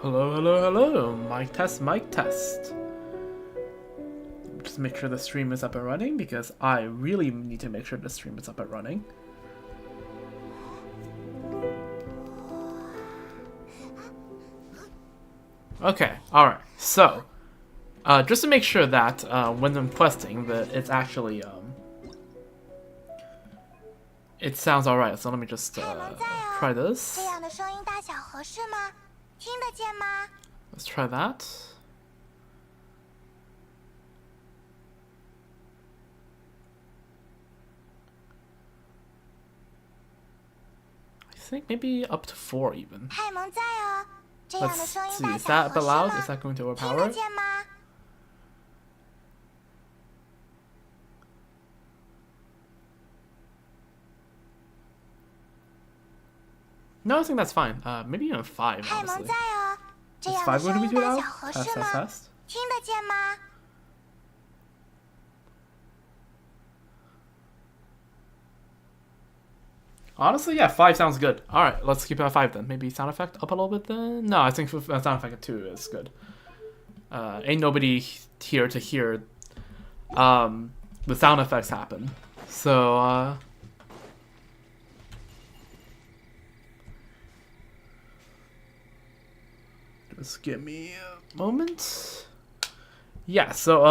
Hello, hello, hello. Mic test, mic test. Just make sure the stream is up and running because I really need to make sure the stream is up and running. Okay, alright. So, just to make sure that when I'm questing, that it's actually, it sounds alright. So let me just try this. Let's try that. I think maybe up to 4 even. Let's see, is that a bit loud? Is that going to overpower it? No, I think that's fine. Maybe even 5, honestly. Is 5 going to be too loud? Test. Honestly, yeah, 5 sounds good. Alright, let's keep it at 5 then. Maybe sound effect up a little bit then? No, I think sound effect at 2 is good. Ain't nobody here to hear the sound effects happen. So, just give me a moment. Yeah, so,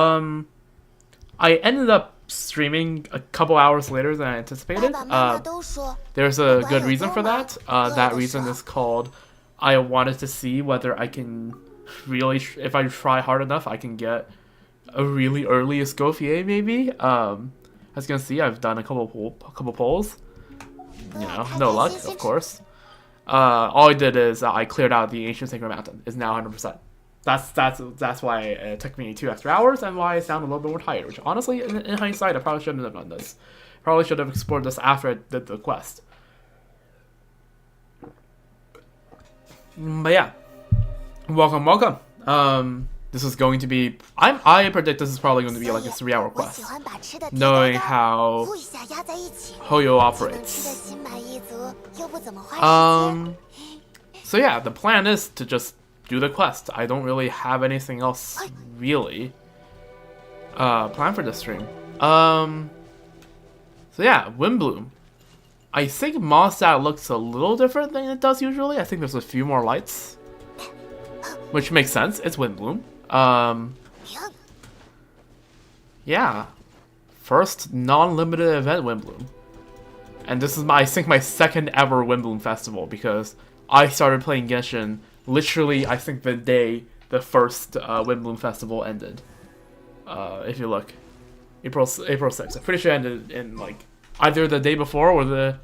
I ended up streaming a couple hours later than I anticipated. There's a good reason for that. That reason is called I wanted to see whether I can really, if I try hard enough, I can get a really early Escoffier maybe. As you can see, I've done a couple polls. You know, no luck, of course. All I did is I cleared out the Ancient Sacred Mountain. It's now 100%. That's why it took me 2 extra hours and why I sound a little bit more tired. Which honestly, in hindsight, I probably shouldn't have done this. Probably should have explored this after I did the quest. But yeah, welcome. This is going to be. I predict this is probably going to be like a 3-hour quest, knowing how Hoyo operates. So yeah, the plan is to just do the quest. I don't really have anything else really planned for this stream. So yeah, Windbloom. I think Mondstadt looks a little different than it does usually. I think there's a few more lights, which makes sense. It's Windbloom. Yeah, first non-limited event Windbloom, and this is I think my second ever Windbloom festival because I started playing Genshin literally, I think the day the first Windbloom festival ended. If you look, April 6th. I'm pretty sure it ended in like either the day before or the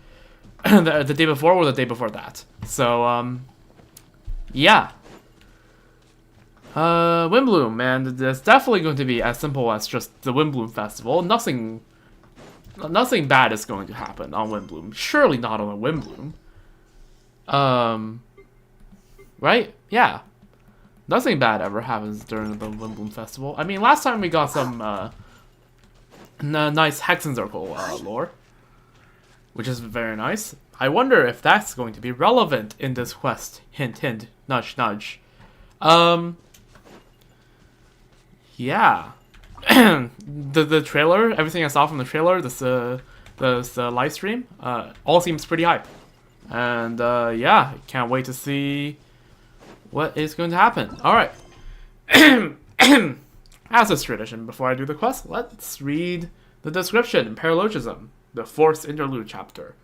the day before or the day before that. So yeah. Windbloom, man, it's definitely going to be as simple as just the Windbloom festival. Nothing bad is going to happen on Windbloom. Surely not on a Windbloom. Right? Yeah. Nothing bad ever happens during the Windbloom Festival. I mean, last time we got some nice Hexen Circle lore, which is very nice. I wonder if that's going to be relevant in this quest. Hint, hint, nudge, nudge. Yeah. the trailer, everything I saw from the trailer, the live stream, all seems pretty hype. And yeah, can't wait to see what is going to happen. Alright. As is tradition, before I do the quest, let's read the description in Paralogism, the 4th interlude chapter.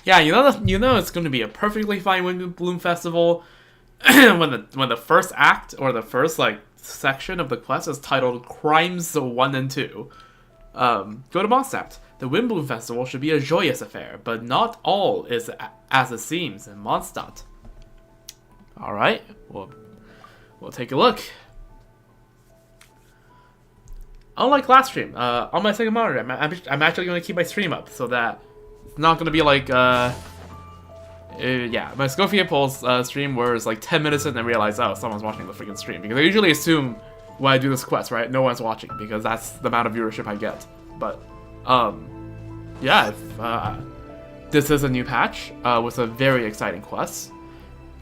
Yeah, you know it's going to be a perfectly fine Windbloom festival when the first act or the first like section of the quest is titled Crimes 1 and 2. Go to Mondstadt. The Windbloom Festival should be a joyous affair, but not all is as it seems in Mondstadt. Alright, we'll take a look. Unlike last stream, on my second monitor, I'm actually going to keep my stream up so that it's not going to be like, yeah, my Scofier Pulse stream where it's like 10 minutes in and I realize, oh, someone's watching the freaking stream. Because I usually assume when I do this quest, right, no one's watching because that's the amount of viewership I get. But, yeah, this is a new patch with a very exciting quest.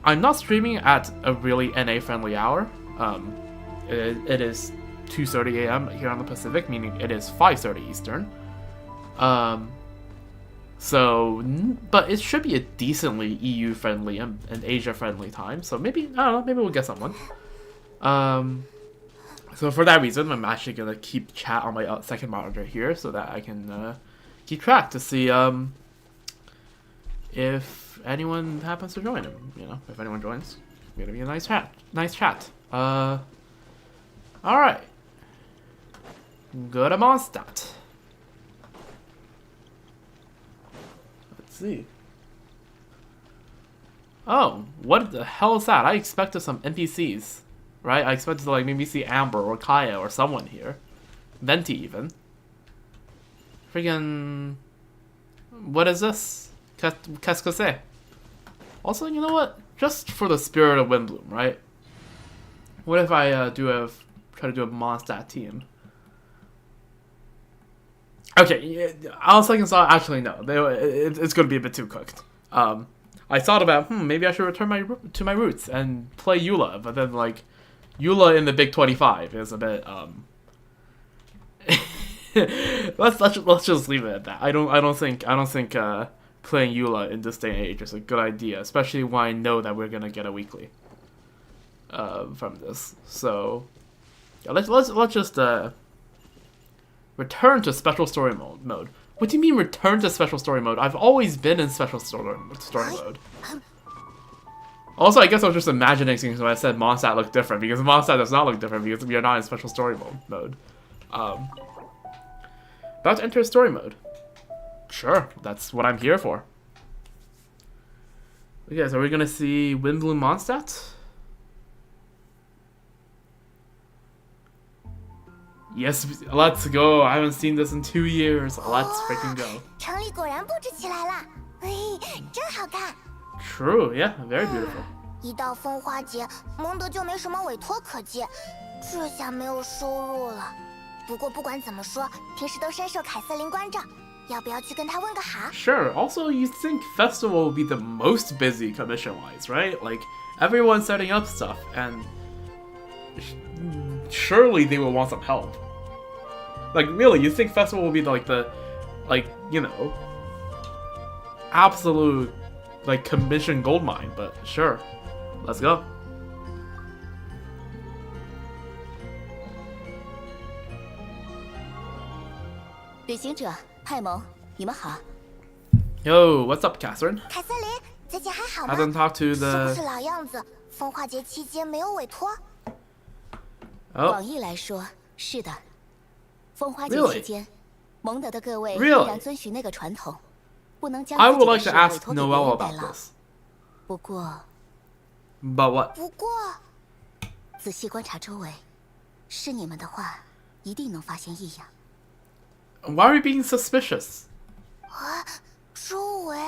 I'm not streaming at a really NA-friendly hour. It is 2:30 a.m. here on the Pacific, meaning it is 5:30 Eastern. But it should be a decently EU-friendly and Asia-friendly time. So maybe, I don't know, maybe we'll get someone. So for that reason, I'm actually gonna keep chat on my second monitor here so that I can keep track to see if anyone happens to join him. You know, if anyone joins, it's gonna be a nice chat. All right. Go to Mondstadt. Let's see. Oh, what the hell is that? I expected some NPCs, right? I expected to like maybe see Amber or Kaya or someone here. Venti even. Friggin'... What is this? Qu'est-ce que c'est? Also, you know what? Just for the spirit of Windbloom, right? What if I try to do a Mondstadt team? Okay, I was thinking, actually no, it's going to be a bit too cooked. I thought about, maybe I should return to my roots and play Eula, but then like, Eula in the Big 25 is a bit let's just leave it at that. I don't think playing Eula in this day and age is a good idea, especially when I know that we're gonna get a weekly from this. So yeah, let's just return to special story mode. What do you mean return to special story mode? I've always been in special story mode. Also, I guess I was just imagining things when I said Mondstadt looked different, because Mondstadt does not look different because we are not in special story mode. About to enter story mode. Sure, that's what I'm here for. Okay, so are we gonna see Windbloom Mondstadt? Yes, let's go. I haven't seen this in 2 years. Let's freaking go. True, yeah, very beautiful. 一到风花节，蒙德就没什么委托可接，这下没有收入了。不过不管怎么说，平时都深受凯瑟琳关照，要不要去跟她问个好 ？Sure. Also, you think festival will be the most busy commission-wise, right? Like everyone's setting up stuff, and surely they will want some help. Like really, you think festival will be like you know, absolute like commission goldmine? But sure, let's go. Yo, what's up, Catherine? 凯瑟琳，最近还好吗？ Hasn't talked to the. 是不是老样子？风花节期间没有委托。广义来说，是的。风花节期间，蒙德的各位依然遵循那个传统，不能将自己的事委托给别人代劳。不过 But what? 不过，仔细观察周围，是你们的话，一定能发现异样。 Why are you being suspicious? 啊，周围。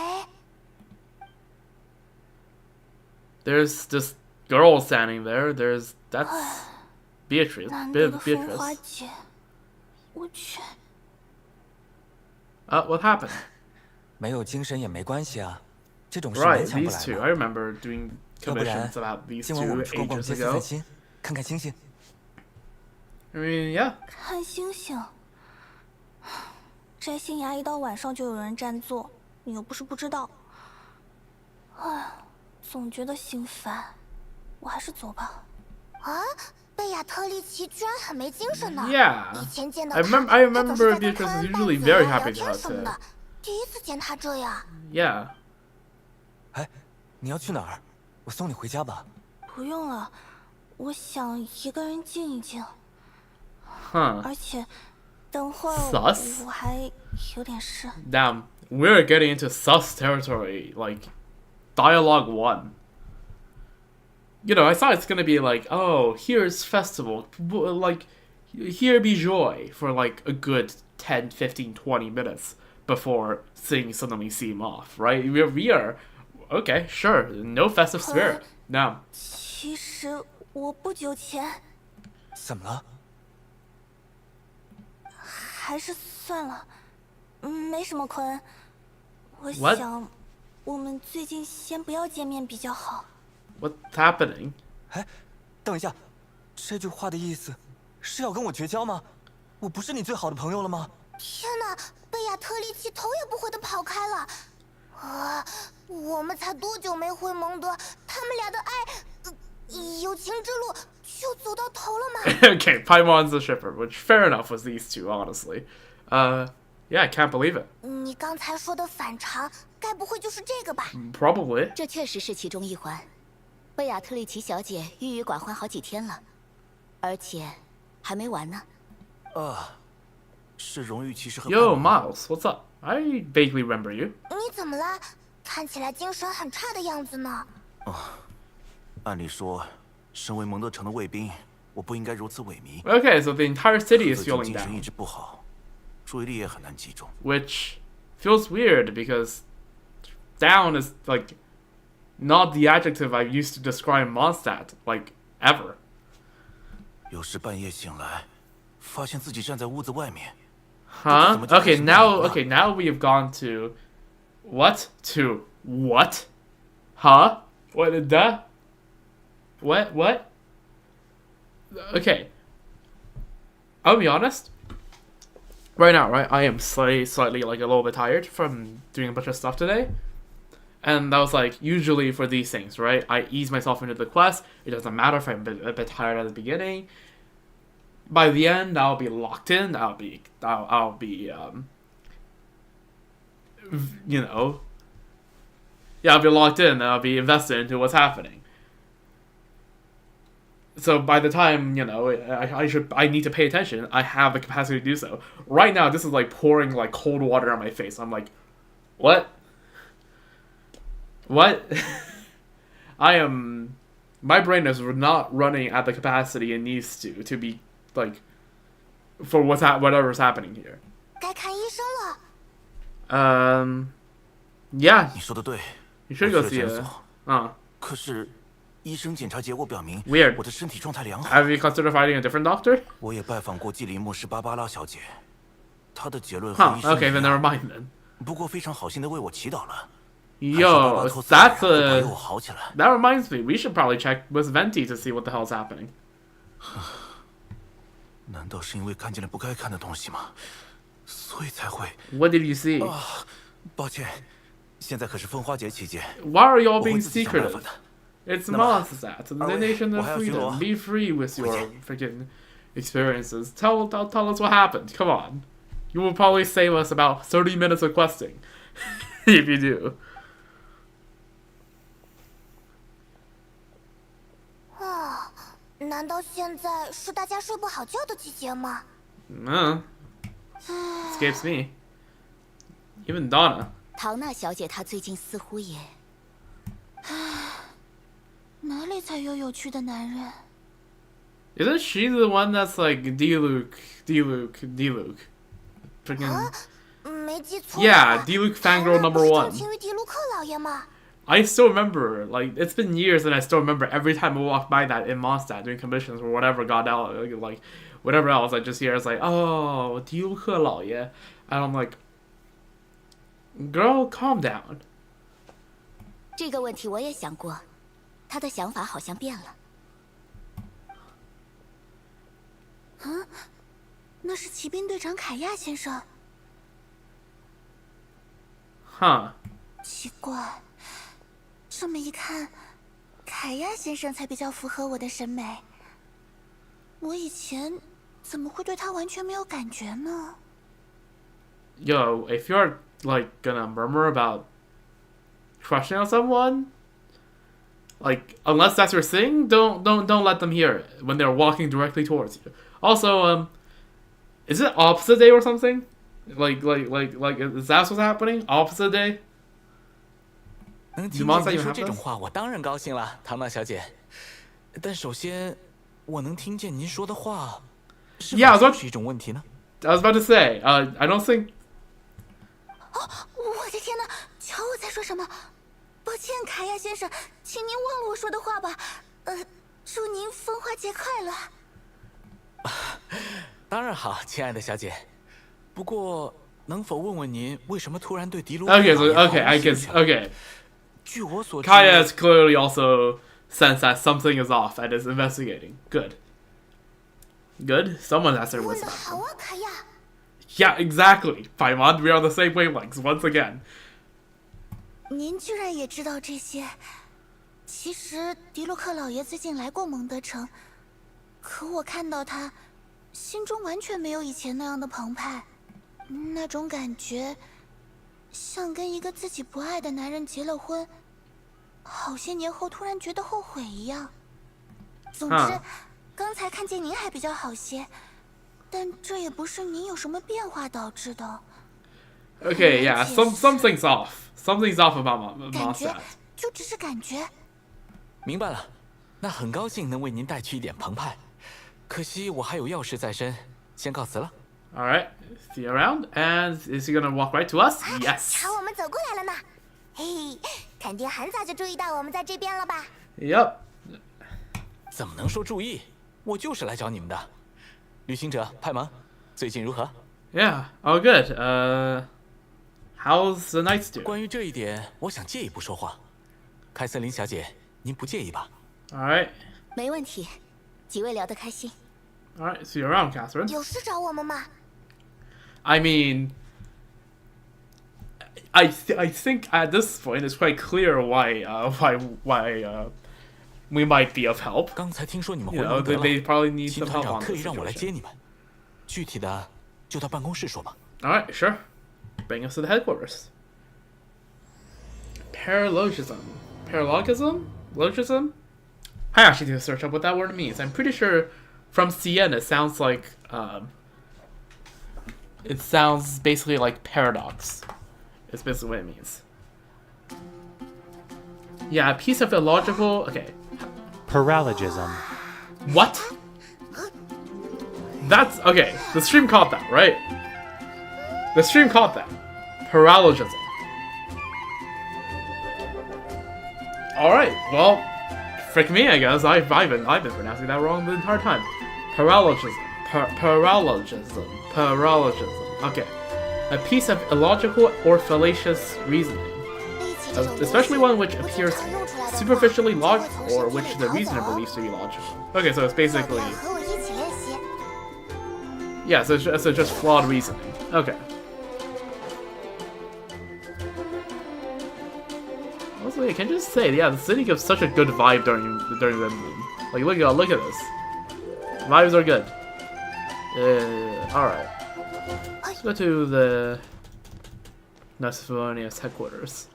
There's this girl standing there. That's Beatrice. 难得的风花 Beatrice. 节，我去。 What happened? 没有精神也没关系啊，这种事 Right, 勉强不 these 来 two. 嘛。 I remember doing 要不然 commissions about these 今晚我 two 们去逛逛 ages 街散 ago. 散心，看看星星。I mean, yeah. 看星星。摘星崖一到晚上就有人占座，你又不是不知道。哎，总觉得心烦，我还是走吧。啊，贝亚特丽奇居然很没精神呢。Yeah. 以前见到 I 他， remember 他总是在跟 Beatrice 科 is 恩 usually 拌嘴 very 啊 happy 聊 to 天 have 什么 to. 的，第一次见他这样。 Yeah. 哎，你要去哪儿？我送你回家吧。不用了，我想一个人静一静。 Huh. 而且，等会儿 Sus? 我还有点事。 Damn, we're getting into sus territory, like dialogue 1. You know, I thought it's gonna be like, oh, here's festival, like, here be joy for like a good 10, 15, 20 minutes before things suddenly seem off, right? We are, okay, sure, no festive spirit. No. 其实我不久前怎么了？还是算了，没什么，坤恩。我我 What? 想，我们最近先不要见面比较好。What's happening? 哎，等一下，这句话的意思是要跟我绝交吗？我不是你最好的朋友了吗？天哪，贝亚特利奇头也不回的跑开了。我们才多久没回蒙德，他们俩的爱，友情之路就走到头了吗？ Okay, Paimon's the shipper, which fair enough was these two, honestly. Yeah, I can't believe it. 你刚才说的反常，该不会就是这个吧？ Probably. 这确实是其中一环。贝亚特利奇小姐郁郁寡欢好几天了，而且还没完呢。是荣誉骑士和 Yo, Miles, what's up? I vaguely remember you. 你怎么了？看起来精神很差的样子呢。按理说，身为蒙德城的卫兵，我不应该如此萎靡。Okay, so the entire city is 最近 feeling 精神一 down, 直不好，注意力也很难集中。 which feels weird because down is like not the adjective I used to describe Mondstadt like ever. 有时半夜醒来，发现自己站在屋子外面。 Huh? Okay, now we have gone to what? To what? Huh? What the? What? Okay. I'll be honest. Right now, right, I am slightly like a little bit tired from doing a bunch of stuff today. And that was like, usually for these things, right? I ease myself into the quest. It doesn't matter if I'm a bit tired at the beginning. By the end, I'll be locked in. I'll be, you know, yeah, I'll be locked in. And I'll be invested into what's happening. So by the time, you know, I need to pay attention. I have the capacity to do so. Right now, this is like pouring like cold water on my face. I'm like, what? What? My brain is not running at the capacity it needs to be like for whatever's happening here. 该看医生了。Yeah. 你说的对， You should go see it. 可是，医生检查结果表明 Weird. 我的身体状态良好。 Have you considered finding a different doctor? 我也拜访过季林莫什巴巴拉小姐，她的结论和 Huh. 医生 Okay, 一 then 样 never mind then. 不过非常好心的为我祈祷了。 Yo, 会 that's 保佑 a. 我好起来。 That reminds me, we should probably check with Venti to see what the hell's happening. 难道是因为看见了不该看的东西吗？所以才会。 What did you see? 抱歉，现在可是风花节期间。 Why are you all 我会 being 自己想办 secretive? 法的。 It's 那么， Mondstadt, the 二位， nation 我 of 还要巡逻。 freedom. Be free with your 回见。 freaking experiences. Tell us what happened. Come on. You will probably save us about 30 minutes of questing. If you do. 难道现在是大家睡不好觉的季节吗？ Escapes me. Even Donna. 唐娜小姐她最近似乎也……哪里才有有趣的男人？ Isn't she the one that's like D-Luke? Freaking... 没记错。 Yeah, D-Luke fangirl number 1. 情于迪卢克老爷吗？ I still remember, like, it's been years and I still remember every time I walk by that in Mondstadt doing commissions or whatever, god else, like, whatever else, I just hear it's like, oh, 迪卢克老爷. And I'm like, girl, calm down. 这个问题我也想过，她的想法好像变了。那是骑兵队长凯亚先生。 Huh. 奇怪，这么一看，凯亚先生才比较符合我的审美。我以前怎么会对他完全没有感觉呢？ Yo, if you're, like, gonna murmur about crushing on someone, like, unless that's your thing, don't let them hear it when they're walking directly towards you. Also, is it opposite day or something? Like, is that what's happening? Opposite day? 能听见您说这种话，我当然高兴了，唐娜小姐。但首先，我能听见您说的话，是否就是一种问题呢？ I was about to say, I don't think. 我的天哪！瞧我在说什么！抱歉，凯亚先生，请您忘了我说的话吧。祝您风花节快乐。当然好，亲爱的小姐。不过，能否问问您为什么突然对迪卢？Okay, so okay, I guess okay. 据我所知 Kaya has clearly also sensed that something is off and is investigating. Good. Good. Someone has their wits about them. Yeah, exactly. Paimon, we are on the same wavelengths once again. 您居然也知道这些？其实迪洛克老爷最近来过蒙德城，可我看到他，心中完全没有以前那样的澎湃，那种感觉，像跟一个自己不爱的男人结了婚，好些年后突然觉得后悔一样。总之，刚才看见您还比较好些，但这也不是您有什么变化导致的。Okay, yeah, something's off. Something's off about 感觉 Mondstadt. 就只是感觉。明白了，那很高兴能为您带去一点澎湃。可惜我还有要事在身，先告辞了。All right, see you around. And is he gonna walk right to us? Yes. 朝我们走过来了呢。嘿，肯定很早就注意到我们在这边了吧 Yep. 怎么能说注意？我就是来找你们的。旅行者派蒙，最近如何？ Yeah. Oh, good. How's the Knights doing? 关于这一点，我想借一步说话。凯瑟琳小姐，您不介意吧？ All right. 没问题，几位聊得开心。 All right. See you around, Catherine. 有事找我们吗？ I mean, I think at this point it's quite clear why we might be of help. 刚才听说你们 You 回 know, 蒙德 they, 了， they probably need 秦 some 团 help 长 on 特意 this 让我来 situation. 接你们。具体的就到办公室说吧。 All right, sure. Bring us to the headquarters. Paralogism. Paralogism? Logism? I actually need to search up what that word means. I'm pretty sure from CN it sounds like it sounds basically like paradox. It's basically what it means. Yeah, a piece of illogical. Okay. Paralogism. What? That's okay. The stream caught that, right? The stream caught that. Paralogism. All right. Well, frick me, I guess. I've been pronouncing that wrong the entire time. Paralogism. Paralogism. Okay. A piece of illogical or fallacious reasoning, especially one which appears superficially logical or which the reasoner believes to be logical. Okay, so it's basically. 和我一起练习。 Yeah, so just flawed reasoning. Okay. Also, I can just say, yeah, the city gives such a good vibe during the moon. Like, look at this. Vibes are good. All right. Let's go to the Nesphilonius headquarters.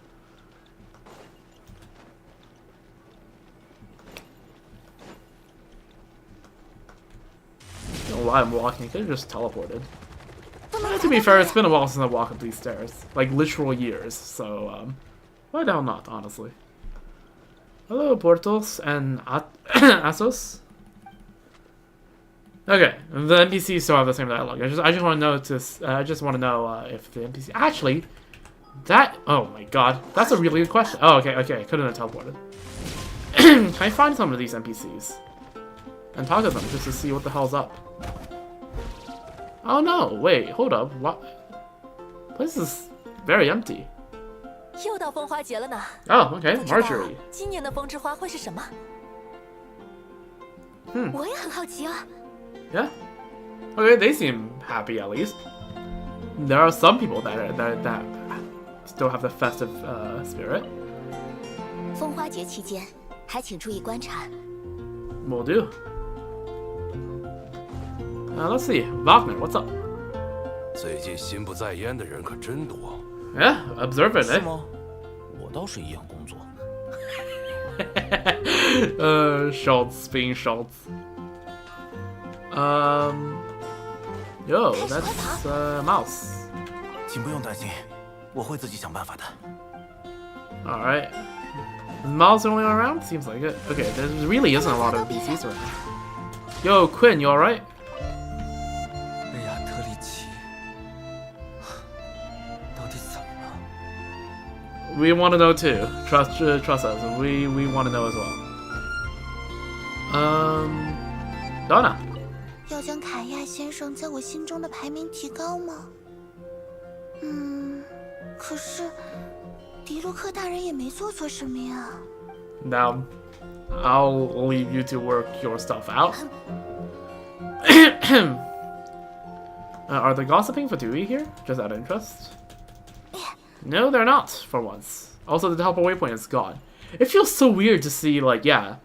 I don't know why I'm walking. I could have just teleported. To be fair, it's been a while since I walked up these stairs. Like, literal years. So, why the hell not, honestly? Hello, Portos and Asos. Okay, the NPCs still have the same dialogue. I just want to notice. I just want to know if the NPC actually that. Oh my god, that's a really good question. Oh, okay. Couldn't have teleported. Can I find some of these NPCs and talk to them just to see what the hell's up? Oh no! Wait, hold up. What? Place is very empty. 又到风花节了呢。 Oh, okay. 不知道 Marjorie. 今年的风之花会是什么？我也很好奇啊。 Yeah. Okay, they seem happy at least. There are some people that still have the festive spirit. 风花节期间，还请注意观察。 Will do. Let's see. Wagner, what's up? 最近心不在焉的人可真多。 Yeah, observe it, 是 eh? 吗？我倒是一样工作。Schultz being Schultz. Yo, that's Mouse. 请不用担心，我会自己想办法的。 Alright. Is Mouse the only one around? Seems like it. Okay, there really isn't a lot of NPCs around. Yo, Quinn, you alright? 贝亚特里奇，到底怎么了？ We want to know too. Trust us. We want to know as well. Donna. 要将凯亚先生在我心中的排名提高吗？可是迪洛克大人也没做错什么呀。Now, I'll leave you to work your stuff out. Are they gossiping for Dewey here? Just out of interest? No, they're not, for once. Also, the teleport waypoint is gone. It feels so weird to see, like, yeah,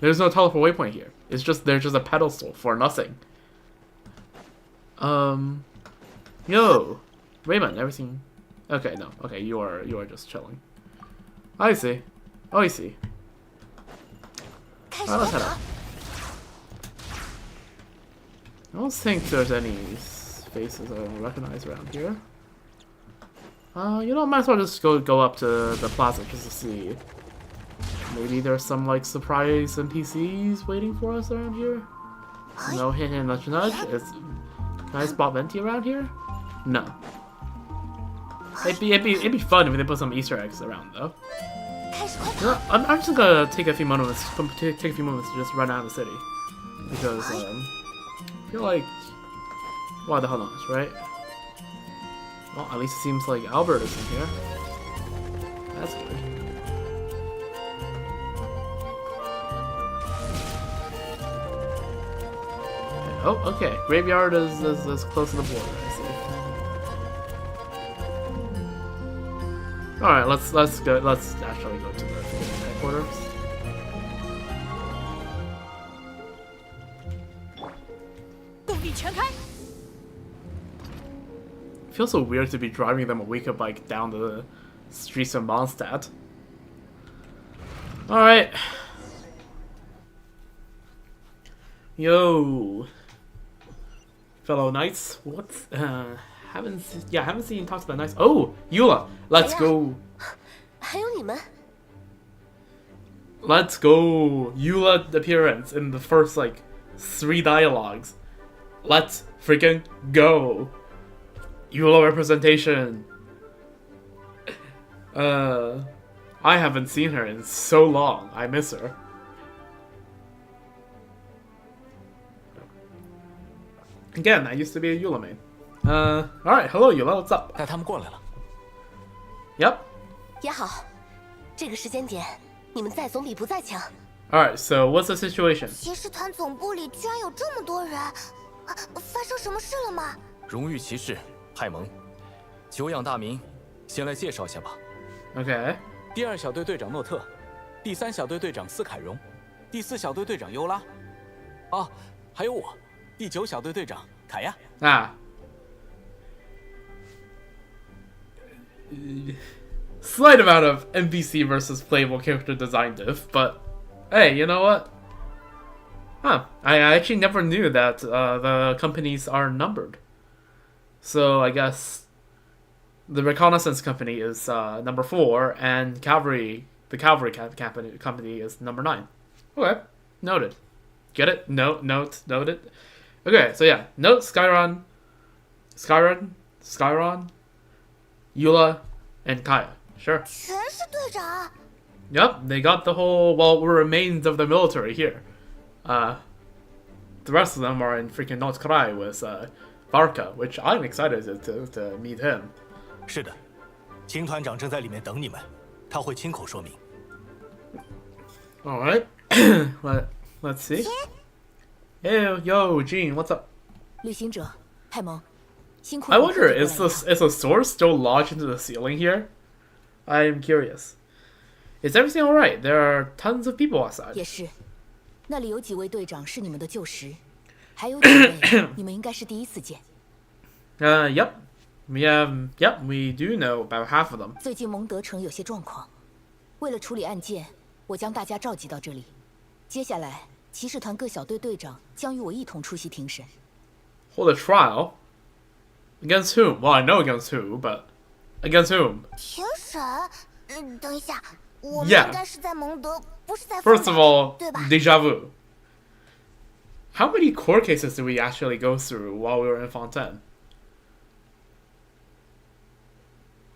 there's no teleport waypoint here. It's just, there's just a pedestal for nothing. Yo, Raymond, everything. Okay, no, okay, you are just chilling. I see. Oh, I see. Alright, let's head up. I don't think there's any faces I don't recognize around here. You know, might as well just go up to the plaza just to see. Maybe there's some, like, surprise NPCs waiting for us around here? No, hint, hint, nudge, nudge. Can I spot Venti around here? No. It'd be fun if they put some Easter eggs around, though. You know, I'm just gonna take a few moments to just run out of the city. Because, I feel like... Why the hell not, right? Well, at least it seems like Albert is in here. That's good. Oh, okay. Graveyard is close to the border, I see. Alright, let's actually go to the headquarters. Feels so weird to be driving them a weekend bike down the streets of Mondstadt. Alright. Yo. Fellow knights, what? Haven't seen talk to the knights. Oh, Eula, let's go. Let's go. Eula appearance in the first like 3 dialogues. Let's freaking go. Eula representation. I haven't seen her in so long. I miss her. Again, I used to be a Eula main. Alright, hello Eula, what's up? 带他们过来了。 Yep. 也好，这个时间点，你们在总比不在强。Alright, so what's the situation? 骑士团总部里居然有这么多人，发生什么事了吗？荣誉骑士派蒙，久仰大名，先来介绍一下吧。Okay. 第2小队队长诺特，第3小队队长斯凯荣，第4小队队长尤拉，啊，还有我，第9小队队长凯亚。Ah. Slight amount of NPC versus playable character design diff, but hey, you know what? Huh. I actually never knew that the companies are numbered. So I guess the reconnaissance company is number 4, and the cavalry company is number 9. Okay, noted. Get it? Noted. Okay, so yeah, note Skyron, Eula, and Kaya. Sure. 全是队长。 Yep, they got the whole remains of the military here. The rest of them are in freaking North Korea with Varka, which I'm excited to meet him. 是的，秦团长正在里面等你们，他会亲口说明。 All right, let's see. Hey, yo, Jean, what's up? 旅行者，派蒙，辛苦。 I wonder, is a sword still lodged into the ceiling here? I'm curious. Is everything all right? There are tons of people outside. 也是，那里有几位队长是你们的旧识，还有几位你们应该是第一次见。Yep. We do know about half of them. 最近蒙德城有些状况，为了处理案件，我将大家召集到这里。接下来，骑士团各小队队长将与我一同出席庭审。 Hold a trial? Against whom? Well, I know against who, but against whom? 庭审？等一下，我们 Yeah. 应该是在蒙德，不是在 First of all, 对吧？ déjà vu. How many court cases did we actually go through while we were in Fontaine?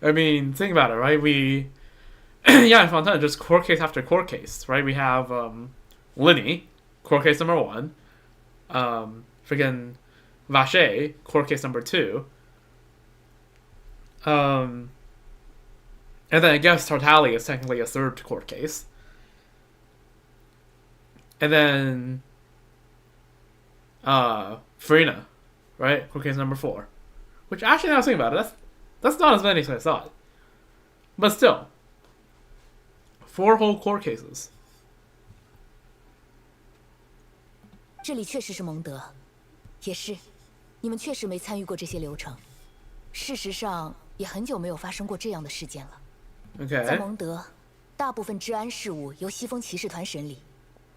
I mean, think about it, right? We, yeah, in Fontaine, just court case after court case, right? We have Linny, court case number 1. Freaking Vache, court case number 2. And then I guess Tartali is technically a third court case. And then Farina, right? Court case number 4. Which actually, now I was thinking about it, that's not as many as I thought. But still, 4 whole court cases. 这里确实是蒙德，也是，你们确实没参与过这些流程。事实上，也很久没有发生过这样的事件了。Okay. 在蒙德，大部分治安事务由西风骑士团审理，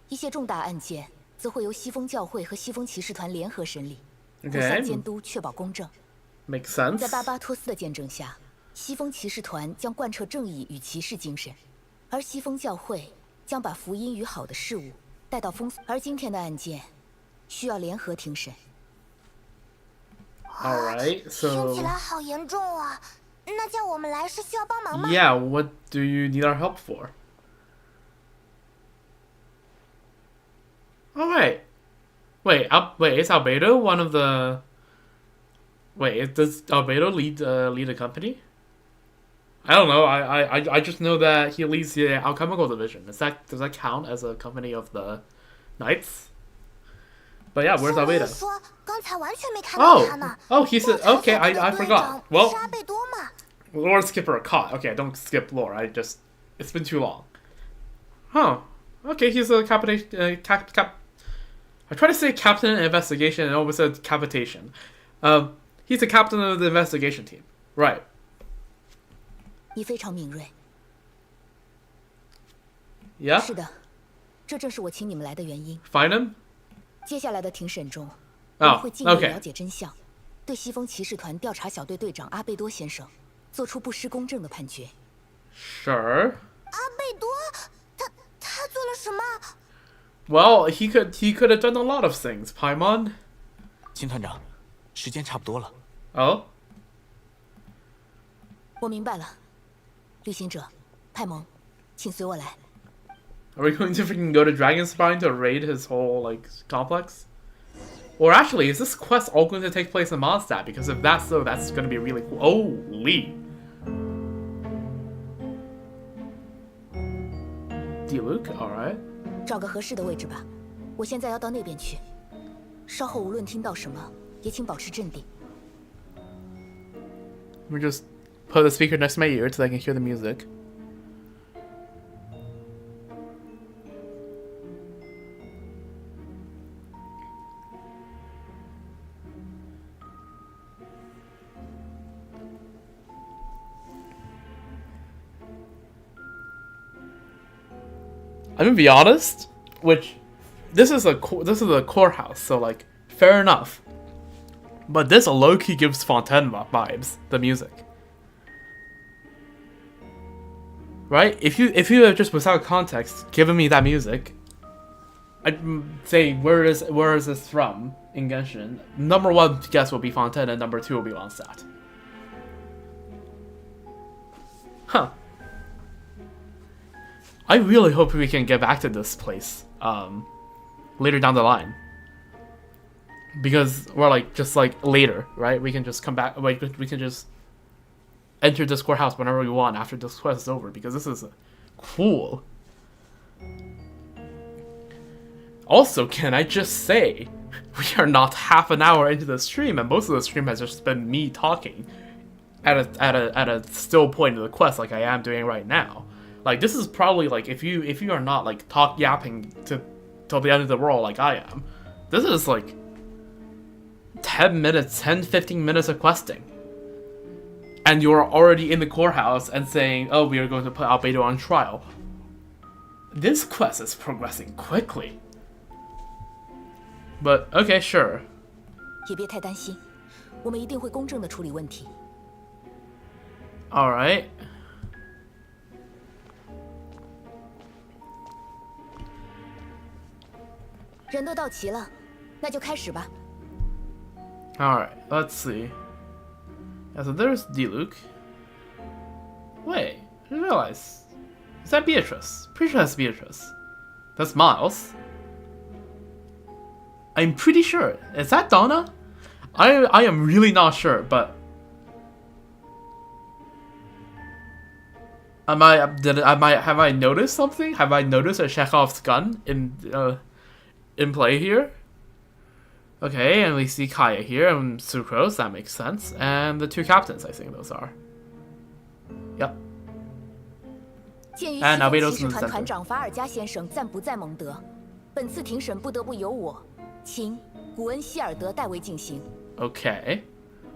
一些重大案件则会由西风教会和西风骑士团联合审理，互相监督，确保公正。Makes sense. 在巴巴托斯的见证下，西风骑士团将贯彻正义与骑士精神，而西风教会将把福音与好的事物带到风。而今天的案件需要联合庭审。Alright, so 听起来好严重啊！那叫我们来是需要帮忙吗 Yeah, what do you need our help for? Oh wait, is Albedo one of the? Wait, does Albedo lead a company? I don't know. I just know that he leads the alchemical division. Does that count as a company of the knights? But yeah, where's Albedo? Oh, he said. Okay, I forgot. Well, Lord Skipper caught. Okay, don't skip lore. It's been too long. Huh. Okay, he's a capitation. I tried to say captain in investigation and almost said capitation. He's the captain of the investigation team. Right. 你非常敏锐。Yeah. 是的，这正是我请你们来的原因。Find him. 接下来的庭审中，我们会尽力了解真相，对西风骑士团调查小队队长阿贝多先生做出不失公正的判决。Sure. 阿贝多，他做了什么 Well, he could have done a lot of things, Paimon. 金团长，时间差不多了。Oh. 我明白了，旅行者，派蒙，请随我来。Are we going to freaking go to Dragonspine to raid his whole, like, complex? Or actually, is this quest all going to take place in Mondstadt? Because if that's so, that's going to be really cool. Holy! D-Luke? Alright. 找个合适的位置吧，我现在要到那边去。稍后无论听到什么，也请保持镇定。Let me just put the speaker next to my ear so I can hear the music. I'm gonna be honest, this is a courthouse, so like fair enough. But this low-key gives Fontaine vibes, the music. Right? If you have just without context given me that music, I'd say where is this from in Genshin? Number 1 guess will be Fontaine, and number 2 will be Mondstadt. Huh. I really hope we can get back to this place later down the line. Because we're just later, right? We can just come back, we can just enter this courthouse whenever we want after this quest is over, because this is cool. Also, can I just say, we are not half an hour into the stream, and most of the stream has just been me talking at a still point of the quest like I am doing right now. Like, this is probably, if you are not, yapping till the end of the world like I am, this is, 10-15 minutes of questing. And you are already in the courthouse and saying, oh, we are going to put Albedo on trial. This quest is progressing quickly. But, okay, sure. 也别太担心，我们一定会公正地处理问题。Alright. 人都到齐了，那就开始吧。Alright, let's see. Yeah, so there's D-Luke. Wait, I didn't realize. Is that Beatrice? Pretty sure that's Beatrice. That's Miles. I'm pretty sure. Is that Donna? I am really not sure, but Have I noticed something? Have I noticed a Chekhov's gun in play here? Okay, and we see Kaya here and Sucrose, that makes sense. And the 2 captains, I think those are. Yep. 鉴于西风骑士团团长法尔加先生暂不在蒙德，本次庭审不得不由我、秦、古恩希尔德代为进行。Okay.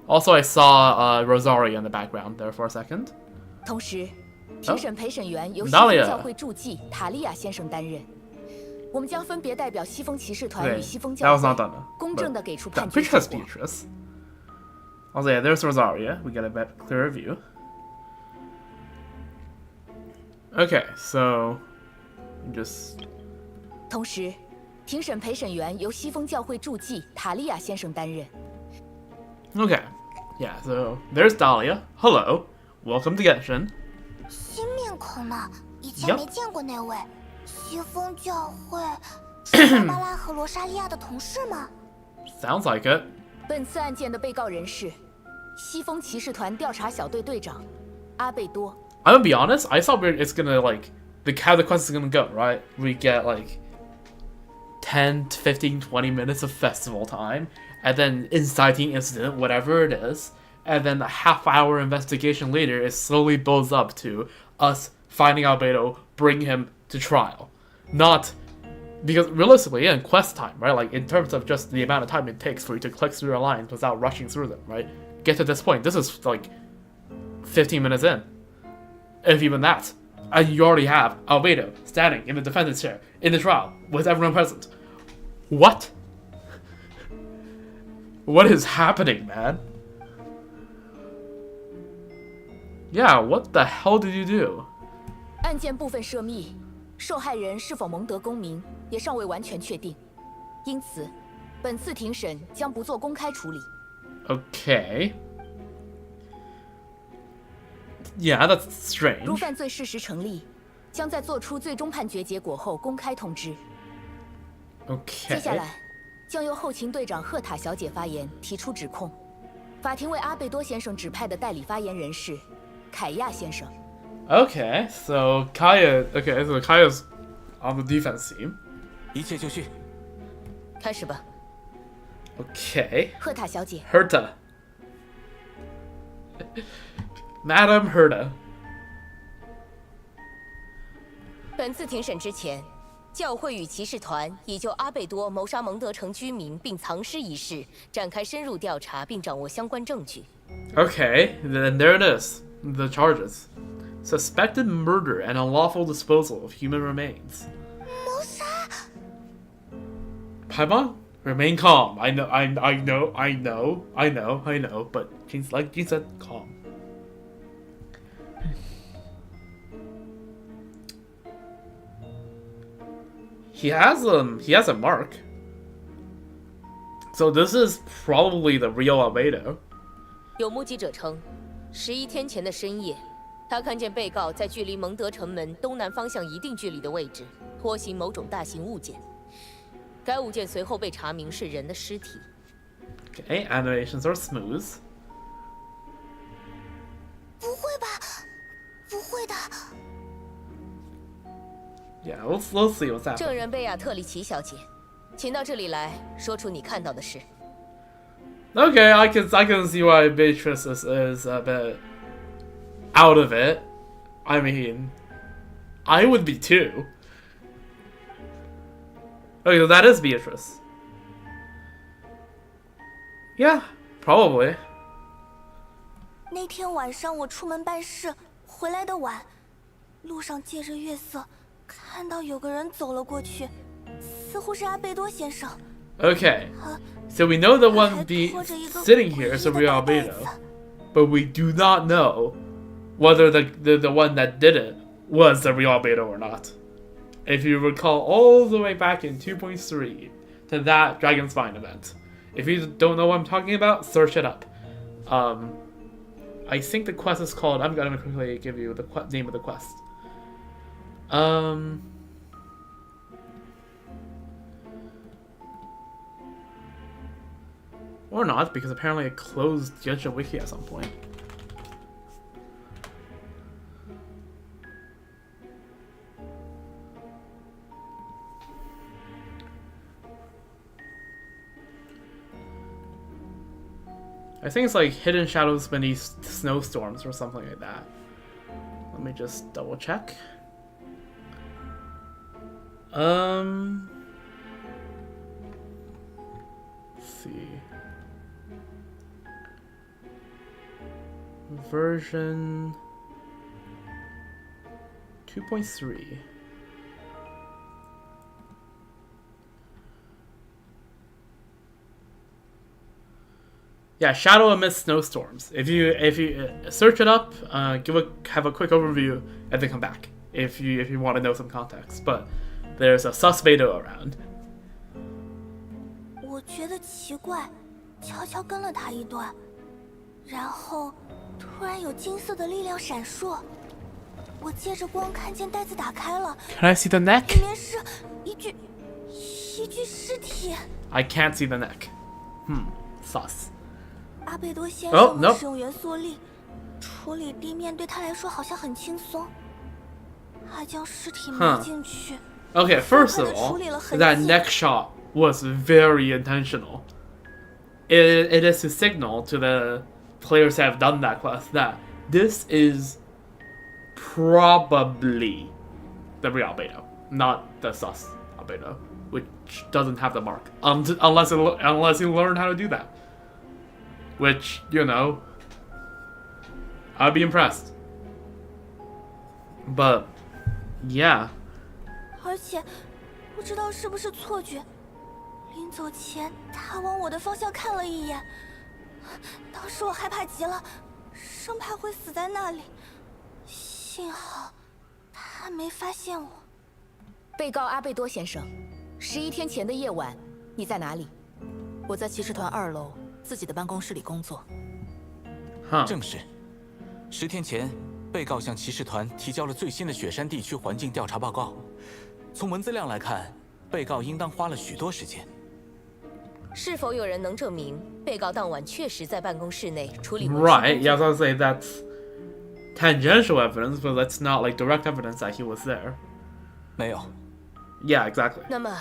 Also, I saw Rosario in the background there for a second. 同时，庭审陪审员由西风教会驻记塔利亚先生担任。我们将分别代表西风骑士团与西风教会，公正地给出判决结果。Also, yeah, there's Rosario. We get a bit clearer view. Okay, so just. 同时，庭审陪审员由西风教会驻记塔利亚先生担任。Okay, yeah. So there's Dahlia. Hello, welcome to Genshin. 新面孔呢？以前没见过那位。西风教会是芭芭拉和罗莎莉亚的同事吗 ？Sounds like it. 本次案件的被告人是西风骑士团调查小队队长阿贝多。I'm gonna be honest. I thought it's gonna like how the quest is gonna go, right? We get like 10, 15, 20 minutes of festival time, and then inciting incident, whatever it is, and then a half-hour investigation later, it slowly builds up to us finding Albedo, bring him to trial. Not because realistically, in quest time, right? Like in terms of just the amount of time it takes for you to click through your lines without rushing through them, right? Get to this point. This is like 15 minutes in, if even that, and you already have Albedo standing in the defendant's chair in the trial with everyone present. What? What is happening, man? Yeah, what the hell did you do? 案件部分涉密，受害人是否蒙德公民也尚未完全确定，因此，本次庭审将不做公开处理。Okay. Yeah, that's strange. 如犯罪事实成立，将在做出最终判决结果后公开通知。Okay. 接下来，将由后勤队长赫塔小姐发言，提出指控。法庭为阿贝多先生指派的代理发言人是凯亚先生。Okay, so Kaya. Okay, so Kaya's on the defense team. 一切就绪。开始吧。Okay. 赫塔小姐。Herta. Madam Herta. 本次庭审之前，教会与骑士团已就阿贝多谋杀蒙德城居民并藏尸一事展开深入调查，并掌握相关证据。Okay, then there it is. The charges. Suspected murder and unlawful disposal of human remains. 谋杀 Paimon, remain calm. I know, but like Jean said, calm. He has a mark. So this is probably the real Albedo. 有目击者称，11天前的深夜，他看见被告在距离蒙德城门东南方向一定距离的位置拖行某种大型物件。该物件随后被查明是人的尸体。Okay, animations are smooth. 不会吧？不会的。Yeah, let's see what's happening. 证人贝亚特里奇小姐，请到这里来说出你看到的事。Okay, I can see why Beatrice is a bit out of it. I mean, I would be too. Okay, so that is Beatrice. Yeah, probably. 那天晚上我出门办事，回来的晚，路上借着月色，看到有个人走了过去，似乎是阿贝多先生。Okay, so we know the one sitting here is the real Albedo, but we do not know whether the one that did it was the real Albedo or not. If you recall all the way back in 2.3 to that Dragon's Spine event. If you don't know what I'm talking about, search it up. I think the quest is called... I'm gonna quickly give you the name of the quest. Or not, because apparently it closed Genshin Wiki at some point. I think it's like hidden shadows beneath snowstorms or something like that. Let me just double check. Let's see. Version 2.3. Yeah, shadow amidst snowstorms. If you search it up, have a quick overview, and then come back if you want to know some context. But there's a suspecto around. 我觉得奇怪，悄悄跟了他一段，然后突然有金色的力量闪烁，我借着光看见袋子打开了。Can I see the neck? 里面是一具尸体。I can't see the neck. Sus. 阿贝多先生能使用元素力处理地面，对他来说好像很轻松。还将尸体埋进去。Okay, first of all, that neck shot was very intentional. It is to signal to the players that have done that class that this is probably the real albedo, not the sus albedo, which doesn't have the mark, unless you learn how to do that. Which, you know, I'd be impressed. But, yeah. 而且不知道是不是错觉，临走前他往我的方向看了一眼，当时我害怕极了，生怕会死在那里。幸好他没发现我。被告阿贝多先生，11天前的夜晚，你在哪里？我在骑士团2楼自己的办公室里工作。正是，10天前，被告向骑士团提交了最新的雪山地区环境调查报告。从文字量来看，被告应当花了许多时间。是否有人能证明被告当晚确实在办公室内处理？ Right. Yeah, I was gonna say that's tangential evidence, but that's not like direct evidence that he was there. 没有。Yeah, exactly. 那么，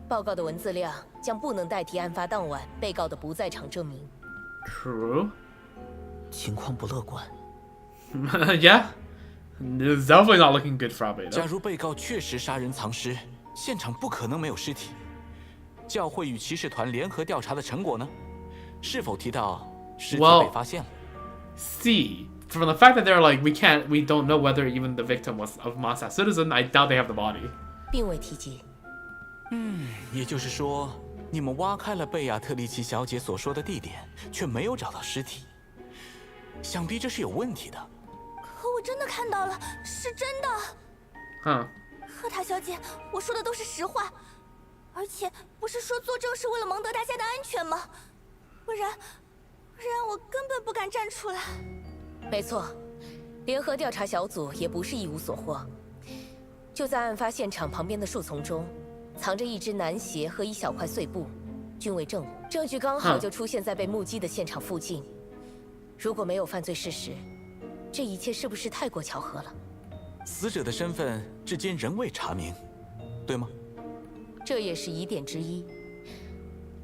报告的文字量将不能代替案发当晚被告的不在场证明。True. 情况不乐观。Yeah. It's definitely not looking good for Albedo. 假如被告确实杀人藏尸，现场不可能没有尸体。教会与骑士团联合调查的成果呢？是否提到尸体被发现了？ See, from the fact that they're like we don't know whether even the victim was of Masa citizen. I doubt they have the body. 并未提及。也就是说，你们挖开了贝亚特丽奇小姐所说的地点，却没有找到尸体。想必这是有问题的。可我真的看到了，是真的。赫塔小姐，我说的都是实话，而且不是说作证是为了蒙德大家的安全吗？不然我根本不敢站出来。没错，联合调查小组也不是一无所获。就在案发现场旁边的树丛中，藏着一只男鞋和一小块碎布，均为证物。证据刚好就出现在被目击的现场附近。如果没有犯罪事实，这一切是不是太过巧合了？死者的身份至今仍未查明，对吗？这也是疑点之一。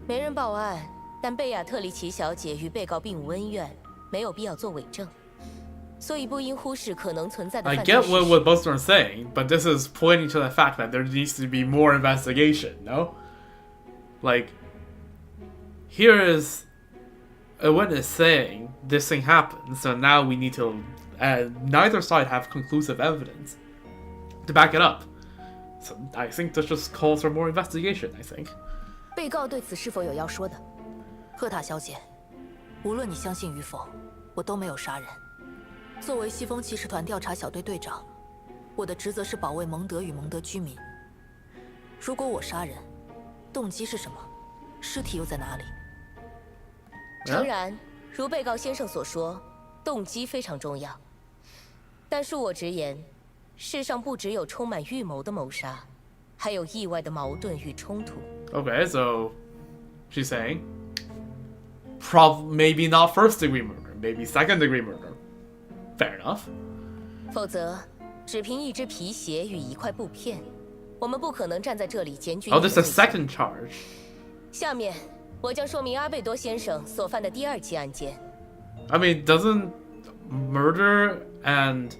没人报案，但贝亚特里奇小姐与被告并无恩怨，没有必要做伪证，所以不应忽视可能存在的犯罪事实。 I get what both are saying, but this is pointing to the fact that there needs to be more investigation, no? Like, here is a witness saying this thing happened, so now we need to... neither side have conclusive evidence to back it up. So I think this just calls for more investigation, I think. 被告对此是否有要说的？赫塔小姐，无论你相信与否，我都没有杀人。作为西风骑士团调查小队队长，我的职责是保卫蒙德与蒙德居民。如果我杀人，动机是什么？尸体又在哪里？诚然，如被告先生所说，动机非常重要。但恕我直言，世上不只有充满预谋的谋杀，还有意外的矛盾与冲突。Okay, so she's saying, maybe not first-degree murder, maybe second-degree murder. Fair enough. 否则，只凭一只皮鞋与一块布片，我们不可能站在这里检举。Oh, this is a second charge. 下面我将说明阿贝多先生所犯的第2起案件。I mean, doesn't murder and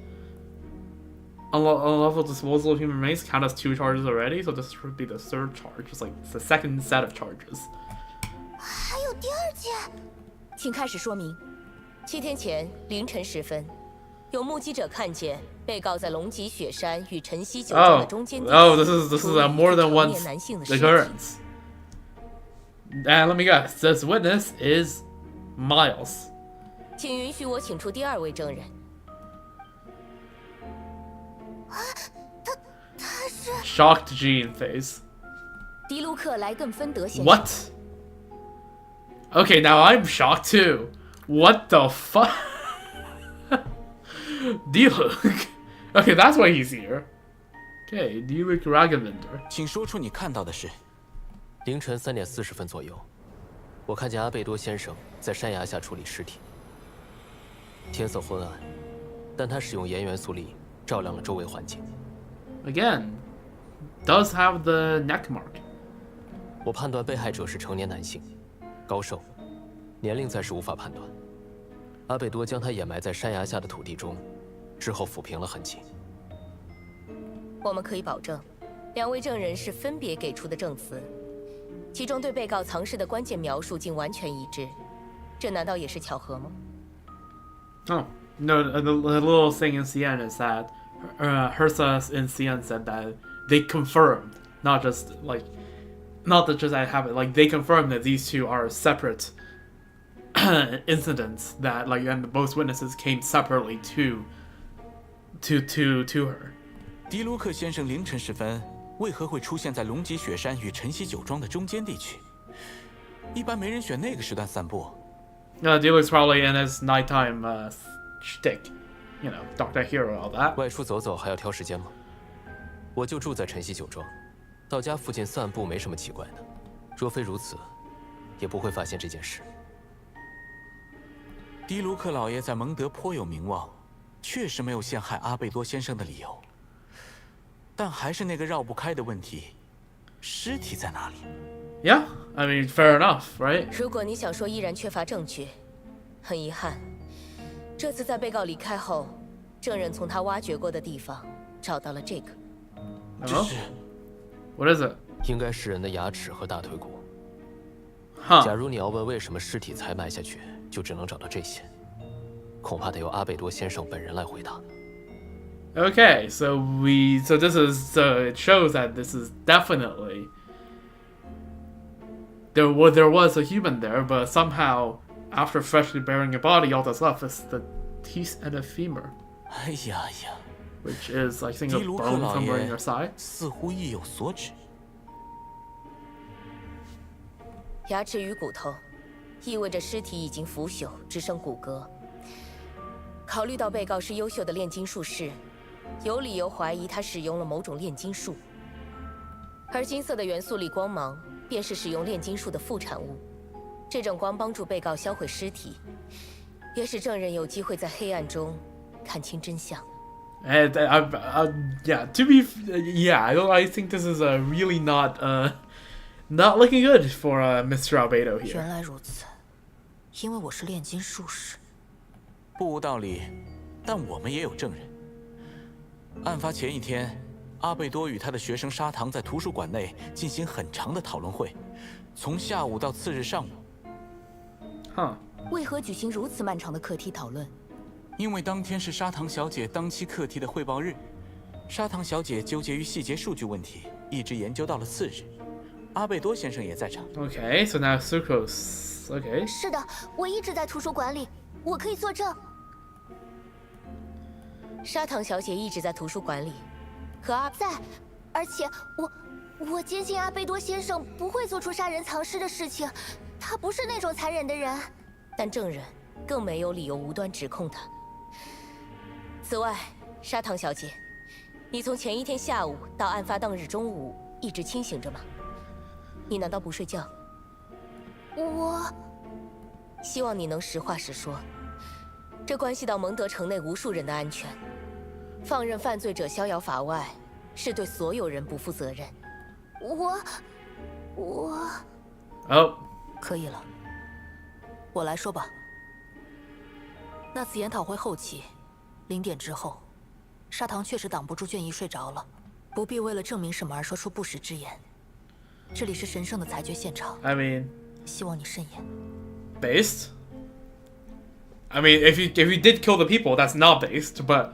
unlawful disposal of human remains count as 2 charges already? So this would be the 3rd charge. It's like it's the 2nd set of charges. 还有第2件？请开始说明。7天前凌晨时分，有目击者看见被告在龙脊雪山与晨曦酒庄的中间地。this is a more than once occurrence. And let me guess, this witness is Miles. 请允许我请出第2位证人。他是 Shocked Gene face. 迪卢克·莱更芬德先生。What? Okay, now I'm shocked too. What the fuck? Diluc. Okay, that's why he's here. Okay, Diluc Ragavender. 请说出你看到的事。凌晨3点40分左右，我看见阿贝多先生在山崖下处理尸体。天色昏暗，但他使用盐元素力照亮了周围环境。Again, does have the neck mark. 我判断被害者是成年男性，高瘦，年龄暂时无法判断。阿贝多将他掩埋在山崖下的土地中，之后抚平了痕迹。我们可以保证，2位证人是分别给出的证词，其中对被告藏尸的关键描述竟完全一致，这难道也是巧合吗？ Oh, no, the little thing in CN is that Hersa in CN said that they confirmed, not just that I have it, like they confirmed that these 2 are separate incidents that and both witnesses came separately to her. 迪卢克先生凌晨时分为何会出现在龙脊雪山与晨曦酒庄的中间地区？一般没人选那个时段散步。Diluc's probably in his nighttime shtick, Dr. Hero, all that. 外出走走还要挑时间吗？我就住在晨曦酒庄，到家附近散步没什么奇怪的。若非如此，也不会发现这件事。迪卢克老爷在蒙德颇有名望，确实没有陷害阿贝多先生的理由。但还是那个绕不开的问题：尸体在哪里？ Yeah, I mean, fair enough, right? 如果你想说依然缺乏证据，很遗憾，这次在被告离开后，证人从他挖掘过的地方找到了这个。这是 What is it? 应该是人的牙齿和大腿骨。假如你要问为什么尸体才埋下去，就只能找到这些，恐怕得由阿贝多先生本人来回答。Okay, so it shows that this is definitely there was a human there, but somehow after freshly burying a body, all that's left is the teeth and a femur. 哎呀呀 Which is, I think, a bone somewhere in your side. 似乎意有所指。牙齿与骨头，意味着尸体已经腐朽，只剩骨骼。考虑到被告是优秀的炼金术士，有理由怀疑他使用了某种炼金术。而金色的元素力光芒便是使用炼金术的副产物。这种光帮助被告销毁尸体，也使证人有机会在黑暗中看清真相。And yeah, I think this is really not looking good for Mr. Albedo here. 原来如此，因为我是炼金术士。不无道理，但我们也有证人。案发前一天，阿贝多与他的学生砂糖在图书馆内进行很长的讨论会，从下午到次日上午。为何举行如此漫长的课题讨论？因为当天是砂糖小姐当期课题的汇报日，砂糖小姐纠结于细节数据问题，一直研究到了次日。阿贝多先生也在场。Okay, so now Sucrose. Okay. 是的，我一直在图书馆里，我可以作证。砂糖小姐一直在图书馆里，和阿在，而且我坚信阿贝多先生不会做出杀人藏尸的事情，他不是那种残忍的人。但证人更没有理由无端指控他。此外，砂糖小姐，你从前一天下午到案发当日中午一直清醒着吗？你难道不睡觉？我希望你能实话实说，这关系到蒙德城内无数人的安全。放任犯罪者逍遥法外，是对所有人不负责任。我Oh. 可以了，我来说吧。那次研讨会后期，0点之后，砂糖确实挡不住卷一睡着了，不必为了证明什么而说出不实之言。这里是神圣的裁决现场。I mean, 希望你慎言。based? I mean, if you did kill the people, that's not based, but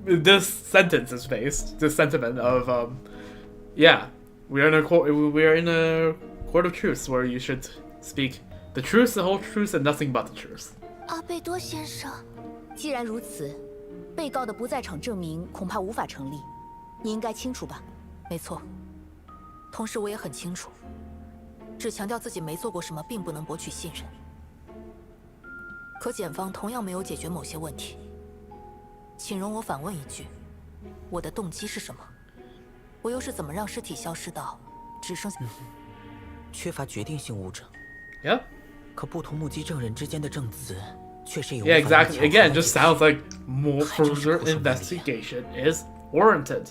this sentence is based. This sentiment of yeah, we're in a court of truth where you should speak the truth, the whole truth, and nothing but the truth. 阿贝多先生，既然如此，被告的不在场证明恐怕无法成立，你应该清楚吧？没错。同时，我也很清楚，只强调自己没做过什么，并不能博取信任。可检方同样没有解决某些问题，请容我反问一句：我的动机是什么？我又是怎么让尸体消失到只剩下？缺乏决定性物证。Yeah. 可不同目击证人之间的证词确实有。Yeah, exactly. Again, it just sounds like more further investigation is warranted.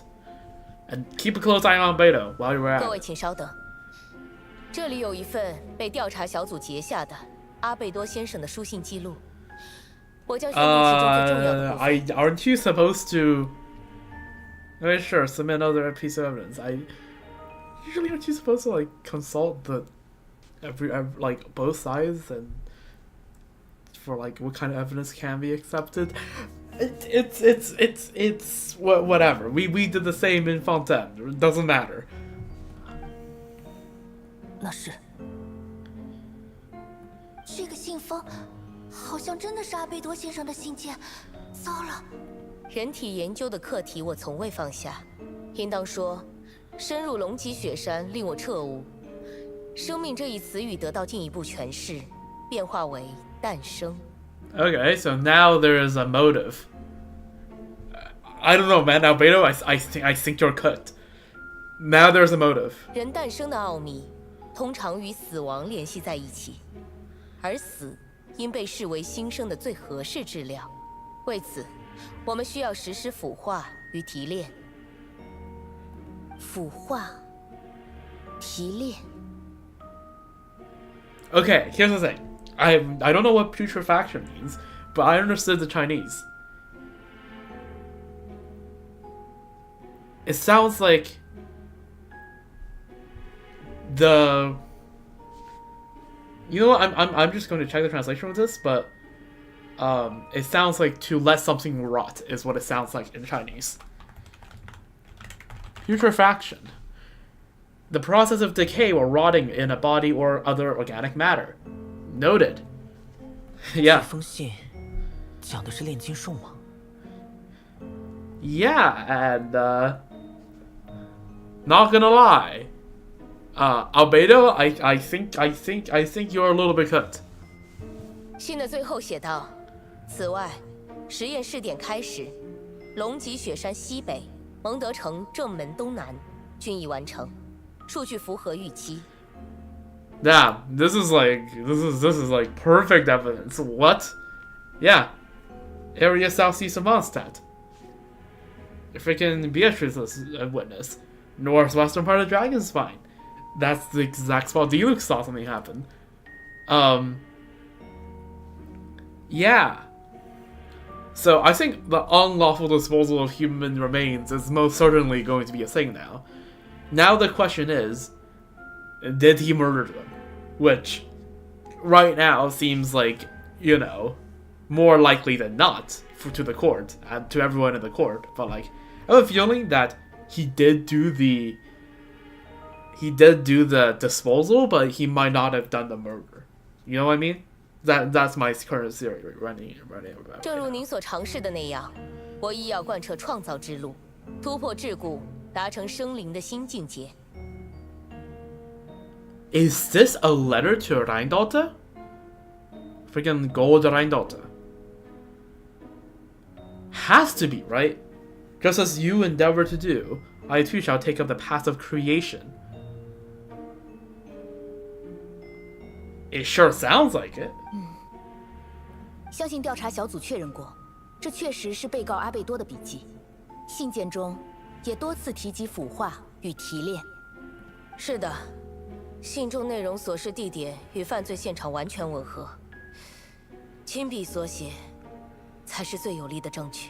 And keep a close eye on Beto while you're at. 各位请稍等，这里有一份被调查小组截下的阿贝多先生的书信记录，我将选读其中最重要的部分。Aren't you supposed to? Okay, sure. Submit another piece of evidence. Usually aren't you supposed to like consult the like both sides and for like what kind of evidence can be accepted? It's whatever. We did the same in Fontaine. It doesn't matter. 那是。这个信封好像真的是阿贝多先生的信件。糟了！人体研究的课题我从未放下，应当说，深入龙脊雪山令我彻悟，生命这一词语得到进一步诠释，变化为诞生。Okay, so now there is a motive. I don't know, man. Albedo, I think you're cut. Now there's a motive. 人诞生的奥秘，通常与死亡联系在一起，而死应被视为新生的最合适质料。为此，我们需要实施腐化与提炼。腐化、提炼。Okay, here's the thing. I don't know what putrefaction means, but I understood the Chinese. It sounds like the. You know what? I'm just going to check the translation of this, but it sounds like to let something rot is what it sounds like in Chinese. Putrefaction. The process of decay or rotting in a body or other organic matter. Noted. Yeah. 这封信讲的是炼金术吗？ Yeah, and not gonna lie, Albedo, I think you're a little bit cut. 信的最后写道：此外，实验试点开始，龙脊雪山西北、蒙德城正门东南均已完成，数据符合预期。Damn, this is like perfect evidence. What? Yeah, area southeast of Mondstadt. Freaking Beatrice is a witness. Northwestern part of Dragon's Spine. That's the exact spot Deluxe saw something happen. Yeah. So I think the unlawful disposal of human remains is most certainly going to be a thing now. Now the question is, did he murder them? Which, right now, seems like, you know, more likely than not to the court and to everyone in the court. But like, I have a feeling that he did do the disposal, but he might not have done the murder. You know what I mean? That's my current theory running about. 正如您所尝试的那样，我亦要贯彻创造之路，突破桎梏，达成生灵的新境界。Is this a letter to Rheindotte? Freaking gold Rheindotte. Has to be, right? Just as you endeavor to do, I too shall take up the path of creation. It sure sounds like it. 相信调查小组确认过，这确实是被告阿贝多的笔记。信件中也多次提及腐化与提炼。是的，信中内容所示地点与犯罪现场完全吻合，亲笔所写才是最有力的证据。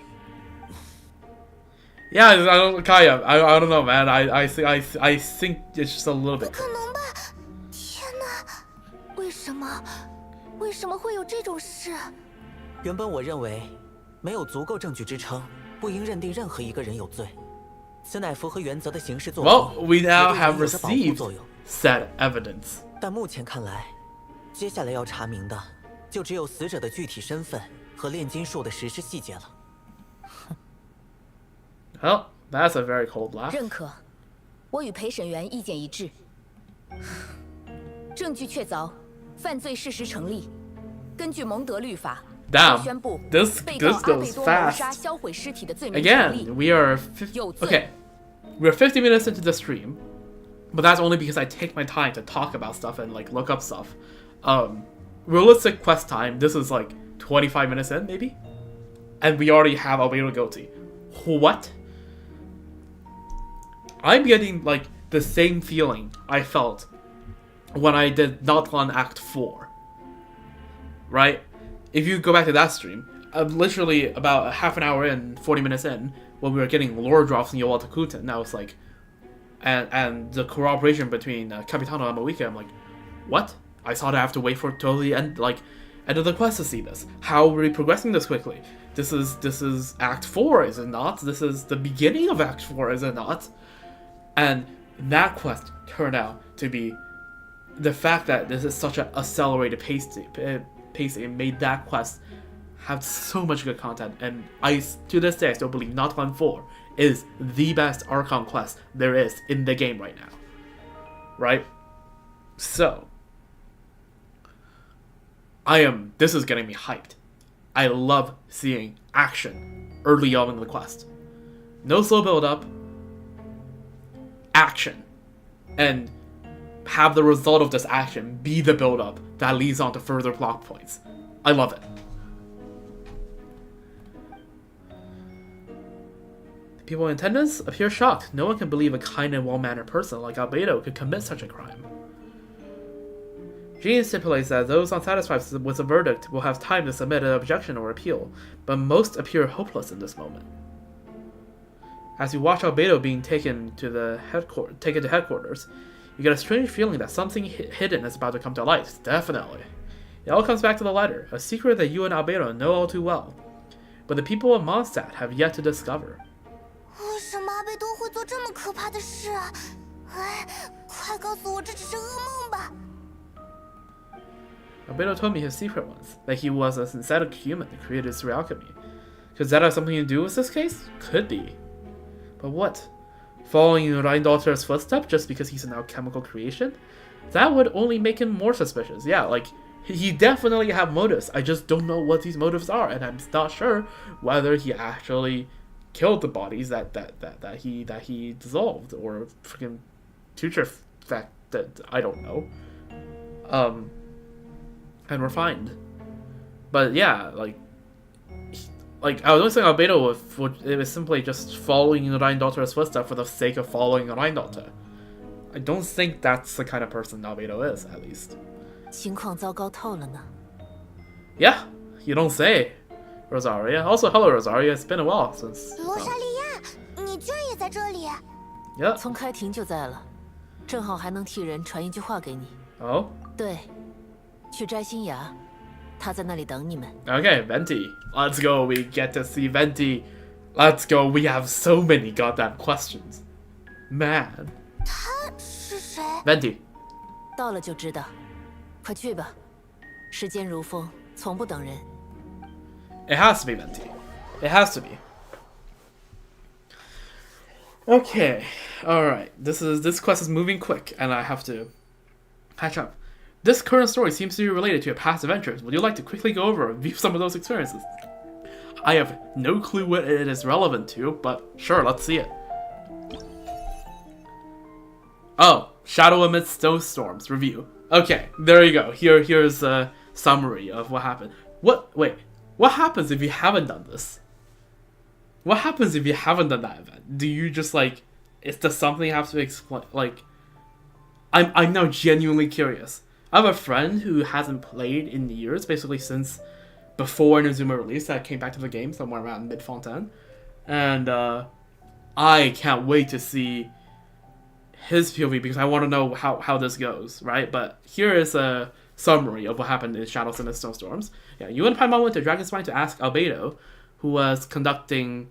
Yeah, I don't, Kaya, I don't know, man. I think it's just a little bit. 不可能吧！天哪，为什么会有这种事？原本我认为，没有足够证据支撑，不应认定任何一个人有罪。此乃符合原则的刑事作风。Well, we now have received said evidence. 但目前看来，接下来要查明的，就只有死者的具体身份和炼金术的实施细节了。Well, that's a very cold laugh. 认可，我与陪审员意见一致。证据确凿，犯罪事实成立。根据蒙德律法，宣布被告阿贝多谋杀、销毁尸体的罪名成立。Again, we are okay. We're 50 minutes into the stream, but that's only because I take my time to talk about stuff and like look up stuff. Realistic quest time. This is like 25 minutes in, maybe, and we already have Albedo guilty. What? I'm getting like the same feeling I felt when I did Natlan Act 4. Right? If you go back to that stream, literally about a half an hour in, 40 minutes in, when we were getting lore drops in Yowata Kuten, I was like, and the cooperation between Capitano and Moika, I'm like, what? I thought I have to wait for till the end, like, end of the quest to see this. How are we progressing this quickly? This is Act 4, is it not? This is the beginning of Act 4, is it not? And that quest turned out to be the fact that this is such an accelerated pacing made that quest have so much good content. And to this day, I still believe Natlan 4 is the best Archon quest there is in the game right now. Right? So, this is getting me hyped. I love seeing action early on in the quest. No slow build up. Action. And have the result of this action be the build up that leads on to further plot points. I love it. The people in attendance appear shocked. No one can believe a kind and well-mannered person like Albedo could commit such a crime. Jean stipulates that those unsatisfied with the verdict will have time to submit an objection or appeal, but most appear hopeless in this moment. As you watch Albedo being taken to headquarters, you get a strange feeling that something hidden is about to come to light. Definitely. It all comes back to the letter, a secret that you and Albedo know all too well, but the people of Mondstadt have yet to discover. 为什么阿贝多会做这么可怕的事啊？哎，快告诉我这只是噩梦吧！ Albedo told me his secret once, that he was a synthetic human that created through alchemy. Could that have something to do with this case? Could be. But what? Following in Reindotter's footsteps just because he's an alchemical creation? That would only make him more suspicious. Yeah, like, he definitely have motives. I just don't know what these motives are, and I'm not sure whether he actually killed the bodies that he dissolved, or freaking future fact that I don't know. And refined. But yeah, like I was only saying Albedo it was simply just following Reindotter's footsteps for the sake of following Reindotter. I don't think that's the kind of person Albedo is, at least. 情况糟糕透了呢。 Yeah, you don't say. Rosaria. Also, hello Rosaria. It's been a while since. 罗莎莉亚，你居然也在这里 ？Yeah. 从开庭就在了，正好还能替人传一句话给你。Oh. 对，去摘新芽，他在那里等你们。 Okay, Venti. Let's go. We get to see Venti. Let's go. We have so many goddamn questions. Man. 他是谁 Venti. 到了就知道，快去吧。时间如风，从不等人。 It has to be Venti. It has to be. Okay. Alright. This quest is moving quick, and I have to catch up. This current story seems to be related to your past adventures. Would you like to quickly go over and review some of those experiences? I have no clue what it is relevant to, but sure, let's see it. Oh, Shadow Amidst Snowstorms review. Okay, there you go. Here's a summary of what happened. Wait, what happens if you haven't done this? What happens if you haven't done that event? Do you just does something have to explain, I'm now genuinely curious. I have a friend who hasn't played in years, basically since before Inazuma release, that came back to the game somewhere around mid-Fontaine. And I can't wait to see his POV because I want to know how this goes, right? But here is a summary of what happened in Shadows and Snowstorms. Yeah, you and Paimon went to Dragonspine to ask Albedo, who was conducting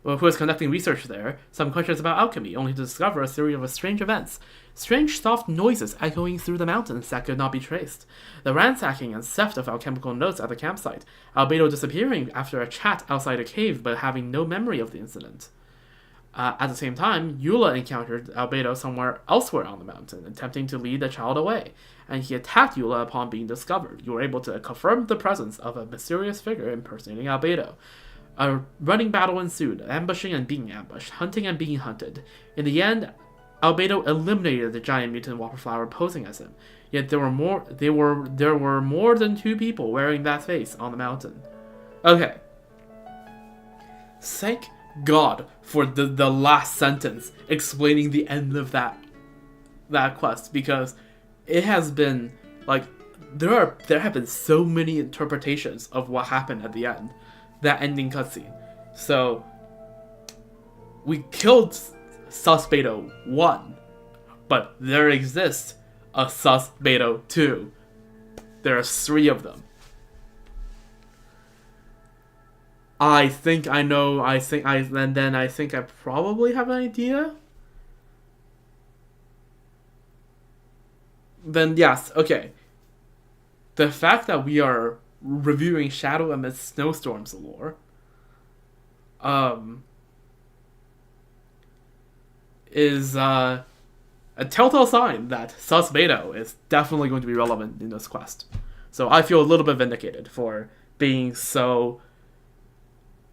research there, some questions about alchemy, only to discover a series of strange events. Strange soft noises echoing through the mountains that could not be traced. The ransacking and theft of alchemical notes at the campsite. Albedo disappearing after a chat outside a cave but having no memory of the incident. At the same time, Eula encountered Albedo somewhere elsewhere on the mountain, attempting to lead the child away, and he attacked Eula upon being discovered. You were able to confirm the presence of a mysterious figure impersonating Albedo. A running battle ensued, ambushing and being ambushed, hunting and being hunted. In the end, Albedo eliminated the giant mutant wallflower posing as him. Yet there were more than 2 people wearing that face on the mountain. Okay. Thank God for the last sentence explaining the end of that quest, because it has been like there have been so many interpretations of what happened at the end, that ending cutscene. So we killed Sus Beto 1, but there exists a Sus Beto 2. There are 3 of them. I think I know. I think I probably have an idea. Then yes, okay. The fact that we are reviewing Shadow Amidst Snowstorms lore, is a telltale sign that Sus Beto is definitely going to be relevant in this quest. So I feel a little bit vindicated for being so.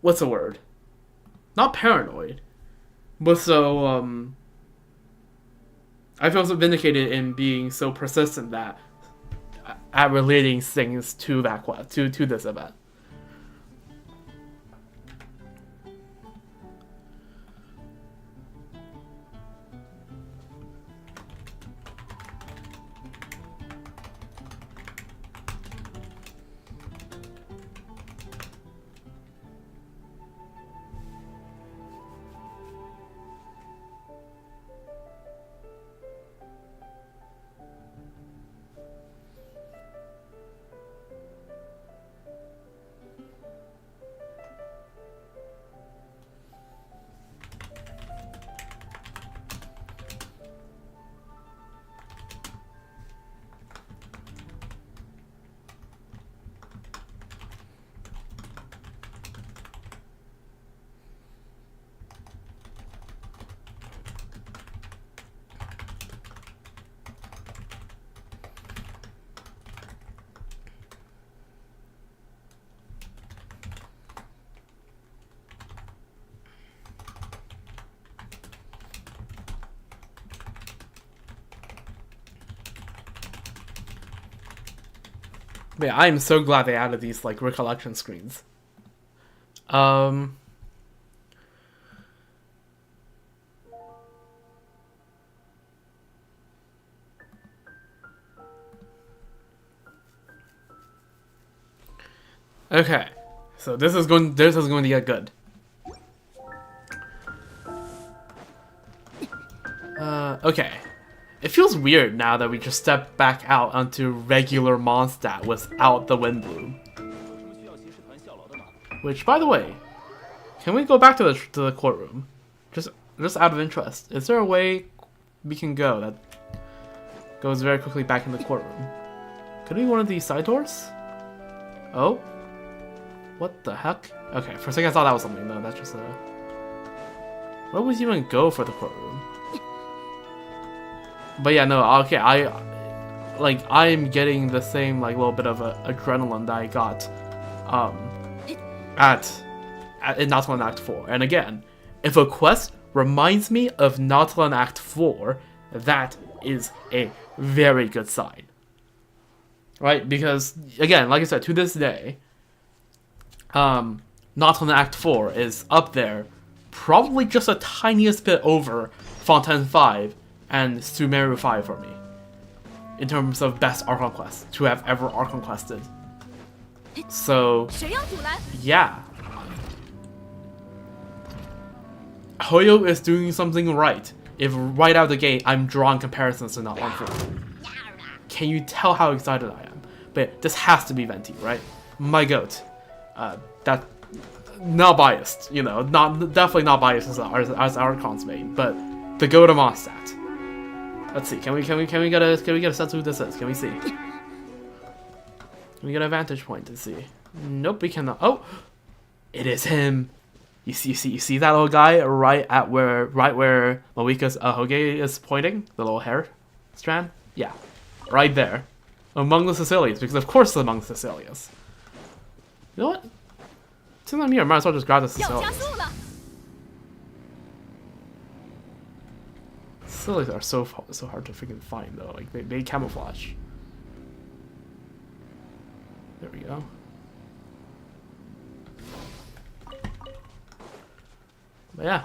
What's the word? Not paranoid, but so I feel so vindicated in being so persistent that at relating things to that quest, to this event. But yeah, I am so glad they added these like recollection screens. Okay, so this is going to get good. Okay. It feels weird now that we just stepped back out onto regular Mondstadt without the Windbloom. Which, by the way, can we go back to the courtroom? Just out of interest, is there a way we can go that goes very quickly back in the courtroom? Could it be one of these side doors? Oh, what the heck? Okay, for a second I thought that was something. No, that's just a. Where would you even go for the courtroom? But yeah, no, okay, I'm getting the same, like, little bit of adrenaline that I got, in Nautilus Act 4. And again, if a quest reminds me of Nautilus Act 4, that is a very good sign. Right? Because, again, like I said, to this day, Nautilus Act 4 is up there, probably just a tiniest bit over Fontaine 5, and Sumeru 5 for me. In terms of best Archon quest to have ever Archon quested. So, yeah. Hoyo is doing something right. If right out of the gate I'm drawing comparisons to not 1-4. Can you tell how excited I am? But this has to be Venti, right? My goat. That not biased, you know, definitely not biased as Archon's main, but the goat of Mondstadt. Let's see. Can we get a sense of who this is? Can we see? Can we get a vantage point to see? Nope, we cannot. Oh, it is him. You see that little guy right where Moika's Hoge is pointing, the little hair strand. Yeah, right there, among the Sicilians, because of course it's among the Sicilians. You know what? Since I'm here, I might as well just grab the Sicilians. Sicilians are so hard to freaking find though. Like they camouflage. There we go. But yeah.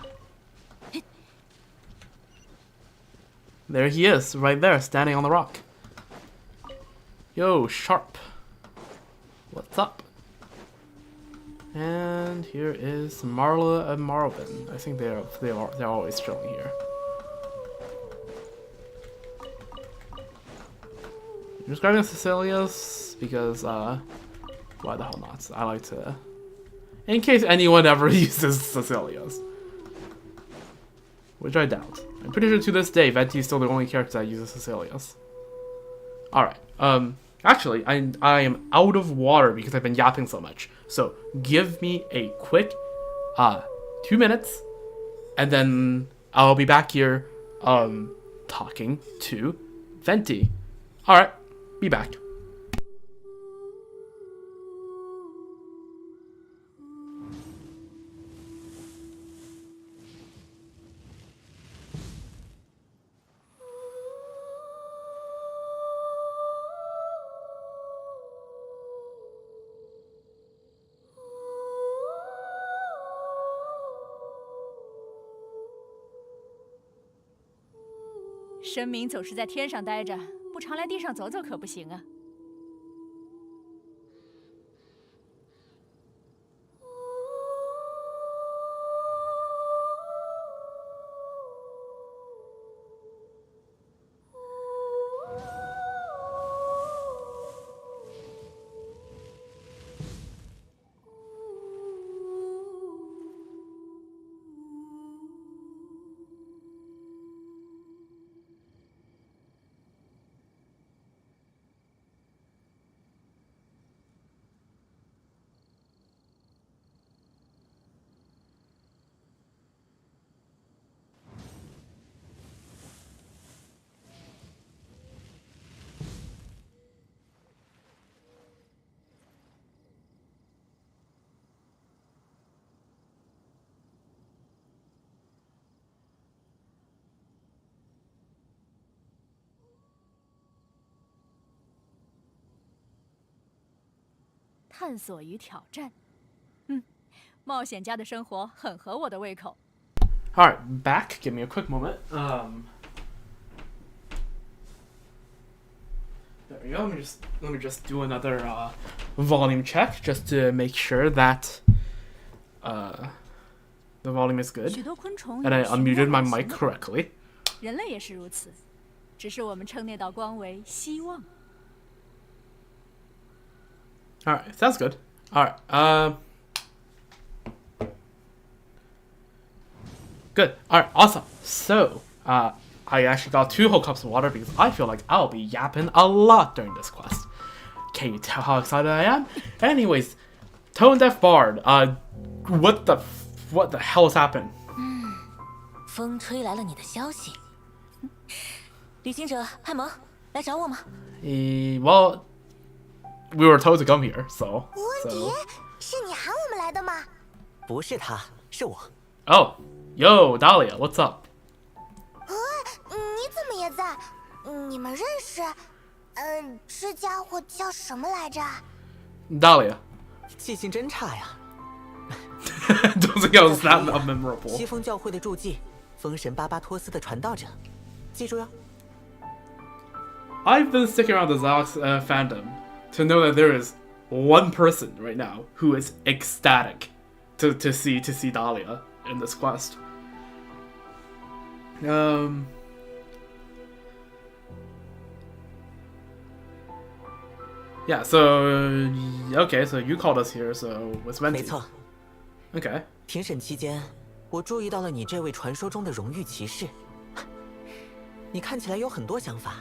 There he is, right there, standing on the rock. Yo, Sharp. What's up? And here is Marla and Marvin. I think they're always chilling here. I'm just grabbing Cecilia's because why the hell not? I like to, in case anyone ever uses Cecilia's. Which I doubt. I'm pretty sure to this day, Venti is still the only character that uses Cecilia's. Alright, actually, I am out of water because I've been yapping so much. So, give me a quick, 2 minutes, and then I'll be back here, talking to Venti. Alright, be back. “神明总是在天上待着，不常来地上走走可不行啊。” 探索与挑战，冒险家的生活很合我的胃口。 Alright, back. Give me a quick moment. There we go. Let me just do another volume check just to make sure that the volume is good and I unmuted my mic correctly. 人类也是如此，只是我们称那道光为希望。 Alright, sounds good. Alright, good. Alright, awesome. So, I actually got 2 whole cups of water because I feel like I'll be yapping a lot during this quest. Can you tell how excited I am? Anyways, Tone Deaf Bard, what the hell has happened? 风吹来了你的消息。旅行者派蒙来找我吗？ Well, we were told to come here, so. 问题是你喊我们来的吗？不是他，是我。Oh, yo, Dahlia, what's up? 你怎么也在？你们认识？这家伙叫什么来着 Dahlia. 记性真差呀。Don't think I was that memorable. 西风教会的助祭，风神巴巴托斯的传道者。记住哟。I've been sticking around the Xalox fandom to know that there is one person right now who is ecstatic to see Dahlia in this quest. Yeah, so okay, so you called us here, so what's meant to? 没错。Okay. 庭审期间，我注意到了你这位传说中的荣誉骑士。你看起来有很多想法。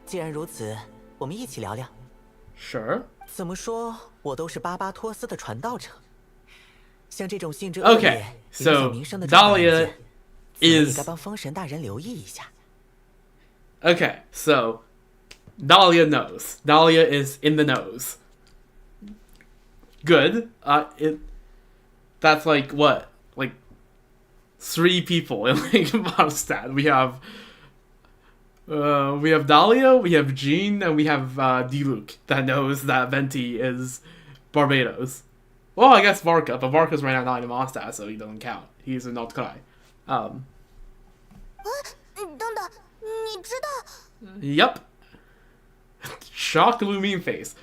既然如此，我们一起聊聊。Sure. 怎么说，我都是巴巴托斯的传道者。像这种性质恶劣、影响名声的重大案件，也该帮风神大人留意一下。Okay, so Dahlia knows. Dahlia is in the nose. Good. That's like what? Like 3 people in like Mondstadt. We have Dahlia, we have Jean, and we have D-Luke that knows that Venti is Barbados. Well, I guess Varka, but Varka's right now not in Mondstadt, so he doesn't count. He's in North Korea. Yep. Shocked Lumine face.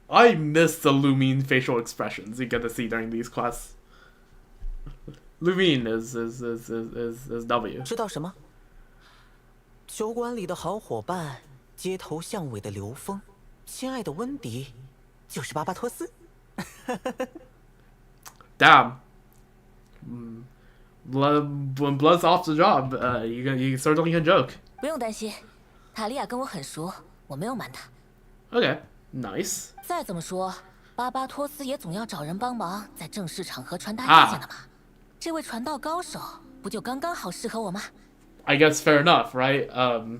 I miss the Lumine facial expressions you get to see during these quests. Lumine is W. 知道什么？酒馆里的好伙伴，街头巷尾的流风，亲爱的温迪，就是巴巴托斯。Damn. When blood's off the job, you certainly can joke. 不用担心，塔利亚跟我很熟，我没有瞒他。Okay, nice. 再怎么说，巴巴托斯也总要找人帮忙，在正式场合传达意见的嘛。这位传道高手，不就刚刚好适合我吗？ I guess fair enough, right? I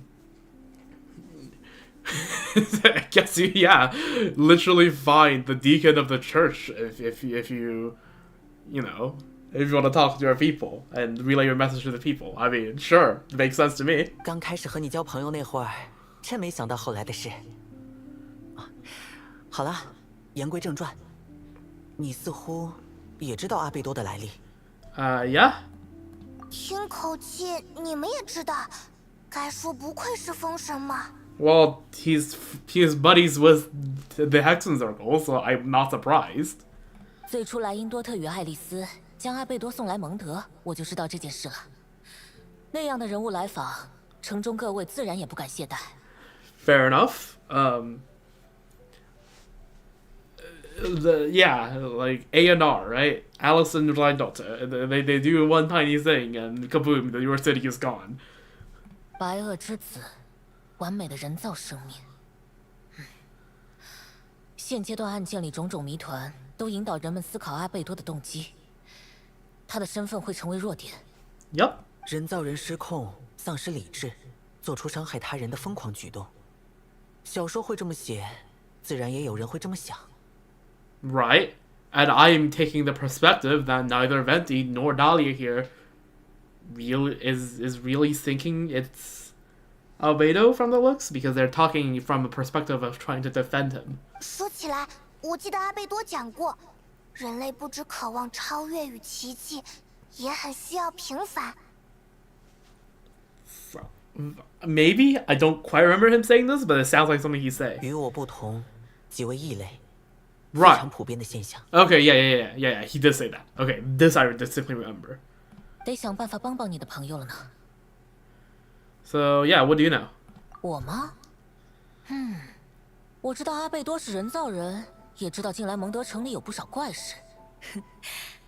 guess you, literally find the deacon of the church if you want to talk to your people and relay your message to the people. I mean, sure, it makes sense to me. 刚开始和你交朋友那会儿，真没想到后来的事。好了，言归正传，你似乎也知道阿贝多的来历。Yeah. 听口气，你们也知道，该说不愧是风神嘛。Well, he's buddies with the Hexen Circle, so I'm not surprised. 最初莱茵多特与爱丽丝将阿贝多送来蒙德，我就知道这件事了。那样的人物来访，城中各位自然也不敢懈怠。Fair enough. Like A&R, right? Alice and Rheindotter. They do one tiny thing and kaboom, your city is gone. 白垩之子，完美的人造生命。现阶段案件里种种谜团都引导人们思考阿贝多的动机，他的身份会成为弱点。Yup. 人造人失控，丧失理智，做出伤害他人的疯狂举动。小说会这么写，自然也有人会这么想。Right, and I'm taking the perspective that neither Venti nor Dahlia here is really thinking it's Albedo from the looks, because they're talking from a perspective of trying to defend him. 说起来，我记得阿贝多讲过，人类不只渴望超越与奇迹，也很需要平凡。Maybe I don't quite remember him saying this, but it sounds like something he's saying. 与我不同，即为异类。 Right. 非常普遍的现象。 Okay, yeah. He did say that. Okay, this I distinctly remember. 得想办法帮帮你的朋友了呢。So yeah, what do you know? 我吗？我知道阿贝多是人造人，也知道近来蒙德城里有不少怪事，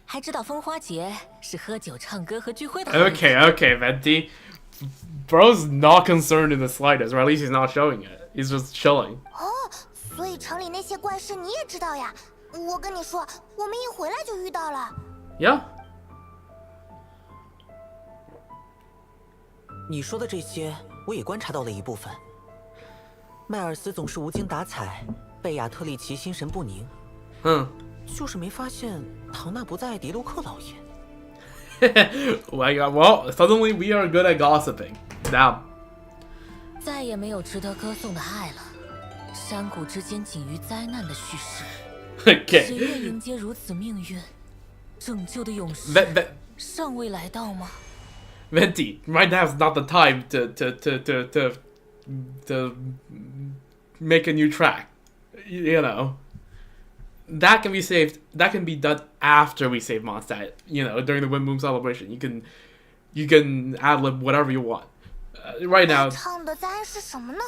还知道风花节是喝酒、唱歌和聚会的。Okay, Venti. Bro's not concerned in the slightest, or at least he's not showing it. He's just chilling. 哦，所以城里那些怪事你也知道呀？我跟你说，我们一回来就遇到了。Yeah. 你说的这些，我也观察到了一部分。迈尔斯总是无精打采，贝亚特利奇心神不宁。就是没发现唐纳不在迪卢克老爷。Well, suddenly we are good at gossiping. Now. 再也没有值得歌颂的爱了。山谷之间仅于灾难的叙事。Okay. 谁愿迎接如此命运？拯救的勇士尚未来到吗 Venti, right now is not the time to make a new track. You know, that can be saved. That can be done after we save Mondstadt. You know, during the Wind Boom celebration, you can ad-lib whatever you want. Right now. 唱的答案是什么呢？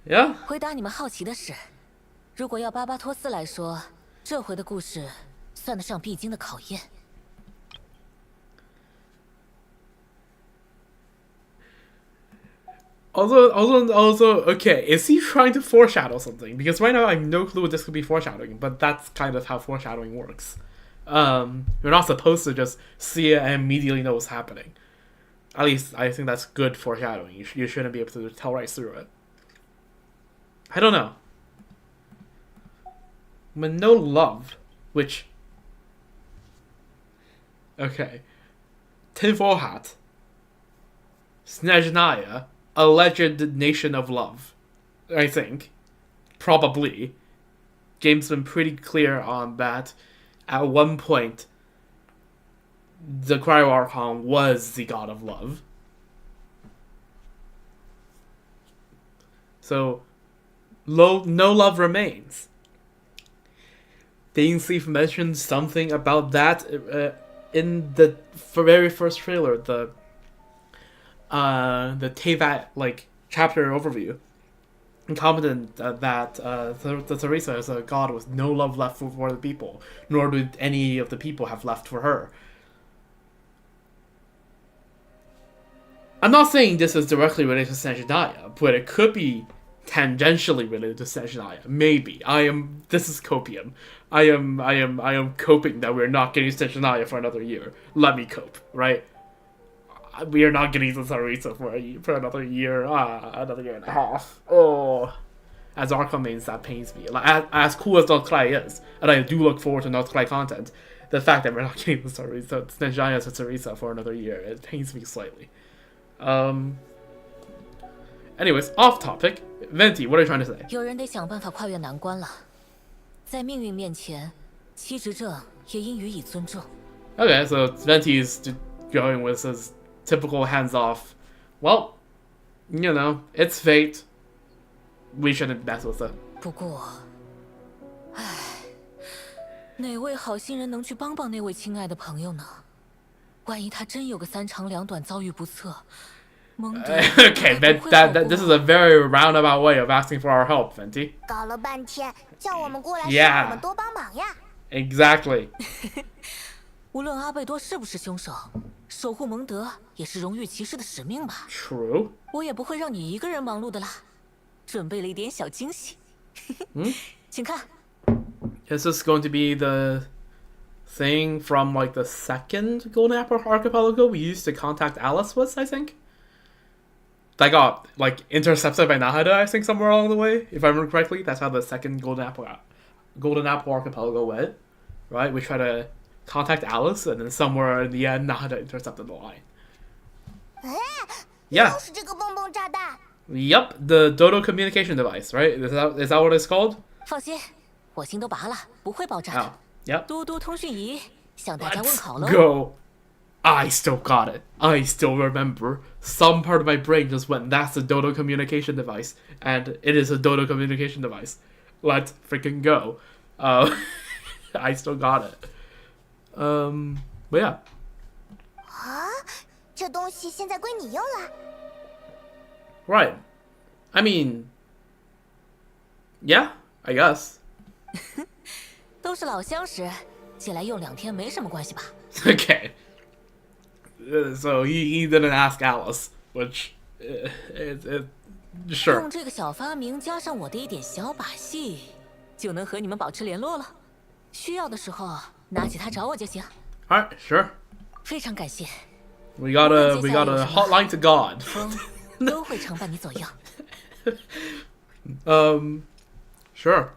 Yeah. 回答你们好奇的是，如果要巴巴托斯来说，这回的故事算得上必经的考验。 Also, okay, is he trying to foreshadow something? Because right now I have no clue what this could be foreshadowing, but that's kind of how foreshadowing works. You're not supposed to just see it and immediately know what's happening. At least, I think that's good foreshadowing. You shouldn't be able to tell right through it. I don't know. But no love, which... Okay. Tinfoil Hat. Snezhnaya. Alleged nation of love, I think. Probably. Game's been pretty clear on that. At one point, the Cryo Archon was the god of love. So, no love remains. Dainsleif mentioned something about that in the very first trailer, the Teyvat chapter overview, and commented that the Teresa is a god with no love left for the people, nor did any of the people have left for her. I'm not saying this is directly related to Snezhnaya, but it could be tangentially related to Snezhnaya. Maybe. This is copium. I am coping that we're not getting Snezhnaya for another year. Let me cope, right? We are not getting the Teresa for another year, another year and a half. Oh, as Archon mains, that pains me. Like, as cool as Notcry is, and I do look forward to Notcry content, the fact that we're not getting the Teresa, Snezhnaya's Teresa for another year, it pains me slightly. Anyways, off topic. Venti, what are you trying to say? 有人得想办法跨越难关了，在命运面前，七执政也应予以尊重。 Okay, so Venti's going with his typical hands-off. Well, you know, it's fate. We shouldn't mess with it. 不过，唉，哪位好心人能去帮帮那位亲爱的朋友呢？万一他真有个三长两短，遭遇不测。 Okay, this is a very roundabout way of asking for our help, Venti. 搞了半天，叫我们过来， Yeah. 让我们多帮忙呀。 Exactly. 无论阿贝多是不是凶手，守护蒙德也是荣誉骑士的使命吧。True. 我也不会让你一个人忙碌的啦，准备了一点小惊喜。请看。Is this going to be the thing from the second Golden Apple Archipelago we used to contact Alice with? I think. That got intercepted by Nahida, I think, somewhere along the way, if I remember correctly. That's how the second Golden Apple Archipelago went, right? We tried to contact Alice, and then somewhere in the end, Nahida intercepted the line. Yeah. Yep, the Dodo communication device, right? Is that what it's called? 放心，火星都拔了，不会爆炸的。Yep. 嘟嘟通讯仪向大家问好喽。 Go. I still got it. I still remember. Some part of my brain just went, that's a Dodo communication device. And it is a Dodo communication device. Let's freaking go. I still got it. But yeah. 啊，这东西现在归你用了。 Right. I mean, yeah, I guess. 都是老相识，借来用2天没什么关系吧？ Okay. So he didn't ask Alice, which sure. 用这个小发明加上我的一点小把戏，就能和你们保持联络了。需要的时候拿起它找我就行。Alright, sure. 非常感谢。We got a hotline to God. 都会常伴你左右。Sure.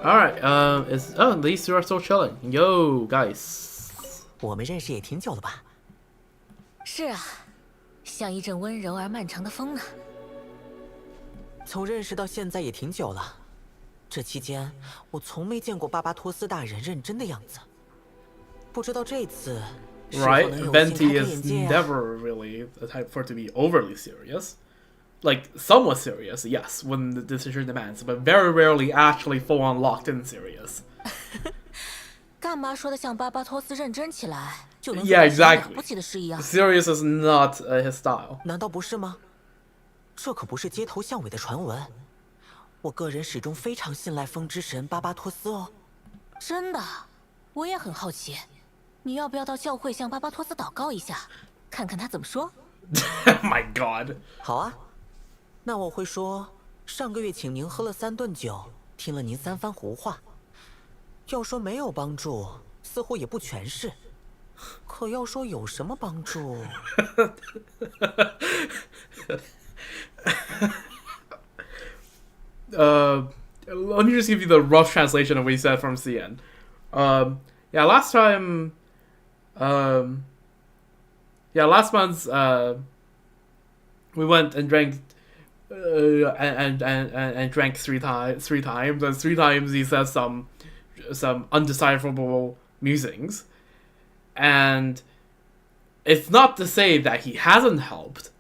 Alright, at least you are still chilling. Yo, guys. 我们认识也挺久了吧？是啊，像一阵温柔而漫长的风呢。从认识到现在也挺久了，这期间我从没见过巴巴托斯大人认真的样子。不知道这次 Right? Venti is never really the type for it to be overly serious. Like, somewhat serious, yes, when the decision demands, but very rarely actually full-on locked-in serious. 干嘛说的像巴巴托斯认真起来就能 Yeah, 做到 exactly. 了不起的事一样？ Serious is not his style. 难道不是吗？这可不是街头巷尾的传闻。我个人始终非常信赖风之神巴巴托斯哦。真的，我也很好奇，你要不要到教会向巴巴托斯祷告一下，看看他怎么说？ My God. 好啊，那我会说，上个月请您喝了3顿酒，听了您3番胡话。要说没有帮助，似乎也不全是。可要说有什么帮助？Let me just give you the rough translation of what he said from CN. Yeah, last month, we went and drank, and drank three times. And 3 times he says some undecipherable musings, and it's not to say that he hasn't helped,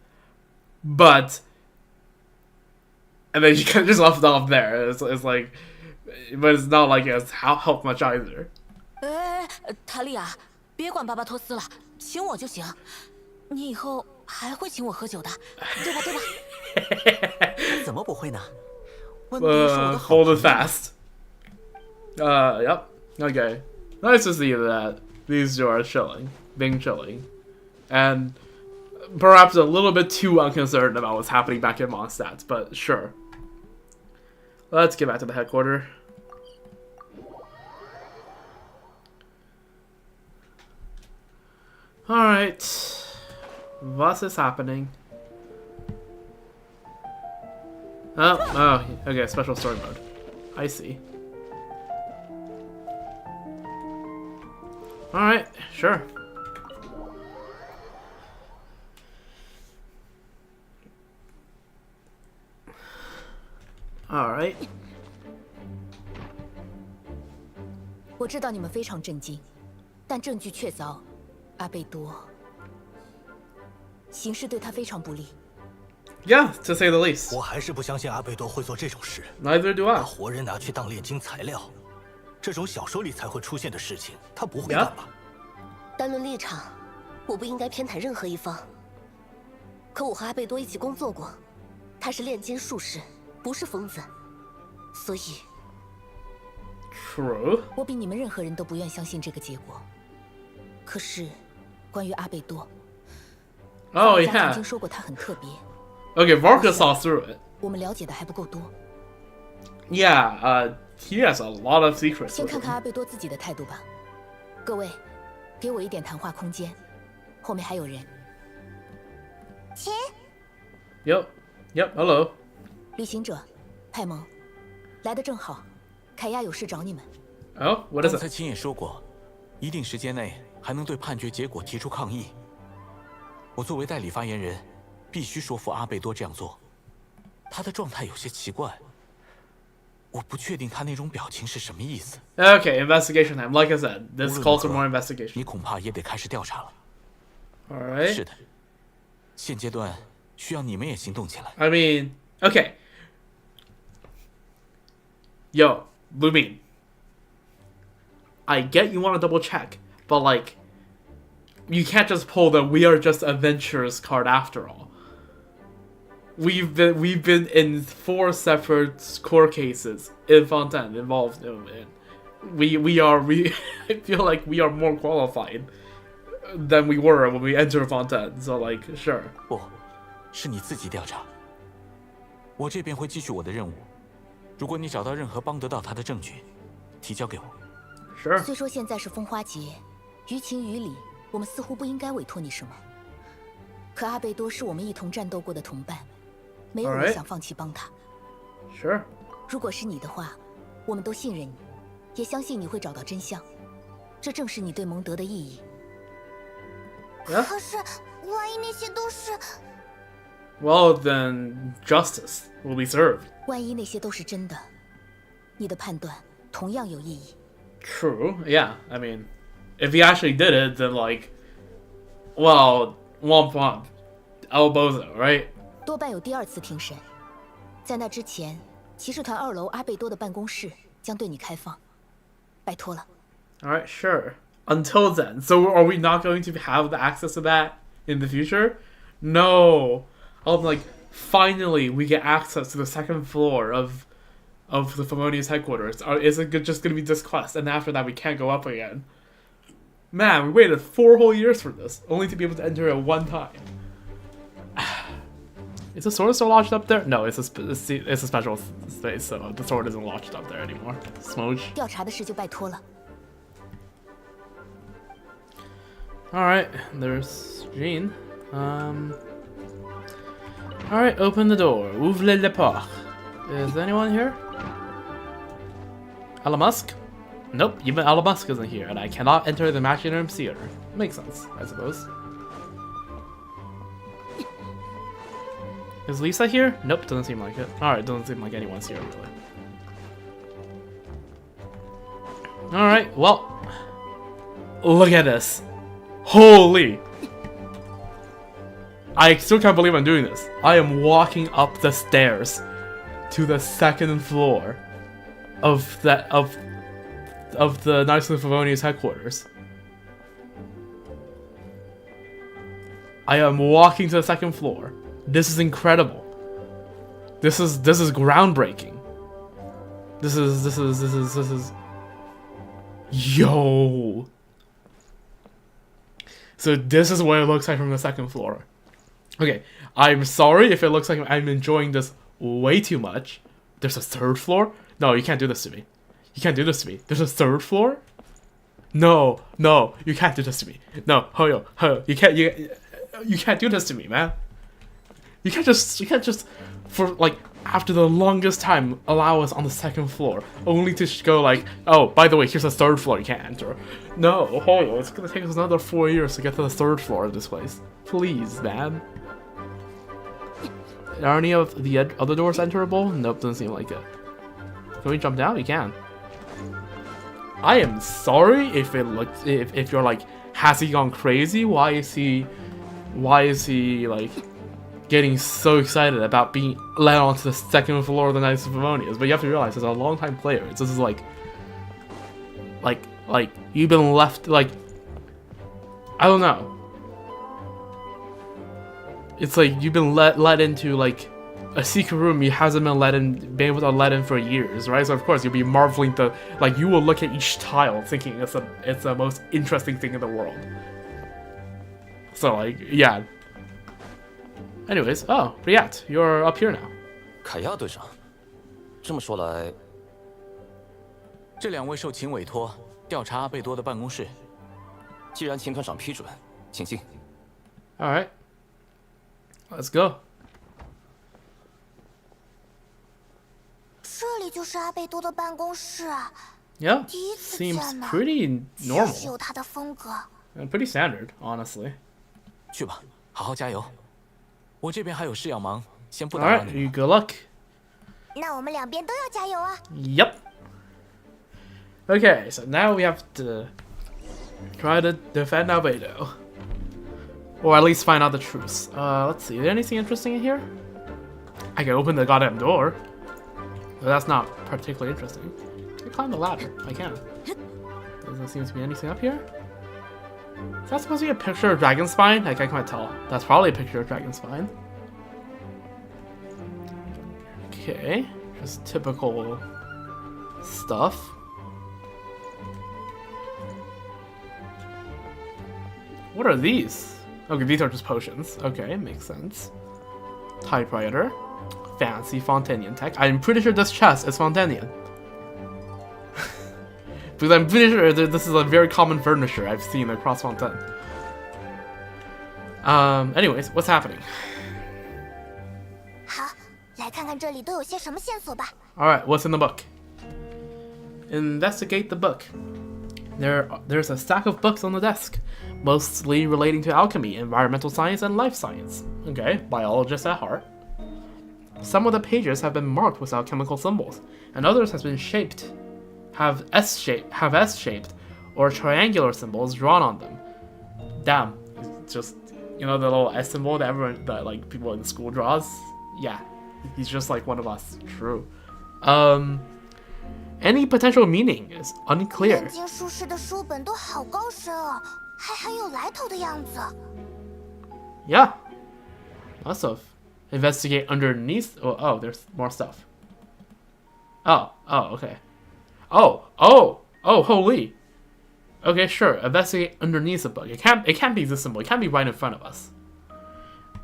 but. And then she kind of just left off there. It's like, but it's not like it's helped much either. 哎，塔利亚，别管巴巴托斯了，请我就行。你以后还会请我喝酒的，对吧？对吧？怎么不会呢？温迪是我的好朋友。Hold it fast. Yep. Okay. Nice to see that these two are being chilling, and perhaps a little bit too unconcerned about what's happening back in Mondstadt, but sure. Let's get back to the headquarters. Alright. What is happening? Oh, okay, special story mode. I see. Alright, sure. Alright. 我知道你们非常震惊，但证据确凿，阿贝多形势对他非常不利。Yeah, to say the least. 我还是不相信阿贝多会做这种事。 Neither do I. 把活人拿去当炼金材料，这种小说里才会出现的事情，他不会干吧？单论立场，我不应该偏袒任何一方。可我和阿贝多一起工作过，他是炼金术士，不是疯子，所以。True. 我比你们任何人都不愿相信这个结果。可是，关于阿贝多， Oh 曾 yeah. 经说过他很特别。 Okay, Varka saw through it. 我们了解的还不够多。Yeah, he has a lot of secrets. 先看看阿贝多自己的态度吧。各位，给我一点谈话空间，后面还有人。亲。Yep. Hello. 旅行者，派蒙，来得正好。凯亚有事找你们。Oh, what is it? 刚才亲也说过，一定时间内还能对判决结果提出抗议。我作为代理发言人，必须说服阿贝多这样做。他的状态有些奇怪，我不确定他那种表情是什么意思。Okay, investigation time. Like I said, this calls for more investigation. 你恐怕也得开始调查了。All right. 是的，现阶段需要你们也行动起来。I mean, okay. Yo, Lumin. I get you want to double check, but like, you can't just pull the "we are just adventurers" card after all. We've been in 4 separate court cases in Fontaine involved in. I feel like we are more qualified than we were when we entered Fontaine. So like, sure. 不，是你自己调查。我这边会继续我的任务。如果你找到任何帮得到他的证据，提交给我。Sure. 虽说现在是风花节，于情于理，我们似乎不应该委托你什么。可阿贝多是我们一同战斗过的同伴，没有人想放弃帮他。Sure. 如果是你的话，我们都信任你，也相信你会找到真相。这正是你对蒙德的意义。可是，万一那些都是…… Well, then justice will be served. 万一那些都是真的，你的判断同样有意义。True. Yeah. I mean, if he actually did it, then like, well, womp womp, elbozo, right? 多半有第二次庭审，在那之前，骑士团2楼阿贝多的办公室将对你开放，拜托了。All right, sure. Until then, so are we not going to have the access to that in the future? No. I'm like, finally, we get access to the second floor of the Favonius headquarters. Is it just going to be this quest, and after that we can't go up again? Man, we waited 4 whole years for this, only to be able to enter it one time. Is the sword still lodged up there? No, it's a special space, so the sword isn't lodged up there anymore. Smooch. 调查的事就拜托了。 Alright, there's Jean. Alright, open the door. Ouvre le porte. Is anyone here? Alamusk? Nope, even Alamusk isn't here, and I cannot enter the Machinarium Theater. Makes sense, I suppose. Is Lisa here? Nope, doesn't seem like it. Alright, doesn't seem like anyone's here, really. Alright, well. Look at this. Holy! I still can't believe I'm doing this. I am walking up the stairs to the second floor of the Knights of Favonius headquarters. I am walking to the second floor. This is incredible. This is groundbreaking. This is yo. So this is what it looks like from the second floor. Okay, I'm sorry if it looks like I'm enjoying this way too much. There's a third floor? No, you can't do this to me. You can't do this to me. There's a third floor? No, you can't do this to me. No, Hoyo, you can't do this to me, man. You can't just for like after the longest time allow us on the second floor, only to go like, oh, by the way, here's a third floor you can't enter. No, Hoyo, it's gonna take us another 4 years to get to the third floor of this place. Please, man. Are any of the other doors enterable? Nope, doesn't seem like it. Can we jump down? We can. I am sorry if you're like, has he gone crazy? Why is he like getting so excited about being led onto the second floor of the Knights of Favonius? But you have to realize, as a long-time player, this is like you've been left, like, I don't know. It's like you've been let into like a secret room you hasn't been able to let in for years, right? So of course you'll be marveling to, like, you will look at each tile thinking it's the most interesting thing in the world. So like, yeah. Anyways, oh, Briat, you're up here now. 凯亚队长，这么说来，这2位受秦委托调查阿贝多的办公室。既然秦团长批准，请进。All right, let's go. 这里就是阿贝多的办公室啊。Yeah, 第一次 seems 见呢， pretty 确实 normal 有他的风格。 and pretty standard, honestly. 去吧，好好加油。我这边还有事要忙，先不 All 打扰 right, 你 you 了。 good luck. 那我们两边都要加油啊！ Yep. Okay, so now we have to try to defend Albedo. Or at least find out the truth. Let's see, is there anything interesting in here? I can open the goddamn door. But that's not particularly interesting. I can climb the ladder. I can. Doesn't seem to be anything up here. Is that supposed to be a picture of Dragon Spine? Like, I can't tell. That's probably a picture of Dragon Spine. Okay, just typical stuff. What are these? Okay, these are just potions. Okay, makes sense. Typewriter. Fancy Fontanian tech. I'm pretty sure this chest is Fontanian. Because I'm pretty sure this is a very common furniture I've seen across Fontaine. Anyways, what's happening? 好，来看看这里都有些什么线索吧。 Alright, what's in the book? Investigate the book. There's a stack of books on the desk, mostly relating to alchemy, environmental science, and life science. Okay, biologist at heart. Some of the pages have been marked with alchemical symbols, and others have S-shaped or a triangular symbol is drawn on them. Damn, it's just, you know, the little S symbol that everyone, that like people in school draws? Yeah, he's just like one of us. True. Any potential meaning is unclear. Yeah, lots of. Investigate underneath. Oh, there's more stuff. Oh, okay. Oh, holy. Okay, sure. Investigate underneath the book. It can't be this symbol. It can't be right in front of us.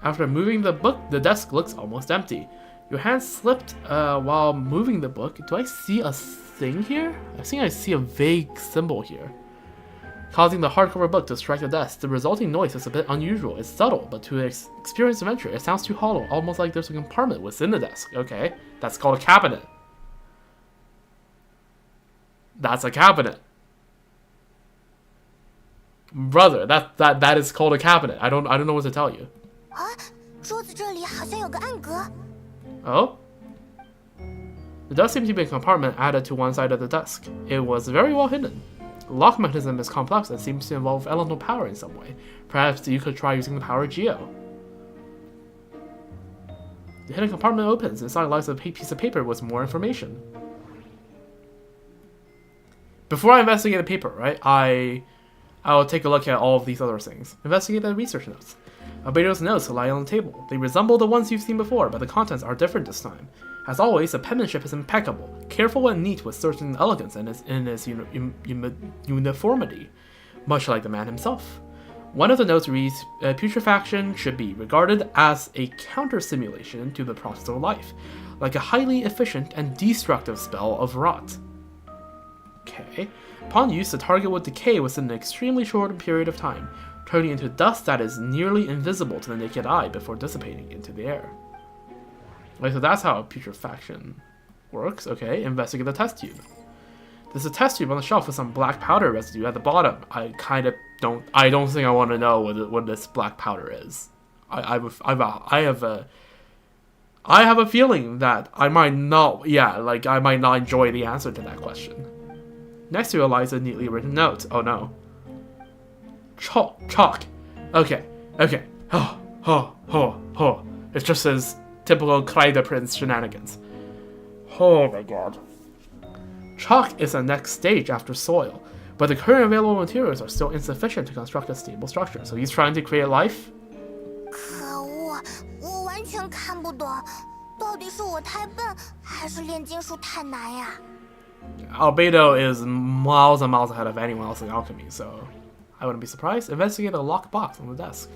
After moving the book, the desk looks almost empty. Your hand slipped while moving the book. Do I see a thing here? I think I see a vague symbol here, causing the hardcover book to strike the desk. The resulting noise is a bit unusual. It's subtle, but to an experienced adventurer, it sounds too hollow, almost like there's a compartment within the desk. Okay, that's called a cabinet. That's a cabinet. Brother, that is called a cabinet. I don't know what to tell you. Oh? There does seem to be a compartment added to one side of the desk. It was very well hidden. The lock mechanism is complex and seems to involve elemental power in some way. Perhaps you could try using the power Geo. The hidden compartment opens. Inside lies a piece of paper with more information. Before I investigate the paper, right, I'll take a look at all of these other things. Investigate the research notes. Albedo's notes lie on the table. They resemble the ones you've seen before, but the contents are different this time. As always, the penmanship is impeccable, careful and neat with certain elegance in its uniformity, much like the man himself. One of the notes reads, putrefaction should be regarded as a counter-simulation to the process of life, like a highly efficient and destructive spell of rot. Okay. Upon use, the target would decay within an extremely short period of time, turning into dust that is nearly invisible to the naked eye before dissipating into the air. Right, so that's how putrefaction works. Okay, investigate the test tube. There's a test tube on the shelf with some black powder residue at the bottom. I don't think I want to know what this black powder is. I have a feeling that I might not enjoy the answer to that question. Next to it lies a neatly written note. Oh no. Chalk. Okay. It's just his typical Kreide Prince shenanigans. Oh my god. Chalk is the next stage after soil, but the current available materials are still insufficient to construct a stable structure. So he's trying to create life? Albedo is miles and miles ahead of anyone else in alchemy, so I wouldn't be surprised. Investigate a locked box on the desk.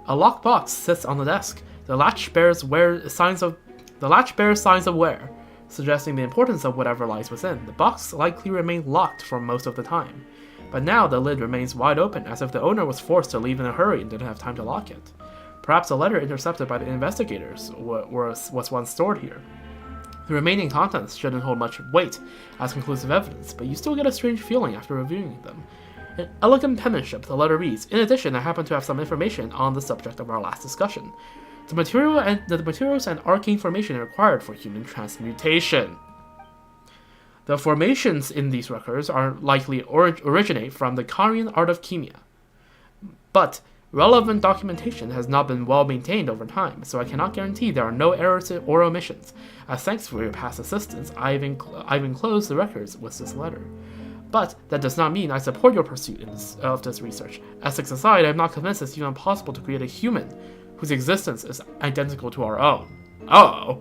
A locked box sits on the desk. The latch bears signs of wear, suggesting the importance of whatever lies within. The box likely remained locked for most of the time, but now the lid remains wide open, as if the owner was forced to leave in a hurry and didn't have time to lock it. Perhaps a letter intercepted by the investigators was once stored here. The remaining contents shouldn't hold much weight as conclusive evidence, but you still get a strange feeling after reviewing them. In elegant penmanship, the letter reads, "In addition, I happen to have some information on the subject of our last discussion. The materials and arcane formation required for human transmutation. The formations in these records are likely originate from the Karian art of chemia. But relevant documentation has not been well maintained over time, so I cannot guarantee there are no errors or omissions. As thanks for your past assistance, I've enclosed the records with this letter. But that does not mean I support your pursuit of this research. Ethics aside, I'm not convinced it's even possible to create a human whose existence is identical to our own." Uh-oh.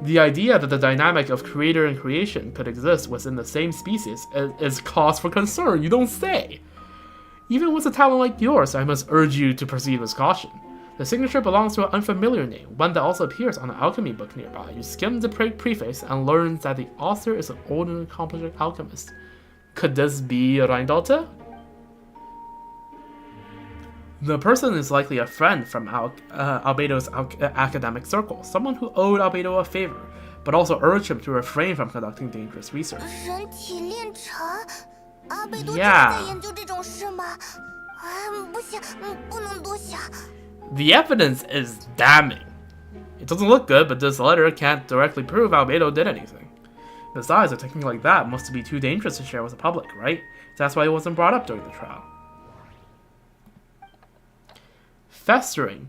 The idea that the dynamic of creator and creation could exist within the same species is cause for concern, you don't say. Even with a talent like yours, I must urge you to proceed with caution. The signature belongs to an unfamiliar name, one that also appears on an alchemy book nearby. You skim the preface and learn that the author is an old and accomplished alchemist. Could this be Reindolte? The person is likely a friend from Albedo's academic circle, someone who owed Albedo a favor, but also urged him to refrain from conducting dangerous research. Yeah. The evidence is damning. It doesn't look good, but this letter can't directly prove Albedo did anything. Besides, a technique like that must be too dangerous to share with the public, right? That's why it wasn't brought up during the trial. Festering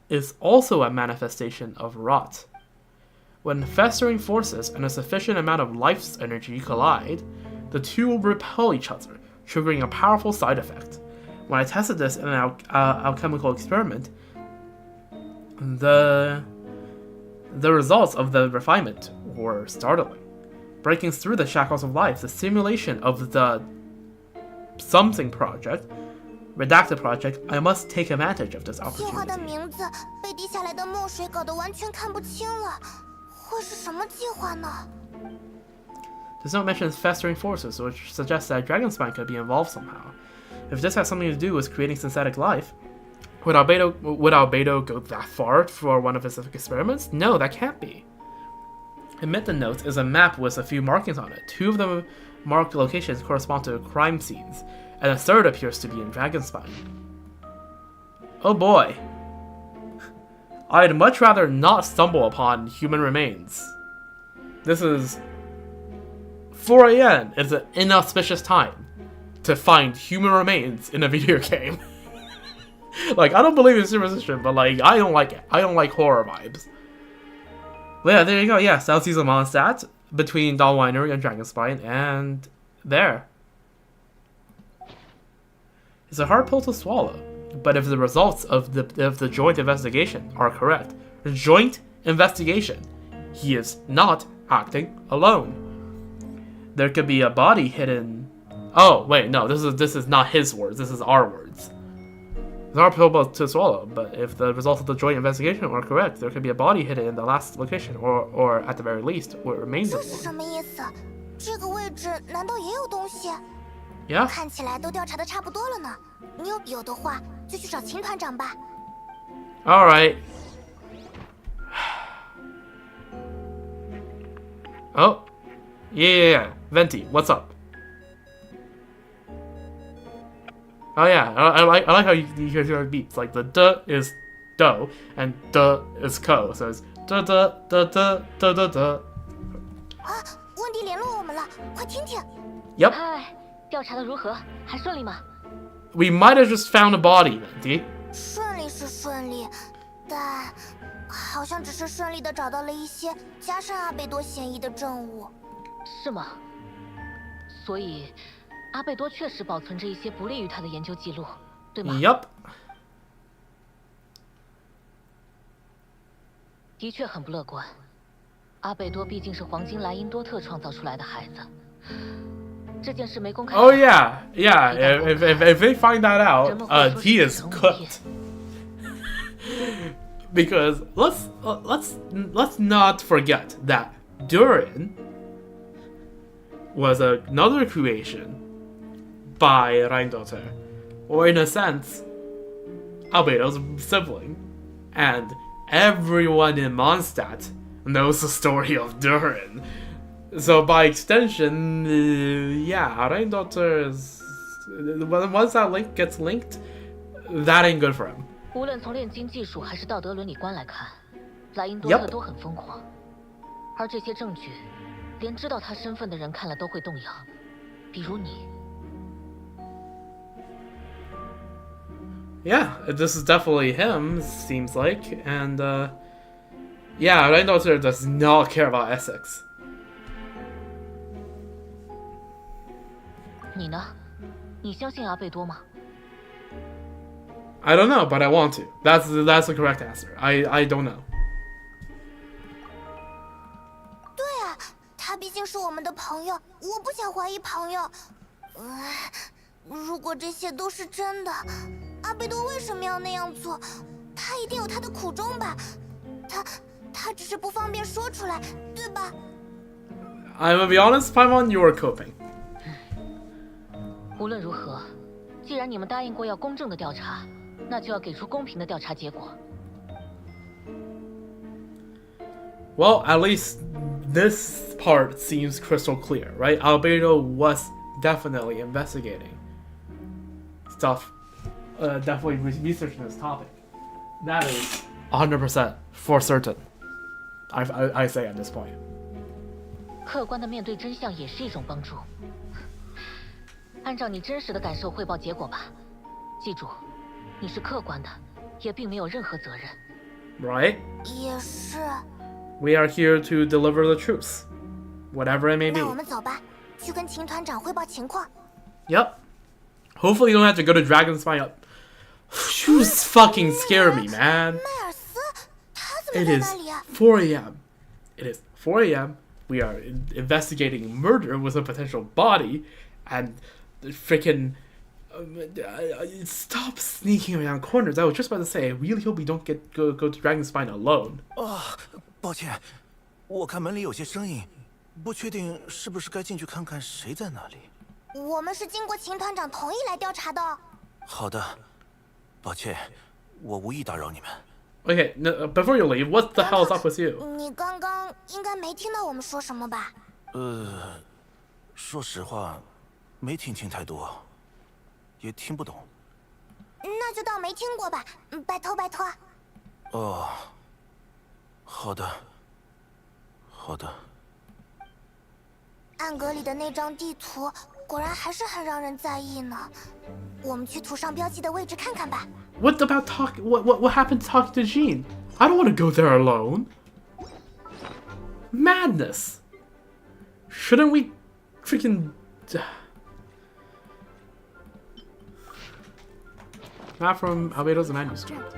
is also a manifestation of rot. When festering forces and a sufficient amount of life's energy collide, the two will repel each other, triggering a powerful side effect. When I tested this in an alchemical experiment, the results of the refinement were startling. Breaking through the shackles of life, the simulation of the something project, redacted project, I must take advantage of this opportunity. 计划的名字被滴下来的墨水搞得完全看不清了，会是什么计划呢? This note mentions festering forces, which suggests that dragon spine could be involved somehow. If this has something to do with creating synthetic life, would Albedo go that far for one of his experiments? No, that can't be. Amid the notes is a map with a few markings on it. Two of the marked locations correspond to crime scenes, and a third appears to be in Dragonspine. Oh boy. I'd much rather not stumble upon human remains. This is 4 AM. It's an inauspicious time to find human remains in a video game. Like, I don't believe in superstition, but like, I don't like it. I don't like horror vibes. But yeah, there you go. Yeah, Southeast Mondstadt between Dawn Winery and Dragonspine, and there. It's a hard pill to swallow, but if the results of the joint investigation are correct, joint investigation, he is not acting alone. There could be a body hidden. Oh wait, no, this is not his words. This is our words. It's a hard pill to swallow, but if the results of the joint investigation are correct, there could be a body hidden in the last location, or at the very least, what remains of one. 这个位置难道也有东西？ Yeah. 看起来都调查的差不多了呢。你有的话就去找秦团长吧。 All right. Oh, yeah. Venti, what's up? Oh yeah, I like how you hear your beats. Like the duh is do and duh is ko, so it's duh duh duh duh duh duh duh. 啊，温迪联络我们了，快听听。 Yep. 嗨，调查的如何？还顺利吗？ We might have just found a body, Venti. 顺利是顺利，但好像只是顺利的找到了一些加上阿贝多嫌疑的证物。是吗？所以。 阿贝多确实保存着一些不利于他的研究记录，对吗 ？Yup。的确很不乐观。阿贝多毕竟是黄金莱茵多特创造出来的孩子，这件事没公开。Oh yeah, yeah. If they find that out, he is cooked. Because let's not forget that Durin was another creation by Reindotter, or in a sense, Albedo's sibling, and everyone in Mondstadt knows the story of Durin. So by extension, yeah, Reindotter is... Once that link gets linked, that ain't good for him. 无论从炼金技术还是道德伦理观来看，莱茵多特都很疯狂，而这些证据，连知道他身份的人看了都会动摇，比如你。 Yeah, this is definitely him, seems like, and yeah, Reindotter does not care about Essex. 你呢？你相信阿贝多吗？ I don't know, but I want to. That's the correct answer. I don't know. 对啊，他毕竟是我们的朋友，我不想怀疑朋友。如果这些都是真的。 阿贝多为什么要那样做？他一定有他的苦衷吧？他只是不方便说出来，对吧 I'm gonna be honest, Paimon, you are coping. 无论如何，既然你们答应过要公正的调查，那就要给出公平的调查结果。Well, at least this part seems crystal clear, right? Albedo was definitely investigating stuff. Definitely researching this topic. That is 100% for certain. I say at this point. 客观的面对真相也是一种帮助。按照你真实的感受汇报结果吧，记住，你是客观的，也并没有任何责任。Right? 也是。We are here to deliver the truth, whatever it may be. 那我们走吧，去跟秦团长汇报情况。Yep. Hopefully you don't have to go to Dragon's Spine. You fucking scare me, man. 迈尔斯，他怎么 It 在 is 那里啊？ 4 a.m. It is 4 a.m. We are investigating murder with a potential body, and freaking stop sneaking around corners. I was just about to say, I really hope we don't go to Dragon's Spine alone. 抱歉，我看门里有些声音，不确定是不是该进去看看谁在那里。我们是经过秦团长同意来调查的。好的，抱歉，我无意打扰你们。Okay, no, before you leave, what the hell is up with you? 你刚刚应该没听到我们说什么吧？说实话，没听清太多，也听不懂。那就当没听过吧，拜托拜托。哦，好的，好的。暗格里的那张地图果然还是很让人在意呢。我们去图上标记的位置看看吧。What about talking? What happened to talking to Jean? I don't want to go there alone. Madness. Shouldn't we freaking... Not from Albedo's manuscript.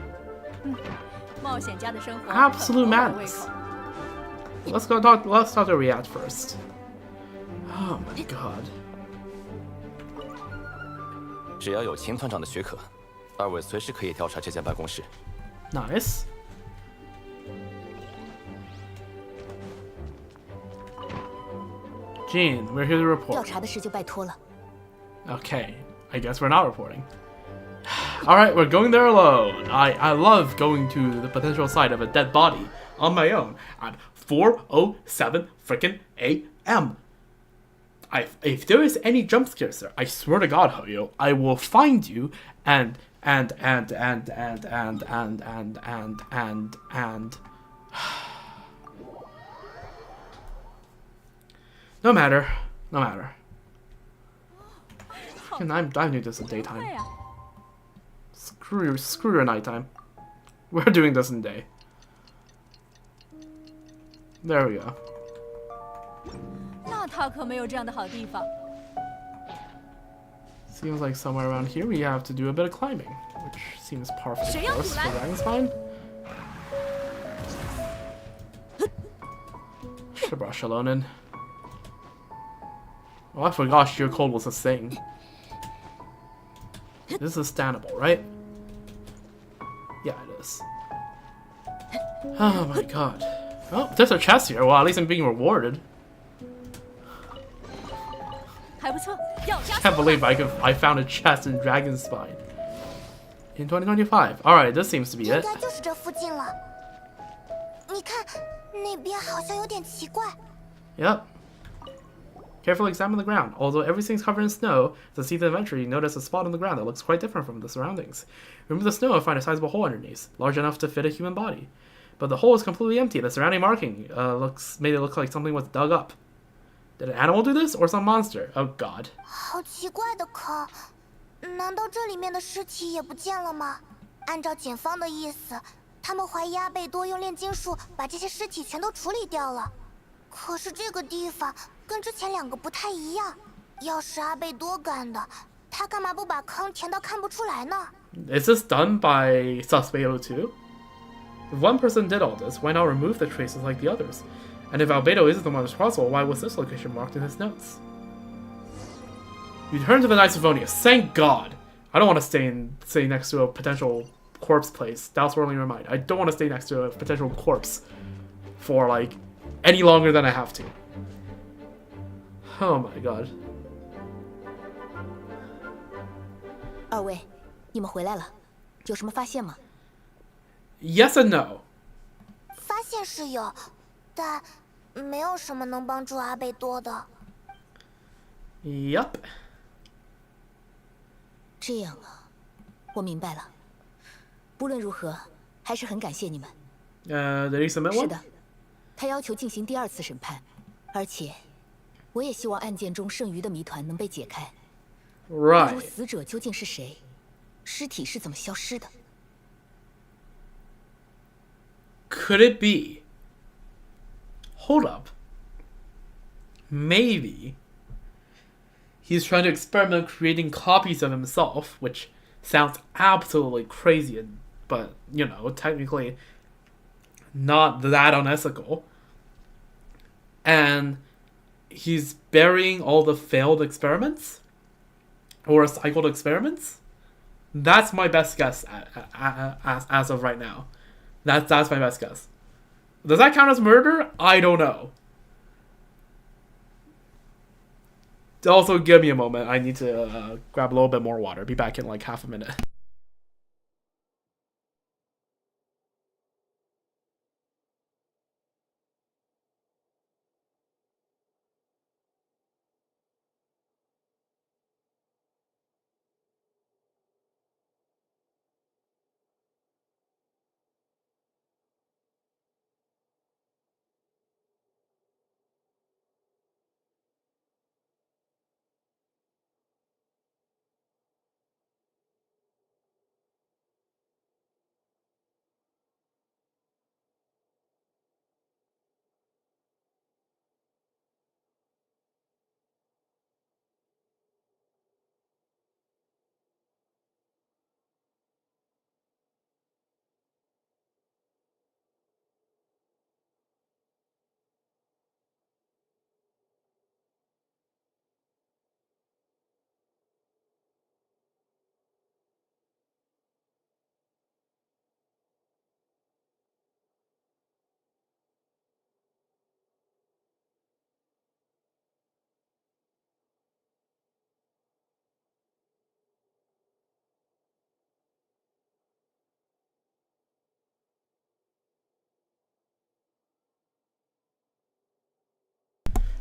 Absolute madness. Let's talk to Riyadh first. Oh my god. 只要有秦团长的许可，2位随时可以调查这间办公室。Nice. Jean, we're here to report. 调查的事就拜托了。Okay, I guess we're not reporting. Alright, we're going there alone. I love going to the potential site of a dead body on my own at 4:07 frickin' a.m. If there is any jump scares there, I swear to God, Hoyo, I will find you and no matter. And I'm doing this in daytime. Screw your nighttime. We're doing this in day. There we go. 那他可没有这样的好地方。 Seems like somewhere around here we have to do a bit of climbing, which seems par for the course for Dragon's Spine. Shabrash Alonin. Oh, I forgot sheer cold was a thing. This is standable, right? Yeah, it is. Oh my god. Oh, there's a chest here. Well, at least I'm being rewarded. Can't believe I found a chest in Dragon's Spine in 2025. All right, this seems to be it. 应该就是这附近了。你看，那边好像有点奇怪。 Yep. Carefully examine the ground. Although everything's covered in snow, to see the adventure, you notice a spot on the ground that looks quite different from the surroundings. Remove the snow and find a sizable hole underneath, large enough to fit a human body. But the hole is completely empty. The surrounding marking made it look like something was dug up. Did an animal do this, or some monster? Oh god. 好奇怪的坑，难道这里面的尸体也不见了吗？按照检方的意思，他们怀疑阿贝多用炼金术把这些尸体全都处理掉了。可是这个地方跟之前2个不太一样。要是阿贝多干的，他干嘛不把坑填到看不出来呢？ Is this done by Suspect 02? If one person did all this, why not remove the traces like the others? And if Albedo isn't the one responsible, why was this location marked in his notes? You turn to the Knights of Vonia. Thank God! I don't want to stay next to a potential corpse place. That's swirling your mind. I don't want to stay next to a potential corpse for, like, any longer than I have to. Oh my god. 2位，你们回来了，有什么发现吗？ Yes and no. 发现是有，但没有什么能帮助阿贝多的。Yup. 这样啊，我明白了。不论如何，还是很感谢你们。Did he submit one? 是的，他要求进行第2次审判，而且，我也希望案件中剩余的谜团能被解开。Right. 例如，死者究竟是谁？尸体是怎么消失的 ？Could it be? Hold up. Maybe he's trying to experiment creating copies of himself, which sounds absolutely crazy, but, you know, technically not that unethical. And he's burying all the failed experiments? Or recycled experiments? That's my best guess as of right now. That's my best guess. Does that count as murder? I don't know. Also, give me a moment. I need to grab a little bit more water. Be back in like half a minute.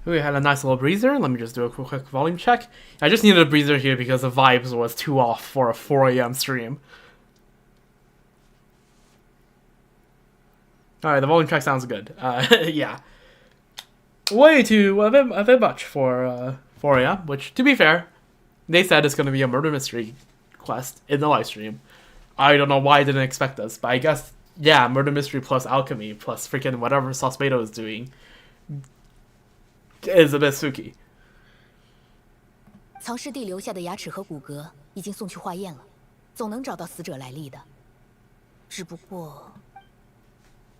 We had a nice little breather. Let me just do a quick volume check. I just needed a breather here because the vibes was too off for a 4 a.m. stream. Alright, the volume check sounds good. Yeah. Way too, a bit much for 4 a.m., which, to be fair, they said it's going to be a murder mystery quest in the live stream. I don't know why I didn't expect this, but I guess, yeah, murder mystery plus alchemy plus freaking whatever Sospedo is doing is a bit spooky. 藏尸地留下的牙齿和骨骼已经送去化验了，总能找到死者来历的。只不过，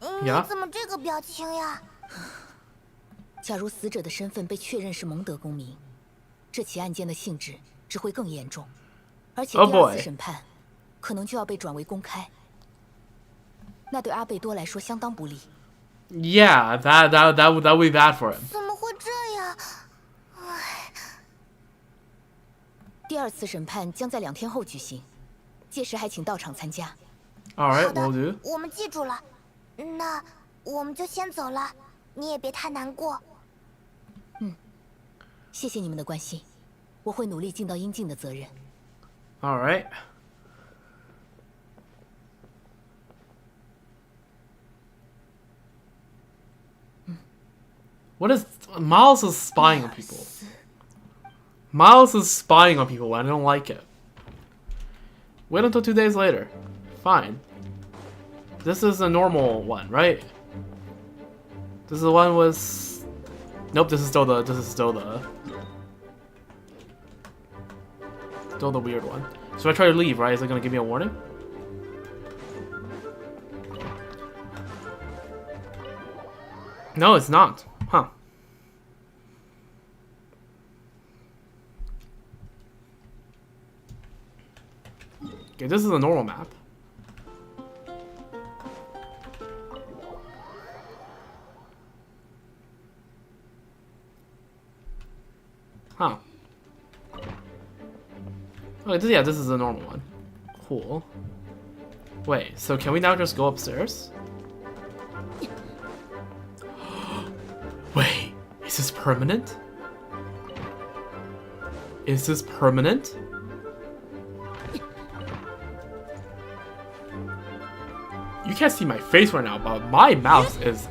你怎么这个表情呀？假如死者的身份被确认是蒙德公民，这起案件的性质只会更严重，而且第二次审判可能就要被转为公开。那对阿贝多来说相当不利。Yeah, that would be bad for him. 怎么会这样？第二次审判将在2天后举行，届时还请到场参加。All right, we'll do. 我们记住了。那我们就先走了，你也别太难过。谢谢你们的关心，我会努力尽到应尽的责任。All right. What is Miles is spying on people? Miles is spying on people. I don't like it. Wait until 2 days later. Fine. This is a normal one, right? This is the one was. Nope. This is still the. Still the weird one. So I try to leave, right? Is it gonna give me a warning? No, it's not. Huh. Okay, this is a normal map. Huh. Oh, yeah, this is a normal one. Cool. Wait, so can we now just go upstairs? Wait, is this permanent? Is this permanent? You can't see my face right now, but my mouse is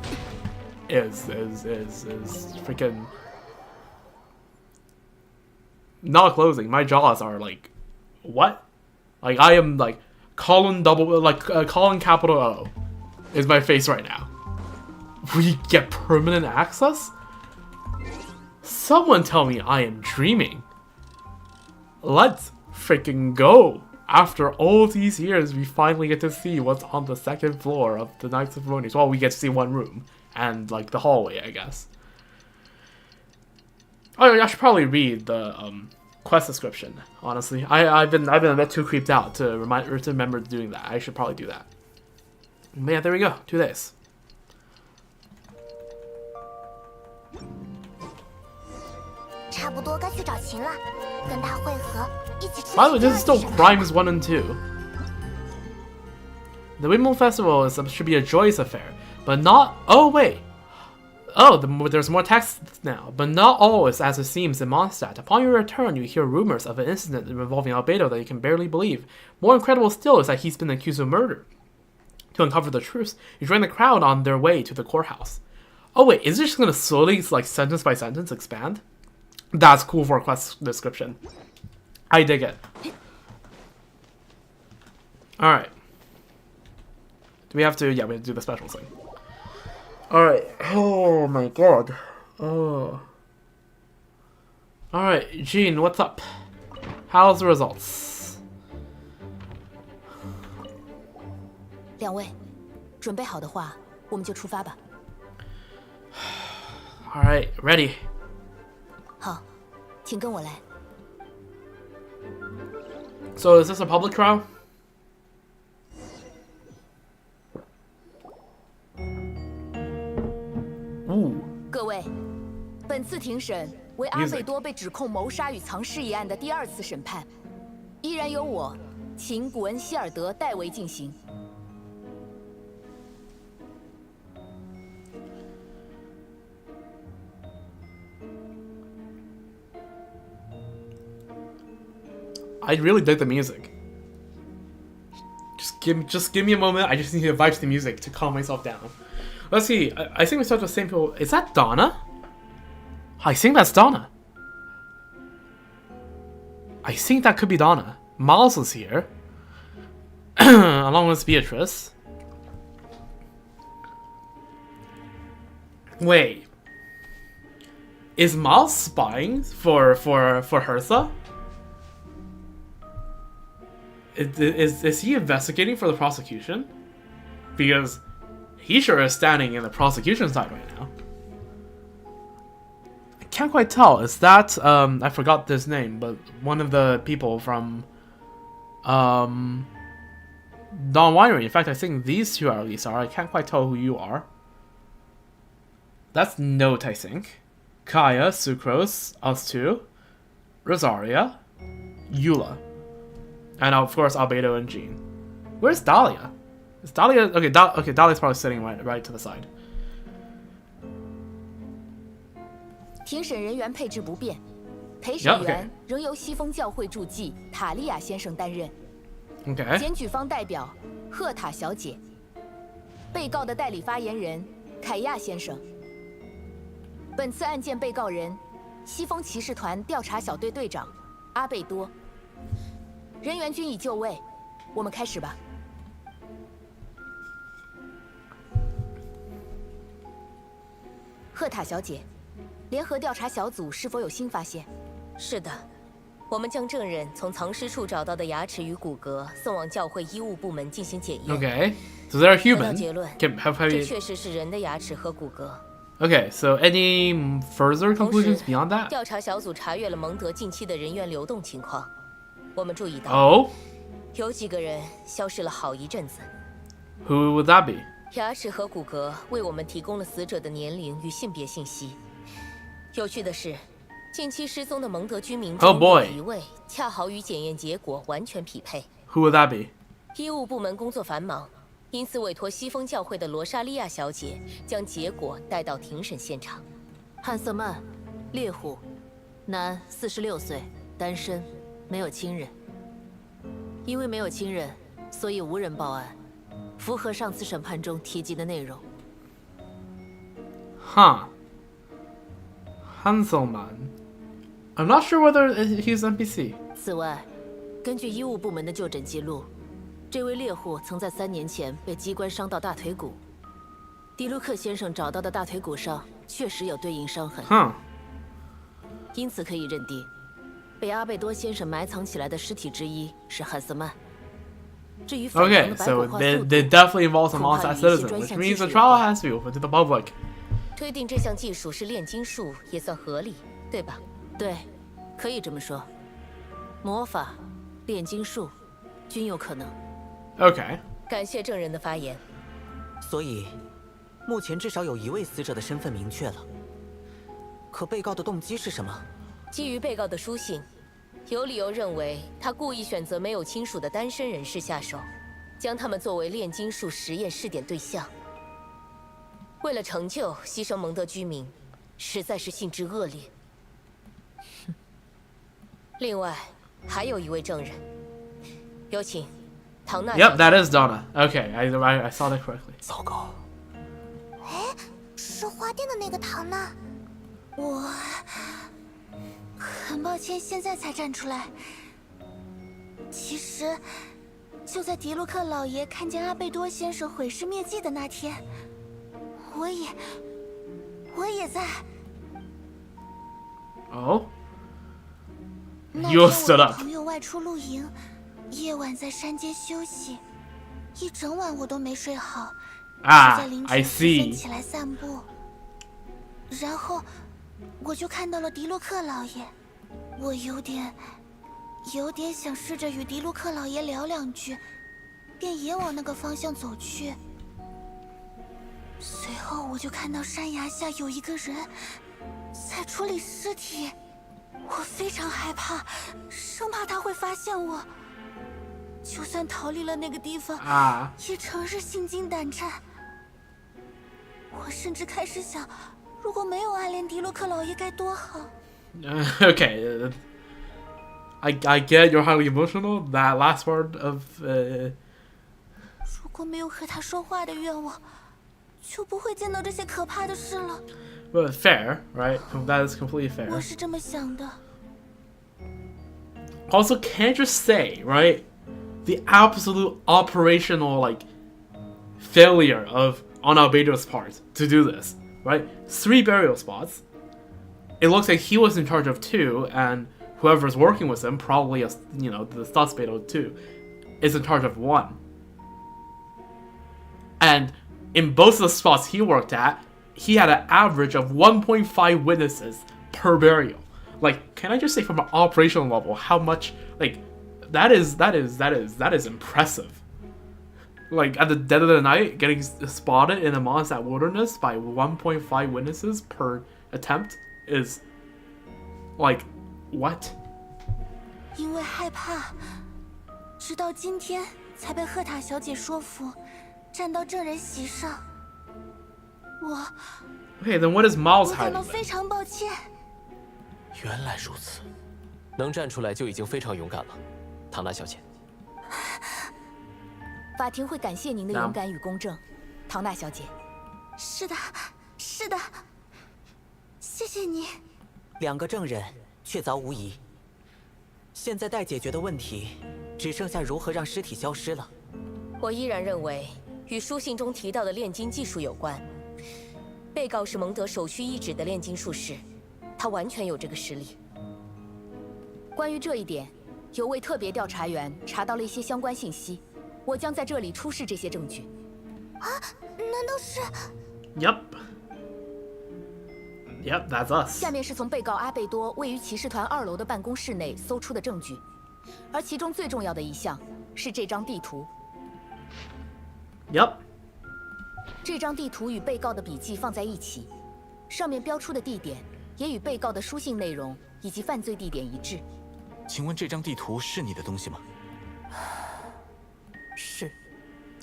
is freaking not closing. My jaws are like, what? Like I am like colon capital O is my face right now. We get permanent access? Someone tell me I am dreaming. Let's freaking go. After all these years, we finally get to see what's on the second floor of the Knights of Veronius. Well, we get to see one room and like the hallway, I guess. Oh, I should probably read the quest description. Honestly, I've been a bit too creeped out to remember doing that. I should probably do that. But yeah, there we go. 2 days. By the way, this is still Crimes 1 and 2. The Windmill Festival should be a joyous affair, but not. Oh wait. Oh, there's more text now, but not all is as it seems in Mondstadt. Upon your return, you hear rumors of an incident involving Albedo that you can barely believe. More incredible still is that he's been accused of murder. To uncover the truth, you join the crowd on their way to the courthouse. Oh wait, is it just gonna slowly, like sentence by sentence, expand? That's cool for a quest description. I dig it. Alright. Do we have to? Yeah, we have to do the special thing. Alright. Oh my god. Oh. Alright, Jean, what's up? How's the results? 两位，准备好的话，我们就出发吧。Alright, ready. 好，请跟我来。So is this a public trial? Ooh. 各位，本次庭审为阿贝多被指控谋杀与藏尸一案的第2次审判，依然由我，秦古恩希尔德代为进行。I really dig the music. Just give me a moment. I just need to vibe to the music to calm myself down. Let's see. I think we start with the same people. Is that Donna? I think that's Donna. I think that could be Donna. Miles is here. Along with Beatrice. Wait. Is Miles spying for Hertha? Is he investigating for the prosecution? Because he sure is standing in the prosecution side right now. I can't quite tell. Is that I forgot this name, but one of the people from Dawn Winery. In fact, I think these two at least are. I can't quite tell who you are. That's Note, I think. Kaya, Sucrose, us two, Rosaria, Eula. And of course, Albedo and Jean. Where's Dahlia? Is Dahlia okay? Dahlia's probably sitting right to the side. 庭审人员配置不变，陪审员仍由西风教会助祭塔利亚先生担任。Okay. 检举方代表赫塔小姐，被告的代理发言人凯亚先生。本次案件被告人西风骑士团调查小队队长阿贝多。人员均已就位，我们开始吧。赫塔小姐，联合调查小组是否有新发现？是的，我们将证人从藏尸处找到的牙齿与骨骼送往教会医务部门进行检验。Okay, so they're human. 得到结论，这确实是人的牙齿和骨骼。Okay, so any further conclusions beyond that? 调查小组查阅了蒙德近期的人员流动情况。我们注意到，有几个人消失了好一阵子。Who would that be? 牙齿和骨骼为我们提供了死者的年龄与性别信息。有趣的是，近期失踪的蒙德居民中有一位恰好与检验结果完全匹配。Who would that be? 医务部门工作繁忙，因此委托西风教会的罗莎莉亚小姐将结果带到庭审现场。汉瑟曼，猎户，男，46岁，单身。没有亲人，因为没有亲人，所以无人报案，符合上次审判中提及的内容。Huh. Hanselman. I'm not sure whether he's NPC. 此外，根据医务部门的就诊记录，这位猎户曾在3年前被机关伤到大腿骨。迪卢克先生找到的大腿骨上确实有对应伤痕。因此可以认定，被阿贝多先生埋藏起来的尸体之一是汉斯曼。至于反常的白骨化速度， they definitely involve some on-site citizen, which means the trial has to be open to the public. 推定这项技术是炼金术也算合理，对吧？对，可以这么说。魔法、炼金术均有可能。Okay. 感谢证人的发言。所以，目前至少有1位死者的身份明确了。可被告的动机是什么？基于被告的书信，有理由认为他故意选择没有亲属的单身人士下手，将他们作为炼金术实验试点对象。为了成就，牺牲蒙德居民，实在是性质恶劣。另外，还有1位证人，有请唐娜。Yep, that is Donna. Okay, I saw that correctly. 糟糕。哎，是花店的那个唐娜。我很抱歉，现在才站出来。其实，就在迪卢克老爷看见阿贝多先生毁尸灭迹的那天，我也在。Oh? 那天我的朋友外出露营，夜晚在山间休息，一整晚我都没睡好，就在凌晨时分起来散步。然后我就看到了迪卢克老爷，我有点想试着与迪卢克老爷聊2句，便也往那个方向走去。随后我就看到山崖下有一个人在处理尸体，我非常害怕，生怕他会发现我。就算逃离了那个地方，也成日心惊胆战。我甚至开始想，如果没有暗恋迪卢克老爷该多好。Okay, I get you're highly emotional. That last part of 如果没有和他说话的愿望，就不会见到这些可怕的事了。Well, fair, right? That is completely fair. 我是这么想的。Also, can't you say, right? The absolute operational failure on Albedo's part to do this, right? 3 burial spots. It looks like he was in charge of 2, and whoever's working with him, probably the suspect of 2, is in charge of 1. And in both of the spots he worked at, he had an average of 1.5 witnesses per burial. Can I just say from an operational level how much that is impressive. At the dead of the night, getting spotted in a Mondstadt wilderness by 1.5 witnesses per attempt is what? 因为害怕，直到今天才被赫塔小姐说服，站到证人席上。Okay, then what is Miles hiding? 我感到非常抱歉。原来如此，能站出来就已经非常勇敢了，唐娜小姐。法庭会感谢您的勇敢与公正，唐娜小姐。是的，是的，谢谢你。2个证人确凿无疑。现在待解决的问题，只剩下如何让尸体消失了。我依然认为与书信中提到的炼金技术有关。被告是蒙德首屈一指的炼金术士，他完全有这个实力。关于这一点，有位特别调查员查到了一些相关信息，我将在这里出示这些证据。难道是 Yep, that's us. 下面是从被告阿贝多位于骑士团2楼的办公室内搜出的证据，而其中最重要的一项是这张地图。Yep. 这张地图与被告的笔记放在一起，上面标出的地点也与被告的书信内容以及犯罪地点一致。请问这张地图是你的东西吗？是。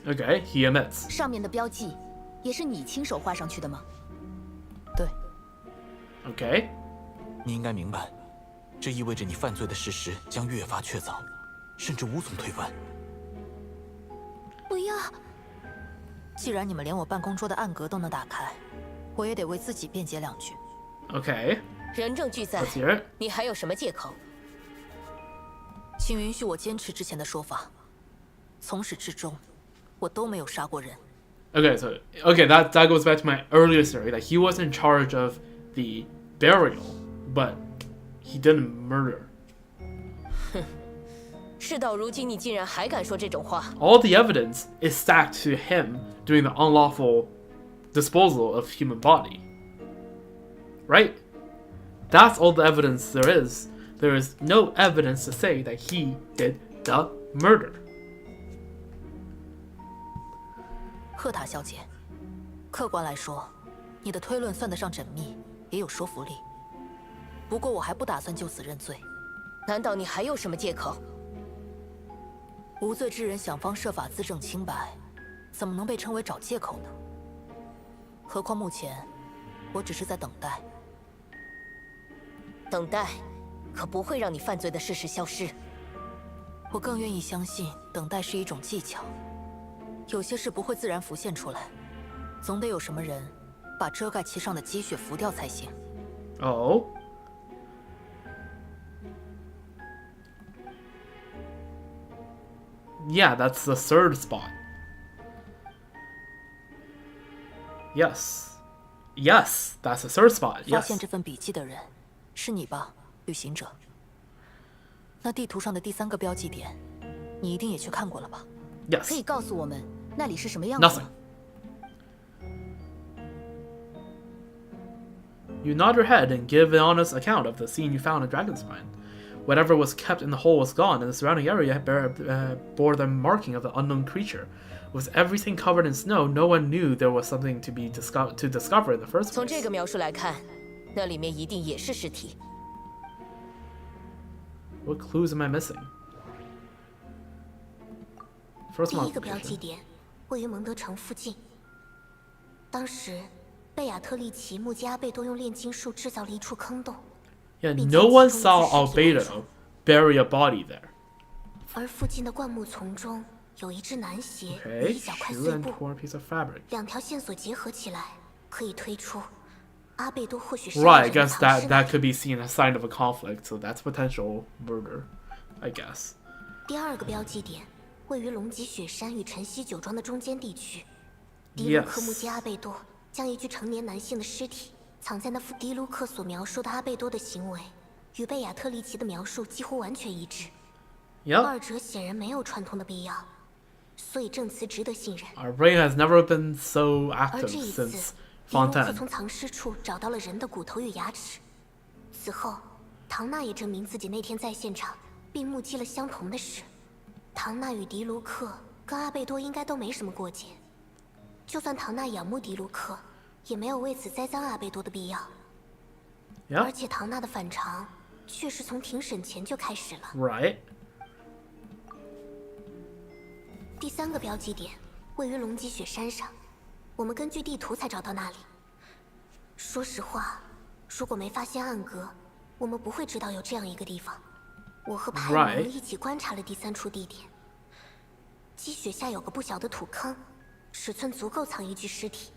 Okay, he admits. 上面的标记也是你亲手画上去的吗？对。Okay. 你应该明白，这意味着你犯罪的事实将越发确凿，甚至无从推翻。不要。既然你们连我办公桌的暗格都能打开，我也得为自己辩解2句。Okay. 人证俱在， Let's hear it. 你还有什么借口？请允许我坚持之前的说法，从始至终，我都没有杀过人。Okay, so that goes back to my earlier theory that he was in charge of the burial, but he didn't murder. 哼，事到如今，你竟然还敢说这种话 All the evidence is stacked to him doing the unlawful disposal of human body. Right? That's all the evidence there is. There is no evidence to say that he did the murder. 赫塔小姐，客观来说，你的推论算得上缜密，也有说服力。不过我还不打算就此认罪。难道你还有什么借口？无罪之人想方设法自证清白，怎么能被称为找借口呢？何况目前，我只是在等待。等待，可不会让你犯罪的事实消失。我更愿意相信，等待是一种技巧。有些事不会自然浮现出来，总得有什么人把遮盖其上的积雪拂掉才行。Oh. Yeah, that's the third spot. Yes. Yes, that's the third spot. 发 Yes. 现这份笔记的人，是你吧，旅行者？那地图上的第3个标记点，你一定也去看过了吧？ Yes. 可以告诉我们那里是什么样子 Nothing. You nod your head and give an honest account of the scene you found in Dragon's Spine. Whatever was kept in the hole was gone, and the surrounding area bore the marking of the unknown creature. With everything covered in snow, no one knew there was something to discover in the first 从 place. 这个描述来看，那里面一定也是尸体。What clues am I missing? First 第 one. 1个标记点位于蒙德城附近。当时，贝亚特利奇目击阿贝多用炼金术制造了一处坑洞。 Yeah, no one saw Albedo bury a body there. 而附近的灌木丛中有一只男鞋与 Okay, 一小块 shoe 碎 and 布， torn piece of fabric. 2条线索结合起来，可以推出阿贝多或许是 Right, I guess that could be seen as a sign of a conflict, so that's potential murder, I guess. 第2个标记点位于龙脊雪山与晨曦酒庄的中间地区。迪卢克目击阿贝多将一具成年男性的尸体藏在那幅迪卢克所描述的阿贝多的行为，与贝亚特利奇的描述几乎完全一致。二者显然没有串通的必要，所以证词值得信任。Our brain has never been so active 而这一次， since 迪卢克 Fontaine. 从藏尸处找到了人的骨头与牙齿。此后，唐娜也证明自己那天在现场，并目击了相同的事。唐娜与迪卢克跟阿贝多应该都没什么过节。就算唐娜仰慕迪卢克，也没有为此栽赃阿贝多的必要。而且唐娜的反常，确实从庭审前就开始了。Right. 第3个标记点位于龙脊雪山上，我们根据地图才找到那里。说实话，如果没发现暗格，我们不会知道有这样一个地方。我和派蒙一起观察了第3处地点。积雪下有个不小的土坑，尺寸足够藏一具尸体。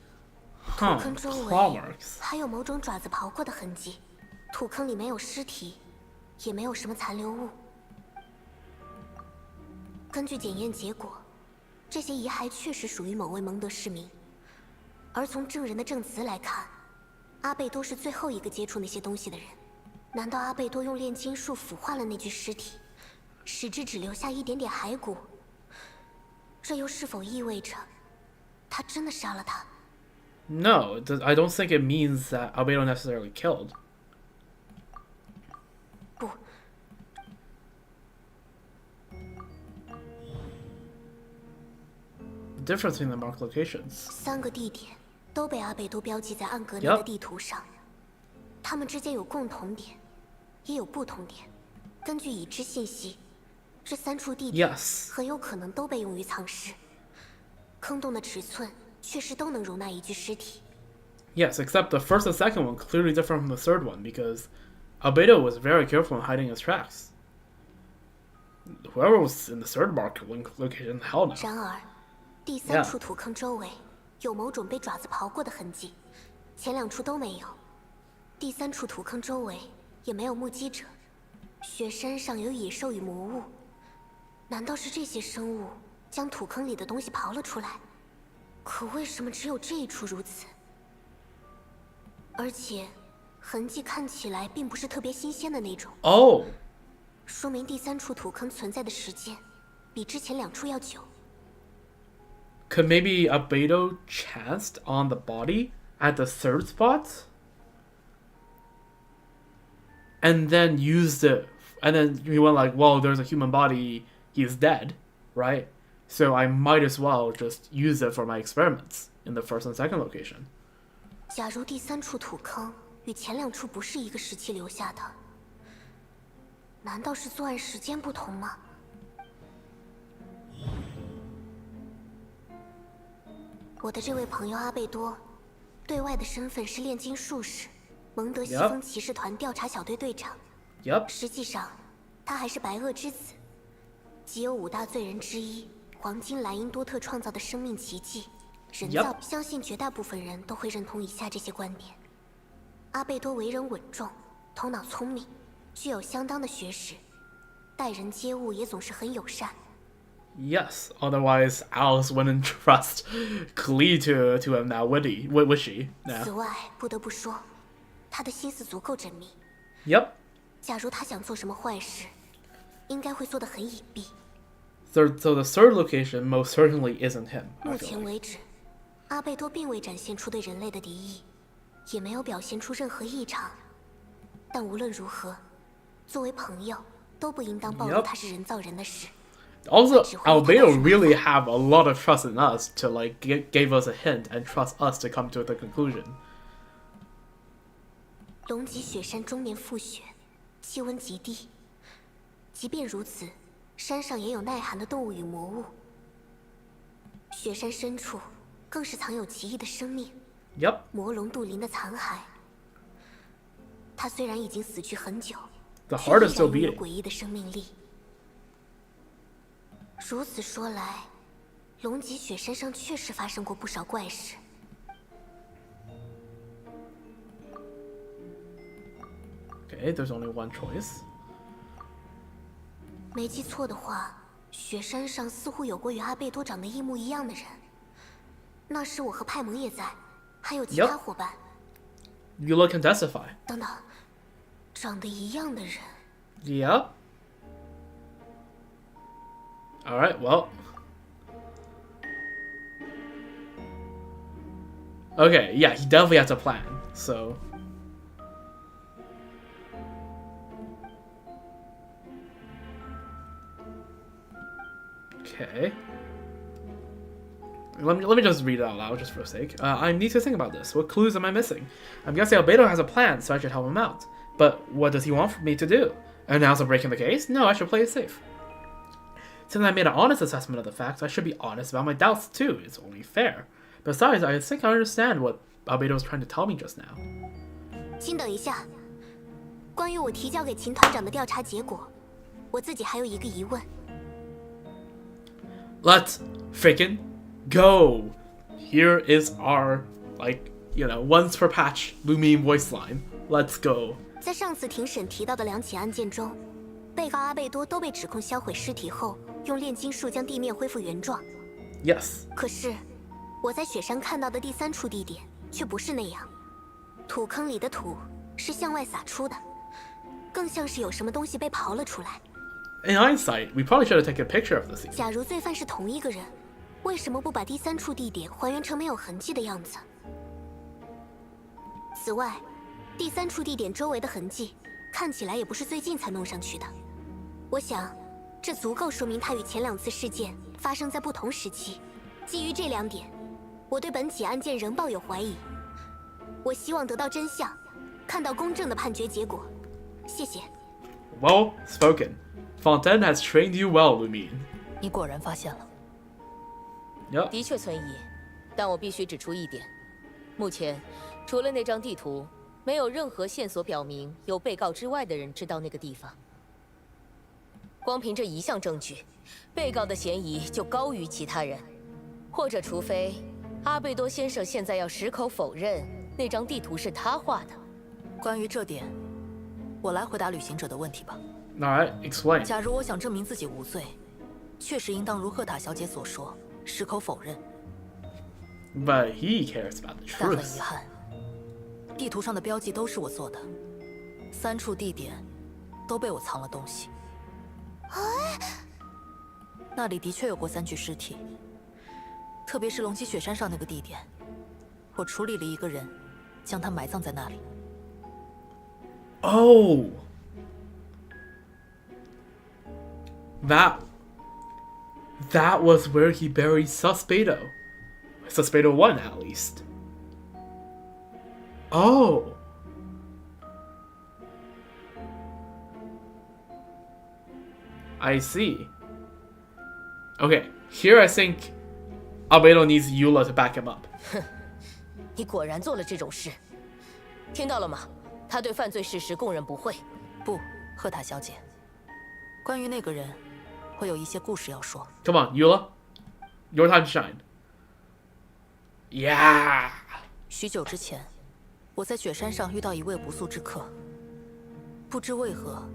土坑周围还有某种爪子刨过的痕迹。土坑里没有尸体，也没有什么残留物。根据检验结果，这些遗骸确实属于某位蒙德市民。而从证人的证词来看，阿贝多是最后一个接触那些东西的人。难道阿贝多用炼金术腐化了那具尸体，使之只留下一点点骸骨？这又是否意味着他真的杀了他？ No, I don't think it means that Albedo necessarily killed. 不。The difference between the marked locations. 3个地点都被阿贝多标记在暗格内的地图上，它们之间有共同点，也有不同点。根据已知信息，这3处地点很有可能都被用于藏尸。坑洞的尺寸确实都能容纳一具尸体。Yes, except the first and second one clearly different from the third one because Albedo was very careful in hiding his tracks. Whoever was in the third marked location, hell no. 然而，第3处土坑周围有某种被爪子刨过的痕迹，前2处都没有，第3处土坑周围也没有目击者。雪山上有野兽与魔物，难道是这些生物将土坑里的东西刨了出来？可为什么只有这一处如此？而且痕迹看起来并不是特别新鲜的那种。哦，说明第3处土坑存在的时间比之前2处要久。Could maybe Albedo chanced on the body at the 3rd spot? And then used it, and then he went like, well, there's a human body, he's dead, right? So I might as well just use it for my experiments in the 1st and 2nd location. 假如第3处土坑与前2处不是一个时期留下的，难道是作案时间不同吗？我的这位朋友阿贝多，对外的身份是炼金术士。 蒙德西风骑士团调查小队队长。实际上，他还是白垩之子，即有5大罪人之一黄金莱茵多特创造的生命奇迹人造。相信绝大部分人都会认同以下这些观点：阿贝多为人稳重，头脑聪明，具有相当的学识，待人接物也总是很友善。Yes, otherwise Alice wouldn't trust Klee to him now, would she? No. 此外，不得不说。 他的心思足够缜密。Yep. 假如他想做什么坏事，应该会做得很隐蔽。So the 3rd location most certainly isn't him. 目前为止，阿贝多并未展现出对人类的敌意，也没有表现出任何异常。但无论如何，作为朋友，都不应当暴露他是人造人的事。Also, Albedo really have a lot of trust in us to like give us a hint and trust us to come to the conclusion. 龙脊雪山终年覆雪，气温极低。即便如此，山上也有耐寒的动物与魔物。雪山深处更是藏有奇异的生命。Yep. 魔龙杜林的残骸。它虽然已经死去很久， The heart is still 却依然 beating. 有诡异的生命力。如此说来，龙脊雪山上确实发生过不少怪事。 Okay, there's only one choice. 没记错的话，雪山上似乎有过与阿贝多长得一模一样的人。那时我和派蒙也在，还有其他伙伴。You look can testify. 等等，长得一样的人。Yep. All right. Well. Okay. Yeah, he definitely has a plan. So. Okay. Let me just read it out loud just for a sake. I need to think about this. What clues am I missing? I'm guessing Albedo has a plan, so I should help him out. But what does he want me to do? Announce I'm breaking the case? No, I should play it safe. Since I made an honest assessment of the facts, I should be honest about my doubts too. It's only fair. Besides, I think I understand what Albedo was trying to tell me just now. 请等一下，关于我提交给秦团长的调查结果，我自己还有一个疑问。 Let's freaking go! Here is our, like, you know, once per patch Lumine voice line. Let's go. 在上次庭审提到的2起案件中，被告阿贝多都被指控销毁尸体后，用炼金术将地面恢复原状。Yes. 可是，我在雪山看到的第3处地点却不是那样，土坑里的土是向外洒出的，更像是有什么东西被刨了出来。 In hindsight, we probably should have taken a picture of the scene. 假如罪犯是同一个人，为什么不把第3处地点还原成没有痕迹的样子？此外，第3处地点周围的痕迹看起来也不是最近才弄上去的。我想，这足够说明他与前2次事件发生在不同时期。基于这2点，我对本起案件仍抱有怀疑。我希望得到真相，看到公正的判决结果。谢谢。Well spoken. Fontaine has trained you well, Lumine. 你果然发现了。Yep. 的确存疑，但我必须指出一点：目前，除了那张地图，没有任何线索表明有被告之外的人知道那个地方。光凭这一项证据，被告的嫌疑就高于其他人。或者，除非阿贝多先生现在要矢口否认那张地图是他画的。关于这点，我来回答旅行者的问题吧。Alright, explain. 假如我想证明自己无罪，确实应当如赫塔小姐所说，矢口否认。But he cares about the 但很 truth. 遗憾，地图上的标记都是我做的，3处地点都被我藏了东西。那里的确有过3具尸体，特别是龙脊雪山上那个地点，我处理了一个人，将他埋葬在那里。Oh, that was where he buried Suspado. Suspado 1, at least. Oh. I see. Okay, here I think Albedo needs Eula to back him up. 你果然做了这种事，听到了吗？他对犯罪事实供认不讳。不，赫塔小姐，关于那个人，我有一些故事要说。Come on, Eula. Your time to shine. Yeah. 许久之前，我在雪山上遇到一位不速之客。不知为何，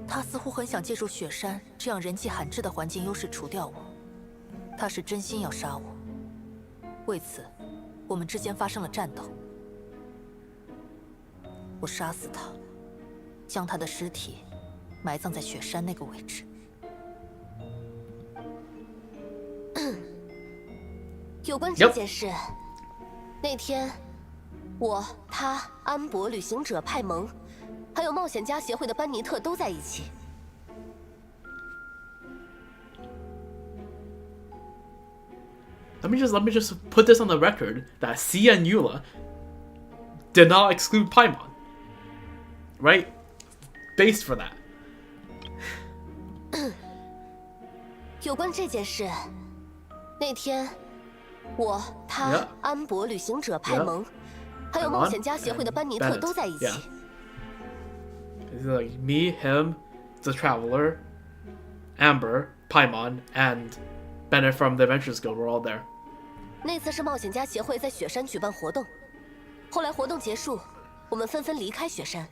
他似乎很想借助雪山这样人迹罕至的环境优势除掉我。他是真心要杀我。为此，我们之间发生了战斗。我杀死他，将他的尸体埋葬在雪山那个位置。有关这件事，那天我、他、安博、旅行者、派蒙，还有冒险家协会的班尼特都在一起。Let me just put this on the record that Cia and Eula did not exclude Paimon. Right? Based for that. 有关这件事，那天我、他、安博、旅行者、派蒙，还有冒险家协会的班尼特都在一起。It's like me, him, the Traveler, Amber, Paimon, and Bennett from the Adventures Guild were all there. 那次是冒险家协会在雪山举办活动，后来活动结束，我们纷纷离开雪山。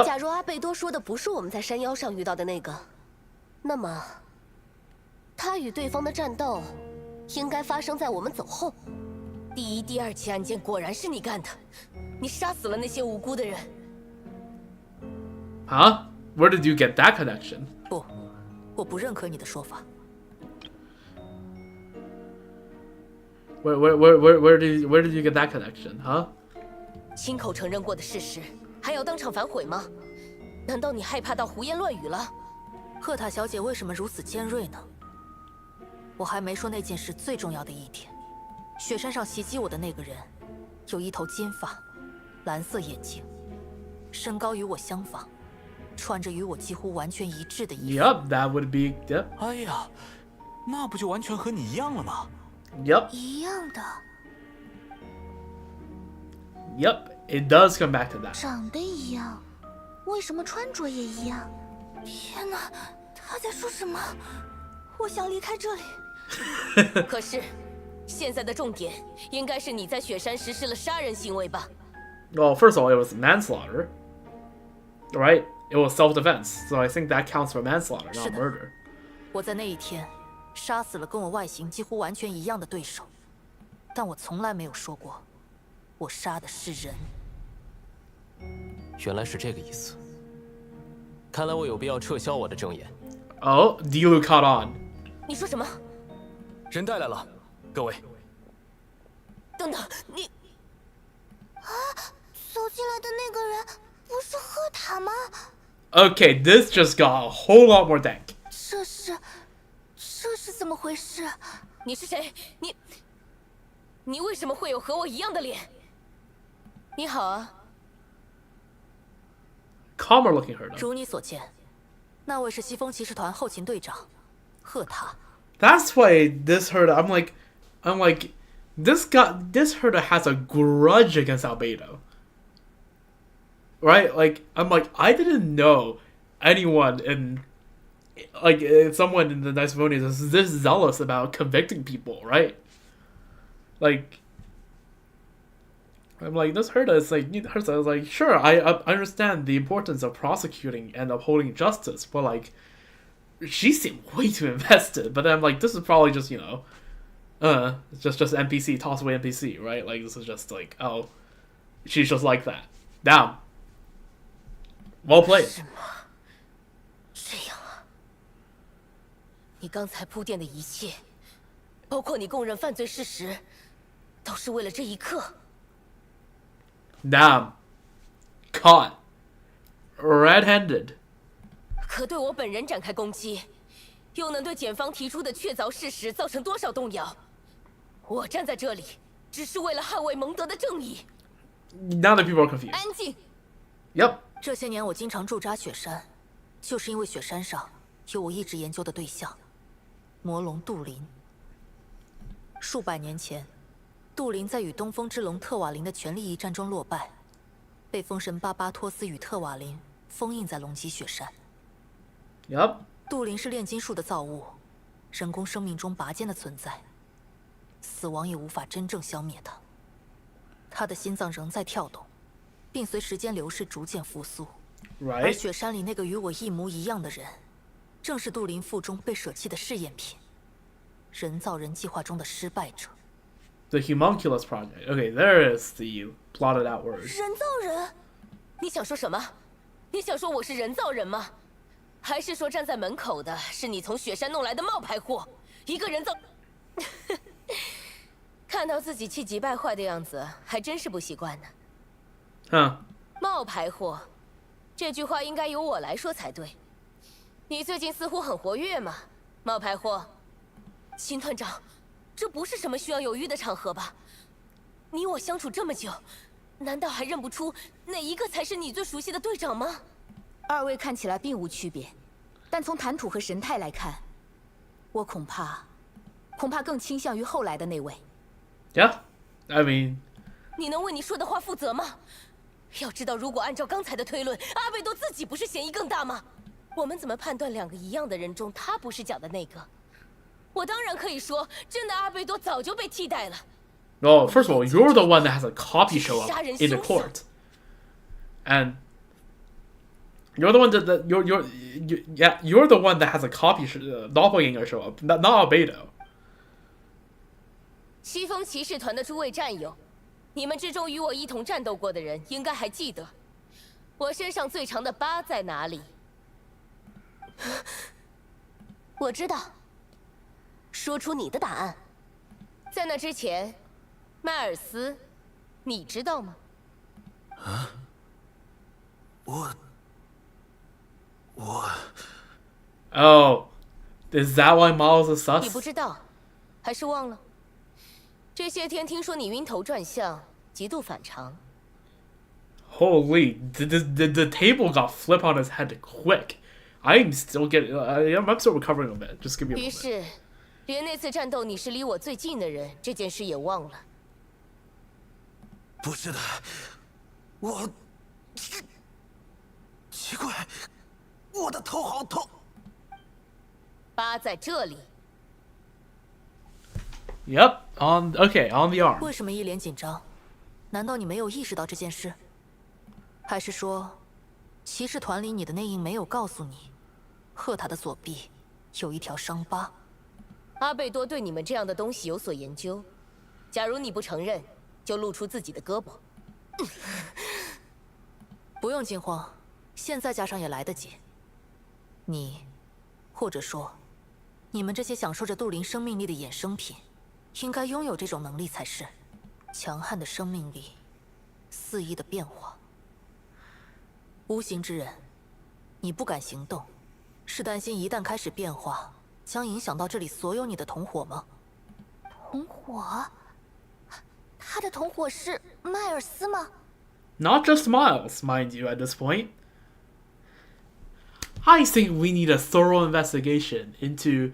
假如阿贝多说的不是我们在山腰上遇到的那个，那么他与对方的战斗应该发生在我们走后。第1、第2起案件果然是你干的，你杀死了那些无辜的人。Huh? Where did you get that connection? 不，我不认可你的说法。Where did you get that connection? Huh? 亲口承认过的事实，还要当场反悔吗？难道你害怕到胡言乱语了？赫塔小姐为什么如此尖锐呢？我还没说那件事最重要的一点：雪山上袭击我的那个人，有一头金发，蓝色眼睛，身高与我相仿，穿着与我几乎完全一致的衣服。Yup, that would be. Yep. 哎呀，那不就完全和你一样了吗？ Yep. 一样的。Yep, it does come back to that. 长得一样，为什么穿着也一样？天哪，他在说什么？我想离开这里。可是，现在的重点应该是你在雪山实施了杀人行为吧？ Well, first of all, it was manslaughter, right? It was self-defense, so I think that counts for manslaughter, not murder. 我在那一天杀死了跟我外形几乎完全一样的对手，但我从来没有说过我杀的是人。原来是这个意思。看来我有必要撤销我的证言。Oh, Dilu caught on. 你说什么？人带来了，各位。等等，你啊，走进来的那个人不是赫塔吗？ Okay, this just got a whole lot more dank. 这是怎么回事？你是谁？你为什么会有和我一样的脸？你好啊。Calmer looking her. 如你所见，那位是西风骑士团后勤队长，赫塔。That's why this herder. I'm like, this herder has a grudge against Albedo. Right? Like, I'm like, I didn't know anyone in, like, someone in the Nicevonians is this zealous about convicting people, right? Like, I'm like, this Herta is like, Herta is like, sure, I understand the importance of prosecuting and upholding justice, but like, she seemed way too invested. But then I'm like, this is probably just, you know, it's just NPC, toss away NPC, right? Like, this is just like, oh, she's just like that. Damn. Well played. 这样啊，你刚才铺垫的一切，包括你供认犯罪事实，都是为了这一刻。Damn. Caught. Red-handed. 可对我本人展开攻击，又能对检方提出的确凿事实造成多少动摇？我站在这里，只是为了捍卫蒙德的正义。Now the people are confused. 安静。Yep. 这些年我经常驻扎雪山，就是因为雪山上有我一直研究的对象——魔龙杜林。数百年前，杜林在与东风之龙特瓦林的权力一战中落败，被风神巴巴托斯与特瓦林封印在龙脊雪山。Yep. 杜林是炼金术的造物，人工生命中拔尖的存在，死亡也无法真正消灭他。他的心脏仍在跳动，并随时间流逝逐渐复苏。Right. 而雪山里那个与我一模一样的人，正是杜林腹中被舍弃的试验品，人造人计划中的失败者。The Homunculus Project. Okay, there is the plotted out word. 人造人？你想说什么？你想说我是人造人吗？还是说站在门口的是你从雪山弄来的冒牌货？一个人造……看到自己气急败坏的样子，还真是不习惯呢。Huh. 冒牌货，这句话应该由我来说才对。你最近似乎很活跃嘛，冒牌货。新团长，这不是什么需要犹豫的场合吧？你我相处这么久，难道还认不出哪一个才是你最熟悉的队长吗？二位看起来并无区别，但从谈吐和神态来看，我恐怕更倾向于后来的那位。Yeah, I mean. 你能为你说的话负责吗？要知道，如果按照刚才的推论，阿贝多自己不是嫌疑更大吗？我们怎么判断两个一样的人中，他不是假的那个？我当然可以说，真的阿贝多早就被替代了。Well, first of all, you're the one that has a copy show up in the court, and you're the one you're the one that has a copy doppelganger show up, not Albedo. 西风骑士团的诸位战友，你们之中与我一同战斗过的人，应该还记得，我身上最长的疤在哪里？我知道。说出你的答案。在那之前，迈尔斯，你知道吗？啊？我。Oh, is that why Miles is sus? 你不知道，还是忘了？这些天听说你晕头转向，极度反常。Holy, the table got flipped on his head quick. I'm still recovering a bit. Just give me a moment. 于是，连那次战斗你是离我最近的人这件事也忘了。不是的，我奇怪，我的头好痛。疤在这里。Yep, on the arm. 为什么一脸紧张？难道你没有意识到这件事？还是说，骑士团里你的内应没有告诉你，赫塔的左臂有一条伤疤？阿贝多对你们这样的东西有所研究。假如你不承认，就露出自己的胳膊。不用惊慌，现在加上也来得及。你，或者说，你们这些享受着杜林生命力的衍生品，应该拥有这种能力才是。强悍的生命力，肆意的变化。无形之人，你不敢行动，是担心一旦开始变化，将影响到这里所有你的同伙吗？同伙？他的同伙是迈尔斯吗？ Not just Miles, mind you, at this point. I think we need a thorough investigation into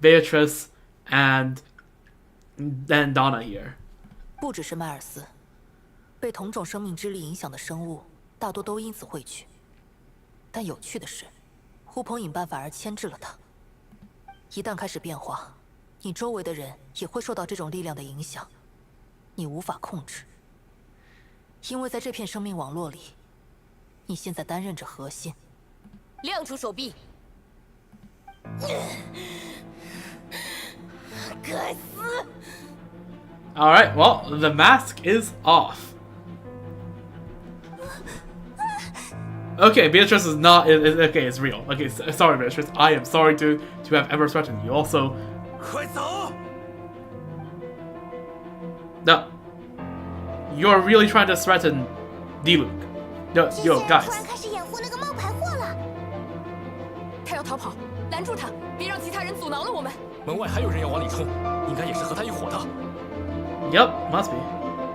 Beatrice and Donna here. 不只是迈尔斯，被同种生命之力影响的生物大多都因此汇聚。但有趣的是，呼朋引伴反而牵制了他。一旦开始变化，你周围的人也会受到这种力量的影响，你无法控制。因为在这片生命网络里，你现在担任着核心。亮出手臂！该死 Alright, well, the mask is off. Okay, Beatrice is not. Okay, it's real. Okay, sorry, Beatrice. I am sorry to have ever threatened you. Also, no, you're really trying to threaten Diluc. No, yo, guys. 他要逃跑，拦住他，别让其他人阻挠了我们。门外还有人要往里冲，应该也是和他一伙的。Yep, must be.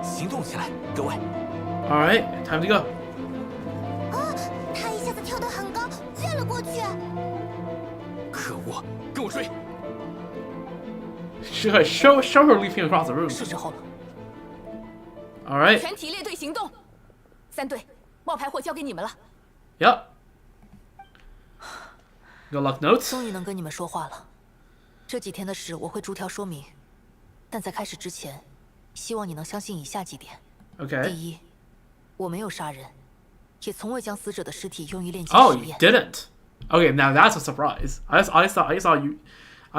行动起来，各位。All right, time to go. 他一下子跳得很高，跃了过去。可恶，跟我追！ Show her leaping across the room. 是时候了。All right. 全体列队行动。3队，冒牌货交给你们了。Yep. Good luck notes. 终于能跟你们说话了。这几天的事我会逐条说明，但在开始之前，希望你能相信以下几点。Okay. 第一，我没有杀人，也从未将死者的尸体用于炼金实 Oh, 验。you didn't. Okay, now that's a surprise. I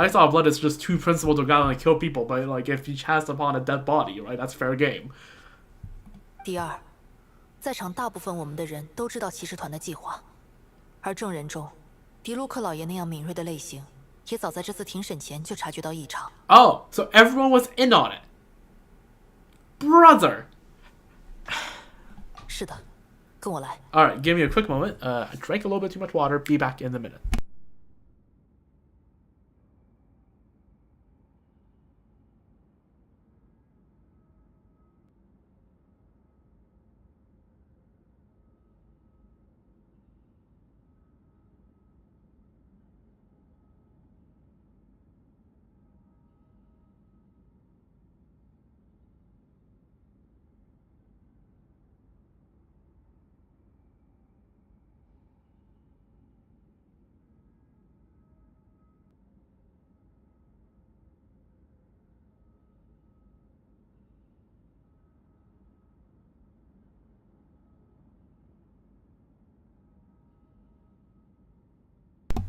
thought blood is just too principled to go and kill people, but like if you chance upon a dead body, right? That's fair game. 第二，在场大部分我们的人都知道骑士团的计划，而证人中，迪卢克老爷那样敏锐的类型，也早在这次庭审前就察觉到异常。Oh, so everyone was in on it, brother. 是的，跟我来。All right, give me a quick moment. I drank a little bit too much water. Be back in a minute.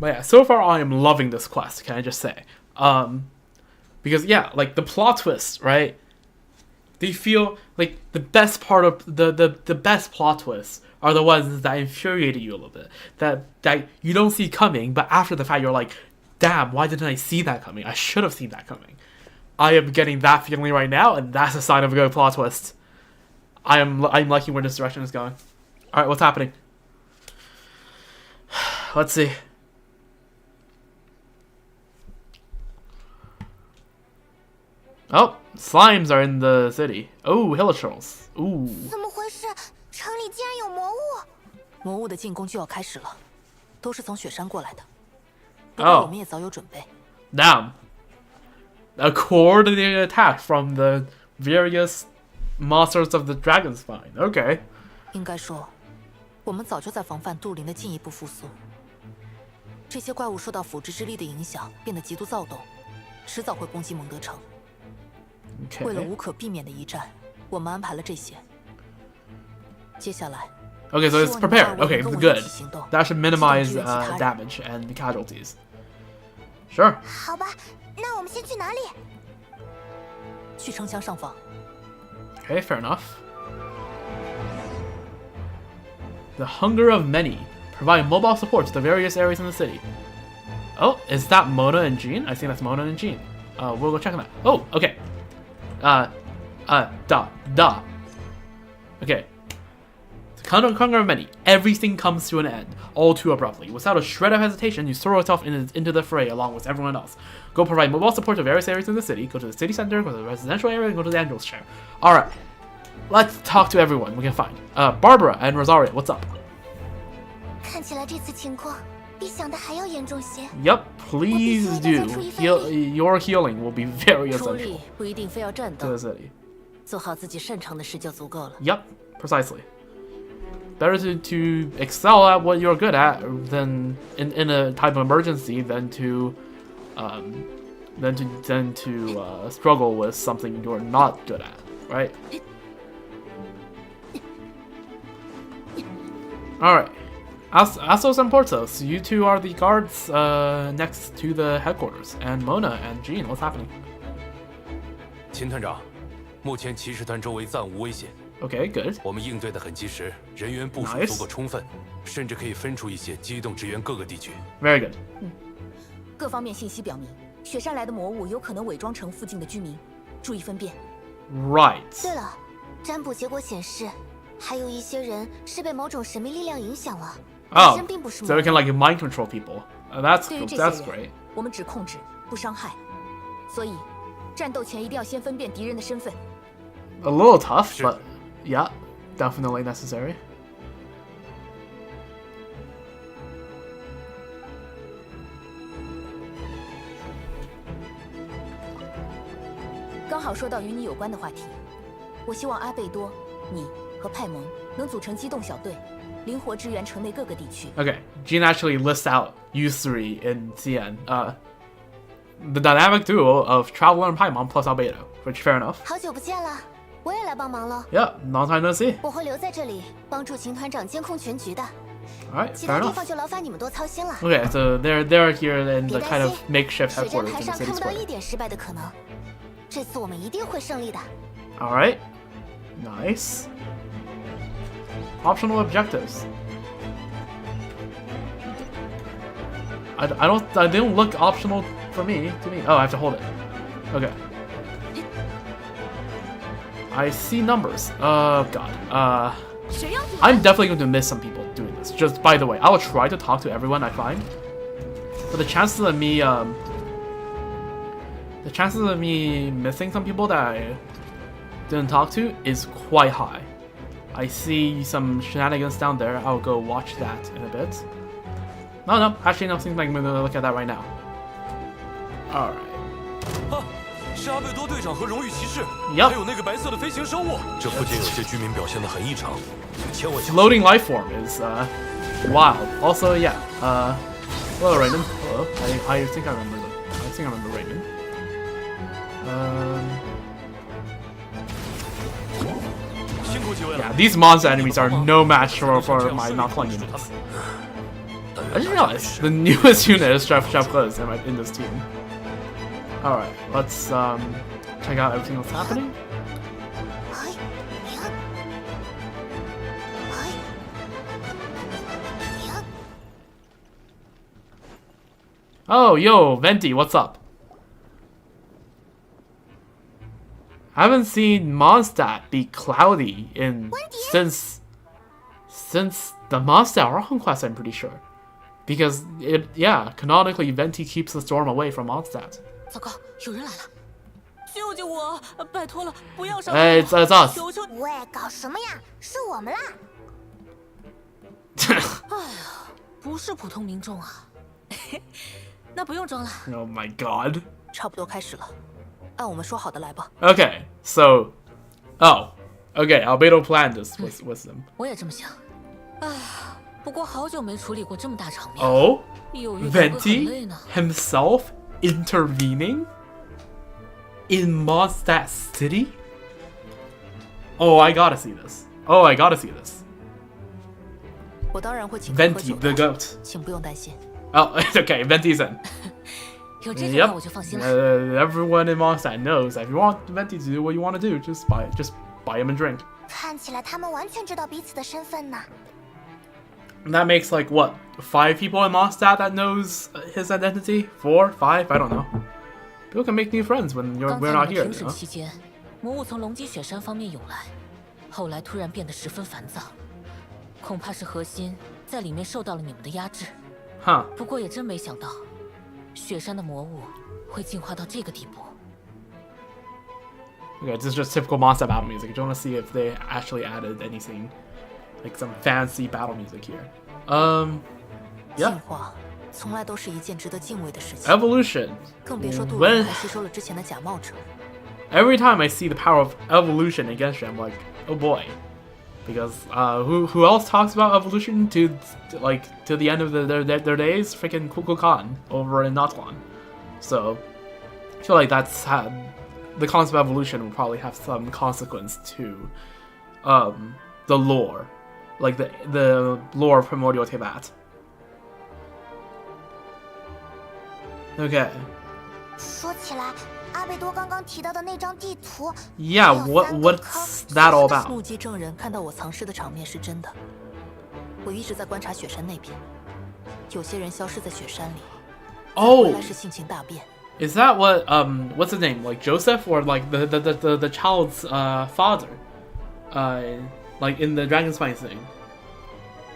But yeah, so far I am loving this quest, can I just say? Because yeah, like the plot twists, right? They feel like the best part of the best plot twists are the ones that infuriated you a little bit. That you don't see coming, but after the fact you're like, damn, why didn't I see that coming? I should have seen that coming. I am getting that feeling right now, and that's a sign of a good plot twist. I'm liking where this direction is going. Alright, what's happening? Let's see. Oh, slimes are in the city. Oh, hilichurls. Ooh. 怎么回事？城里竟然有魔物！魔物的进攻就要开始了，都是从雪山过来的。不过我们也早有准备。Damn. A coordinated attack from the various monsters of the dragon spine. Okay. 应该说，我们早就在防范杜林的进一步复苏。这些怪物受到腐殖之力的影响，变得极度躁动，迟早会攻击蒙德城。Okay. 为了无可避免的一战，我们安排了这些。接下来 Okay, so it's prepared. Okay, good. That should minimize damage and casualties. Sure. 好吧，那我们先去哪里？去城墙上方。Okay, fair enough. The hunger of many. Provide mobile support to the various areas in the city. Oh, is that Mona and Jean? I think that's Mona and Jean. We'll go check them out. Oh, okay. Okay. The hunger of many. Everything comes to an end, all too abruptly. Without a shred of hesitation, you throw yourself into the fray along with everyone else. Go provide mobile support to various areas in the city. Go to the city center, go to the residential area, and go to the Angel's chair. Alright. Let's talk to everyone we can find. Barbara and Rosario, what's up? 看起来这次情况比想的还要严重些。 Yep, please do. Your healing will be very 出 essential 力不一定非要战 to 斗， the city. 做好自己擅长的事就足够了。 Yep, precisely. Better to excel at what you're good at than in a type of emergency than to struggle with something you're not good at, right? Alright. Astos and Portos, you two are the guards next to the headquarters. And Mona and Jean, what's happening? 秦团长，目前骑士团周围暂无危险。 Okay, good. 我们应对得很及时，人员部署足够充分，甚至可以分出一些机动支援各个地区。Very good. 各方面信息表明，雪山来的魔物有可能伪装成附近的居民，注意分辨。Right. 对了，占卜结果显示，还有一些人是被某种神秘力量影响了。 Oh, so we can like mind control people. That's cool. That's great. 我们只控制，不伤害，所以战斗前一定要先分辨敌人的身份。A little tough, but yeah, definitely necessary. 刚好说到与你有关的话题，我希望阿贝多、你和派蒙能组成机动小队。 灵活支援城内各个地区。Okay, Jean actually lists out you three in CN. The dynamic duo of Traveler and Paimon plus Albedo, which fair enough. 好久不见了，我也来帮忙了。Yeah, long time no see. 我会留在这里帮助秦团长监控全局的。 Alright, 其 fair 他地 enough. 方就劳烦你们多操心了。 Okay, so they're here in the kind of makeshift 水战 headquarters 台 in 上 the 看 city 不到 square. 一点失败的可能，这次我们一定会胜利的。 Alright, nice. Optional objectives. They don't look optional for me, to me. Oh, I have to hold it. Okay. I see numbers. Oh, God. I'm definitely going to miss some people doing this. Just, by the way, I will try to talk to everyone I find. But the chances of me, missing some people that I didn't talk to is quite high. I see some shenanigans down there. I'll go watch that in a bit. No, actually, no, seems like I'm gonna look at that right now. Alright. 是阿贝多队长和荣誉骑士， Yup. 还有那个白色的飞行生物。这附近有些居民表现得很异常，请我。 Floating life form is wild. Also, yeah. Hello, Raymond. Hello. I think I remember. I think I remember Raymond. Yeah, these monster enemies are no match for my not playing units. I just realized the newest unit is Chef Cuz in this team. Alright, let's check out everything that's happening. Oh, yo, Venti, what's up? I haven't seen Mondstadt be cloudy since the Mondstadt Archon class, I'm pretty sure. Because canonically Venti keeps the storm away from Mondstadt. 糟糕，有人来了！救救我！拜托了，不要伤害我！ It's us. 求求！喂，搞什么呀？是我们啦！哎呀，不是普通民众啊！那不用装了。Oh my god. 差不多开始了，按我们说好的来吧。Okay, so, okay, Albedo planned this with them. 我也这么想。哎，不过好久没处理过这么大场面。Oh, Venti himself intervening in Mondstadt City? Oh, I gotta see this. Oh, I gotta see this. 我当然会请 Venti the goat. 请不用担心。Oh, okay, Venti's in. 有这句话我就放心了。Everyone in Mondstadt knows that if you want Venti to do what you want to do, just buy him a drink. 看起来他们完全知道彼此的身份呢。 And that makes like what, 5 people in Mondstadt that knows his identity? 4, 5, I don't know. People can make new friends when we're not here. 刚在期间，魔物从龙脊雪山方面涌来，后来突然变得十分烦躁，恐怕是核心在里面受到了你们的压制。Huh. 不过也真没想到，雪山的魔物会进化到这个地步。 Okay, this is just typical Mondstadt battle music. I just want to see if they actually added anything, like some fancy battle music here. Yeah. 进化从来都是一件值得敬畏的事情。 Evolution. 更别说杜伦还吸收了之前的假冒者。 Every time I see the power of evolution in Genshin, I'm like, oh boy. Because who else talks about evolution to the end of their days? Freaking Kukulkan over in Natlan. So I feel like that's the concept of evolution will probably have some consequence to the lore like the lore of Primordial Teyvat. Okay. Yeah, what's that all about? 目击证人看到我藏尸的场面是真的。我一直在观察雪山那边，有些人消失在雪山里。回来时性情大变。Is that what what's his name? Like Joseph or like the child's father? Like in the Dragon Spine thing.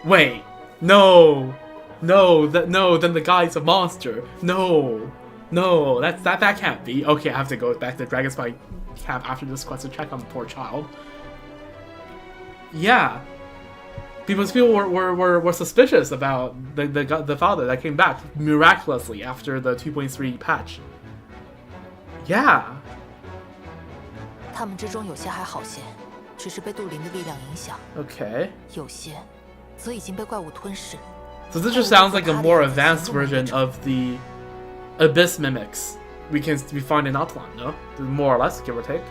Wait, no, then the guy's a monster. No, that can't be. Okay, I have to go back to Dragon Spine camp after this quest to check on the poor child. Yeah, because people were suspicious about the father that came back miraculously after the 2.3 patch. Yeah. 他们之中有些还好些，只是被杜林的力量影响。Okay. 有些则已经被怪物吞噬。So this just sounds like a more advanced version of the Abyss mimics we find in Atlan, no? More or less, give or take.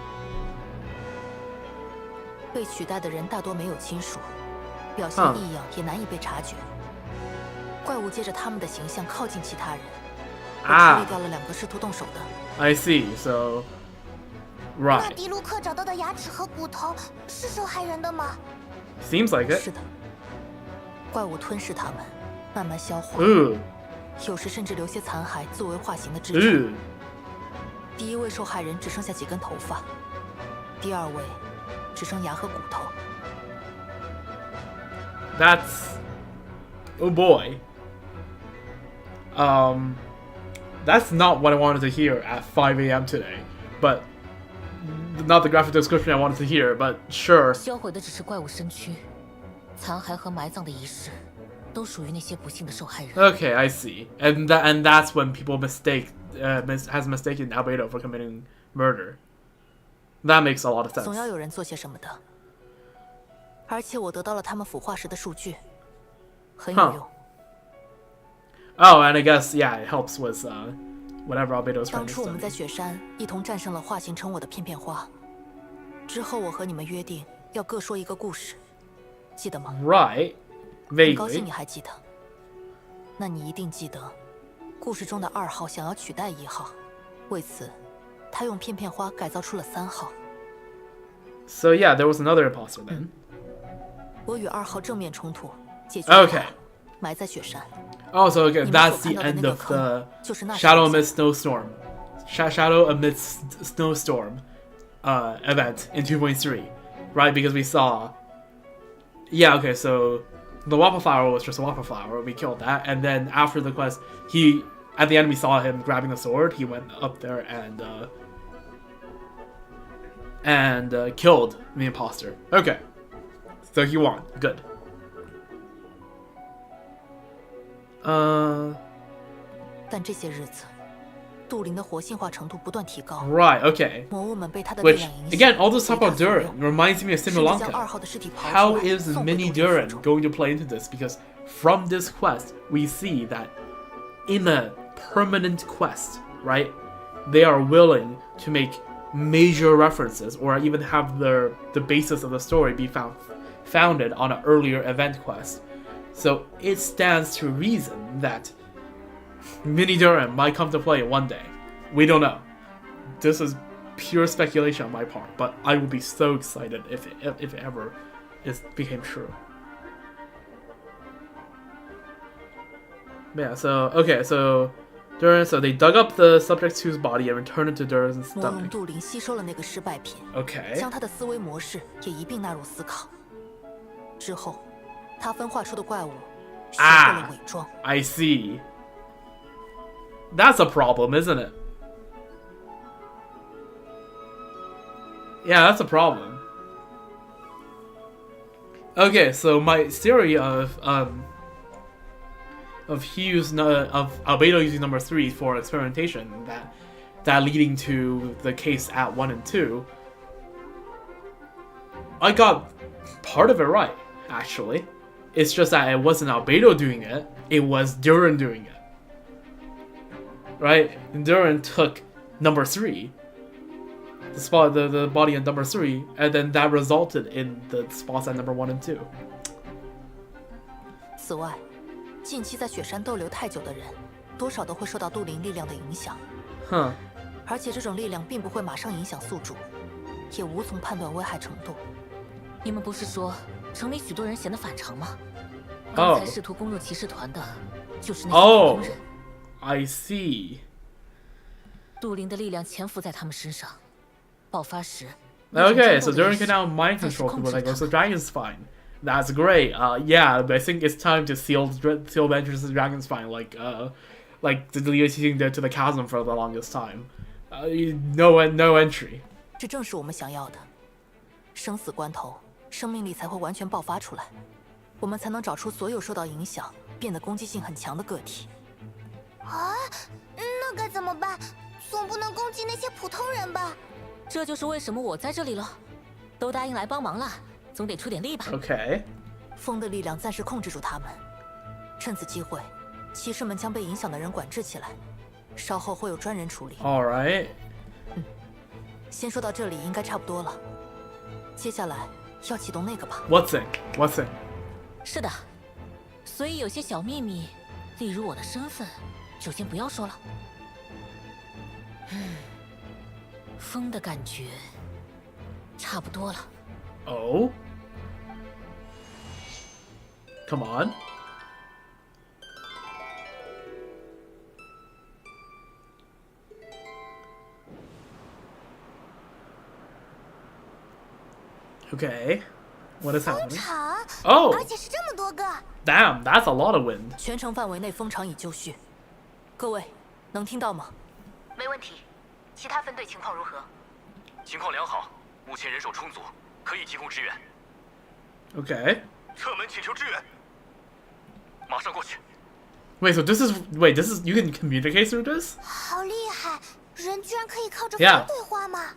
被取代的人大多没有亲属，表现异样也难以被察觉。怪物借着他们的形象靠近其他人。我处理掉了2个试图动手的。I see. So, right. 那迪卢克找到的牙齿和骨头是受害人的吗？ Seems like it. 是的。怪物吞噬他们，慢慢消化。有时甚至留些残骸作为化形的支撑。第一位受害人只剩下几根头发，第2位只剩牙和骨头。That's, oh boy. That's not what I wanted to hear at 5 a.m. today, but not the graphic description I wanted to hear, but sure. 销毁的只是怪物身躯，残骸和埋葬的仪式都属于那些不幸的受害人。Okay, I see. And that's when people has mistaken Albedo for committing murder. That makes a lot of sense. 总要有人做些什么的，而且我得到了他们腐化时的数据，很有用。Oh, and I guess yeah, it helps with whatever Albedo's trying to study. 当初我们在雪山一同战胜了化形成我的片片花，之后我和你们约定要各说一个故事，记得吗 ？Right, vaguely. 很高兴你还记得。那你一定记得，故事中的2号想要取代1号，为此，他用片片花改造出了3号。So yeah, there was another imposter then. 我与2号正面冲突，解决 Okay. 埋在雪山。Oh, so okay, that's the end of the Shadow Amidst Snowstorm. Shadow Amidst Snowstorm event in 2.3, right? Because we saw, yeah, okay, so the Wappa Flower was just a Wappa Flower. We killed that, and then after the quest, at the end we saw him grabbing the sword. He went up there and killed the imposter. Okay, so he won. Good. 但这些日子，杜林的活性化程度不断提高。Right, okay. 魔物们被他的力 Which 量影响。 again, all this talk about Durin reminds me of Simulanka. 将2号的尸体刨出来， How is 送回 Mini 杜林 Durin 手中 going to play into this? Because from this quest, we see that in a permanent quest, right, they are willing to make major references or even have the basis of the story be founded on an earlier event quest. So it stands to reason that Mini Durin might come to play one day. We don't know. This is pure speculation on my part, but I would be so excited if it ever became true. Yeah, so okay, so Durin, so they dug up the subject 2's body and returned it to Durin's 魔龙 stomach. 杜林吸收了那个失败品， Okay. 将他的思维模式也一并纳入思考。之后，他分化出的怪物学会了伪装。 I see. That's a problem, isn't it? Yeah, that's a problem. Okay, so my theory of Albedo using number 3 for experimentation, that leading to the case at 1 and 2, I got part of it right, actually. It's just that it wasn't Albedo doing it, it was Durin doing it. Right? And Durin took number 3, the body in number 3, and then that resulted in the spots at number 1 and 2. 此外，近期在雪山逗留太久的人，多少都会受到杜灵力量的影响。哼。而且这种力量并不会马上影响宿主，也无从判断危害程度。你们不是说城里许多人显得反常吗？刚才试图攻入骑士团的，就是那些普通人。I see. 杜灵的力量潜伏在他们身上，爆发时。Okay, so Durin can now mind control people that goes to Dragon's Spine. That's great. Yeah, but I think it's time to seal the entrance to Dragon's Spine, like the DLC did to the chasm for the longest time. No entry. 这正是我们想要的。生死关头，生命力才会完全爆发出来，我们才能找出所有受到影响、变得攻击性很强的个体。啊，那该怎么办？总不能攻击那些普通人吧？这就是为什么我在这里了。都答应来帮忙了，总得出点力吧。Okay. 风的力量暂时控制住他们，趁此机会，骑士们将被影响的人管制起来，稍后会有专人处理。All right. 先说到这里应该差不多了，接下来要启动那个吧。What's it? 是的，所以有些小秘密，例如我的身份，就先不要说了。风的感觉差不多了。Oh? Come on. Okay. What is happening? Oh! 而且是这么多个。Damn, that's a lot of wind. 全城范围内风场已就绪，各位能听到吗？没问题。其他分队情况如何？情况良好，目前人手充足，可以提供支援。Okay. 侧门请求支援，马上过去。Wait, so this is you can communicate through this? 好厉害，人居然可以靠着风对话吗？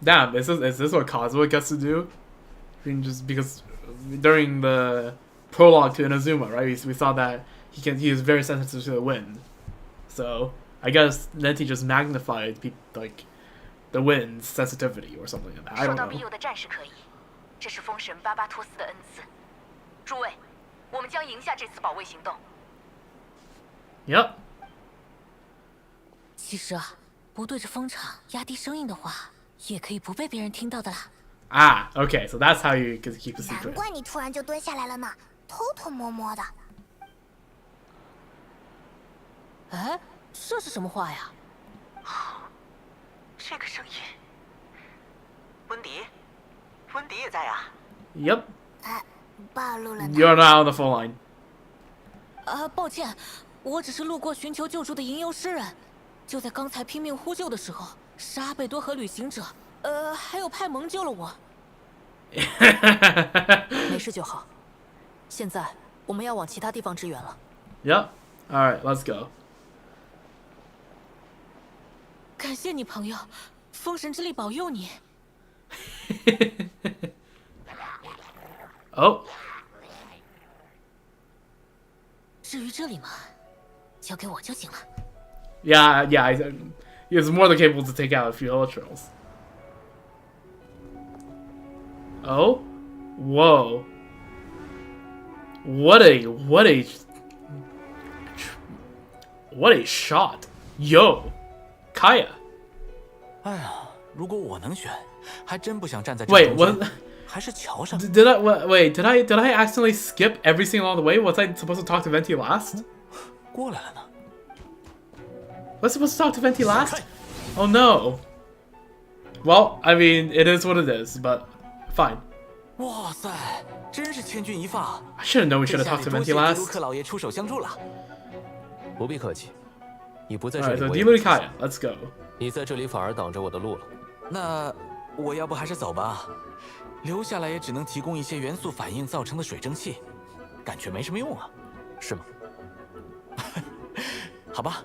Damn, is this what Kazuha gets to do? I mean, just because during the prologue to Inazuma, right? We saw that he is very sensitive to the wind. So I guess Nenti just magnified the wind's sensitivity or something like that. I don't know. 受到庇佑的战士可以，这是风神巴巴托斯的恩赐。诸位，我们将赢下这次保卫行动。Yep. 其实啊，不对着风场压低声音的话，也可以不被别人听到的啦。Ah, okay, so that's how you can keep a secret. 难怪你突然就蹲下来了呢，偷偷摸摸的。哎，这是什么话呀？这个声音，温迪也在啊。Yep. 暴露了。You're now on the phone line. 抱歉，我只是路过寻求救助的吟游诗人。就在刚才拼命呼救的时候，是阿贝多和旅行者，还有派蒙救了我。没事就好。现在我们要往其他地方支援了。Yep. All right, let's go. 感谢你，朋友，风神之力保佑你。Oh. 至于这里嘛，交给我就行了。Yeah, he's more than capable to take out a few Ultras. Oh, whoa! What a shot! Yo, Kaya. 哎呀，如果我能选，还真不想站在这 Wait, 中间，还是桥上。Did I accidentally skip everything along the way? Was I supposed to talk to Venti last? 过来了呢。Was I supposed to talk to Venti last? Oh no. Well, I mean, it is what it is, but fine. 哇塞，真是千钧一发。I should have known we should have talked to Venti last. 迪卢克老爷出手相助了。不必客气，你不在这里。Alright, so Dilu Kaya, let's go. 你在这里反而挡着我的路了。那我要不还是走吧，留下来也只能提供一些元素反应造成的水蒸气，感觉没什么用啊。是吗？好吧，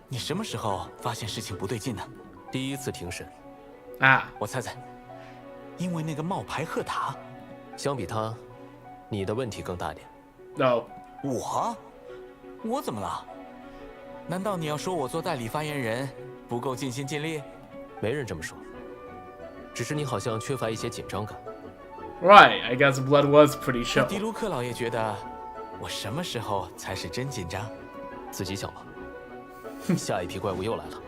你什么时候发现事情不对劲呢？第一次庭审。啊，我猜猜，因为那个冒牌贺塔。相比他，你的问题更大点。No. 我怎么了？难道你要说我做代理发言人不够尽心尽力？没人这么说，只是你好像缺乏一些紧张感。Right, I guess blood was pretty show. 迪卢克老爷觉得我什么时候才是真紧张？自己想吧。下一批怪物又来了。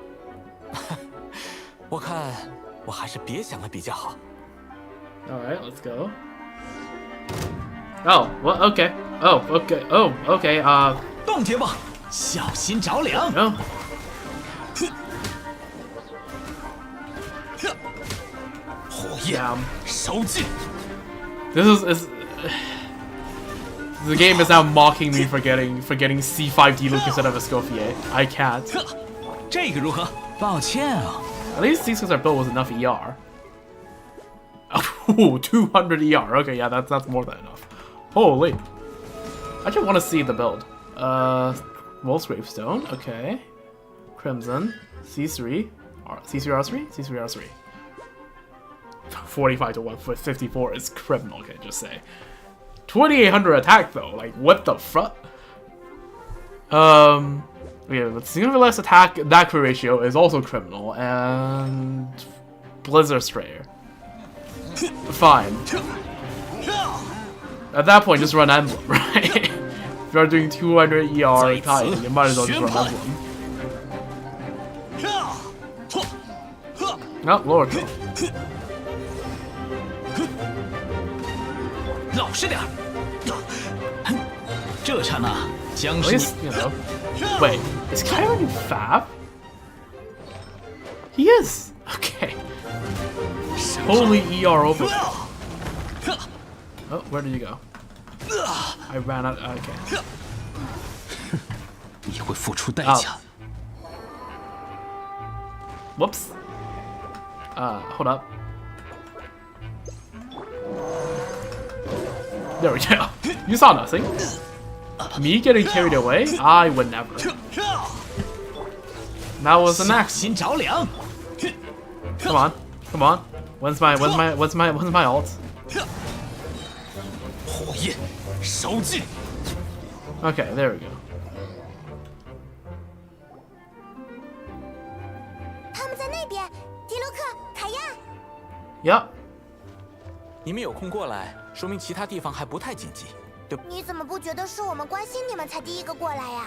我看我还是别想了比较好。All right, let's go. Oh, what? Okay. Oh, okay. Oh, okay. 冻结吧，小心着凉。No. Yeah. 收进。This is the game is now mocking me for getting C5 Diluc instead of Escoffier. I can't. 这个如何？抱歉啊。At least these guys are built with enough ER. Ooh, 200 ER. Okay, yeah, that's more than enough. Holy. I just want to see the build. Wolf's Gravestone. Okay. Crimson. C3. C3R3? C3R3. 45 to 154 is criminal, can I just say. 2800 attack though, like what the fuck? Yeah, but significantly less attack, that crit ratio is also criminal, and Blizzard Strayer. Fine. At that point, just run Emblem, right? If you're doing 200 ER Titan, you might as well just run Emblem. No, lower kill. 老实点。这刹那将 At 是 least, you know. Wait, is Kyron in Fab? He is! Okay. Holy ER over. Oh, where did you go? I ran out. Okay. 你会付出代价。Whoops. Hold up. There we go. You saw nothing. Me getting carried away? I would never. That was an accident. Come on, come on. When's my ult? Okay, there we go. 他们在那边，迪卢克、凯亚。Yep. 你们有空过来，说明其他地方还不太紧急，对吧？你怎么不觉得是我们关心你们才第一个过来呀？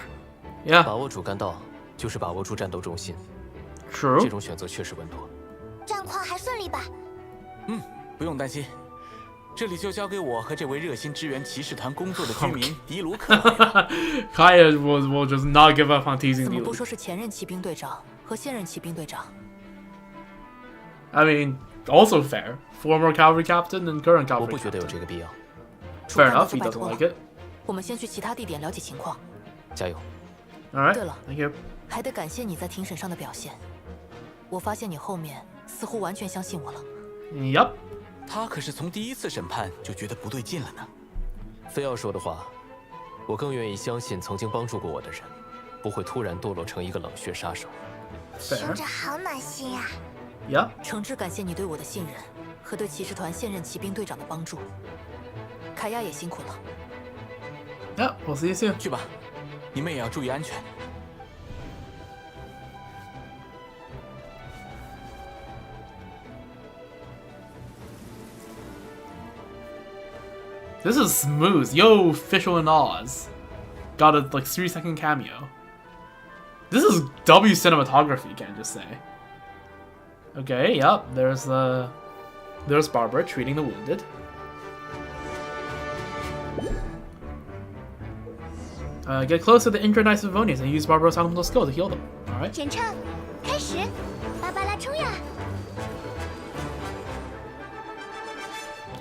Yeah. 把握主干道就是把握住战斗中心。 True. 这种选择确实稳妥。战况还顺利吧？不用担心，这里就交给我和这位热心支援骑士团工作的居民迪卢克。Kaya will just not give up on teasing 怎么 Diluc. 不说是前任骑兵队长和现任骑兵队长？ I mean, also fair. Former cavalry captain and current 我 cavalry 不觉得有 captain. 这个必要。 Fair enough, he doesn't like it. 我们先去其他地点了解情况。加油。 All right. 对了 Thank you. 还得感谢你在庭审上的表现。我发现你后面似乎完全相信我了。Yup. 他可是从第一次审判就觉得不对劲了呢。非要说的话，我更愿意相信曾经帮助过我的人，不会突然堕落成一个冷血杀手。听着好暖心呀。Yup. 诚挚感谢你对我的信任和对骑士团现任骑兵队长的帮助。凯亚也辛苦了。Yep. We'll see you soon. 去吧，你们也要注意安全。 This is smooth. Yo, Fischl and Oz. Got a like 3-second cameo. This is W cinematography, can't just say. Okay, yep, there's Barbara treating the wounded. Get close to the injured Knights of Vonius and use Barbara's elemental skill to heal them. Alright. 选唱，开始，芭芭拉冲呀！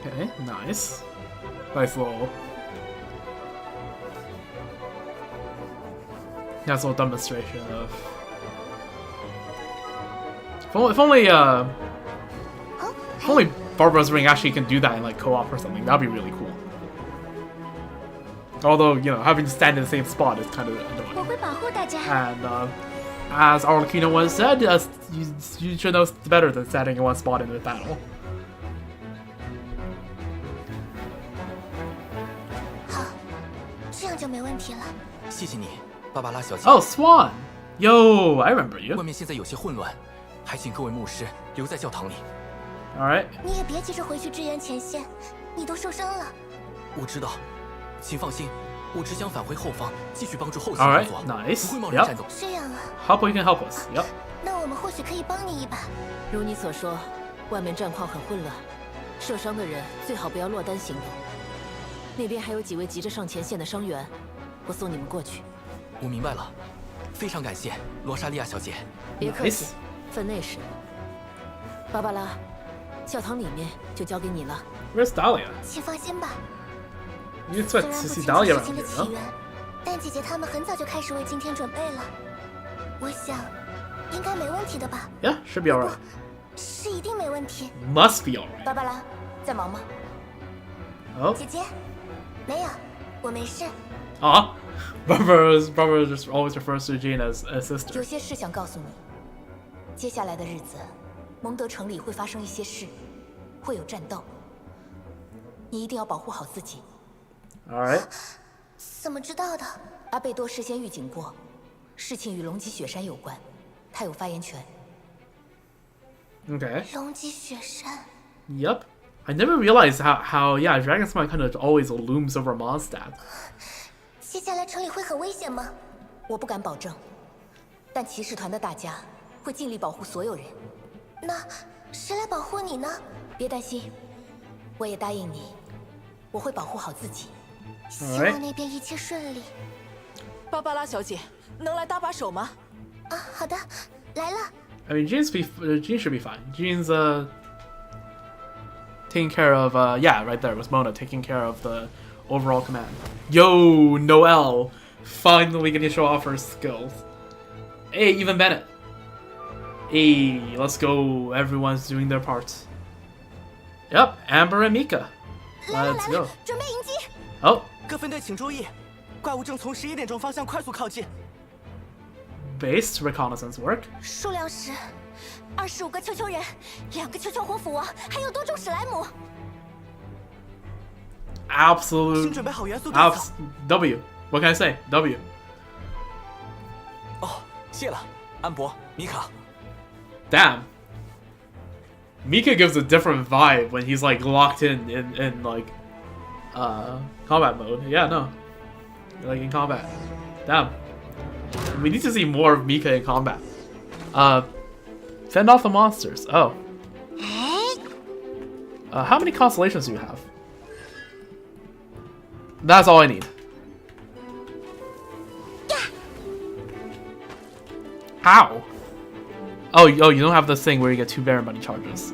Okay, nice. Nice little demonstration of. If only Barbara's Ring actually can do that in like co-op or something, that'd be really cool. Although, you know, having to stand in the same spot is kind of annoying. 我会保护大家。 And as Arlecchino once said, you should know better than standing in one spot in the battle. 好，这样就没问题了。谢谢你，芭芭拉小姐。 Oh, Swan! Yo, I remember you. 外面现在有些混乱，还请各位牧师留在教堂里。 Alright. 你也别急着回去支援前线，你都受伤了。我知道，请放心，我只想返回后方，继续帮助后期 All 工 right, 作， nice. 不会贸然 Yep. 战斗。这样啊， Hope you can help us. Yep. 那我们或许可以帮你一把。如你所说，外面战况很混乱，受伤的人最好不要落单行动。那边还有几位急着上前线的伤员，我送你们过去。我明白了，非常感谢罗莎莉亚小姐。别客气，分内事。芭芭拉，教堂里面就交给你了。Where's Dahlia? 请放心吧。 You 虽 expect 然 to 不 see 清楚 Dahlia 事情 around 的 here, 起 huh? 源，但姐姐她们很早就开始为今天准备了。我想，应该没问题的吧？ Yeah, should be alright. 是一定没问题。 Must be alright. 芭芭拉，在忙吗？ Oh. 姐姐，没有，我没事。Ah, Barbara just always refers to Jean as a 有 sister. 些事想告诉你。接下来的日子，蒙德城里会发生一些事，会有战斗。你一定要保护好自己。 All right. 怎么知道的？阿贝多事先预警过，事情与龙脊雪山有关，他有发言权。 Okay. 龙脊雪山。 Yep. I never realized how yeah, Dragonsmite kind of always looms over Mondstadt. 接下来城里会很危险吗？我不敢保证，但骑士团的大家会尽力保护所有人。那谁来保护你呢？别担心，我也答应你，我会保护好自己。希望那边一切顺利。芭芭拉小姐，能来搭把手吗？啊，好的，来了。 I mean, Jean should be fine. Jean's taking care of yeah, right there was Mona taking care of the overall command. Yo, Noelle finally getting to show off her skills. Hey, even Bennett. Hey, let's go. Everyone's doing their parts. Yep, Amber and Mika. Let's go. 准备迎击。 Oh. 各分队请注意，怪物正从11点钟方向快速靠近。 Based reconnaissance work. 数量是25个丘丘人，2个丘丘火斧王，还有多种史莱姆。Absolute. 请准备好元素弹草。 W. What can I say? W. 哦，谢了，安博、米卡。 Damn. Mika gives a different vibe when he's like locked in like combat mode. Yeah, no. Like in combat. Damn. We need to see more of Mika in combat. Fend off the monsters. Oh. How many constellations do you have? That's all I need. Ow. Oh, you don't have this thing where you get 2 Baron Money charges.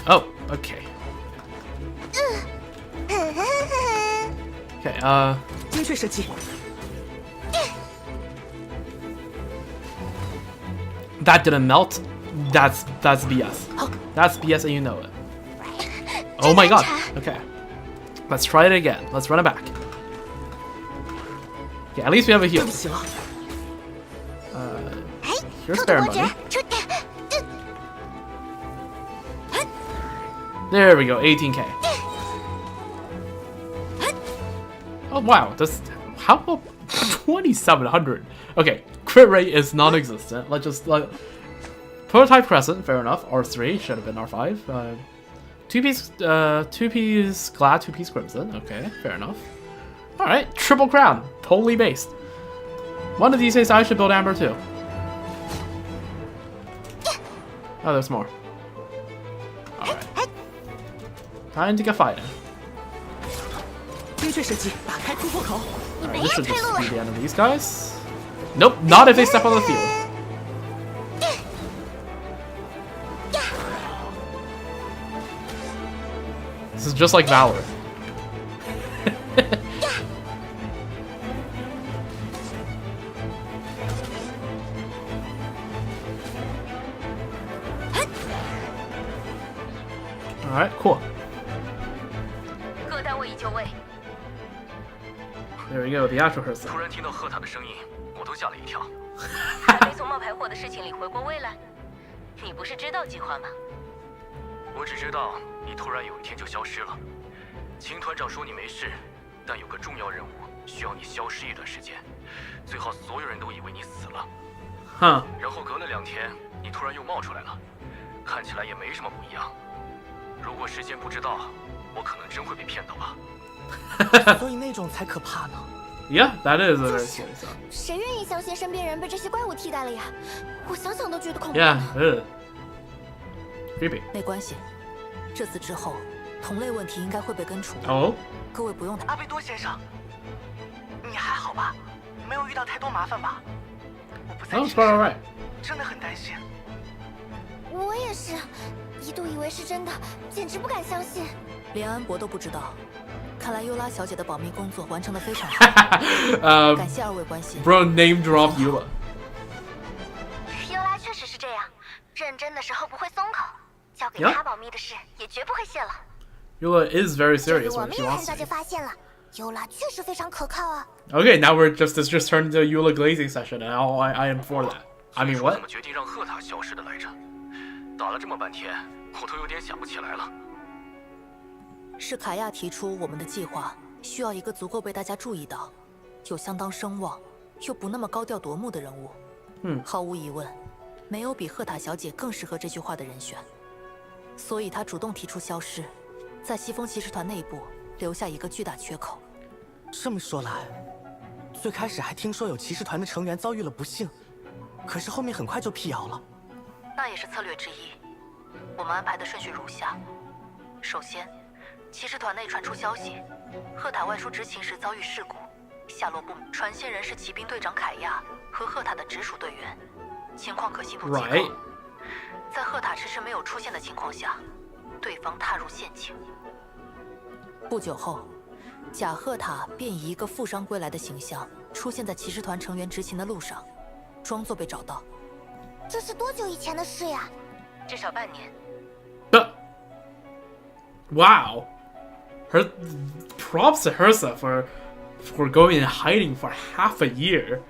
Oh, okay. Okay, 精确射击。 That didn't melt. That's BS. That's BS and you know it. Oh my god. Okay. Let's try it again. Let's run it back. Okay, at least we have a heal. Here's spare money. There we go, 18k. Oh wow, this how about 2700? Okay, crit rate is non-existent. Let's just prototype crescent, fair enough. R3 should have been R5. 2-piece glad, 2-piece crimson. Okay, fair enough. All right, triple crown, totally based. One of these days I should build Amber too. Oh, there's more. All right, time to get fighting. Alright, this should just be the end of these guys. Nope, not if they step on the field. This is just like Valor. Alright, cool. There we go, the actual person. 突然听到赫塔的声音，我都吓了一跳。还没从冒牌货的事情里回过味来？你不是知道计划吗？我只知道你突然有一天就消失了。秦团长说你没事，但有个重要任务需要你消失一段时间，最好所有人都以为你死了。哼。然后隔了2天，你突然又冒出来了，看起来也没什么不一样。如果事先不知道，我可能真会被骗到吧。所以那种才可怕呢。Yeah, that is a 就 very 是 scary sound. 谁愿意相信身边人被这些怪物替代了呀？我想想都觉得恐怖。Yeah, creepy. 没关系，这次之后，同类问题应该会被根除。哦，各位不用阿贝多先生，你还好吧？没有遇到太多麻烦吧？我不在，Sounds quite alright. 真的很担心。我也是，一度以为是真的，简直不敢相信。连安博都不知道，看来尤拉小姐的保密工作完成的非常好。感谢二位关心。Bro name drop Eula. 尤拉确实是这样，认真的时候不会松口，交给他保密的事也绝不会泄露。Eula is very serious 我 when 们 she 也 wants 很早 to. 就发现了，尤拉确实非常可靠啊。Okay, now it's just turned into a Eula glazing session, and I am for that. I mean 怎 what? 么决定让赫塔消失的来着？打了这么半天，我都有点想不起来了。是凯亚提出我们的计划需要一个足够被大家注意到，有相当声望，又不那么高调夺目的人物。毫无疑问，没有比赫塔小姐更适合这句话的人选。所以她主动提出消失，在西风骑士团内部留下一个巨大缺口。这么说来，最开始还听说有骑士团的成员遭遇了不幸，可是后面很快就辟谣了。那也是策略之一。我们安排的顺序如下：首先，骑士团内传出消息，赫塔外出执勤时遭遇事故，下落不明。传线人是骑兵队长凯亚和赫塔的直属队员，情况可信度极高。在赫塔迟迟没有出现的情况下，对方踏入陷阱。不久后，假赫塔便以一个负伤归来的形象出现在骑士团成员执勤的路上，装作被找到。这是多久以前的事呀？至少半年。Wow. Her props to Hersa for going in hiding for half a year.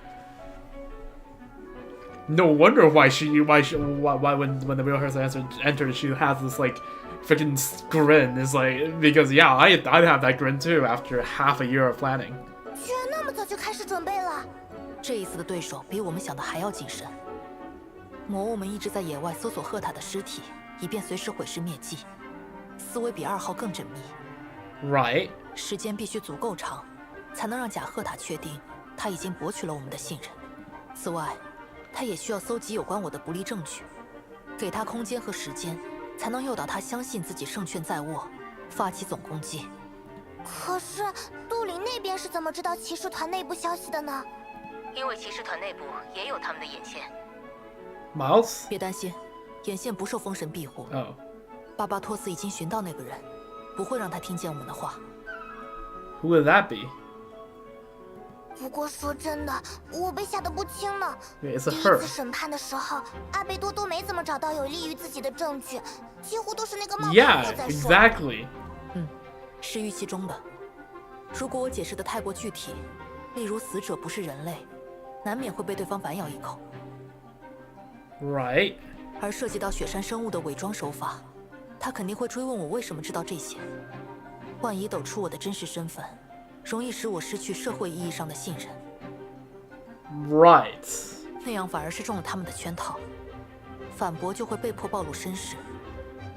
No wonder why when the real Hersa entered, she has this like freaking grin. Is like because yeah, I'd have that grin too after half a year of planning. 居然那么早就开始准备了。这一次的对手比我们想的还要谨慎。魔物们一直在野外搜索赫塔的尸体，以便随时毁尸灭迹。思维比2号更缜密。Right. 时间必须足够长，才能让假赫塔确定他已经博取了我们的信任。此外，他也需要搜集有关我的不利证据，给他空间和时间，才能诱导他相信自己胜券在握，发起总攻击。可是杜林那边是怎么知道骑士团内部消息的呢？因为骑士团内部也有他们的眼线。Miles? 别担心，眼线不受封神庇护。巴巴托斯已经寻到那个人，不会让他听见我们的话。Who would that be? 不过说真的，我被吓得不轻呢。Yeah, it's 第 a 一 her. 次审判的时候，阿贝多都没怎么找到有利于自己的证据，几乎都是那个冒牌货在说。Exactly. 是预期中的。如果我解释的太过具体，例如死者不是人类，难免会被对方反咬一口。Right. 而涉及到雪山生物的伪装手法，他肯定会追问我为什么知道这些。万一抖出我的真实身份，容易使我失去社会意义上的信任。Right. 那样反而是中了他们的圈套。反驳就会被迫暴露身世，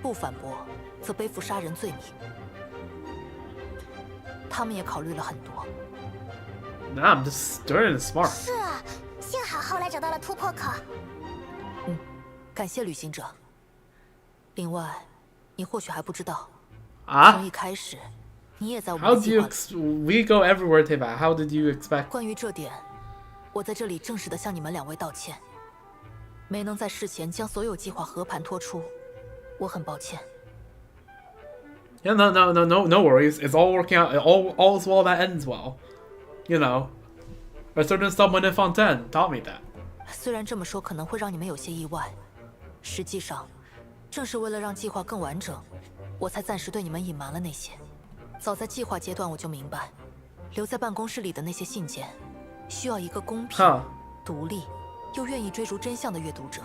不反驳则背负杀人罪名。他们也考虑了很多。Nah, I'm just stern and smart. 是啊，幸好后来找到了突破口。感谢旅行者。另外，你或许还不知道，从一开始，你也在我们的计划里。How do you we go everywhere, Teba? How did you expect? 关于这点，我在这里正式的向你们2位道歉，没能在事前将所有计划和盘托出，我很抱歉。Yeah, no worries. It's all working out. All's well that ends well. You know, a certain someone in Fontaine taught me that. 虽然这么说可能会让你们有些意外，实际上，正是为了让计划更完整，我才暂时对你们隐瞒了那些。早在计划阶段我就明白，留在办公室里的那些信件，需要一个公平、独立又愿意追逐真相的阅读者。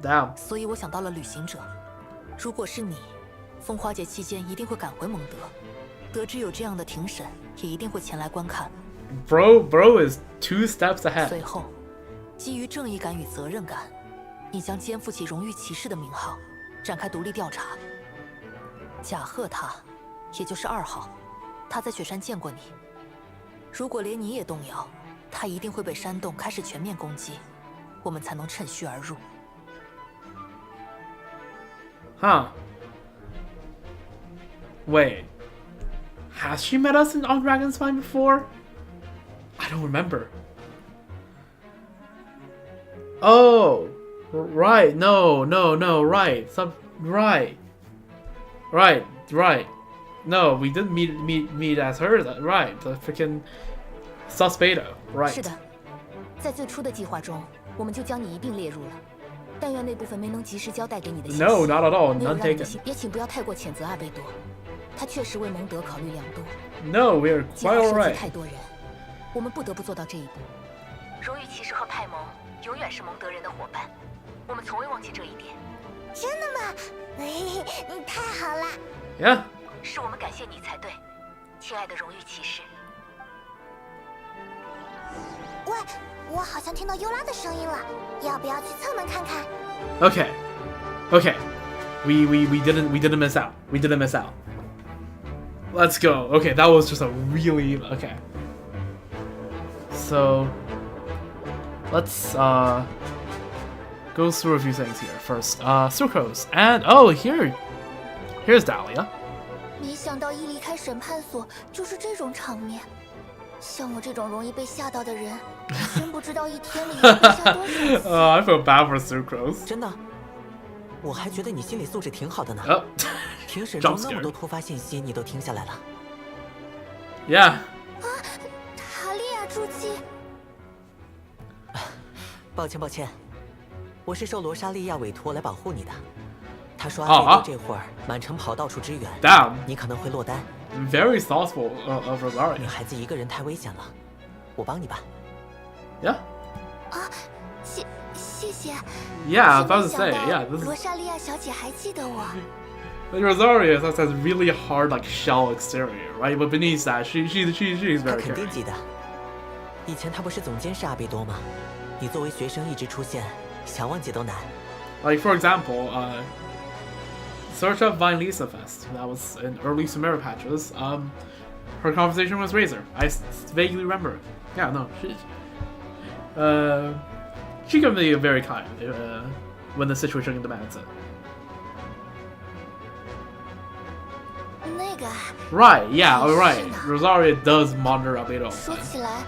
Damn. 所以我想到了旅行者。如果是你，风花节期间一定会赶回蒙德，得知有这样的庭审，也一定会前来观看。Bro is 2 steps ahead. 随后，基于正义感与责任感，你将肩负起荣誉骑士的名号，展开独立调查。贾贺他，也就是2号，他在雪山见过你。如果连你也动摇，他一定会被煽动，开始全面攻击，我们才能趁虚而入。Huh. Wait. Has she met us on Dragon's Spine before? I don't remember. Oh, right. No, right. Right. No, we didn't meet as her. Right, the freaking Suspeta. Right. 是的，在最初的计划中，我们就将你一并列入了。但愿那部分没能及时交代给你的信息 No, not at all. 没有 None 让你的 taken. 心，也请不要太过谴责阿贝多，他确实为蒙德考虑良多。No, we are 计划 quite 涉及 alright. 太多人，我们不得不做到这一步。荣誉骑士和派蒙永远是蒙德人的伙伴，我们从未忘记这一点。真的吗？你太好了。Yeah. 是我们感谢你才对，亲爱的荣誉骑士。喂，我好像听到尤拉的声音了，要不要去侧门看看？ Okay. We didn't miss out. We didn't miss out. Let's go. Okay, that was just a really okay. So let's go through a few things here. First, sucrose. And here's Dahlia. 没想到一离开审判所就是这种场面。像我这种容易被吓到的人，真不知道一天里要被吓多少次。I feel bad for sucrose. 真的，我还觉得你心理素质挺好的呢。庭审 Jump 中那 scare. 么多突发信息，你都听下来了。Yeah. 塔利亚朱姬，抱歉，我是受罗莎莉亚委托来保护你的。她说阿贝多这会儿满城跑到处支援， Damn. 你可能会落单。Very thoughtful of Rosaria. 女孩子一个人太危险了，我帮你吧。Yeah. 啊，谢谢。 Yeah, I was about to say, yeah. 罗莎莉亚小姐还记得我。Rosaria has really hard like shell exterior, right? But beneath that, she's very 她肯定 caring. 记得。以前她不是总监是阿贝多吗？你作为学生一直出现，想忘记都难。 Like for example, Search of Vine Lisa Fest. That was in early Sumeru patches. Her conversation with Razor. I vaguely remember. Yeah, no, she can be very kind when the situation demands it. 那个。 Right, yeah, right. Rosaria does monitor Abedo. 说起来，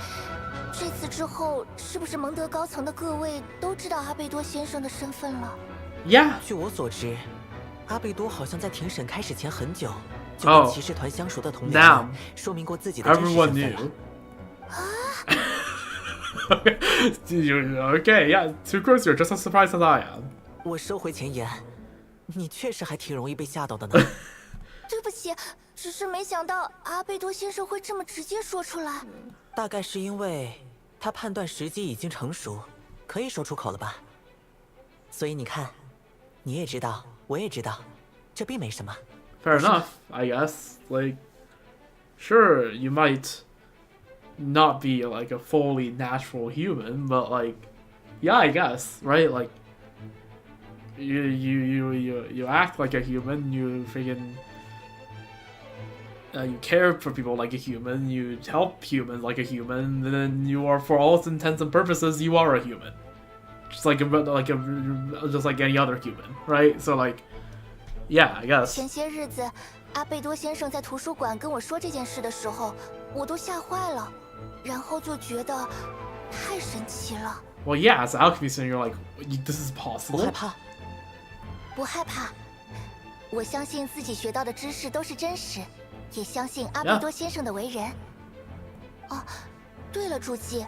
这次之后，是不是蒙德高层的各位都知道阿贝多先生的身份了？ Yeah. 据我所知，阿贝多好像在庭审开始前很久就跟骑士团相熟的同僚们说明过自己的真实身份了。Everyone knew. Okay, yeah. Sucrose, you're just as surprised as I am. 我收回前言，你确实还挺容易被吓到的呢。对不起，只是没想到阿贝多先生会这么直接说出来。大概是因为他判断时机已经成熟，可以说出口了吧。所以你看，你也知道，我也知道，这并没什么。Fair enough, I guess. Like, sure, you might not be like a fully natural human, but like, yeah, I guess, right? Like, you act like a human. You freaking you care for people like a human. You help humans like a human. And then you are, for all intents and purposes, you are a human, just like any other human, right? So like, yeah, I guess. 前些日子，阿贝多先生在图书馆跟我说这件事的时候，我都吓坏了，然后就觉得太神奇了。Well, yeah, as an alchemist, you're like, this is possible. 不害怕，不害怕，我相信自己学到的知识都是真实，也相信阿贝多先生的为人。哦，对了，朱姬，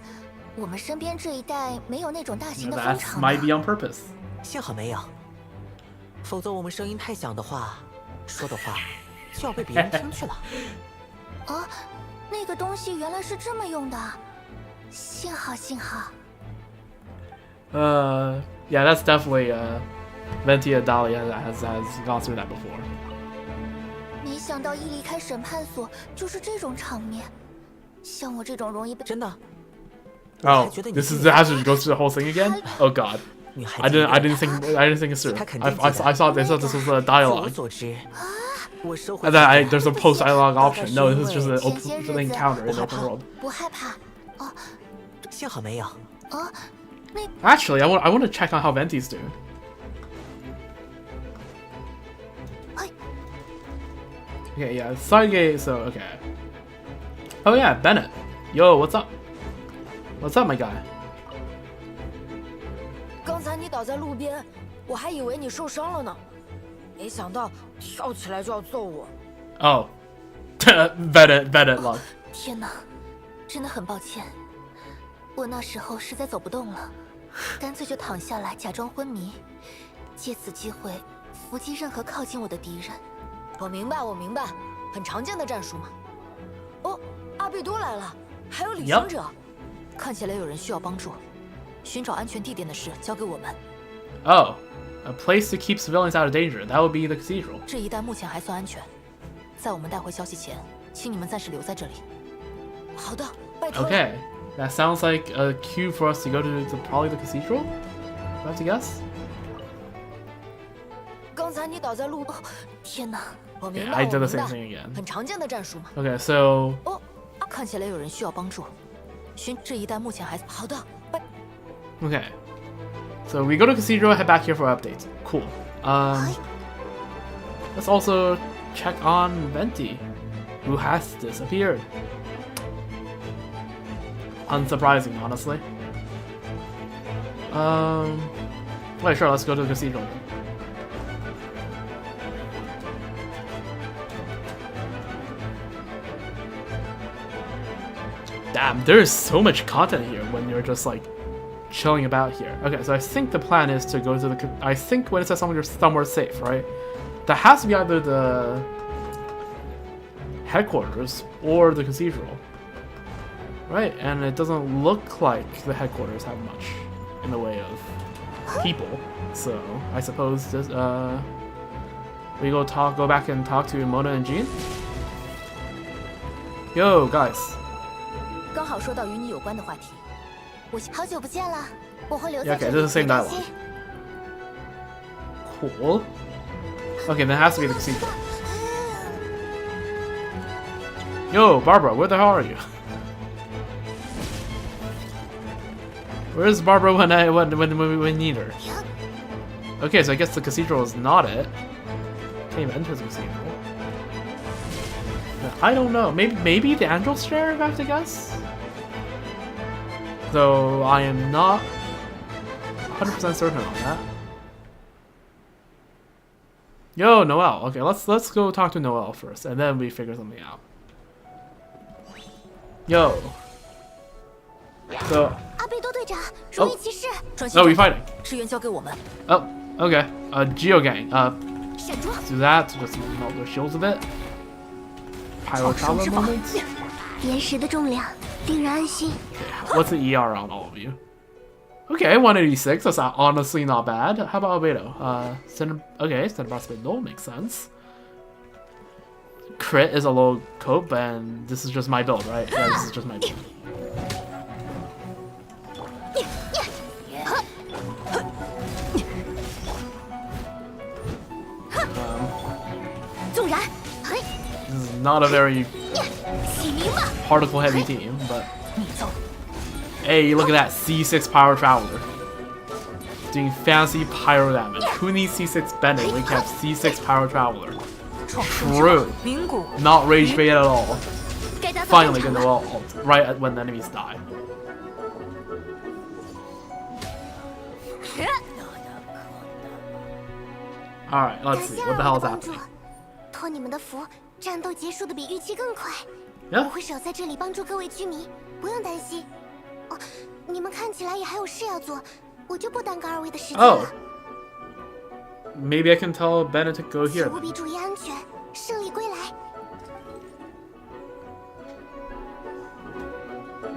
我们身边这一带没有那种大型的风 That 场 might be on purpose. 幸好没有，否则我们声音太响的话，说的话就要被别人听去了。哦，那个东西原来是这么用的，幸好。Yeah, that's definitely Ventia Dahlia has gone through that before. 没想到一离开审判所就是这种场面，像我这种容易被真的。Oh, this is has to go through the whole thing again? Oh God, I didn't think it through. I thought this was a dialogue. 我所知， And then there's a post-dialogue option. No, this is just an encounter in the open world. 不害怕。哦，幸好没有。哦，那 Actually, I want to check on how Venti's doing. Okay, yeah, side gate. So okay. Oh yeah, Bennett. Yo, what's up? What's up, my guy? 刚才你倒在路边，我还以为你受伤了呢，没想到跳起来就要揍我。Oh, Bennett, love. 天哪，真的很抱歉，我那时候实在走不动了，干脆就躺下来假装昏迷，借此机会伏击任何靠近我的敌人。我明白，我明白，很常见的战术嘛。哦，阿贝多来了，还有旅行者，看起来有人需要帮助。寻找安全地点的事交给我们。Oh, a place to keep civilians out of danger. That would be the cathedral. 这一带目前还算安全，在我们带回消息前，请你们暂时留在这里。好的，拜托。Okay, that sounds like a cue for us to go to probably the cathedral. I have to guess. 刚才你倒在路，天哪！我明 Yeah, 白， I 我 did the 明 same 白， thing again. 很常见的战术嘛。 Okay, so 哦，看起来有人需要帮助。这一带目前还好的。okay, so we go to cathedral. Head back here for updates. Cool. Let's also check on Venti, who has disappeared. Unsurprising, honestly. Wait, sure. Let's go to the cathedral. Damn, there is so much content here when you're just like chilling about here. Okay, so I think the plan is to go to the. I think when it says somewhere safe, right? That has to be either the headquarters or the cathedral, right? And it doesn't look like the headquarters have much in the way of people. So I suppose this, we go back and talk to Mona and Jean. Yo, guys. 刚好说到与你有关的话题，好久不见了，我会留 Yeah, 在这 okay, 里。 this is the same dialogue. Cool. Okay, then it has to be the cathedral. Yo, Barbara, where the hell are you? Where's Barbara when we need her? Okay, so I guess the cathedral is not it. Can't even enter the cathedral. I don't know. Maybe the Angel Stair, if I have to guess? Though I am not 100% certain on that. Yo, Noelle. Okay, let's go talk to Noelle first, and then we figure something out. Yo. So. 阿贝多队长，荣誉骑士。Oh, we fighting. 支援交给我们。 Oh, okay. Geo Gang. 闪住。 Do that to just melt their shields a bit. Pyro travel moments. 岩石的重量令人安心。 What's the ER on all of you? Okay, 186. That's honestly not bad. How about Albedo? Okay, Cinnabar no makes sense. Crit is a low cope, and this is just my build, right? Yeah, this is just my build. This is not a very particle heavy team, but hey, look at that C6 Pyro Traveler doing fancy pyro damage. Who needs C6 Bennett when you have C6 Pyro Traveler? True. Not Rage Bait at all. Finally get the ult right when the enemies die. Alright, let's see. What the hell is happening? 托你们的福，战斗结束的比预期更快。 Yeah. 我会守在这里帮助各位居民，不用担心。哦，你们看起来也还有事要做，我就不耽搁二位的时间了。Oh. Maybe I can tell Bennett to go here. 务必注意安全，胜利归来。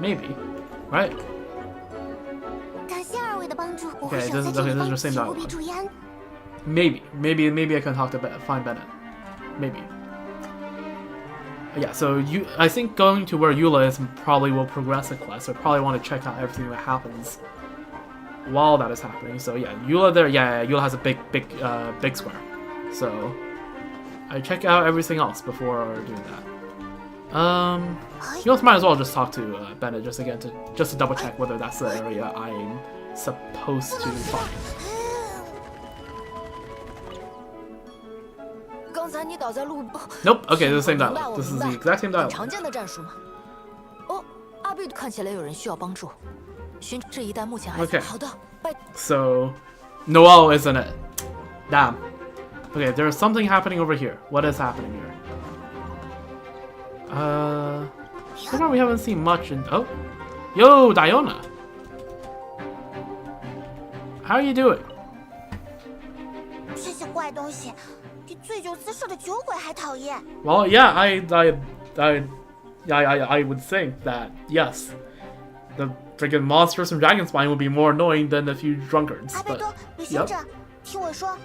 Maybe, right? 感谢二位的帮助，我 Okay, 会 this 守 is 在这 okay. 里 This 帮 is the same 务必 dialogue. 注意安。 Maybe I can talk to find Bennett. Maybe. Yeah, so I think going to where Eula is probably will progress the quest. So probably want to check out everything that happens while that is happening. So yeah, Eula there. Yeah, Eula has a big square. So I check out everything else before doing that. You also might as well just talk to Bennett just to double check whether that's the area I'm supposed to find. Nope. Okay, the same dialogue. This is the exact same dialogue. 常见的战术嘛。哦，阿贝看起来有人需要帮助，这一带目前还在。好的，拜。So, Noelle isn't it? Damn. Okay, there's something happening over here. What is happening here? So far we haven't seen much in. Oh, yo, Diona. How are you doing? 这些怪东西比醉酒滋事的酒鬼还讨厌。Well, yeah, I would think that yes, the freaking monsters from Dragonspine would be more annoying than a few drunkards. 阿贝多，旅行者，听我说，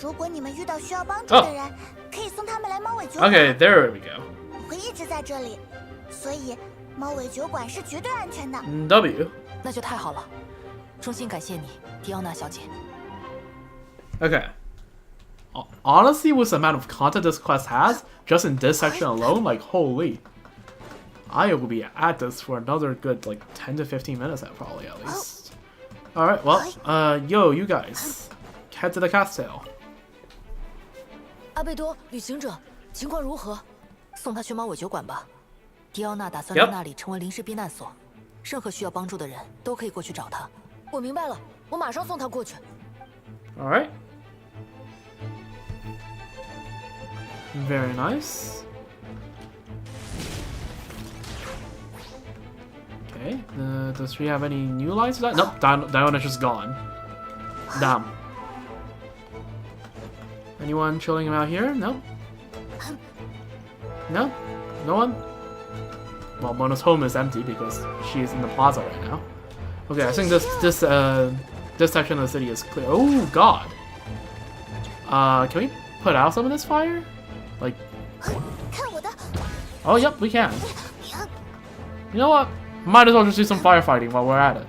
如果你们遇到需要帮助的人，可以送他们来猫尾酒馆。Okay, there we go. 我会一直在这里，所以猫尾酒馆是绝对安全的。W. 那就太好了，衷心感谢你，迪奥娜小姐。Okay. Honestly, with the amount of content this quest has, just in this section alone, like, holy. I will be at this for another good, like, 10 to 15 minutes, probably, at least. Alright, well, yo, you guys. Head to the castle. 阿贝多，旅行者，情况如何？送他去猫尾酒馆吧。迪奥娜打算让那里成为临时避难所，任何需要帮助的人都可以过去找他。我明白了，我马上送他过去。Alright. Very nice. Okay, does she have any new lines? Nope, Diona's just gone. Damn. Anyone chilling out here? No? No? No one? Well, Mona's home is empty because she is in the plaza right now. Okay, I think this section of the city is clear. Oh god! Can we put out some of this fire? Like... Oh, yep, we can. You know what? Might as well just do some firefighting while we're at it.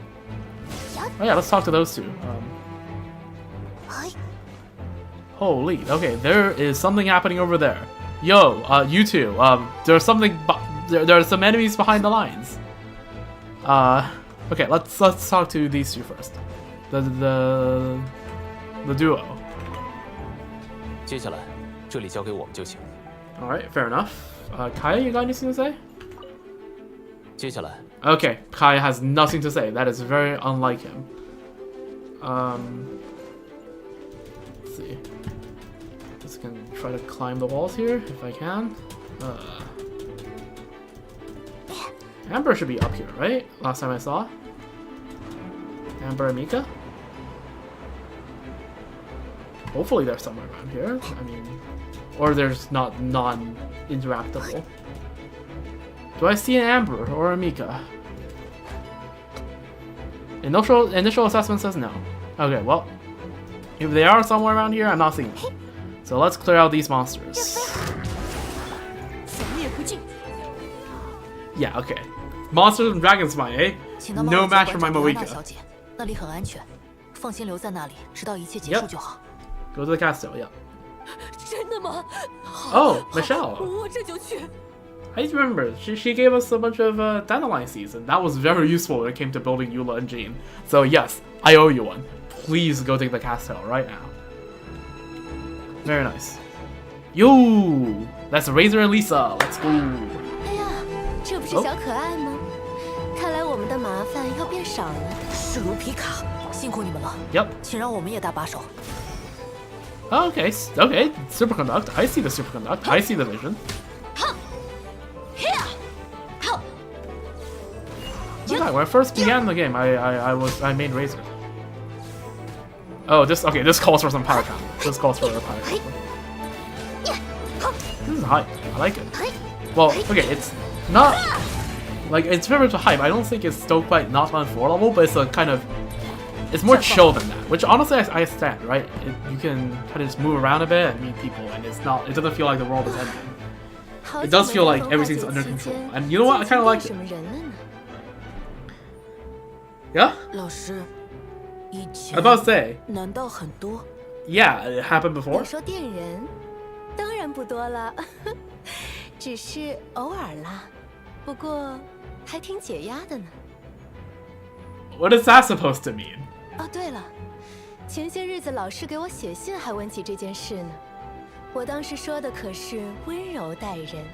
Oh yeah, let's talk to those two. Holy, okay, there is something happening over there. Yo, you two, there's something, there are some enemies behind the lines. Okay, let's talk to these two first. The duo. 接下来，这里交给我们就行。 Alright, fair enough. Kaya, you got anything to say? 接下来。 Okay, Kaya has nothing to say. That is very unlike him. Let's see. Just gonna try to climb the walls here if I can. Amber should be up here, right? Last time I saw. Amber and Mika? Hopefully they're somewhere around here. I mean, or there's not non-interactable. Do I see an Amber or a Mika? Initial assessment says no. Okay, well, if they are somewhere around here, I'm not seeing them. So let's clear out these monsters. Yeah, okay. Monsters and Dragonspine, eh? No match for my Moika. Go to the castle, yeah. Oh, Michelle. I remember, she gave us a bunch of dandelion seeds, and that was very useful when it came to building Eula and Jean. So yes, I owe you one. Please go take the castle right now. Very nice. Yo! That's Razor and Lisa, let's go! 哎呀，这不是小可爱吗？看来我们的麻烦要变少了。势如皮卡，辛苦你们了。Yep. 请让我们也搭把手。 Okay, okay, Superconduct. I see the Superconduct. I see the vision. Yeah, when I first began the game, I made Razor. Oh, this calls for some power trap. This calls for a power trap. This is hype. I like it. Well, okay, it's not like it's very much a hype. I don't think it's still quite not on 4 level, but it's a kind of more chill than that. Which honestly, I stand right. You can kind of just move around a bit and meet people, and it doesn't feel like the world is ending. It does feel like everything's under control, and you know what? I kind of like it. Yeah? I was about to say. Yeah, it happened before. 当然不多了，只是偶尔啦。不过还挺解压的呢。What is that supposed to mean? 哦，对了，前些日子老师给我写信还问起这件事呢。我当时说的可是温柔待人，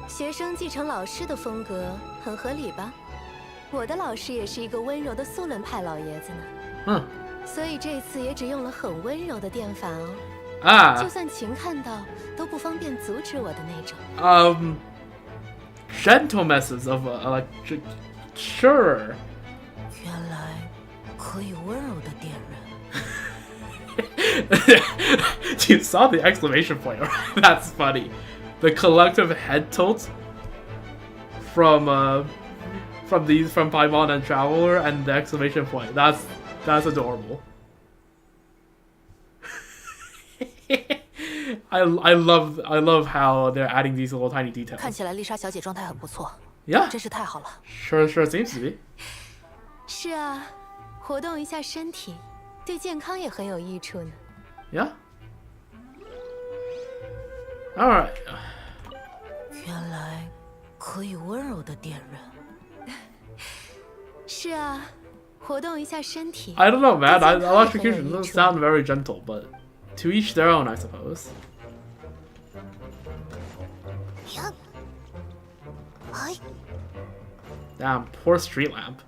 学生继承老师的风格很合理吧？我的老师也是一个温柔的速论派老爷子呢。嗯。所以这次也只用了很温柔的电法哦。啊。就算秦看到，都不方便阻止我的那种。Gentle methods of electric. Sure. 原来可以温柔的电人。You saw the exclamation point, right? That's funny. The collective head tilt from Paimon and Traveler and the exclamation point. That's adorable. I love how they're adding these little tiny details. 看起来丽莎小姐状态很不错。Yeah. 真是太好了。Sure seems to be. 是啊，活动一下身体，对健康也很有益处呢。Yeah. All right. 原来可以温柔的电人。是啊，活动一下身体。I don't know, man. Electrocution doesn't sound very gentle, but to each their own, I suppose. Damn, poor street lamp.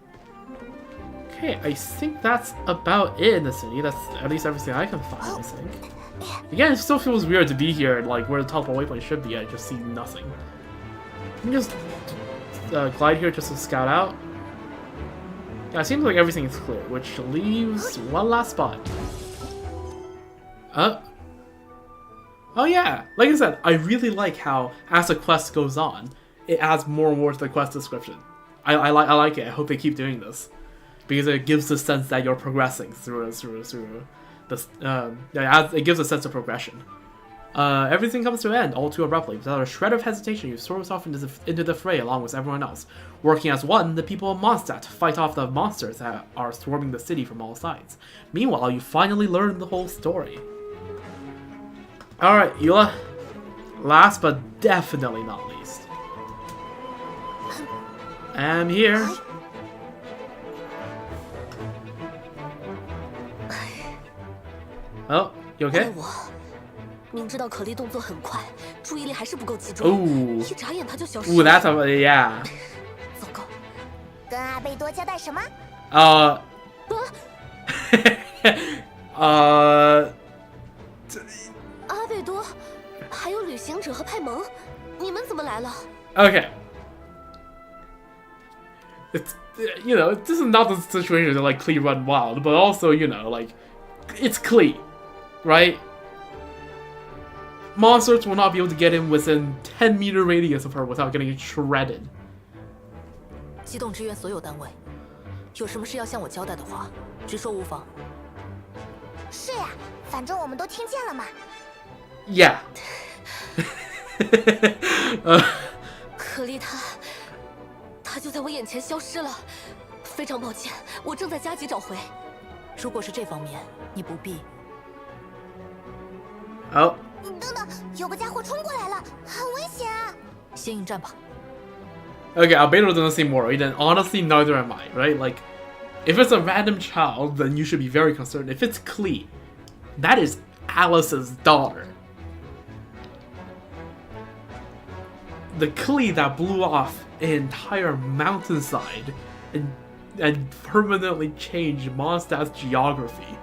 Okay, I think that's about it in the city. That's at least everything I can find, I think. Again, it still feels weird to be here, like where the teleport waypoint should be. I just see nothing. Can you just glide here just to scout out? Yeah, it seems like everything is clear, which leaves one last spot. Oh yeah, like I said, I really like how as the quest goes on, it adds more and more to the quest description. I like it. I hope they keep doing this, because it gives the sense that you're progressing through this. It gives a sense of progression. Everything comes to an end all too abruptly. Without a shred of hesitation, you throw yourself into the fray along with everyone else. Working as one, the people of Mondstadt fight off the monsters that are swarming the city from all sides. Meanwhile, you finally learn the whole story. Alright, Eula. Last but definitely not least. I'm here. Oh, you okay? 明知道可莉动作很快，注意力还是不够集中，一眨眼她就消失了。Ooh, that's yeah. 糟糕。跟阿贝多交代什么？阿贝多，还有旅行者和派蒙，你们怎么来了 Okay. It's, you know, this is not the situation that like Klee run wild, but also, you know, like, it's Klee, right? Monsters will not be able to get in within 10-meter radius of her without getting shredded. 机动支援所有单位，有什么事要向我交代的话，直说无妨。是呀，反正我们都听见了嘛。Yeah. 可莉她就在我眼前消失了，非常抱歉，我正在加急找回。如果是这方面，你不必。Oh. 等等，有个家伙冲过来了，很危险啊！先应战吧。Okay, Albedo doesn't seem worried, and honestly, neither am I, right? Like, if it's a random child, then you should be very concerned. If it's Klee, that is Alice's daughter. The Klee that blew off an entire mountainside and permanently changed Mondstadt's geography.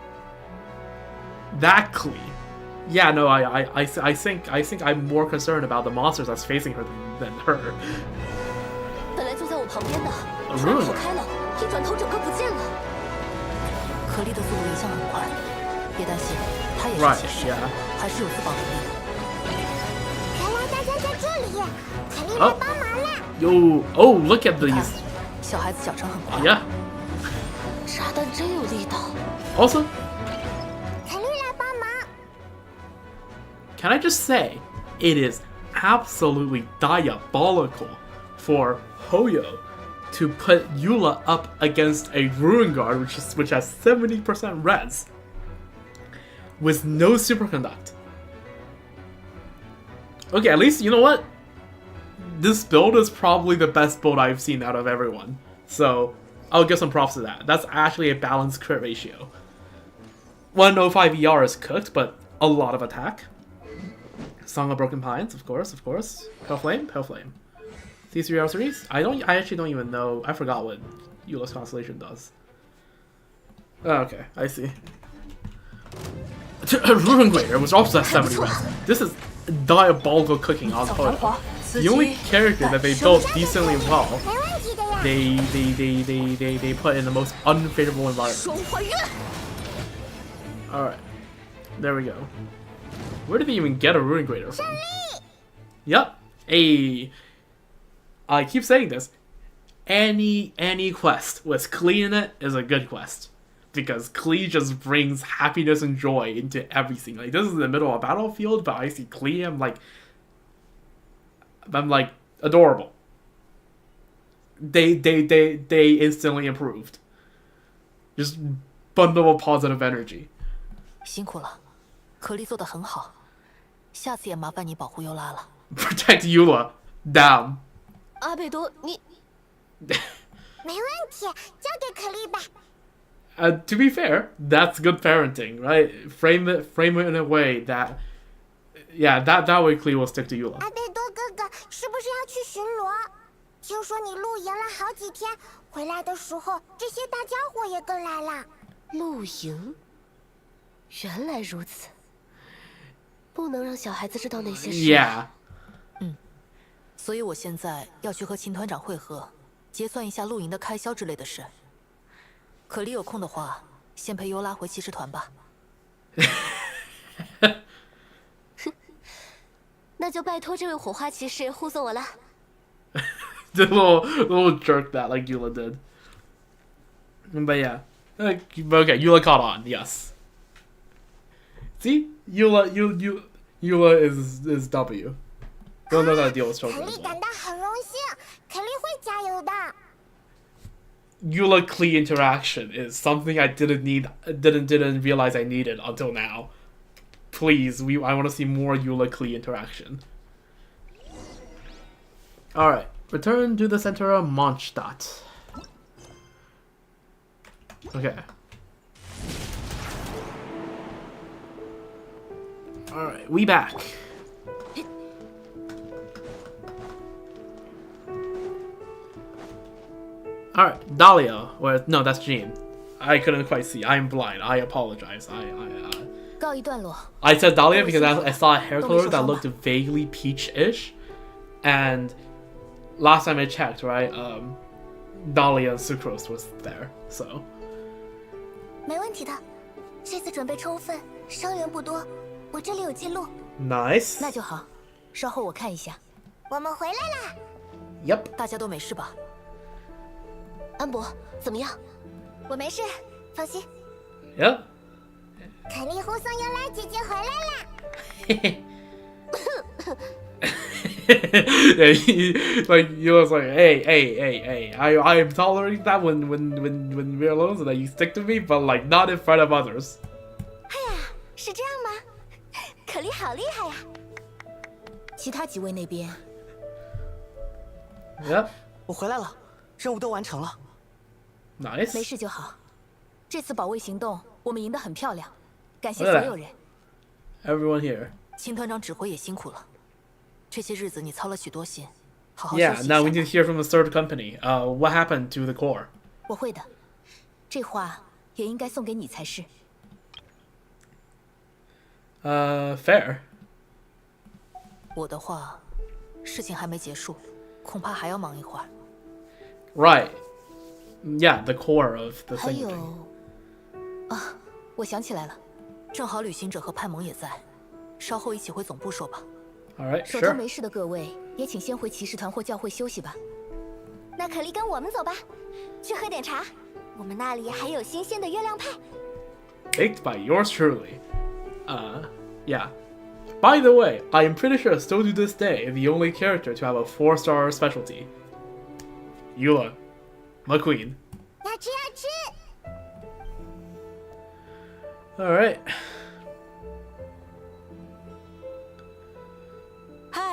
That Klee. Yeah, no, I think I'm more concerned about the monsters that's facing her than her. 本来就在我旁边的，突然跑开了，一转头整个不见了。可莉的速度一向很快，别担心，她也是骑士，还是有自保能力的。原来大家在这里，凯莉来帮忙啦 ！Yo, oh, look at these. 小孩子脚程很快。Yeah. 炸弹真有力道。Also. Can I just say, it is absolutely diabolical for Hoyo to put Eula up against a Ruin Guard, which has 70% res, with no superconduct. Okay, at least, you know what? This build is probably the best build I've seen out of everyone. So, I'll give some props to that. That's actually a balanced crit ratio. 105 ER is cooked, but a lot of attack. Song of Broken Pines, of course. Pale Flame. C3R3s? I actually don't even know. I forgot what Eula's Constellation does. Oh, okay, I see. Ruin Grader, which also has 70 res. This is diabolical cooking on Toto. The only character that they built decently well, they put in the most unfavorable environment. Alright. There we go. Where did they even get a Ruin Grader from? Yep. I keep saying this. Any quest with Klee in it is a good quest. Because Klee just brings happiness and joy into everything. Like, this is in the middle of a battlefield, but I see Klee, I'm like adorable. They instantly improved. Just bundle of positive energy. 辛苦了，可莉做得很好，下次也麻烦你保护尤拉了。Protect Eula. Damn. 阿贝多，你没问题，交给可莉吧。To be fair, that's good parenting, right? Frame it in a way that, yeah, that way Klee will stick to Eula. 阿贝多哥哥是不是要去巡逻？听说你露营了好几天，回来的时候这些大家伙也跟来了。露营，原来如此。不能让小孩子知道那些事。Yeah. 所以我现在要去和秦团长会合，结算一下露营的开销之类的事。可莉有空的话，先陪尤拉回骑士团吧。那就拜托这位火花骑士护送我了。The little jerk that like Eula did. But yeah. Okay, Eula caught on, yes. See? Eula is W. Don't know how to deal with children. 可莉感到很荣幸，可莉会加油的。Eula Klee interaction is something I didn't realize I needed until now. Please, I want to see more Eula Klee interaction. Alright, return to the center of Mondstadt. Okay. Alright, we back. Alright, Dahlia. Or, no, that's Jean. I couldn't quite see. I'm blind. I apologize. I said Dahlia because I saw a hair color that looked vaguely peach-ish. And last time I checked, right, Dahlia and Sucrose was there, so. 没问题的，这次准备充分，伤员不多，我这里有记录。Nice. 那就好，稍后我看一下。我们回来啦。Yep. 大家都没事吧？安博，怎么样？我没事，放心。Yep. 可莉护送尤拉姐姐回来啦。Like you was like, hey, I am tolerating that when we're alone, so that you stick to me, but like not in front of others. 哎呀，是这样吗？可莉好厉害呀！其他几位那边。Yep. 我回来了，任务都完成了。Nice. 没事就好。这次保卫行动我们赢得很漂亮，感谢所有人。Everyone here. 秦团长指挥也辛苦了。这些日子你操了许多心，好好休息一 Yeah, 下。 now we need to hear from the third company. What happened to the core? 我会的，这话也应该送给你才是。Fair. 我的话，事情还没结束，恐怕还要忙一会儿。Right. Yeah, the core of the 还 thing. 有，啊，我想起来了，正好旅行者和派蒙也在，稍后一起回总部说吧。 Alright, 手头 sure. 没事的各位，也请先回骑士团或教会休息吧。那可莉跟我们走吧，去喝点茶。我们那里还有新鲜的月亮派。 Baked by yours truly. Yeah. By the way, I am pretty sure still to this day, the only character to have a 4-star specialty. Eula. McQueen. 要吃要吃。 Alright. 嗨，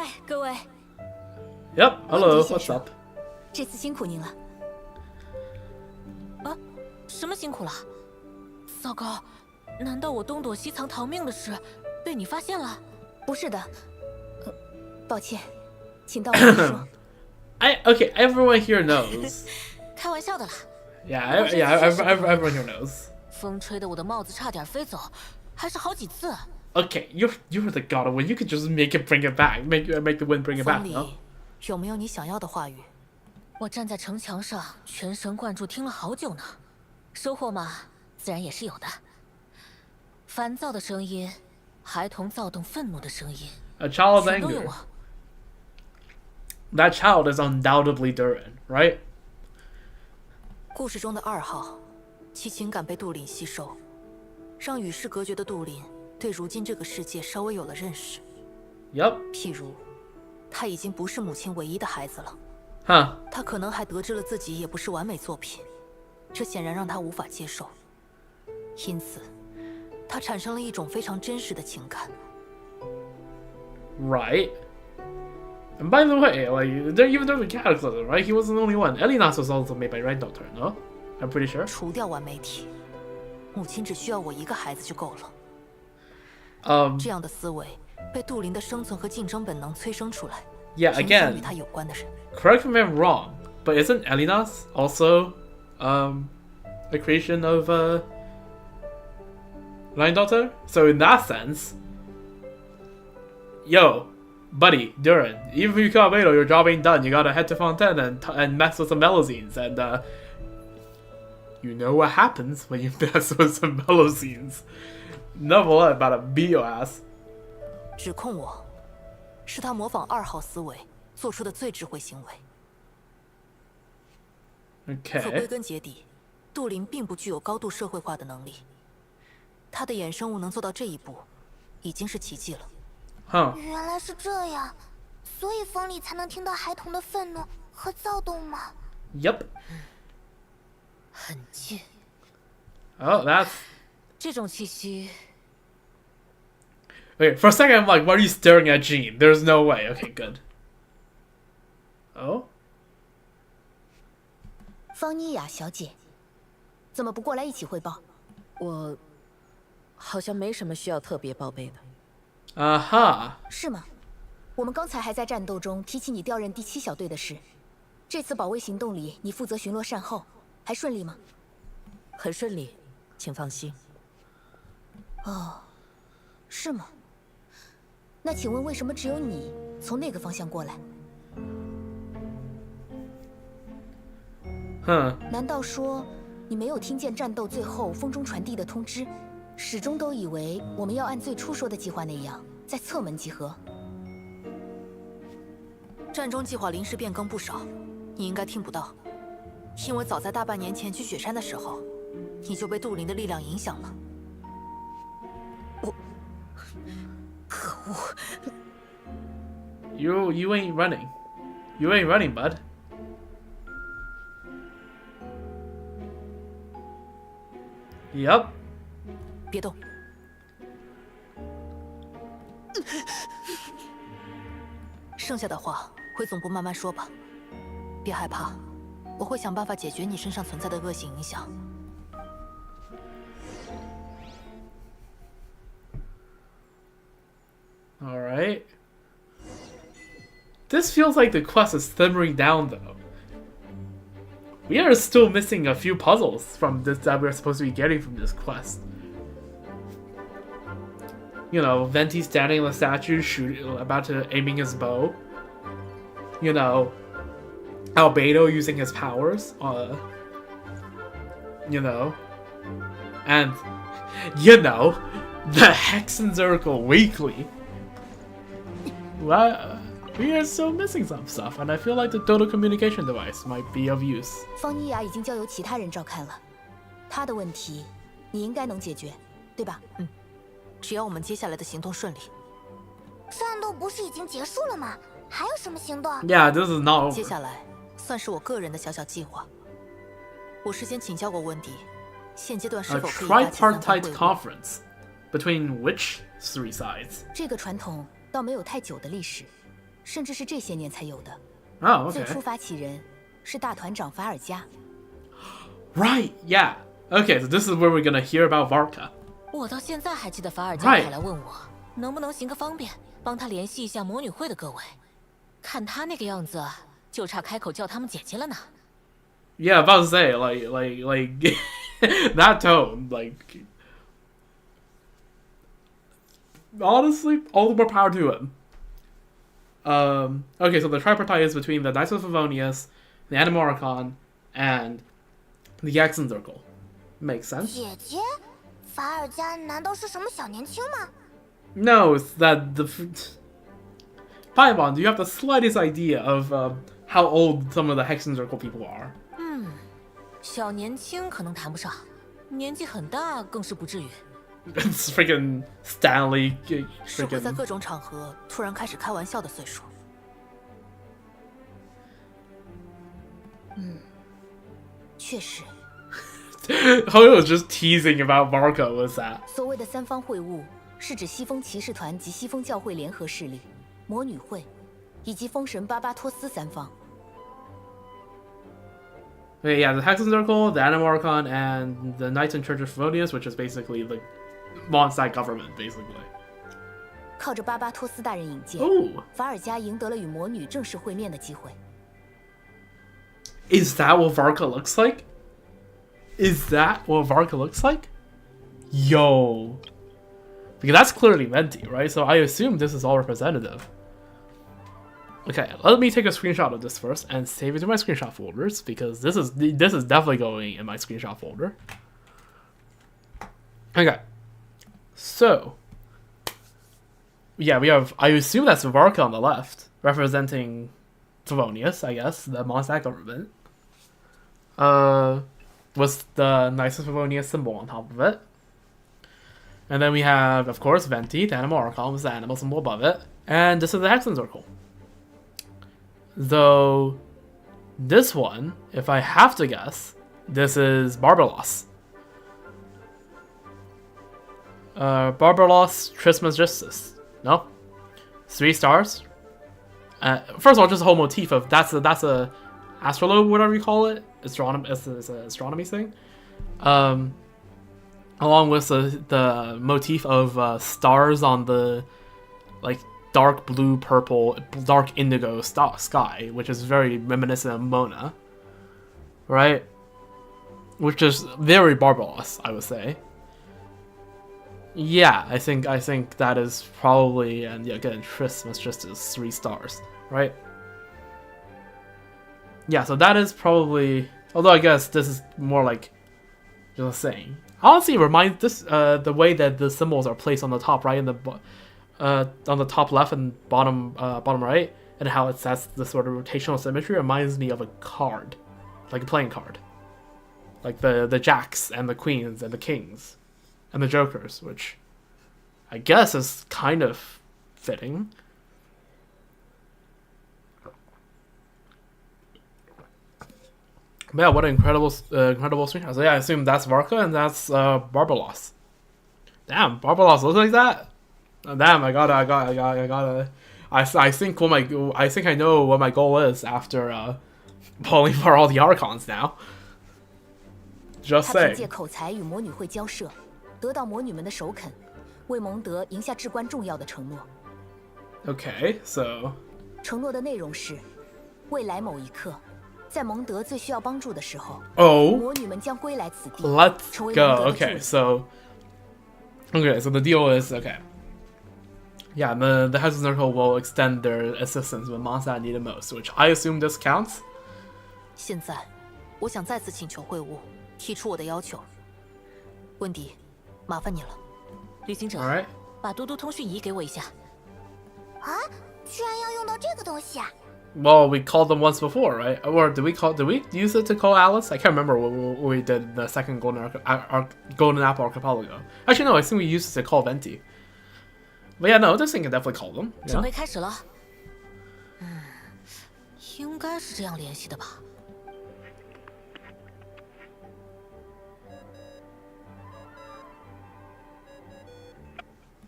Yep. Hello. What's up? 这次辛苦您了。啊，什么辛苦了？糟糕，难道我东躲西藏逃命的事被你发现了？不是的，抱歉，请到我说。Okay. Everyone here knows. 开玩笑的啦。Yeah. Everyone here knows. 风吹得我的帽子差点飞走，还是好几次。Okay, you're the god of wind. You could just make it bring it back. Make the wind bring it back. 风里有没有你想要的话语？我站在城墙上，全神贯注听了好久呢。收获嘛，自然也是有的。烦躁的声音，孩童躁动愤怒的声音， A child's 全都有 anger. 啊。That child is undoubtedly Durin, right? 故事中的2号，其情感被杜林吸收，让与世隔绝的杜林对如今这个世界稍微有了认识。Yup. 譬如，他已经不是母亲唯一的孩子了。Huh. 他可能还得知了自己也不是完美作品，这显然让他无法接受。因此，他产生了一种非常真实的情感。Right. And by the way, like, even though the cataclysm, right? He wasn't the only one. Elinas was also made by Red Doctor, no? I'm pretty sure. 除掉完美体，母亲只需要我一个孩子就够了。这样的思维被杜林的生存和竞争本能催生出来。Yeah, again. 与他有关的人。Correct me if I'm wrong, but isn't Elinas also a creation of Line Daughter? So in that sense, yo, buddy, Durin, even if you kill Beto, your job ain't done. You gotta head to Fontaine and mess with some Melazines, and you know what happens when you mess with some Melazines. Never about to beat your ass. 指控我，是他模仿2号思维做出的最智慧行为。Okay. 可归根结底，杜林并不具有高度社会化的能力。他的衍生物能做到这一步，已经是奇迹了。原来是这样，所以风里才能听到孩童的愤怒和躁动吗 Yep. 很近。Oh, that's. 这种气息。Okay, for a second I'm like, why are you staring at Jean? There's no way. Okay, good. Oh? 方妮雅小姐，怎么不过来一起汇报？我好像没什么需要特别报备的。是吗？我们刚才还在战斗中提起你调任第7小队的事。这次保卫行动里，你负责巡逻善后，还顺利吗？很顺利，请放心。哦，是吗？那请问为什么只有你从那个方向过来？难道说你没有听见战斗最后风中传递的通知，始终都以为我们要按最初说的计划那样在侧门集合？战中计划临时变更不少，你应该听不到，因为早在大半年前去雪山的时候，你就被杜林的力量影响了。可恶 You ain't running. You ain't running, bud. Yep. 别动。剩下的话回总部慢慢说吧，别害怕，我会想办法解决你身上存在的恶性影响。All right. This feels like the quest is simmering down, though. We are still missing a few puzzles from this that we're supposed to be getting from this quest. You know, Venti standing on the statue, about to aiming his bow. You know, Albedo using his powers. You know, and you know, the Hexenzirkel Weekly. Well, we are still missing some stuff, and I feel like the total communication device might be of use. 方妮雅已经交由其他人照看了，她的问题你应该能解决，对吧？只要我们接下来的行动顺利。战斗不是已经结束了吗？还有什么行动 ？Yeah, this is not over. 接下来算是我个人的小小计划。我事先请教过温迪，现阶段是否可以搭起3方会晤 conference between which 3 sides? 这个传统倒没有太久的历史，甚至是这些年才有的。Oh, okay. 最初发起人是大团长法尔加。Right, yeah. Okay, so this is where we're gonna hear about Varka. 我到现在还记得法尔加跑来问我，能不能行个方便，帮他联系一下魔女会的各位。看他那个样子，就差开口叫他们姐姐了呢。Yeah, about to say like that tone, like honestly, all the more power to him. Okay, so the tripartite is between the Knights of Favonius, the Animal Archon, and the Yaxen Circle. Makes sense. 姐姐，法尔加难道是什么小年轻吗？ No, it's that the Paimon, do you have the slightest idea of how old some of the Hexen Circle people are? 小年轻可能谈不上，年纪很大更是不至于。It's freaking Stanley. 是会在各种场合突然开始开玩笑的岁数。确实。How was just teasing about Varka was that? 所谓的三方会晤，是指西风骑士团及西风教会联合势力、魔女会以及风神巴巴托斯三方。Okay, yeah, the Hexen Circle, the Animal Archon, and the Knights in Church of Favonius, which is basically the Mondstadt government, basically. 靠着巴巴托斯大人引荐，法尔加赢得了与魔女正式会面的机会。Is that what Varka looks like? Is that what Varka looks like? Yo. Because that's clearly Venti, right? So I assume this is all representative. Okay, let me take a screenshot of this first and save it to my screenshot folders because this is definitely going in my screenshot folder. Okay. So yeah, we have, I assume that's Varka on the left, representing Favonius, I guess, the Mondstadt government. Was the Knights of Favonius symbol on top of it. And then we have, of course, Venti, the Animal Archon, with the animal symbol above it. And this is the Hexen Circle. Though, this one, if I have to guess, this is Barbaros. Barbaros, Trismus Justice. No? 3 stars. First of all, just the whole motif of that's a astrolabe, whatever you call it. Astronomy, it's an astronomy thing. Along with the motif of stars on the like dark blue, purple, dark indigo sky, which is very reminiscent of Mona, right? Which is very Barbaros, I would say. Yeah, I think that is probably, and yeah, again, Trismus just is 3 stars, right? Yeah, so that is probably, although I guess this is more like just saying. Honestly, it reminds this the way that the symbols are placed on the top right and on the top left and bottom right, and how it sets the sort of rotational symmetry reminds me of a card, like a playing card, like the jacks and the queens and the kings, and the jokers, which I guess is kind of fitting. Yeah, what an incredible screenshot. So yeah, I assume that's Varka and that's Barbaros. Damn, Barbaros looks like that. Oh, damn, I gotta. I think I know what my goal is after pulling for all the Archons now. Just say. 他凭借口才与魔女会交涉，得到魔女们的首肯，为蒙德赢下至关重要的承诺。Okay, so. 承诺的内容是，未来某一刻。 在蒙德最需要帮助的时候，魔女们将归来此地。Let's go. Okay, so the deal is okay. Yeah, the Hexen Circle will extend their assistance when Mondstadt need it most, which I assume this counts. 现在，我想再次请求会晤，提出我的要求。温迪，麻烦你了。旅行者，把嘟嘟通讯仪给我一下。啊，居然要用到这个东西啊！ Well, we called them once before, right? Or did we use it to call Alice? I can't remember what we did the second Golden Apple Archipelago. Actually, no, I think we used it to call Venti. But yeah, no, this thing can definitely call them. 准备开始了。应该是这样联系的吧。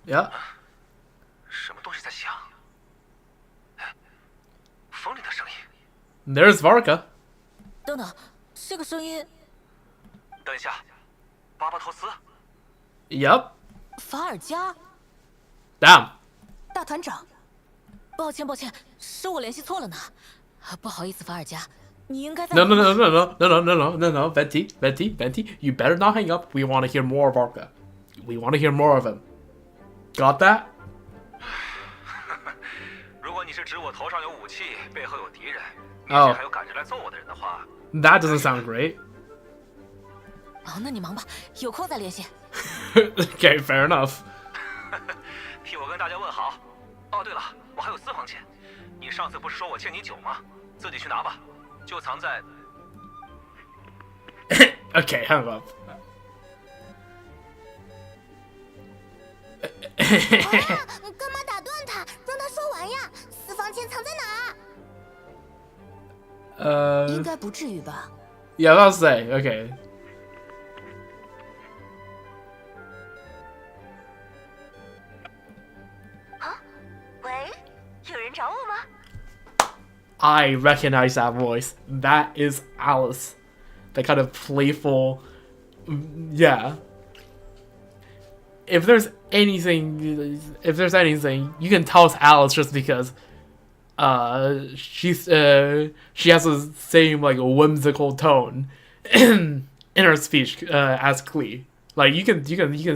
Yeah. 什么东西在响？风铃的声音。There's Varka. 等等，这个声音。等一下，巴巴托斯。Yup. 法尔加。Damn. 大团长，抱歉，是我联系错了呢。不好意思，法尔加，你应该在。No, Venti, you better not hang up. We want to hear more of Varka. We want to hear more of him. Got that? 如果你是指我头上有武器，背后有敌人，面前还有赶着来揍我的人的话 ，That doesn't sound great. 那你忙吧，有空再联系。Okay, fair enough. 替我跟大家问好。哦，对了，我还有私房钱。你上次不是说我欠你酒吗？自己去拿吧，就藏在。Okay, hang up. 你干嘛打断他？让他说完呀！私房钱藏在哪？应该不至于吧 Yeah, I'll say. Okay. 喂，有人找我吗？ I recognize that voice. That is Alice. That kind of playful. Yeah. If there's anything, you can tell it's Alice just because she has the same like whimsical tone in her speech as Klee. Like you can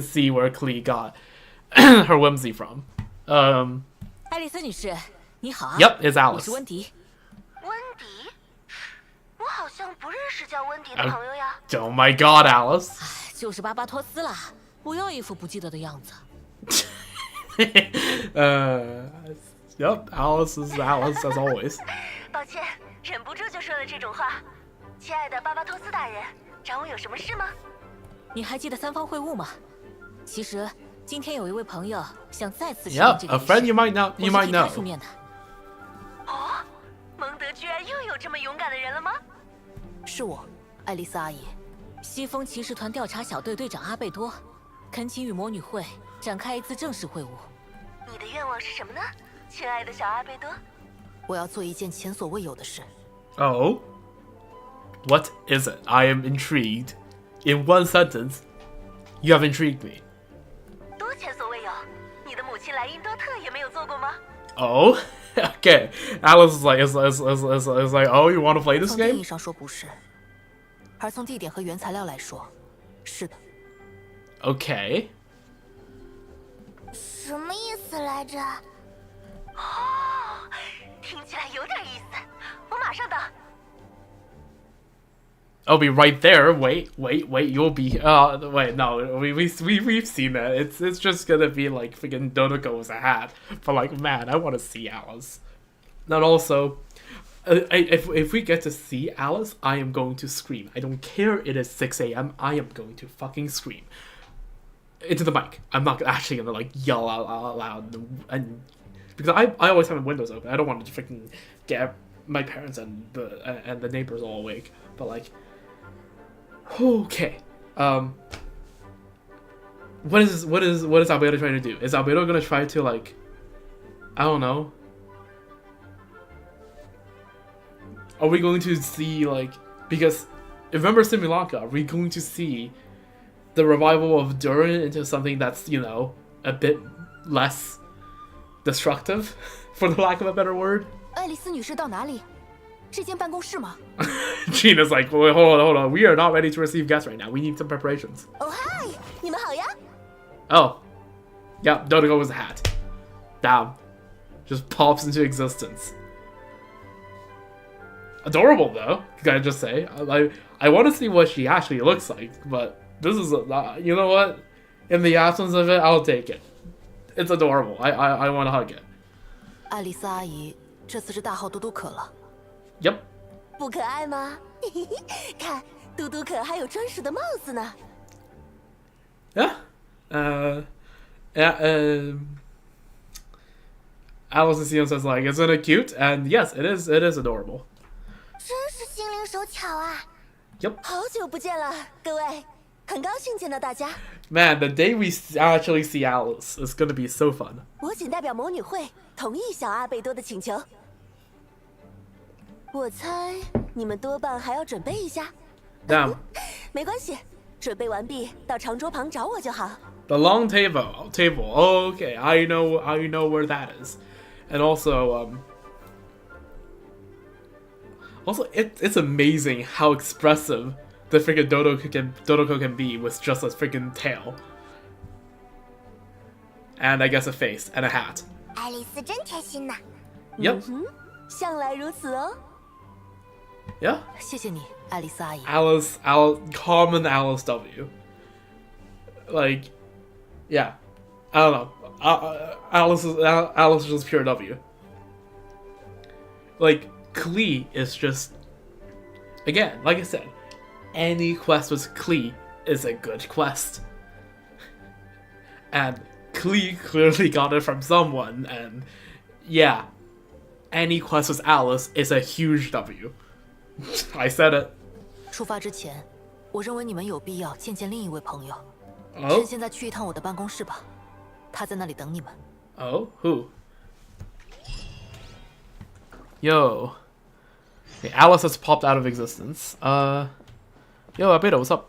see where Klee got her whimsy from. 爱丽丝女士，你好啊。 Yep, it's Alice. 我是温迪。温迪，我好像不认识叫温迪的朋友呀。Oh my God, Alice. 就是巴巴托斯啦，不要一副不记得的样子。Yep, Alice is Alice as always. 抱歉，忍不住就说了这种话。亲爱的巴巴托斯大人，找我有什么事吗？你还记得三方会晤吗？其实今天有一位朋友想再次实现这个 a friend you might know. You might know. 出面的。哦，蒙德居然又有这么勇敢的人了吗？是我，爱丽丝阿姨，西风骑士团调查小队队长阿贝多，恳请与魔女会展开一次正式会晤。你的愿望是什么呢，亲爱的小阿贝多？我要做一件前所未有的事。Oh? What is it? I am intrigued. In one sentence, you have intrigued me. 多前所未有！你的母亲莱茵多特也没有做过吗？ Oh? Okay. Alice is like, oh, you want to play this 从定 game? 义上说不是，而从地点和原材料来说，是的。Okay. 什么意思来着？哦，听起来有点意思。我马上到。I'll be right there. Wait. You'll be. Wait. No. We've seen that. It's just gonna be like freaking Dodoko with a hat. But like, man, I want to see Alice. And also, if we get to see Alice, I am going to scream. I don't care. It is 6 a.m. I am going to fucking scream into the mic. I'm not actually gonna like yell out loud and because I always have my windows open. I don't want to freaking get my parents and the neighbors all awake. But like. Okay. What is Albedo trying to do? Is Albedo gonna try to like, I don't know. Are we going to see like, because remember Simulanka, are we going to see the revival of Durin into something that's, you know, a bit less destructive, for the lack of a better word? 爱丽丝女士到哪里？这间办公室吗？ Gina's like, wait, hold on. We are not ready to receive guests right now. We need some preparations. Oh hi，你们好呀。Oh. Yeah, Dodoko was a hat. Damn. Just pops into existence. Adorable though, gotta just say. I want to see what she actually looks like, but this is, you know what? In the absence of it, I'll take it. It's adorable. I want to hug it. 爱丽丝阿姨这次是大号嘟嘟可了。Yep. 不可爱吗？看，嘟嘟可还有专属的帽子呢。Yeah. Alice and Sion says like, isn't it cute? And yes, it is adorable. 真是心灵手巧啊。Yep. 好久不见了，各位，很高兴见到大家。Man, the day we actually see Alice is gonna be so fun. 我仅代表魔女会同意小阿贝多的请求。我猜你们多半还要准备一下。Damn. 没关系，准备完毕到长桌旁找我就好。The long table. Okay, I know where that is, and also it's amazing how expressive the freaking Dodoko can be with just a freaking tail, and I guess a face and a hat. 爱丽丝真贴心呐。Yep. 向来如此哦。Yeah. 谢谢你，爱丽丝阿姨。Common Alice W. Like, yeah, I don't know. Alice is just pure W. Like, Klee is just, again, like I said, any quest with Klee is a good quest. And Klee clearly got it from someone, and yeah, any quest with Alice is a huge W. I said it. 出发之前，我认为你们有必要见见另一位朋友。Oh? 趁现在去一趟我的办公室吧，他在那里等你们。Oh, who? Yo. Okay, Alice has popped out of existence. Yo, Albedo, what's up?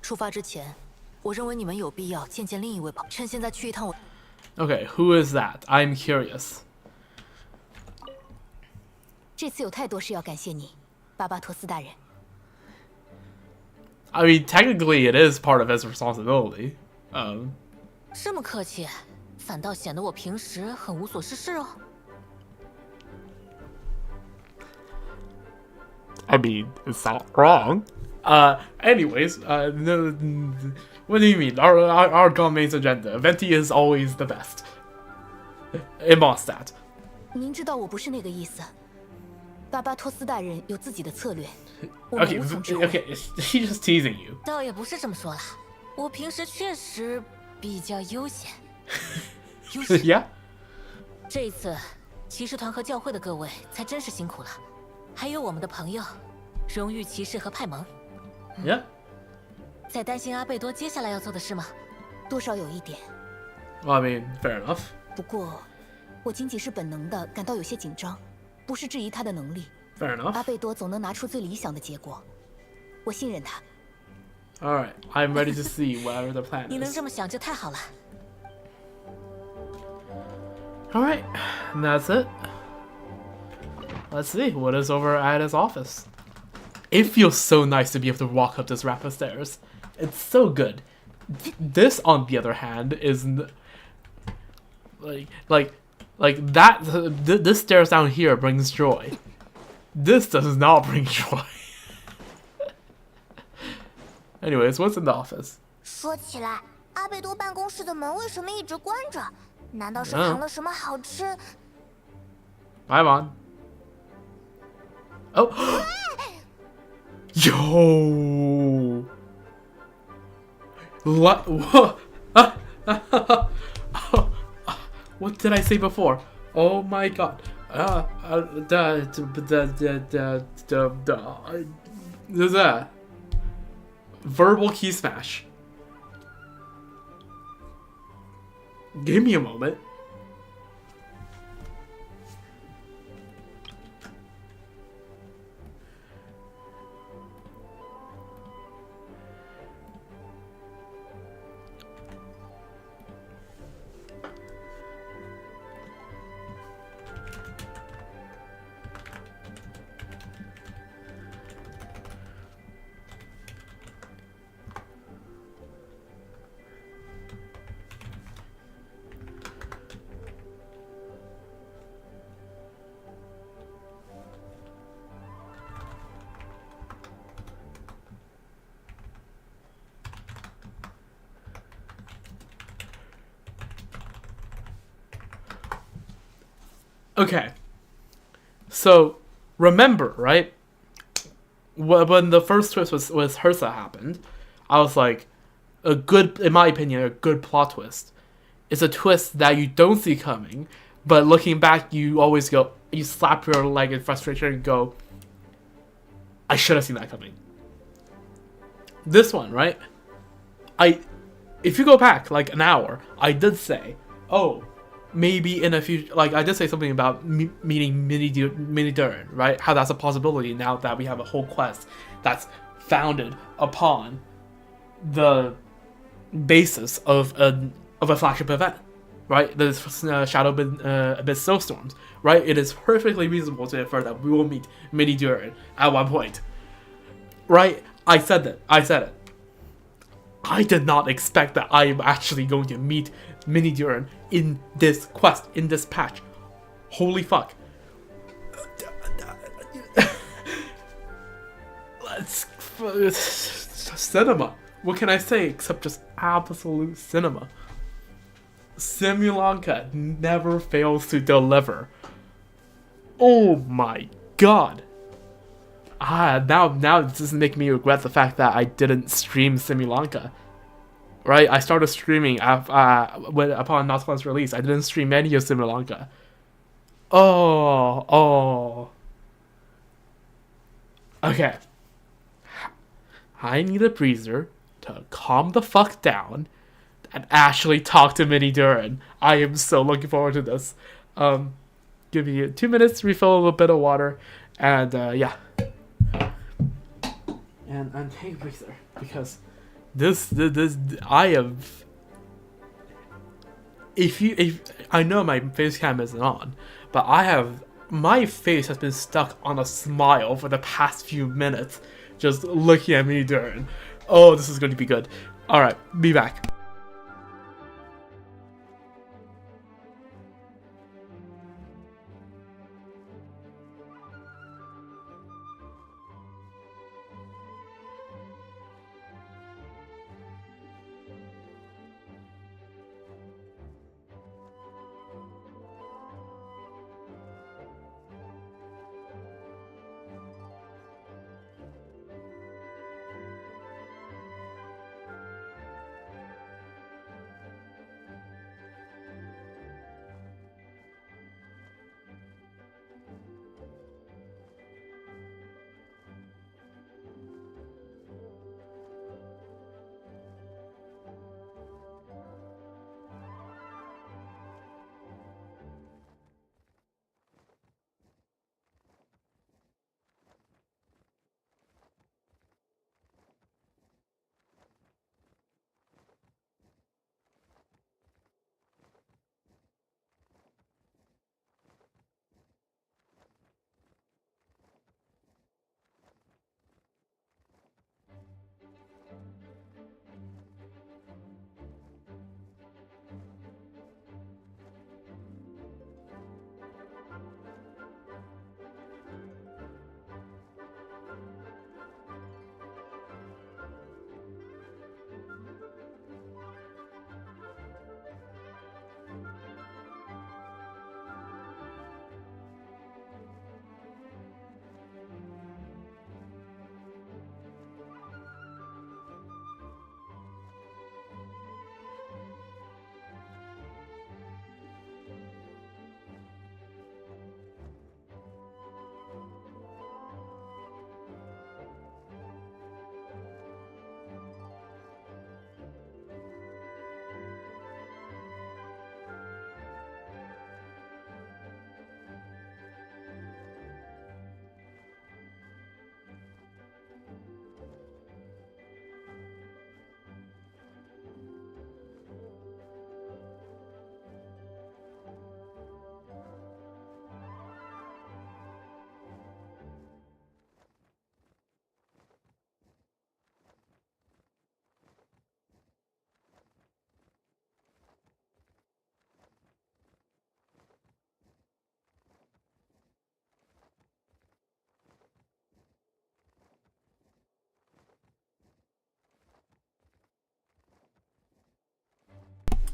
出发之前，我认为你们有必要见见另一位朋友。趁现在去一趟我。Okay, who is that? I'm curious. 这次有太多事要感谢你，巴巴托斯大人。I mean, technically, it is part of his responsibility. 这么客气，反倒显得我平时很无所事事哦。I mean, it's not wrong. Anyways, what do you mean? Our Gomein's agenda. Venti is always the best. In Mondstadt. 您知道我不是那个意思。巴巴托斯大人有自己的策略。Okay, he's just teasing you. 倒也不是这么说啦，我平时确实比较悠闲。Yeah. 这一次，骑士团和教会的各位才真是辛苦了，还有我们的朋友，荣誉骑士和派蒙。Yeah. 在担心阿贝多接下来要做的事吗？多少有一点。Well, I mean, fair enough. 不过，我仅仅是本能的感到有些紧张，不是质疑他的能力。Fair enough. 阿贝多总能拿出最理想的结果，我信任他。All right, I'm ready to see whatever the plan is. 你能这么想就太好了。All right, and that's it. Let's see what is over at his office. It feels so nice to be able to walk up this rapid stairs. It's so good. This, on the other hand, is like that. This stairs down here brings joy. This does not bring joy. Anyways, what's in the office? 说起来，阿贝多办公室的门为什么一直关着？难道是藏了什么好吃？ I'm on. Oh. Yo. What? What did I say before? Oh my god. The verbal key smash. Give me a moment. Okay, so remember, right? When the first twist with Hersa happened, I was like, in my opinion, a good plot twist. It's a twist that you don't see coming, but looking back, you always go, you slap your leg in frustration and go, I should have seen that coming. This one, right? If you go back like an hour, I did say, oh, maybe in a future, like I did say something about meeting Mini Durin, right? How that's a possibility now that we have a whole quest that's founded upon the basis of a flagship event, right? The Shadow Abyss Snowstorms, right? It is perfectly reasonable to infer that we will meet Mini Durin at one point, right? I said it. I did not expect that I am actually going to meet Mini Durin in this quest, in this patch. Holy fuck. Cinema. What can I say except just absolute cinema? Simulanka never fails to deliver. Oh my god. Now this is making me regret the fact that I didn't stream Simulanka. Right? I started streaming upon Nautilus's release. I didn't stream any of Simulanka. Oh. Okay. I need a breather to calm the fuck down and actually talk to Mini Durin. I am so looking forward to this. Give me 2 minutes to refill a little bit of water, and yeah. And take a breather, because this I have. If I know my face cam isn't on, but my face has been stuck on a smile for the past few minutes, just looking at Mini Durin. Oh, this is going to be good. All right, be back.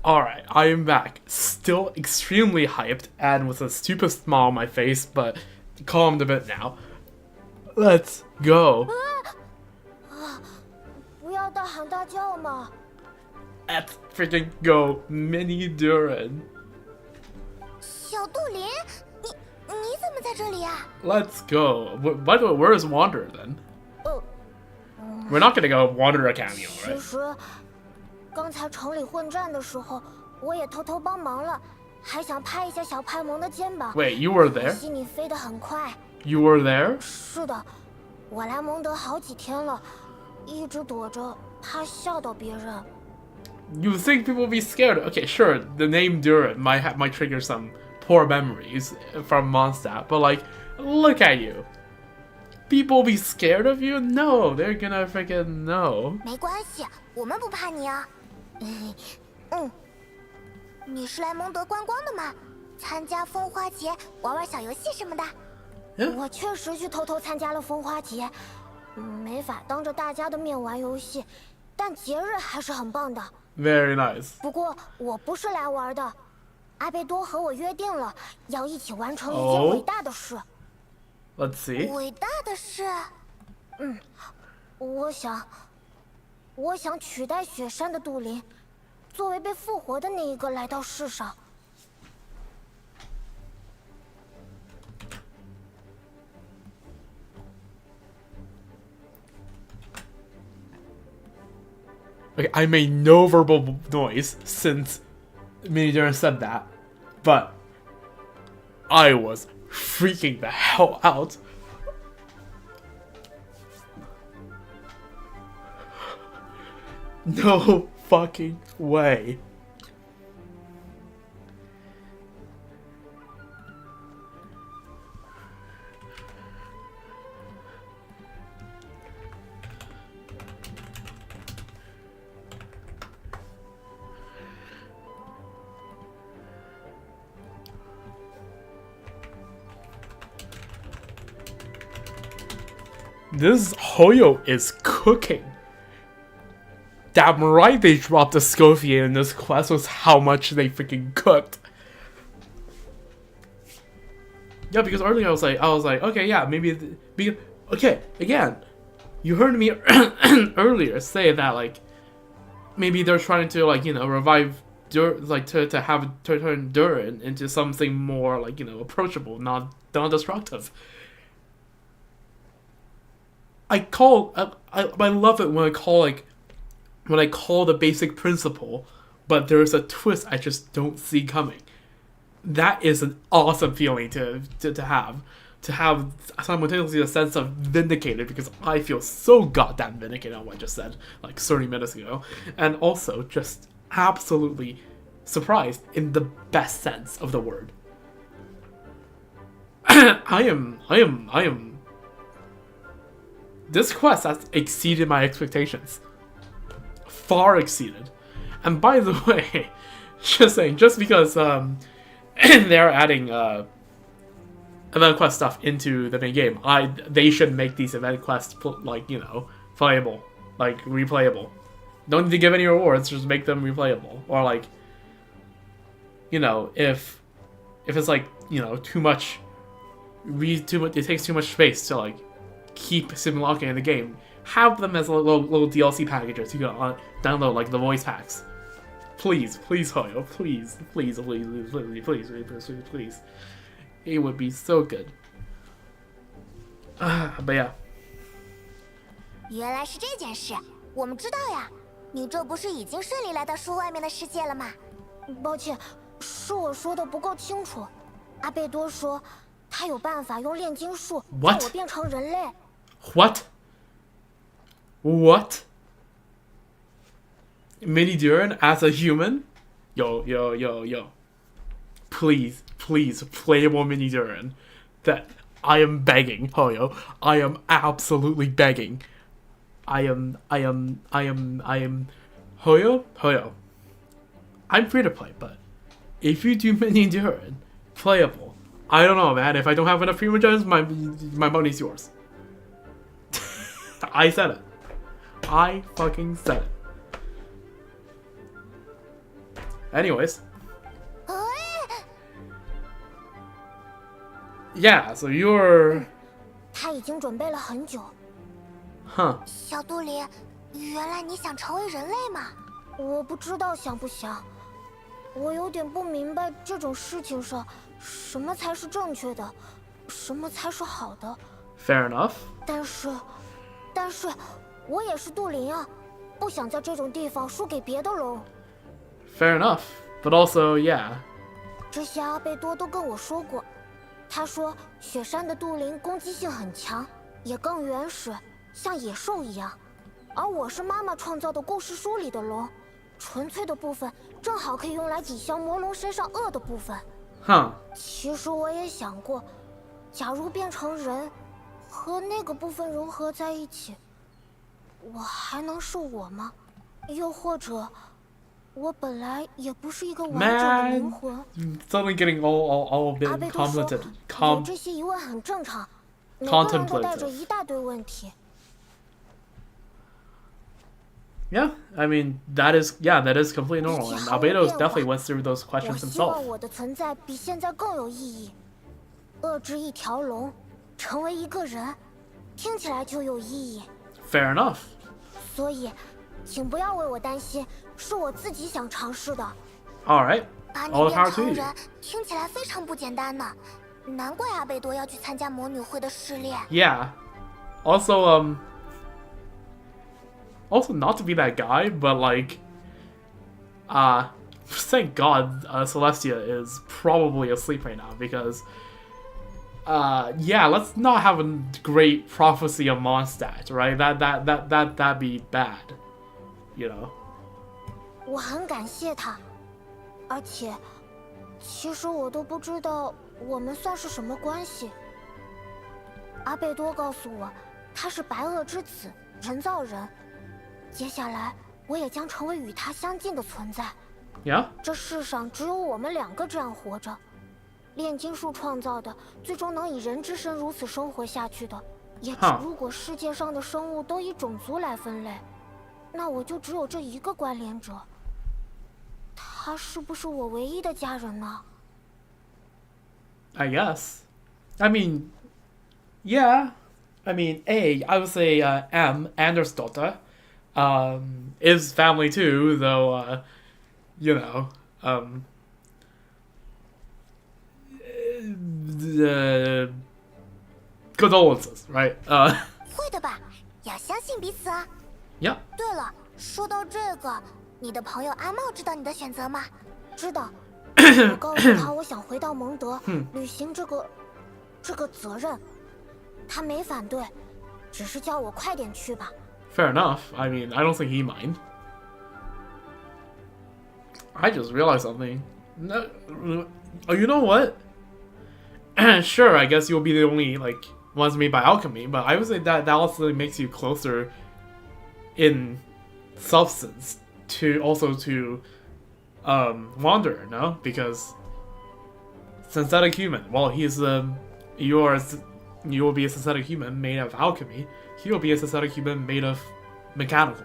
Alright, I am back. Still extremely hyped and with a stupid smile on my face, but calmed a bit now. Let's go. Let's freaking go, Mini Durin. Let's go. By the way, where is Wanderer then? We're not gonna go Wanderer cameo, right? 刚才城里混战的时候，我也偷偷帮忙了，还想拍一下小派蒙的肩膀。Wait, you were there? 可惜你飞得很快。You were there? 是的，我来蒙德好几天了，一直躲着，怕吓到别人。You think people will be scared? Okay, sure. The name Durin might trigger some poor memories from Mondstadt, but like, look at you. People be scared of you? No, they're gonna freaking no. 没关系，我们不怕你啊。你是来蒙德观光的吗？参加风花节，玩玩小游戏什么的。我确实去偷偷参加了风花节，没法当着大家的面玩游戏，但节日还是很棒的。Very nice. 不过我不是来玩的，阿贝多和我约定了，要一起完成一件伟大的事。Let's see. 伟大的事，我想取代雪山的杜林，作为被复活的那一个来到世上。Okay, I made no verbal noise since Minidurin said that, but I was freaking the hell out. No fucking way. This Hoyo is cooking. Damn right they dropped a Scofier in this quest was how much they freaking cooked. Yeah, because earlier I was like, okay, yeah, maybe, okay, again, you heard me earlier say that, like, maybe they're trying to, like, you know, revive, to turn Durin into something more, like, you know, approachable, not destructive. I love it when I call the basic principle, but there's a twist I just don't see coming. That is an awesome feeling to have simultaneously a sense of vindicated, because I feel so goddamn vindicated on what I just said like 30 minutes ago, and also just absolutely surprised in the best sense of the word. I am. This quest has exceeded my expectations. Far exceeded. And by the way, just saying, just because they're adding event quest stuff into the main game, they should make these event quests like, you know, playable, like replayable. Don't need to give any rewards, just make them replayable. Or like, you know, if it's like, you know, too much, it takes too much space to like keep simulacrum in the game, have them as little DLC packages you can download, like the voice packs. Please, Hoyo, please. It would be so good. But yeah. 原来是这件事，我们知道呀。你这不是已经顺利来到树外面的世界了吗？抱歉，是我说的不够清楚。阿贝多说，他有办法用炼金术让我变成人类。What? Minidurin as a human? Yo. Please, playable Minidurin. That I am begging, Hoyo. I am absolutely begging. I am Hoyo. I'm free to play, but if you do Minidurin playable, I don't know, man. If I don't have enough primogens, my money's yours. I said it. I fucking said it. Anyways. Yeah, so you're... 他已经准备了很久。小杜林，原来你想成为人类吗？我不知道想不想。我有点不明白这种事情上，什么才是正确的，什么才是好的。Fair enough. 但是，我也是杜林啊，不想在这种地方输给别的龙。Fair enough, but also, yeah. 这些阿贝多都跟我说过，他说雪山的杜林攻击性很强，也更原始，像野兽一样。而我是妈妈创造的故事书里的龙，纯粹的部分正好可以用来抵消魔龙身上恶的部分。其实我也想过，假如变成人，和那个部分融合在一起，我还能是我吗？又或者，我本来也不是一个完整的灵魂。Suddenly getting all a bit complicated. 有这些疑问很正常，每个人都带着一大堆问题。Yeah, I mean that is completely normal, and Albedo definitely went through those questions 我希望 himself. 我的存在比现在更有意义。遏制一条龙，成为一个人，听起来就有意义。Fair enough. 所以，请不要为我担心，是我自己想尝试的。All right, 把你 all the 变 power to 成 you. 人，听起来非常不简单呢。难怪阿贝多要去参加魔女会的试炼。Yeah. Also, also not to be that guy, but like, thank God Celestia is probably asleep right now because, yeah, let's not have a great prophecy of Mondstadt, right? That'd be bad, you know. 我很感谢他，而且，其实我都不知道我们算是什么关系。阿贝多告诉我，他是白垩之子，人造人。接下来，我也将成为与他相近的存在。Yeah. 这世上只有我们两个这样活着。炼金术创造的，最终能以人之身如此生活下去的，也只如果世界上的生物都以种族来分类，那我就只有这一个关联者。他是不是我唯一的家人呢？ I guess. I mean, yeah. I mean, I would say M, Anders' daughter, is family too, though, you know, condolences, right? 会的吧，要相信彼此啊。Yeah. 对了，说到这个，你的朋友阿茂知道你的选择吗？知道。我告诉他我想回到蒙德，履行这个责任。他没反对，只是叫我快点去吧。Fair enough. I mean, I don't think he mind. I just realized something. No, oh, you know what? Sure, I guess you'll be the only like ones made by alchemy, but I would say that also makes you closer in substance to Wanderer, no? Because synthetic human. Well, he's you will be a synthetic human made of alchemy. He will be a synthetic human made of mechanical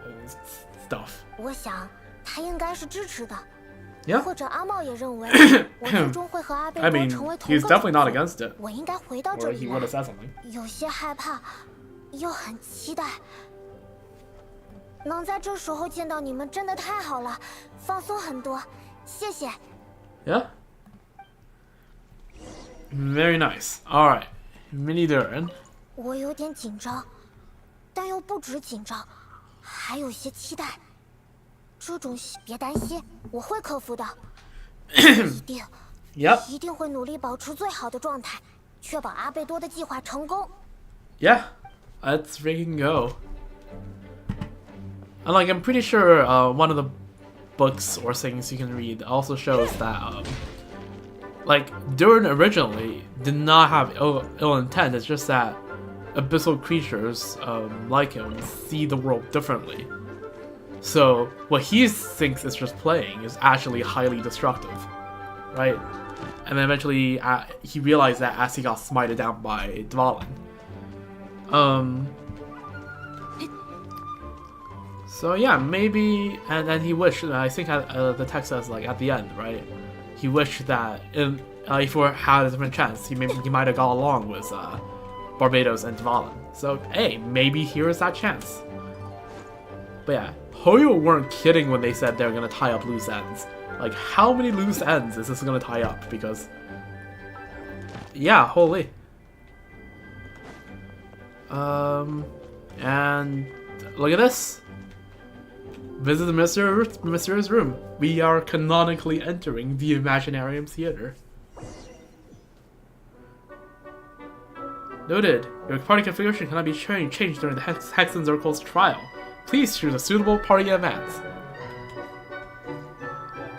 stuff. 我想他应该是支持的。Yeah. 或者阿茂也认为我最终会和阿贝多成为同个 he's definitely not against it. 我应该回到这 Or 里 he would have said something. 有些害怕，又很期待。能在这时候见到你们真的太好了，放松很多，谢谢。Yeah. Very nice. All right, Mini Duran. 我有点紧张，但又不止紧张，还有些期待。这种别担心，我会克服的，一定， Yep. 一定会努力保持最好的状态，确保阿贝多的计划成功。Yeah, let's freaking go. And like, I'm pretty sure one of the books or things you can read also shows that like Duran originally did not have ill intent. It's just that abyssal creatures like him see the world differently. So what he thinks is just playing is actually highly destructive, right? And then eventually he realized that as he got smited down by Dvalin. So yeah, maybe, and then he wished. I think the text says like at the end, right? He wished that if he had a different chance, he might have got along with Barbados and Dvalin. So hey, maybe here is that chance. But yeah, Hoyo weren't kidding when they said they're gonna tie up loose ends. Like, how many loose ends is this gonna tie up? Because, yeah, holy. And look at this. Visit the mysterious room. We are canonically entering the Imaginarium Theater. Noted. Your party configuration cannot be changed during the Hexen Circle's trial. Please choose a suitable party event.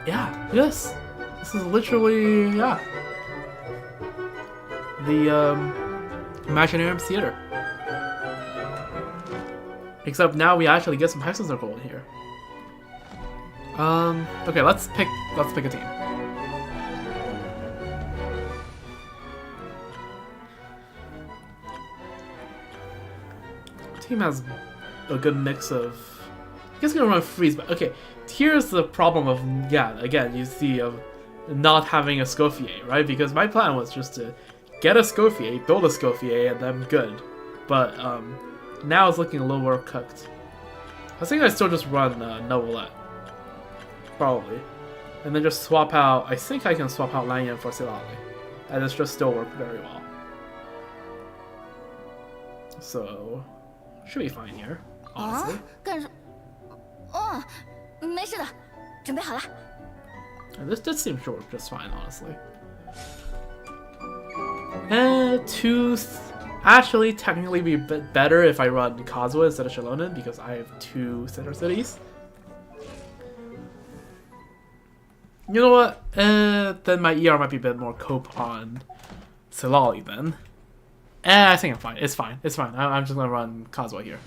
Yeah, yes. This is literally, yeah. The, Imaginarium Theater. Except now we actually get some Hexen Circle in here. Okay, let's pick a team. Team has a good mix of, I guess I'm gonna run freeze, but okay, here's the problem of, yeah, again, you see, of not having a Scoffier, right? Because my plan was just to get a Scoffier, build a Scoffier, and then good. But, now it's looking a little more cooked. I think I still just run Novelette. Probably. And then just swap out, I think I can swap out Lanyan for Silali. And it's just still work very well. So, should be fine here, honestly. 干什？哦，没事的，准备好了。 And this seems to work just fine, honestly. And two, actually, technically be a bit better if I run Kazuha instead of Shilonen because I have 2 center cities. You know what? Then my ER might be a bit more cope on Silali then. I think I'm fine. It's fine. It's fine. I'm just gonna run Kazuha here.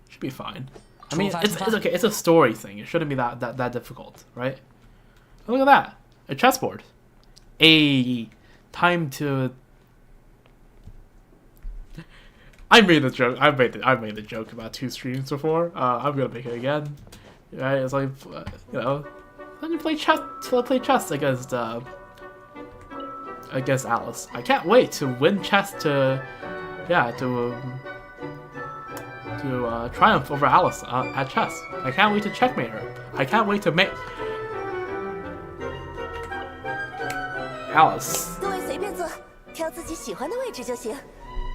Should be fine. I mean, it's okay. It's a story thing. It shouldn't be that difficult, right? Oh, look at that, a chessboard. Time to. I made the joke. I made the joke about 2 streams before. I'm gonna make it again. Right? It's like, you know, when you play chess against Alice. I can't wait to win chess to triumph over Alice at chess. I can't wait to checkmate her. I can't wait to make Alice. 各位随便坐，挑自己喜欢的位置就行。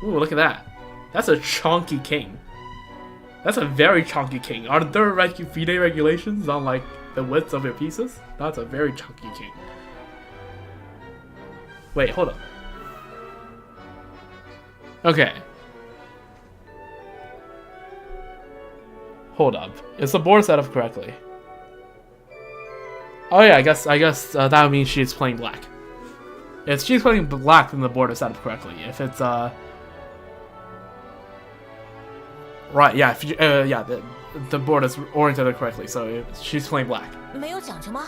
Ooh, look at that. That's a chunky king. That's a very chunky king. Are there FIDE regulations on like the width of your pieces? That's a very chunky king. Wait, hold up. Okay. Hold up. Is the board set up correctly? Oh yeah, I guess that means she's playing black. If she's playing black, then the board is set up correctly. If it's right, yeah, the board is oriented correctly, so she's playing black. 没有讲究吗？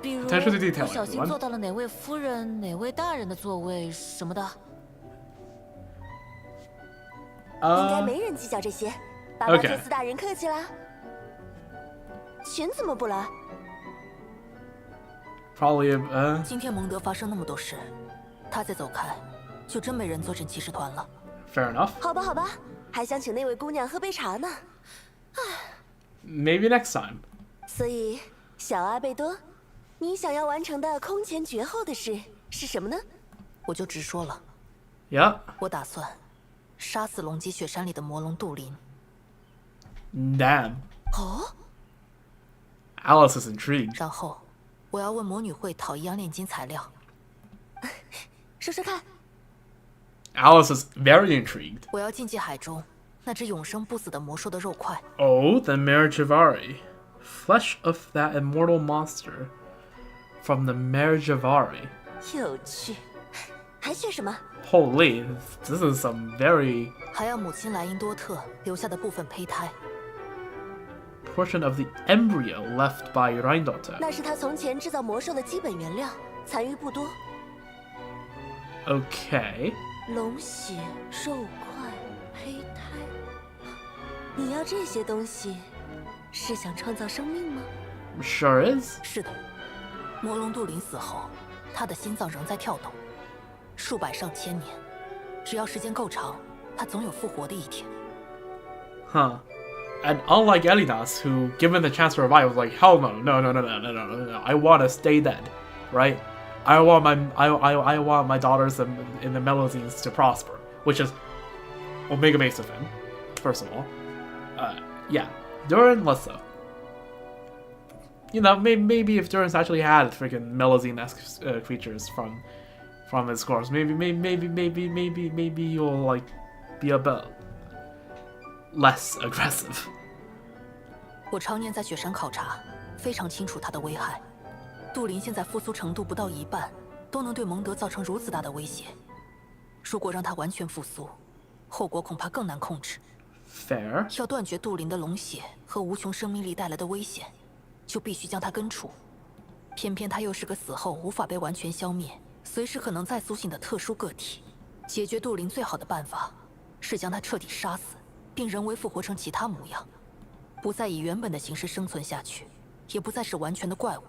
比如 Attention to detail, 不小心 everyone. 坐到了哪位夫人、哪位大人的座位什么的。应该没人计较这些。巴巴特斯大人客气啦。裙怎么不了？ Probably 今天蒙德发生那么多事，他再走开，就真没人坐镇骑士团了。 Fair enough. 好吧，好吧，还想请那位姑娘喝杯茶呢。Maybe next time. 所以，小阿贝多，你想要完成的空前绝后的事是什么呢？我就直说了。Yeah. 我打算杀死龙脊雪山里的魔龙杜林。Damn. 哦。Alice is intrigued. 然后，我要问魔女会讨一样炼金材料。说说看。 Alice is very intrigued. 我要禁忌海中那只永生不死的魔兽的肉块。Oh, the Marijavari. Flesh of that immortal monster from the Marijavari. 有趣。还缺什么 Holy, this is some very... 还要母亲莱因多特留下的部分胚胎。 Portion of the embryo left by Reindotter. 那是他从前制造魔兽的基本原料，残余不多。 Okay. 龙血、肉块、胚胎，你要这些东西，是想创造生命吗 ？Sure is. 是的，魔龙杜林死后，他的心脏仍在跳动，数百上千年，只要时间够长，他总有复活的一天。Huh. And unlike Elinas, who, given the chance to revive, was like, hell no, no. I want to stay dead, right? I want my daughters in the Melazines to prosper, which is Omega Base of him, first of all. Yeah, Durin less so. You know, maybe if Durin's actually had freaking Melazine-esque creatures from his course, maybe you'll like be a bit less aggressive. 我常年在雪山考察，非常清楚它的危害。杜林现在复苏程度不到一半，都能对蒙德造成如此大的威胁。如果让他完全复苏，后果恐怕更难控制。Fair。要断绝杜林的龙血和无穷生命力带来的危险，就必须将他根除。偏偏他又是个死后无法被完全消灭、随时可能再苏醒的特殊个体。解决杜林最好的办法，是将他彻底杀死，并人为复活成其他模样。 不再以原本的形式生存下去，也不再是完全的怪物。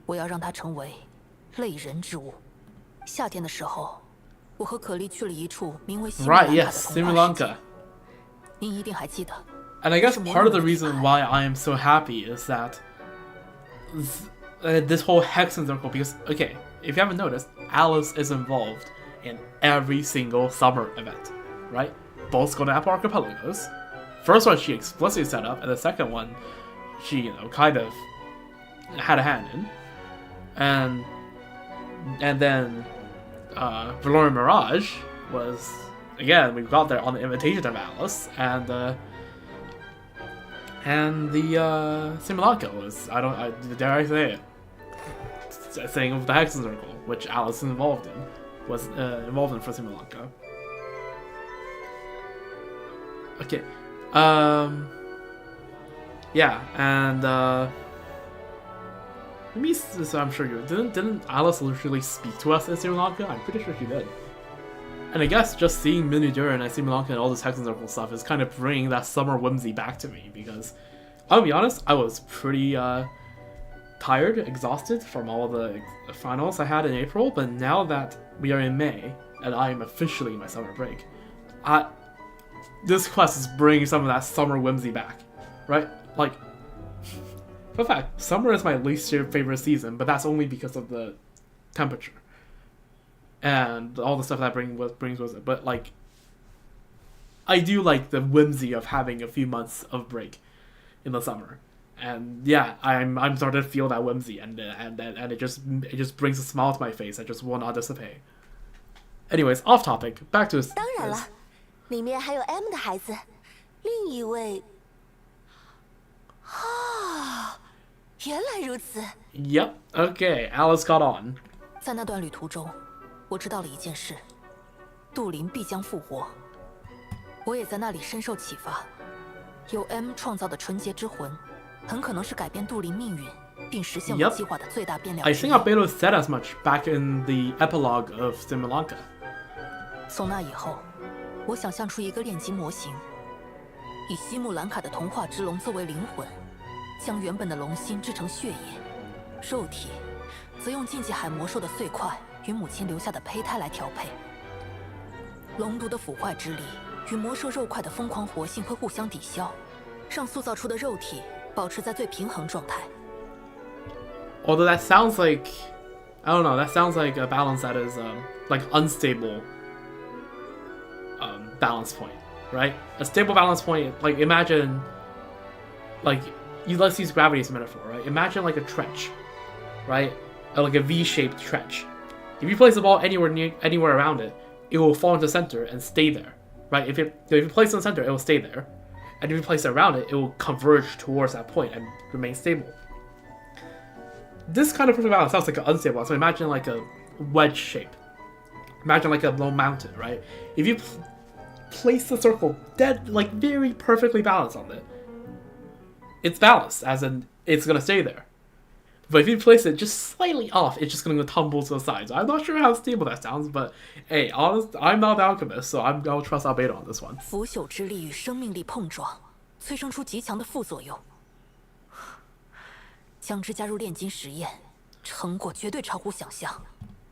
我要让它成为类人之物。夏天的时候，我和可莉去了一处名为西木兰卡的童话世界。Right, yes, Simulacra. 您一定还记得。And I guess part of the reason why I am so happy is that this whole Hexen circle, because okay, if you haven't noticed, Alice is involved in every single summer event, right? Both Golden Apple Archipelagos. First one she explicitly set up, and the second one she, you know, kind of had a hand in. And then Valorian Mirage was, again, we got there on the invitation of Alice, and the Simulacra was, dare I say it, saying of the Hexen Circle, which Alice is involved in, was involved in for Simulacra. Okay. Yeah, and maybe so I'm sure you didn't Alice literally speak to us in Simulacra? I'm pretty sure she did. And I guess just seeing Mini Durin and Simulacra and all this Hexen Circle stuff is kind of bringing that summer whimsy back to me, because I'll be honest, I was pretty tired, exhausted from all the finals I had in April, but now that we are in May and I am officially in my summer break, this quest is bringing some of that summer whimsy back, right? Like, in fact, summer is my least favorite season, but that's only because of the temperature and all the stuff that brings with it. But like, I do like the whimsy of having a few months of break in the summer, and yeah, I'm starting to feel that whimsy, and it just brings a smile to my face. I just will not dissipate. Anyways, off topic. Back to 当然了。 里面还有 M 的孩子，另一位。啊，原来如此。Yep. Okay. Alice got on. 在那段旅途中，我知道了一件事：杜林必将复活。我也在那里深受启发。由 M 创造的纯洁之魂，很可能是改变杜林命运并实现我计划的最大变量。I think Albedo said as much back in the epilogue of Simulacra. 从那以后。 我想象出一个炼金模型，以西木兰卡的童话之龙作为灵魂，将原本的龙心制成血液，肉体则用禁忌海魔兽的碎块与母亲留下的胚胎来调配。龙毒的腐坏之力与魔兽肉块的疯狂活性会互相抵消，让塑造出的肉体保持在最平衡状态。Although that sounds like, I don't know, that sounds like a balance that is like unstable. Balance point, right? A stable balance point, like imagine, like let's use gravity as a metaphor, right? Imagine like a trench, right? Like a V-shaped trench. If you place the ball anywhere around it, it will fall into the center and stay there, right? If you place it in the center, it will stay there, and if you place it around it, it will converge towards that point and remain stable. This kind of perfect balance sounds like an unstable. So imagine like a wedge shape. Imagine like a low mountain, right? If you place the circle dead, like very perfectly balanced on it, it's balanced, as in it's gonna stay there. But if you place it just slightly off, it's just gonna tumble to the sides. I'm not sure how stable that sounds, but hey, honest, I'm not the alchemist, so I'll trust Albedo on this one. 腐朽之力与生命力碰撞，催生出极强的副作用。将之加入炼金实验，成果绝对超乎想象。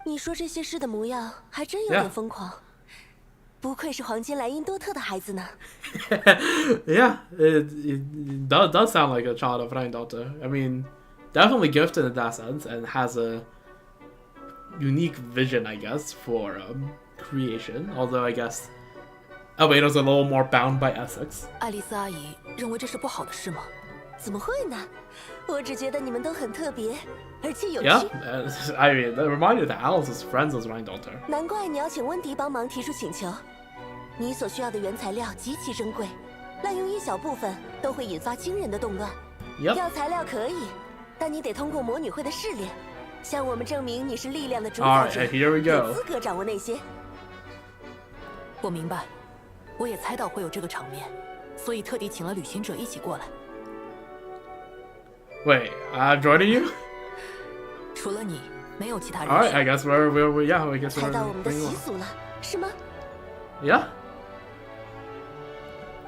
你说这些事的模样还真有点疯狂。 不愧是黄金莱茵多特的孩子呢。Yeah, it does sound like a child of Rheindaughter. I mean, definitely gifted in that sense and has a unique vision, I guess, for creation. Although I guess Albedo's a little more bound by Essex. 爱丽丝阿姨认为这是不好的事吗？怎么会呢？我只觉得你们都很特别，而且有趣。Yeah, I mean, that reminded that Alice's friends as granddaughter. 难怪你要请温迪帮忙提出请求。你所需要的原材料极其珍贵，滥用一小部分都会引发惊人的动乱。Yep. 要材料可以，但你得通过魔女会的试炼，向我们证明你是力量的主宰者， here we go. 有资格掌握那些。我明白，我也猜到会有这个场面，所以特地请了旅行者一起过来。Wait, I'm joining you? 除了你，没有其他人。Alright, I guess we're yeah, I guess 猜到我们的 we're 习俗了，是吗？ Yeah.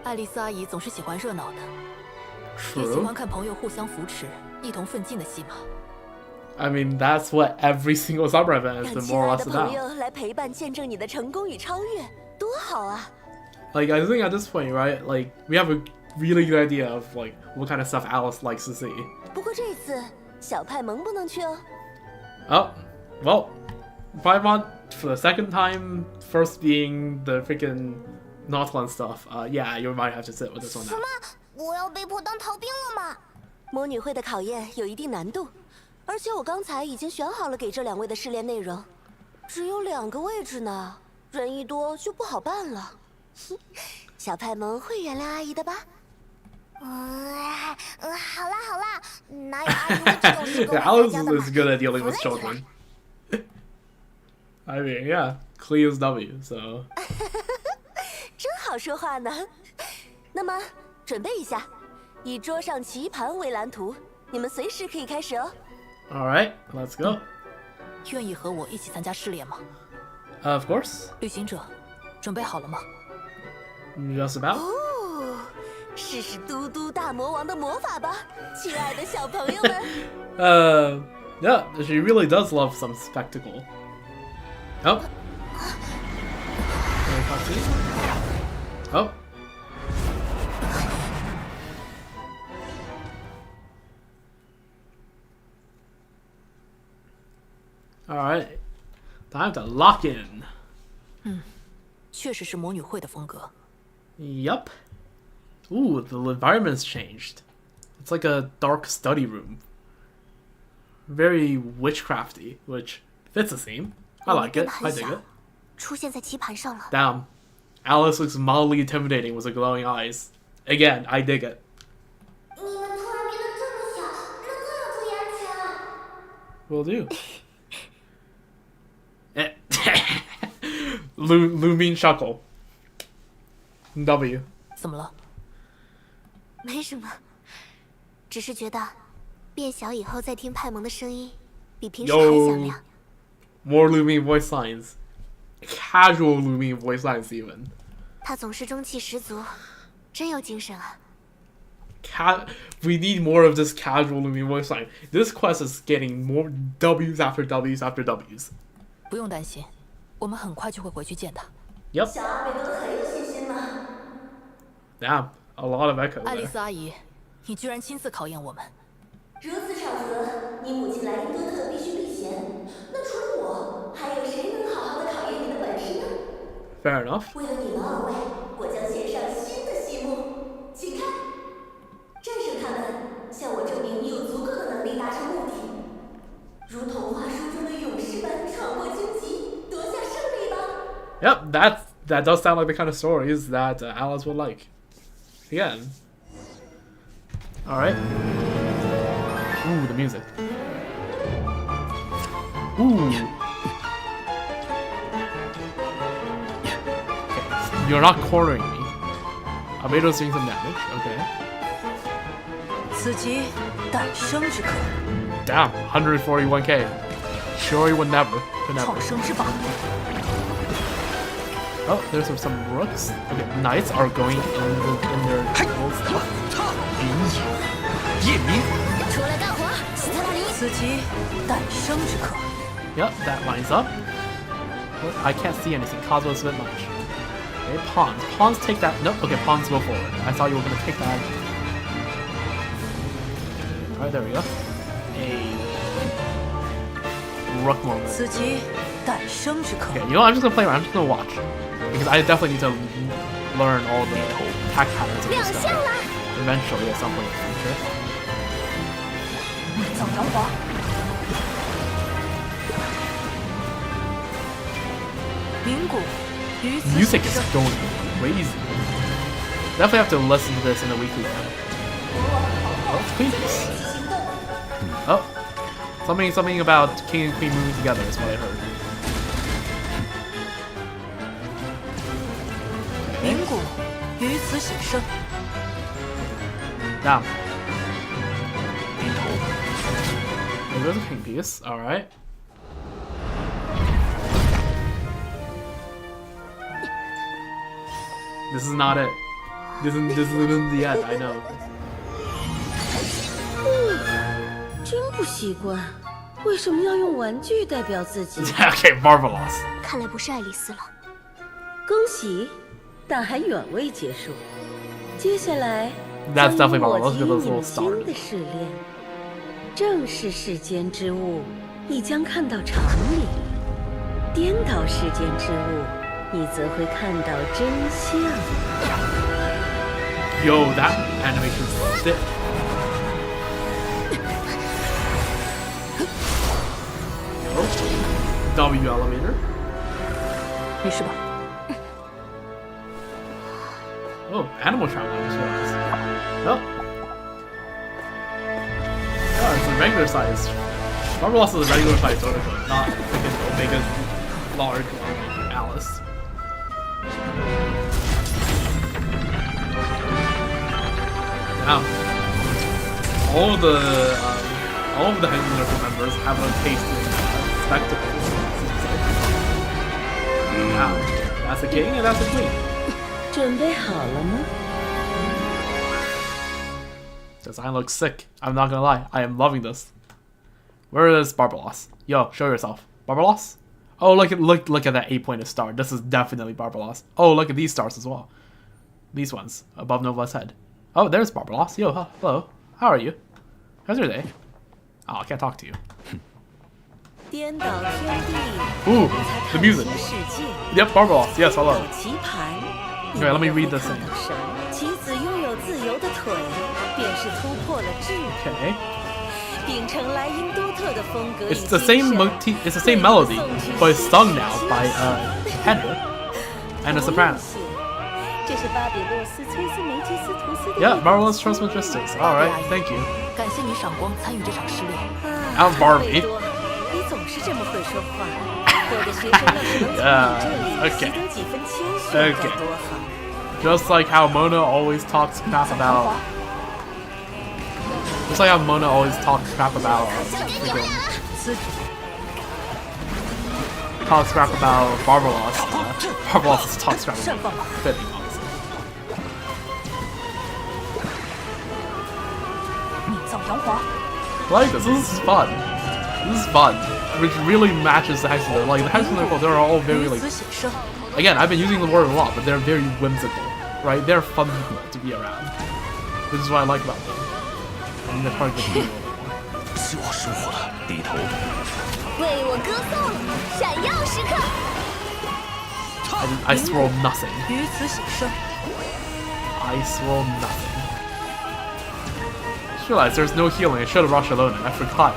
爱丽丝阿姨总是喜欢热闹的，也喜 True. 欢看朋友互相扶持、一同奋进的戏码。I mean, that's what every single summer event has 让 been 亲 more or 爱 less 的朋 about. 友来陪伴见证你的成功与超越，多好啊！ Like, I think at this point, right, like, we have a really good idea of, like, what kind of stuff Alice likes to see. 不过这次小派蒙不能去哦。 Oh, well, Paimon, for the second time, first being the freaking Northland stuff, yeah, you might have to sit with this one now. 什么？我要被迫当逃兵了吗？魔女会的考验有一定难度，而且我刚才已经选好了给这2位的试炼内容，只有2个位置呢，人一多就不好办了。小派蒙会原谅阿姨的吧？好啦好啦，哪有阿姨会这种事跟我 Alice 家的嘛？ is good at dealing with children. I mean, yeah, Cleo's W, so. 真好说话呢。那么，准备一下，以桌上棋盘为蓝图，你们随时可以开始哦。Alright, let's go. 愿意和我一起参加试炼吗？ Of course. 旅行者，准备好了吗？ Just about. 哦，试试嘟嘟大魔王的魔法吧，亲爱的小朋友们。Yeah, she really does love some spectacle. Oh. Oh. Alright. Time to lock in. 确实是魔女会的风格。 Yup. Ooh, the environment's changed. It's like a dark study room. Very witchcrafty, which fits the theme. I like it. I dig it. 出现在棋盘上了。 Damn. Alice looks mildly intimidating with her glowing eyes. Again, I dig it. 你们突然变得这么小，那更要注意安全啊。 Will do. Lumine chuckle. W. 怎么了？没什么，只是觉得变小以后再听派蒙的声音，比平时还响亮。 More Lumine voice lines. Casual Lumine voice lines even. 他总是中气十足，真有精神啊。 We need more of this casual Lumine voice line. This quest is getting more W's after W's after W's. 不用担心，我们很快就会回去见他。 Yep. 小阿贝都很有信心呢。 Damn, a lot of echo 爱丽 there. 丝阿姨，你居然亲自考验我们。如此场合，你母亲莱茵多特必须避嫌。那除了我，还有谁能好好的考验你的本事呢？ Fair enough. 为了你们2位，我将献上新的戏目，请看，战胜他们，向我证明你有足够的能力达成目的，如童话书中的勇士般闯过荆棘，夺下胜利吧。 Yep, that does sound like the kind of stories that Alice would like. Again. Alright. Ooh, the music. Ooh. Okay, you're not cornering me. Albedo's doing some damage, okay. 此即诞生之刻。 Damn, 141k. Sure you would never. Could never. 创生之法。 Oh, there's some rooks. Okay, knights are going in their tables. 夜明。出来干活，希特拉里。此即诞生之刻。 Yep, that lines up. But I can't see anything. Cosmo's a bit much. Okay, pawns. Pawns take that. Nope. Okay, pawns go forward. I thought you were gonna take that. Alright, there we go. A rook moment. 此即诞生之刻。 Okay, you know what? I'm just gonna play around. I'm just gonna watch. Because I definitely need to learn all the attack patterns of this stuff. eventually at some point in the future. Music is going crazy. Definitely have to listen to this in a weekly time. Oh, it's Queen's. Oh, something about King and Queen moving together is what I heard. Down. There goes a king piece. All right. This is not it. This isn't the end. I know. 真不习惯，为什么要用玩具代表自己 Okay, marvelous. 看来不是爱丽丝了。恭喜，但还远未结束。接下来 That's definitely 我 marvelous. 给 Look 予 at 你 this 们 little 新 star. 的试炼，正是世间之物，你将看到常理；颠倒世间之物，你则会看到真相。Yo, that animation is sick. Oh, W elevator. 没事吧？ Oh, animal travel, I just realized. Oh. Oh, it's a regular size. Barbarossa is a regular size Dodoco, not like an Omega large like Alice. Now, all of the Hexagonal members have a taste in spectacles. Now, that's a king and that's a queen. 准备好了吗？ Design looks sick. I'm not gonna lie. I am loving this. Where is Barbaros? Yo, show yourself. Barbaros? Oh, look at that 8-pointed star. This is definitely Barbaros. Oh, look at these stars as well. These ones above Nova's head. Oh, there's Barbaros. Yo, hello. How are you? How's your day? Oh, I can't talk to you. Ooh, the music. Yep, Barbaros. Yes, hello. Okay, let me read this thing. Okay. It's the same motif. It's the same melody, but it's sung now by Henry and a soprano. Yeah, marvelous transmogisters. All right, thank you. I'm Barbie. Yeah. Okay. Okay. Just like how Mona always talks crap about. Just like how Mona always talks crap about. Talks crap about Barbaros. Barbaros talks crap about Fitting, honestly. Like this is fun. This is fun. Which really matches the Hexagon. Like the Hexagon, they're all very like. Again, I've been using the word a lot, but they're very whimsical, right? They're fun people to be around. This is what I like about them. And they're part of the team. I swirl nothing. I swirl nothing. I just realized there's no healing. I should have rushed alone, and I forgot.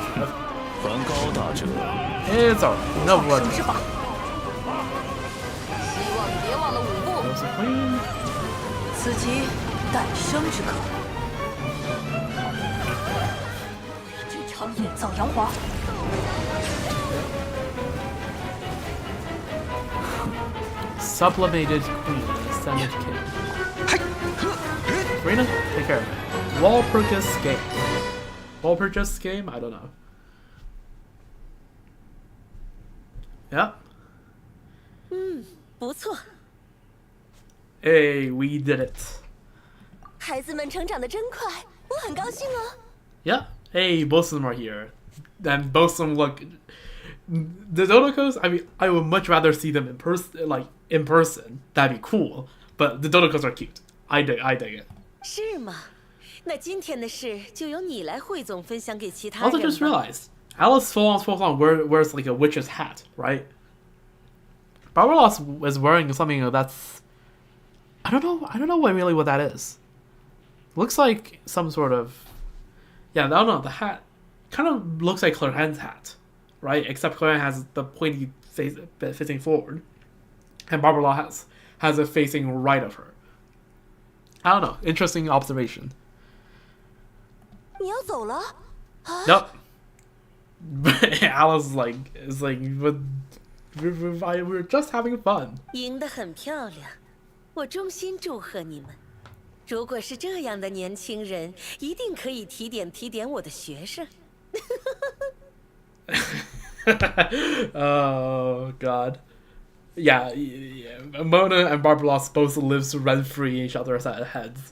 It's alright. No blood. There's a queen. Sublimated queen, ascended king. Karina, take care of it. Wall purchase game. Wall purchase game? I don't know. Yeah. 不错。 Hey, we did it. 孩子们成长得真快，我很高兴哦。 Yeah. Hey, both of them are here. And both of them look. The Dodocos, I mean, I would much rather see them in person. Like in person, that'd be cool. But the Dodocos are cute. I dig it. 是吗？那今天的事就由你来汇总分享给其他人吧。 Also, just realized Alice full on wears like a witch's hat, right? Barbaros is wearing something that's. I don't know what that is. Looks like some sort of... Yeah, I don't know. The hat kind of looks like Claire's hat, right? Except Claire has the pointy face facing forward. And Barbara has it facing right of her. I don't know. Interesting observation. Nope. Alice is like, we're just having fun. 赢得很漂亮，我衷心祝贺你们。如果是这样的年轻人，一定可以提点我的学生。Oh God. Yeah, Mona and Barbaros both live rent-free in each other's heads.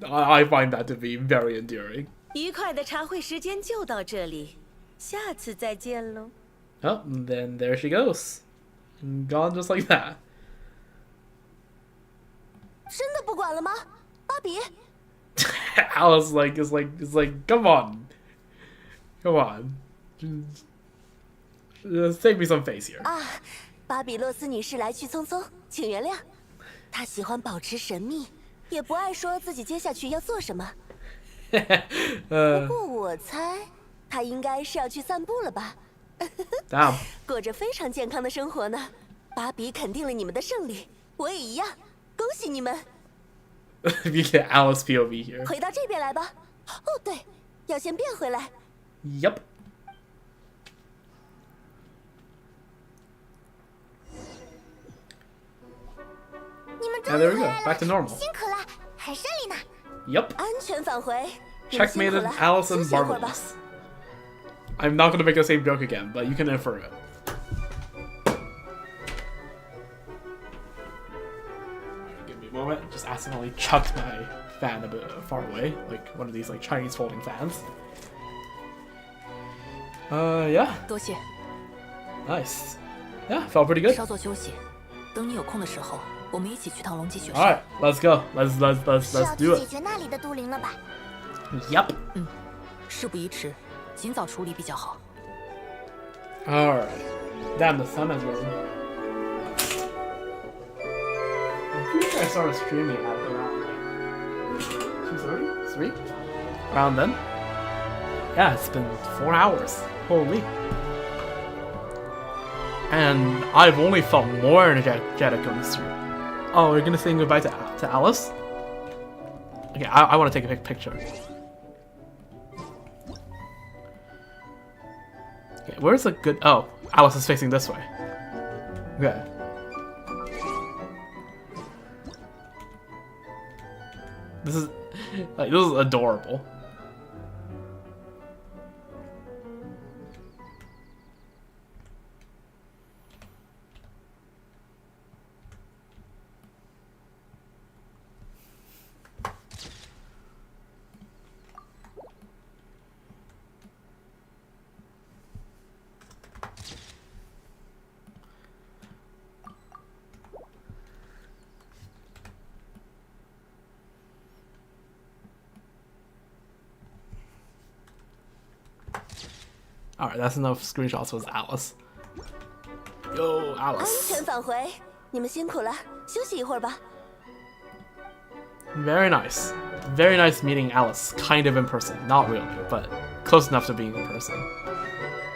I find that to be very endearing. 愉快的茶会时间就到这里，下次再见喽。Oh, and then there she goes. Gone just like that. 真的不管了吗？芭比 Alice is like, come on. Just save me some face here. 啊，巴比洛斯女士来去匆匆，请原谅。她喜欢保持神秘，也不爱说自己接下去要做什么。不过我猜，她应该是要去散步了吧？Damn. 过着非常健康的生活呢。芭比肯定了你们的胜利，我也一样，恭喜你们。We get Alice POV here. 回到这边来吧。哦，对，要先变回来。Yep. And there we go, back to normal. 辛苦了，很顺利呢。 Yep. 安全返回。 Checkmated Alice and Barbaros. I'm not gonna make the same joke again, but you can infer it. Give me a moment. Just accidentally chucked my fan a bit far away, like one of these like Chinese folding fans. Yeah. 多谢。 Nice. Yeah, felt pretty good. 稍作休息，等你有空的时候，我们一起去趟龙脊雪山。 All right, let's go. Let's do 解 it. 决那里的都灵了吧？ Yep. 事不宜迟，尽早处理比较好。 All right. Damn, the sun has risen. I think I started streaming at around like 2:30, 3, around then. Yeah, it's been 4 hours. Holy. And I've only felt more energetic going through. Oh, we're gonna say goodbye to Alice? Okay, I want to take a picture. Okay, where's the good... Oh, Alice is facing this way. Okay. This is adorable. Alright, that's enough screenshots with Alice. Yo, 安 Alice. 全返回，你们辛苦了，休息一会儿吧。 Very nice. Very nice meeting Alice, kind of in person. Not really, but close enough to being in person.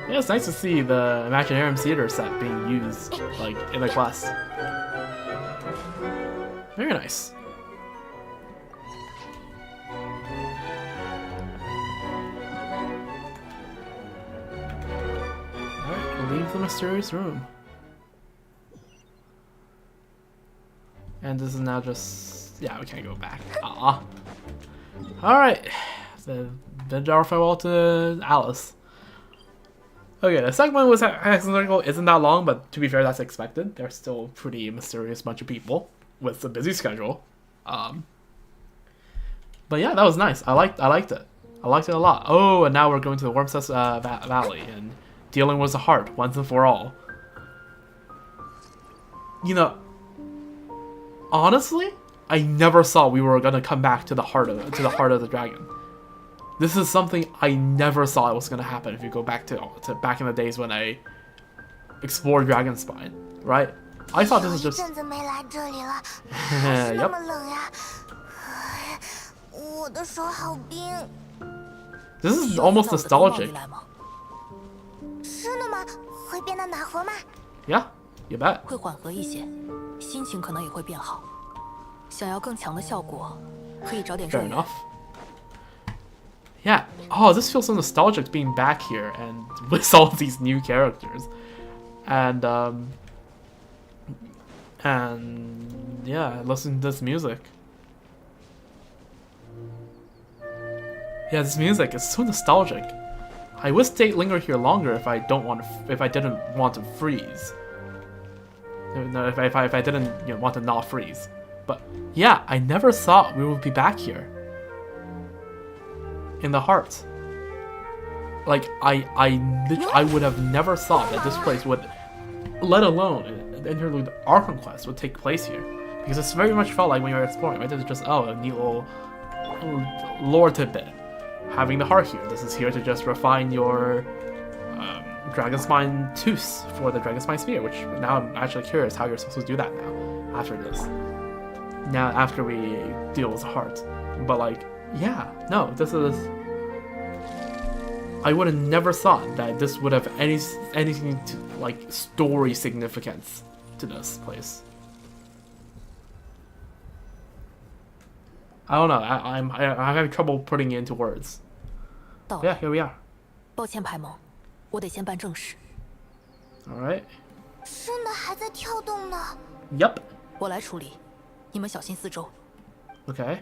Yeah, it's nice to see the Imaginarium theater set being used, like, in the class. Very nice. Alright, leave the mysterious room. And this is now just... Yeah, we can't go back. Alright. So, bid our farewell to Alice. Okay, the segment with Hexagon isn't that long, but to be fair, that's expected. They're still a pretty mysterious bunch of people with a busy schedule. But yeah, that was nice. I liked it. I liked it a lot. Oh, and now we're going to the Wormsess Valley and dealing with the heart once and for all. You know, honestly, I never saw we were gonna come back to the heart of the dragon. This is something I never saw was gonna happen if you go back to back in the days when I explored Dragonspine, right? I thought this was just. 阵子没来这里了， Yep. 那么冷呀。我的手好冰。This is almost nostalgic. 是的吗？会变得暖和吗？ Yeah, you bet. 会缓和一些，心情可能也会变好。想要更强的效果，可以找点热 Fair 源。enough. Yeah. Oh, this feels so nostalgic being back here and with all these new characters, and yeah, listening to this music. Yeah, this music is so nostalgic. I would stay linger here longer if I didn't want to freeze. No, if I didn't want to not freeze. But yeah, I never thought we would be back here. In the heart. Like I would have never thought that this place would, let alone the Interlude Archon quest would take place here. Because it's very much felt like when you're exploring, right? It's just, oh, a neat little lore tidbit. Having the heart here. This is here to just refine your Dragon Spine tooth for the Dragon Spine Spear, which now I'm actually curious how you're supposed to do that now, after this. Now, after we deal with the heart. But like, yeah, no, this is... I would have never thought that this would have anything to, like, story significance to this place. I don't know. I'm having trouble putting it into words. Yeah, here we are. 抱歉，排盟，我得先办正事。All right. 圣的还在跳动呢。Yep. 我来处理，你们小心四周。Okay.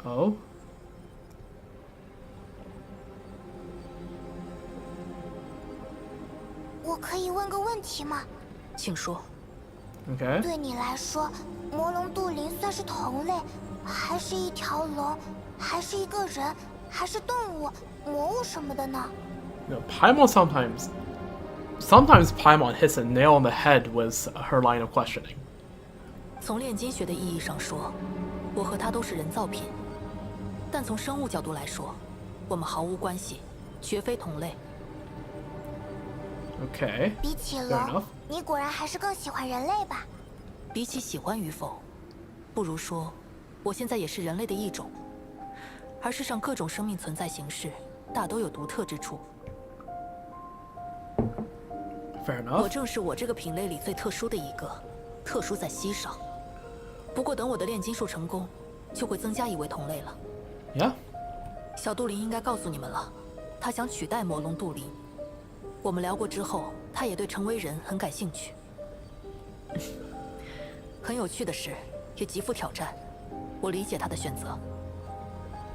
Oh. 我可以问个问题吗？请说。Okay. 对你来说，魔龙杜林算是同类，还是一条龙，还是一个人，还是动物、魔物什么的呢？ Paimon sometimes Paimon hits a nail on the head with her line of questioning. 从炼金学的意义上说，我和他都是人造品，但从生物角度来说，我们毫无关系，绝非同类。Okay. 比起龙，你果然还是更喜欢人类吧？比起喜欢与否，不如说，我现在也是人类的一种。而世上各种生命存在形式，大都有独特之处。Fair enough. 我正是我这个品类里最特殊的一个，特殊在稀少。不过等我的炼金术成功，就会增加一位同类了。Yeah. 小杜林应该告诉你们了，他想取代魔龙杜林。我们聊过之后，他也对成为人很感兴趣。很有趣的是，也极富挑战。我理解他的选择。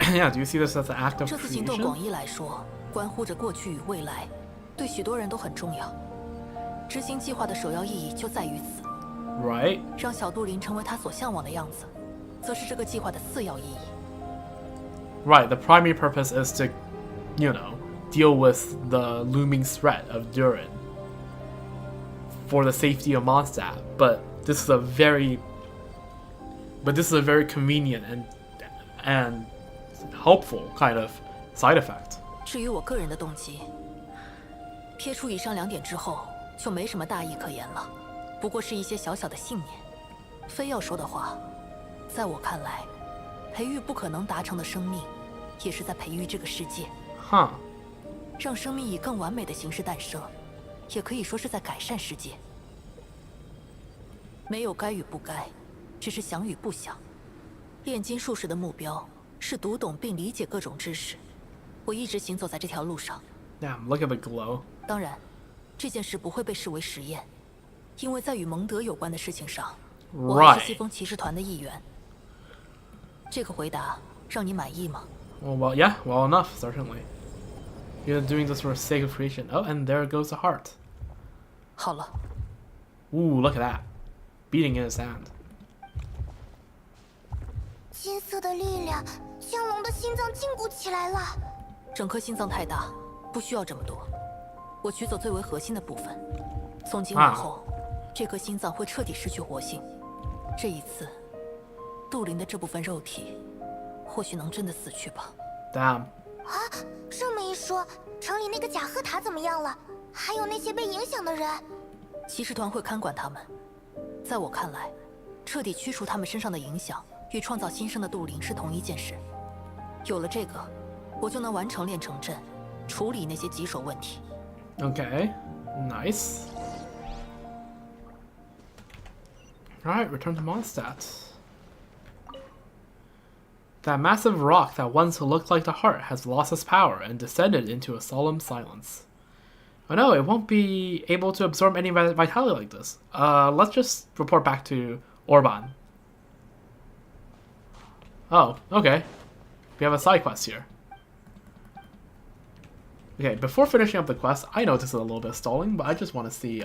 Yeah, do you see this as an act of 这次行 creation? 动广义来说，关乎着过去与未来，对许多人都很重要。执行计划的首要意义就在于此。Right. 让小杜林成为他所向往的样子，则是这个计划的次要意义。Right. The primary purpose is to, deal with the looming threat of Durin for the safety of Mondstadt, but this is a very convenient and helpful kind of side effect. 至于我个人的动机，撇除以上两点之后，就没什么大义可言了，不过是一些小小的信念。非要说的话，在我看来，培育不可能达成的生命，也是在培育这个世界。Huh. 让生命以更完美的形式诞生，也可以说是在改善世界。没有该与不该，只是想与不想。炼金术士的目标是读懂并理解各种知识。我一直行走在这条路上。Damn, look at the glow. 当然，这件事不会被视为实验，因为在与蒙德有关的事情上，我还是西风骑士团的一员。这个回答让你满意吗？ Well, yeah, well enough, certainly. You're doing this for the sake of creation. Oh, and there goes the heart. 好了。 Ooh, look at that. Beating in his hand. 金色的力量将龙的心脏禁锢起来了。整颗心脏太大，不需要这么多。我取走最为核心的部分。从今往后，这颗心脏会彻底失去活性。这一次，杜林的这部分肉体，或许能真的死去吧。Damn. 啊，这么一说，城里那个贾赫塔怎么样了？还有那些被影响的人？骑士团会看管他们。在我看来，彻底驱除他们身上的影响，与创造新生的杜灵是同一件事。有了这个，我就能完成炼成阵，处理那些棘手问题。Okay, nice. Alright, return to Mondstadt. That massive rock that once looked like the heart has lost its power and descended into a solemn silence. Oh no, it won't be able to absorb any vitality like this. Let's just report back to Orban. Oh, okay. We have a side quest here. Okay, before finishing up the quest, I know this is a little bit stalling, but I just want to see,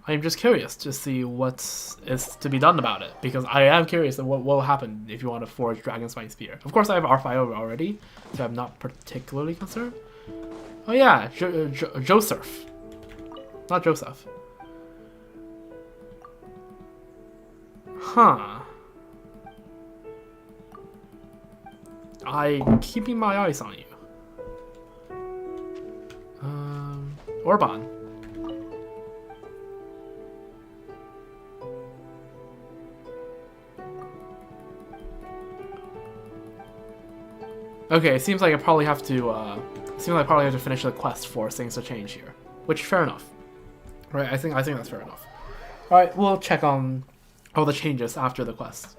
I'm just curious to see what is to be done about it, because I am curious what will happen if you want to forge Dragonspine Spear. Of course, I have R5 already, so I'm not particularly concerned. Oh yeah, Joseph. Not Joseph. Huh. I'm keeping my eyes on you. Orban. Okay, it seems like I probably have to, finish the quest for things to change here. Which, fair enough. Right, I think that's fair enough. Alright, we'll check on all the changes after the quest.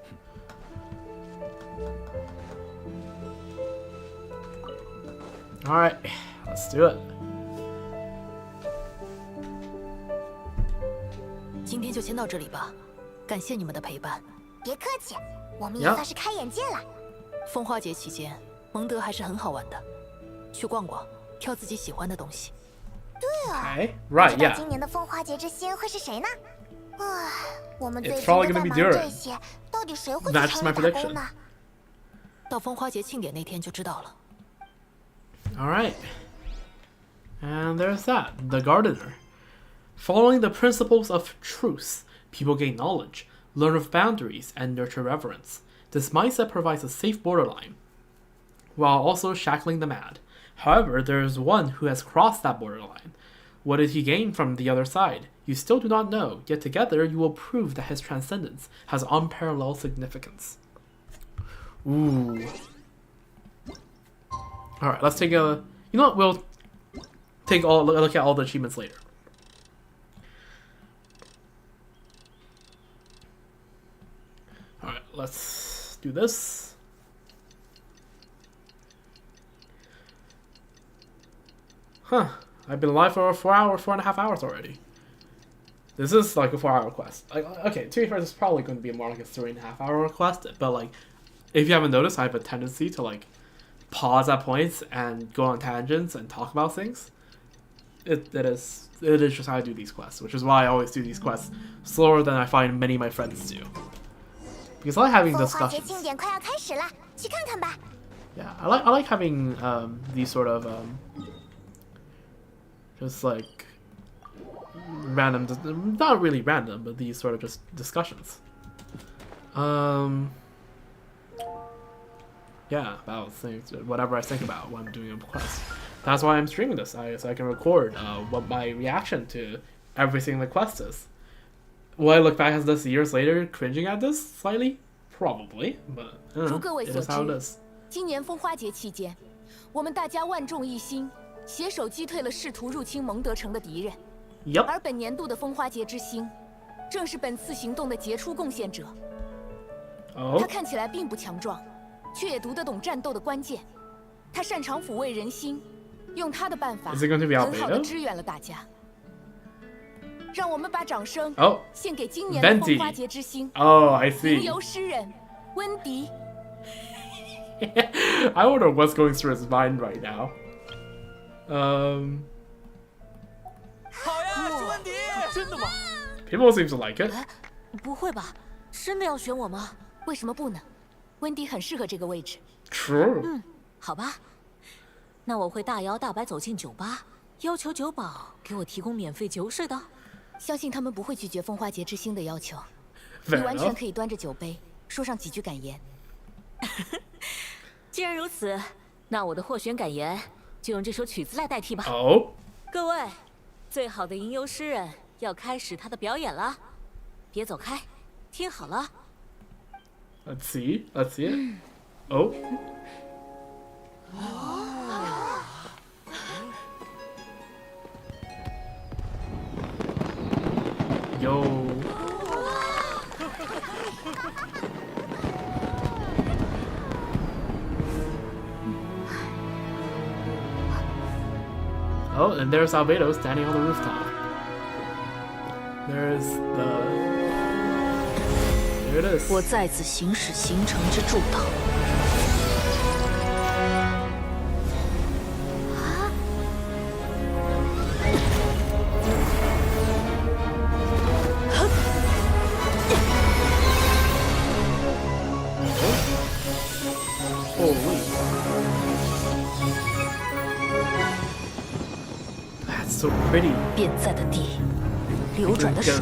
Alright, let's do it. 今天就先到这里吧，感谢你们的陪伴。别客气，我们也算是开眼界了。风花节期间，蒙德还是很好玩的，去逛逛，挑自己喜欢的东西。对啊， right, 不知道 yeah. 今年的风花节之星会是谁呢？唉，我们最 It's 近 probably 都在 gonna be 忙 Durin. 这些，到底谁会去 That's 参 my 与打 prediction. 工呢？到风花节庆典那天就知道了。Alright. And there's that, the gardener. Following the principles of truth, people gain knowledge, learn of boundaries, and nurture reverence. This mindset provides a safe borderline, while also shackling the mad. However, there is one who has crossed that borderline. What did he gain from the other side? You still do not know, yet together you will prove that his transcendence has unparalleled significance. Ooh. Alright, let's take a... You know what, we'll take a look at all the achievements later. Alright, let's do this. Huh. I've been live for 4.5 hours already. This is like a 4-hour quest. Like, okay, to be fair, this is probably going to be more like a 3.5-hour quest, but like, if you haven't noticed, I have a tendency to like pause at points and go on tangents and talk about things. It is just how I do these quests, which is why I always do these quests slower than I find many of my friends do. Because I like having discussions. Yeah, I like having these sort of just like random, not really random, but these sort of just discussions. Yeah, about things, whatever I think about when I'm doing a quest. That's why I'm streaming this, so I can record what my reaction to everything the quest is. Will I look back at this years later, cringing at this slightly? Probably, but it is how it is. 今年风花节期间，我们大家万众一心，携手击退了试图入侵蒙德城的敌人。Yep. 而本年度的风花节之星，正是本次行动的杰出贡献者。Oh. 他看起来并不强壮，却也读得懂战斗的关键。他擅长抚慰人心，用他的办法很好的支援了大家。让我们把掌声献给今年的风花节之星。Oh, I see. 吟游诗人温迪。I wonder what's going through his mind right now. 好呀，是温迪！真的吗 ？People seem to like it. 不会吧？真的要选我吗？为什么不呢？温迪很适合这个位置。True. 好吧。那我会大摇大摆走进酒吧，要求酒保给我提供免费酒水的。相信他们不会拒绝风花节之星的要求。你完全可以端着酒杯说上几句感言。既然如此，那我的获选感言就用这首曲子来代替吧。哦。各位，最好的吟游诗人要开始他的表演了。别走开，听好了。Let's see. Let's see it. Oh. Yo. Oh, and there's Albedo standing on the rooftop. There's the... There it is. 我再次行使行程之助导。So pretty. 变在的地，流转的水，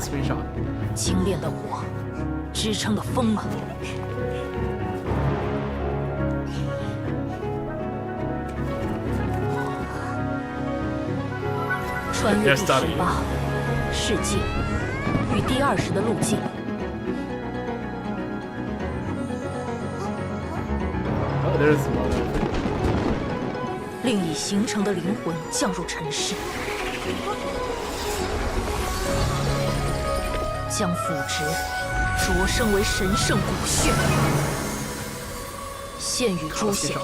精炼的我，支撑的风啊！穿越第18世界与第20的路径。Oh, there's one. 令已形成的灵魂降入尘世。将腐殖擢升为神圣骨血，现与诸贤，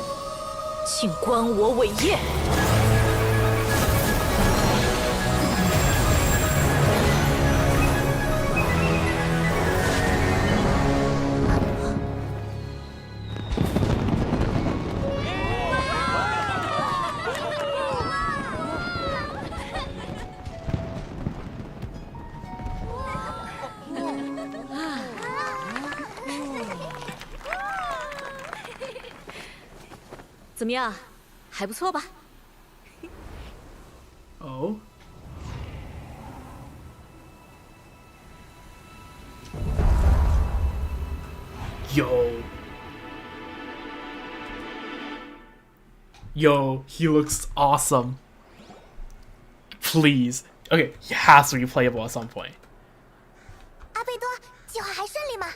请观我伟业。怎么样，还不错吧？Oh. Yo, he looks awesome. Please. Okay, he has to be playable at some point. 阿贝多，计划还顺利吗？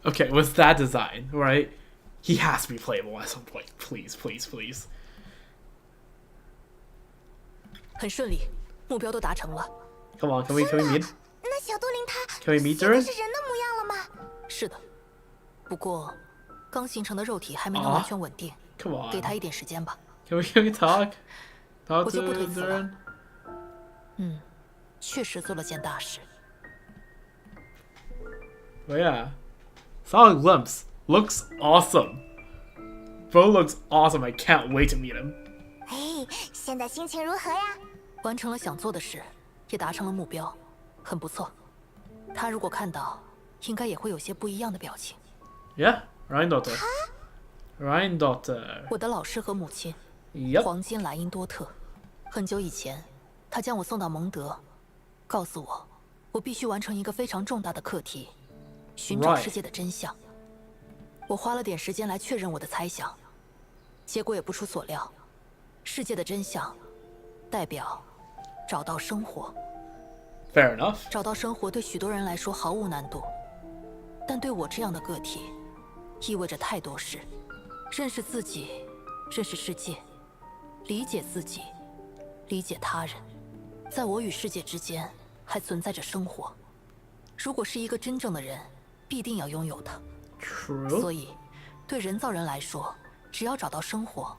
Okay, with that design, right? He has to be playable at some point. Please, please, please. 很顺利，目标都达成了。Come on, can we meet? 那小杜林他 Can we meet Durin? 是人的模样了吗？是的，不过刚形成的肉体还没能完全稳定。Come on. 给他一点时间吧。Can we talk? Talk 我就不 to 推辞了。 Durin? 确实做了件大事。 Oh yeah. Solid glimpse. Looks awesome. Bro looks awesome. I can't wait to meet him. 哎，现在心情如何呀？完成了想做的事，也达成了目标，很不错。他如果看到，应该也会有些不一样的表情。Yeah, Ryandotter. Ryandotter. 我的老师和母亲， Yep. 黄金莱茵多特。很久以前，他将我送到蒙德，告诉我，我必须完成一个非常重大的课题。 寻找世界的真相。我花了点时间来确认我的猜想，结果也不出所料，世界的真相代表找到生活。Fair enough. 找到生活对许多人来说毫无难度，但对我这样的个体，意味着太多事：认识自己，认识世界，理解自己，理解他人。在我与世界之间，还存在着生活。如果是一个真正的人。 必定要拥有它。True. 所以，对人造人来说，只要找到生活，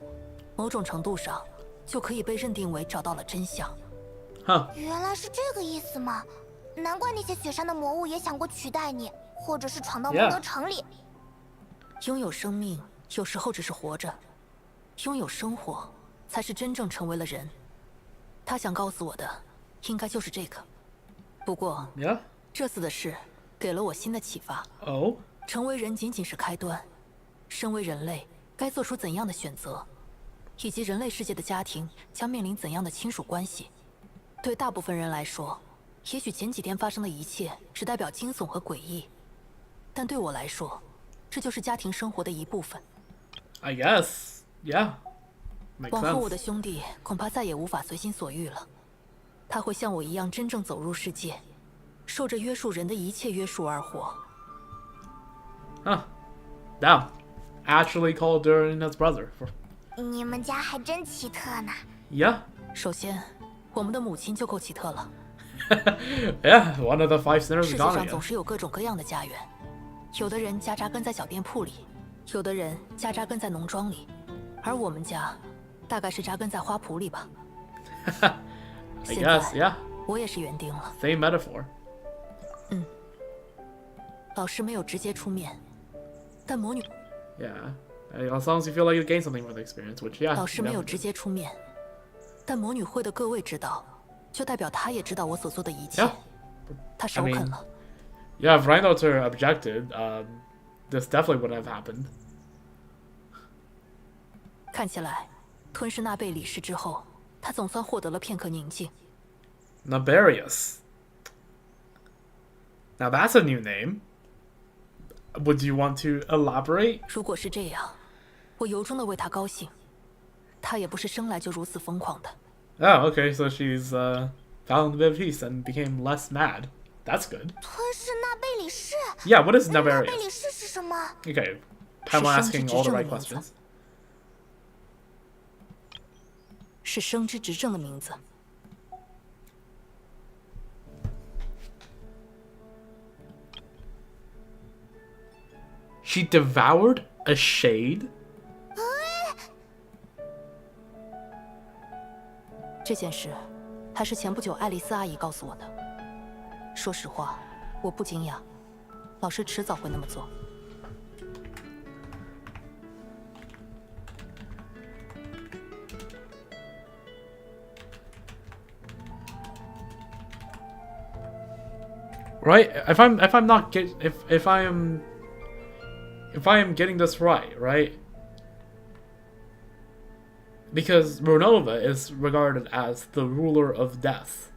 某种程度上就可以被认定为找到了真相。原来是这个意思吗？难怪那些雪山的魔物也想过取代你，或者是闯到蒙德城里。拥有生命，有时候只是活着；拥有生活，才是真正成为了人。他想告诉我的，应该就是这个。不过，这次的事。 给了我新的启发。哦，成为人仅仅是开端，身为人类该做出怎样的选择，以及人类世界的家庭将面临怎样的亲属关系，对大部分人来说，也许前几天发生的一切只代表惊悚和诡异，但对我来说，这就是家庭生活的一部分。I guess, yeah. 往后我的兄弟恐怕再也无法随心所欲了，他会像我一样真正走入世界，受着约束人的一切约束而活。Huh. Damn. Actually called Durin his brother. 你们家还真奇特呢。Yeah. 首先，我们的母亲就够奇特了。Yeah, one of the 5 sinners of 世界 Genshin. 上总是有各种各样的家园，有的人家扎根在小店铺里，有的人家扎根在农庄里，而我们家大概是扎根在花圃里吧。I guess, yeah. 我也是园丁了。Same metaphor. 老师没有直接出面，但魔女 Yeah. As long as you feel like you gain something from the experience, which yeah. 老师没有直接出面，但魔女会的各位知道，就代表她也知道我所做的一切。她首肯了。Yeah, if Rhinoter objected, this definitely wouldn't have happened. 看起来，吞噬纳贝里氏之后，他总算获得了片刻宁静。Naberius. Now that's a new name. Would you want to elaborate? 如果是这样，我由衷的为他高兴。他也不是生来就如此疯狂的。Oh, okay, so she's found a bit of peace and became less mad. That's good. 吞噬纳贝里氏。Yeah, what is Naberius? 纳贝里氏是什么 Okay, Pamela asking all the right questions. 是生之执政的名字。She devoured a shade? 这件事还是前不久爱丽丝阿姨告诉我的。说实话，我不惊讶，老师迟早会那么做。Right? If I am getting this right? Because Renova is regarded as the ruler of death.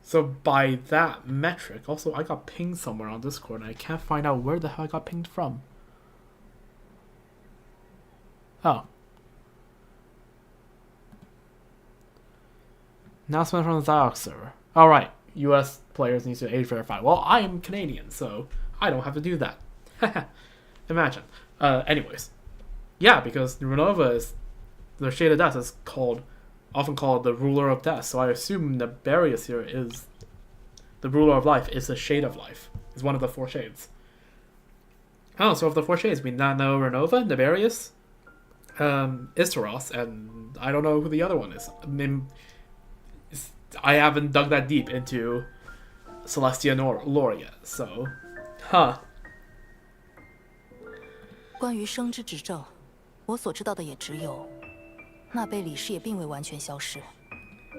So by that metric, also I got pinged somewhere on Discord and I can't find out where the hell I got pinged from. Oh. Announcement from the Ziox server. Alright, US players need to age verify. Well, I am Canadian, so I don't have to do that. Imagine. Anyways. Yeah, because Renova is the Shade of Death is often called the ruler of death, so I assume Naberius here is the ruler of life, is the shade of life. Is one of the 4 shades. Oh, so of the 4 shades, we now know Renova, Naberius, Isteros, and I don't know who the other one is. I haven't dug that deep into Celestia lore yet, so, huh. 关于生之执政，我所知道的也只有，纳贝里氏也并未完全消失，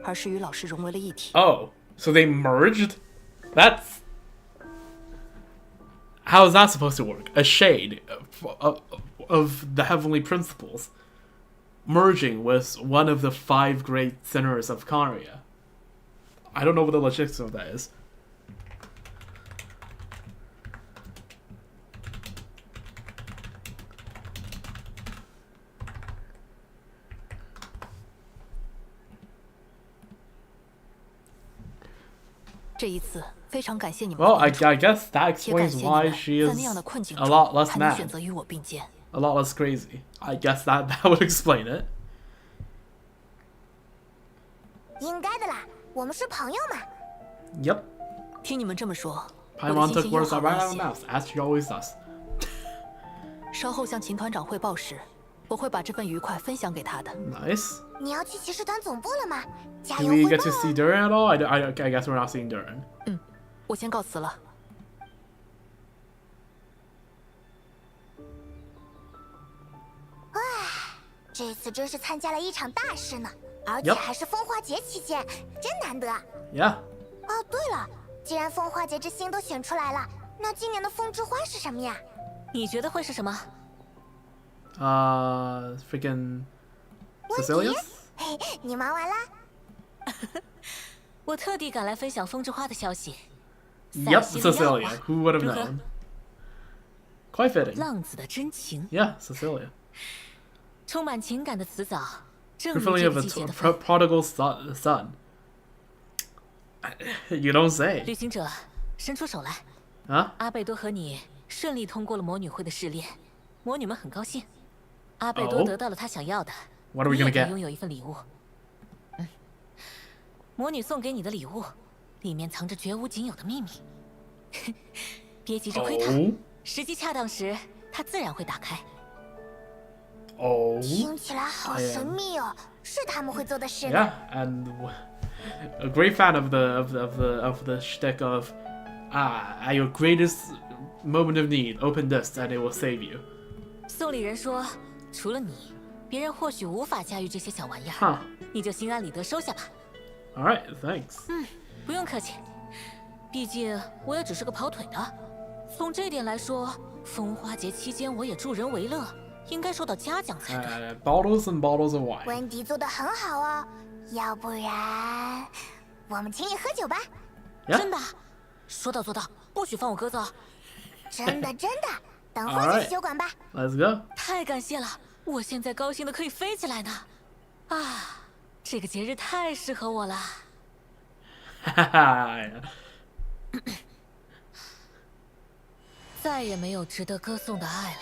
而是与老师融为了一体。Oh, so they merged? That's... How is that supposed to work? A shade of the heavenly principles merging with one of the 5 great sinners of Kharia. I don't know what the logistics of that is. Well, I guess that explains why she is a lot less mad. A lot less crazy. I guess that would explain it. 应该的啦，我们是朋友嘛。 Yep. 听你们这么说， Paimon took words right out of her mouth, as she always does. 稍后向秦团长汇报时，我会把这份愉快分享给他的。Nice. 你要去骑士团总部了吗？加 Do 油 we 汇 get 报 to see Durin at all? I guess we're not seeing Durin. 我先告辞了。唉，这次真是参加了一场大事呢，而且还是风花节期间，真难得。Yeah. 哦，对了，既然风花节之星都选出来了，那今年的风之花是什么呀？你觉得会是什么Freaking Cecilius? 嘿，你忙完啦？我特地赶来分享风之花的消息。Yep, Cecilia. Who would have known? Quite fitting. 浪子的真情。Yeah, Cecilia. 充满情感的词藻，正如 Feeling 这 of 个 a 季节的风。prodigal son. You don't say. 旅行者，伸出手来。啊？阿贝多和你顺利通过了魔女会的试炼，魔女们很高兴。阿贝多得到了他想要的。What are we gonna get? 拥有一份礼物。魔女送给你的礼物，里面藏着绝无仅有的秘密。别急着窥探，时机恰当时，它自然会打开。听起来好神秘哦，是他们会做的事。Yeah, and a great fan of the shtick of at your greatest moment of need, open this and it will save you. 送礼人说，除了你，别人或许无法驾驭这些小玩意儿。你就心安理得收下吧。All right, thanks. 不用客气，毕竟我也只是个跑腿的。从这点来说，风花节期间我也助人为乐，应该受到嘉奖才对。Bottles and bottles of wine. 温迪做的很好哦，要不然我们请你喝酒吧。真的？说到做到，不许放我鸽子。真的真的，等会儿就去酒馆吧。Let's go. 太感谢了，我现在高兴的可以飞起来呢。啊，这个节日太适合我了。哈哈。再也没有值得歌颂的爱了。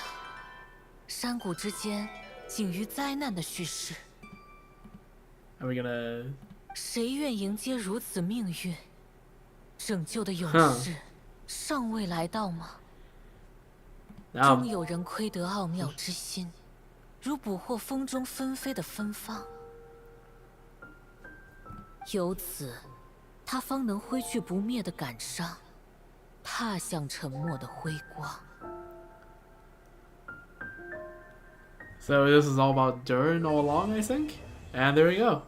山谷之间，仅于灾难的叙事。Are we gonna? 谁愿迎接如此命运？拯救的勇士尚未来到吗？终有人窥得奥妙之心，如捕获风中纷飞的芬芳。由此，他方能挥去不灭的感伤，踏向沉默的辉光。So this is all about Durin all along, I think. And there we go.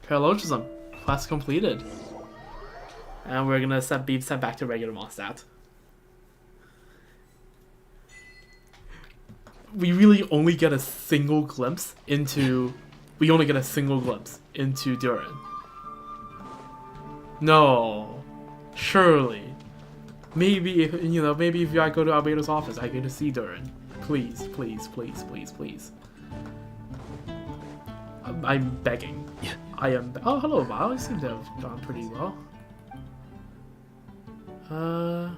Paralogism. Quest completed. And we're gonna be sent back to regular Mondstadt. We really only get a single glimpse into... We only get a single glimpse into Durin. No. Surely. Maybe if, maybe if I go to Albedo's office, I get to see Durin. Please, please, please, please, please. I'm begging. Yeah. I am. Oh, hello, Val. You seem to have gone pretty well. Oh.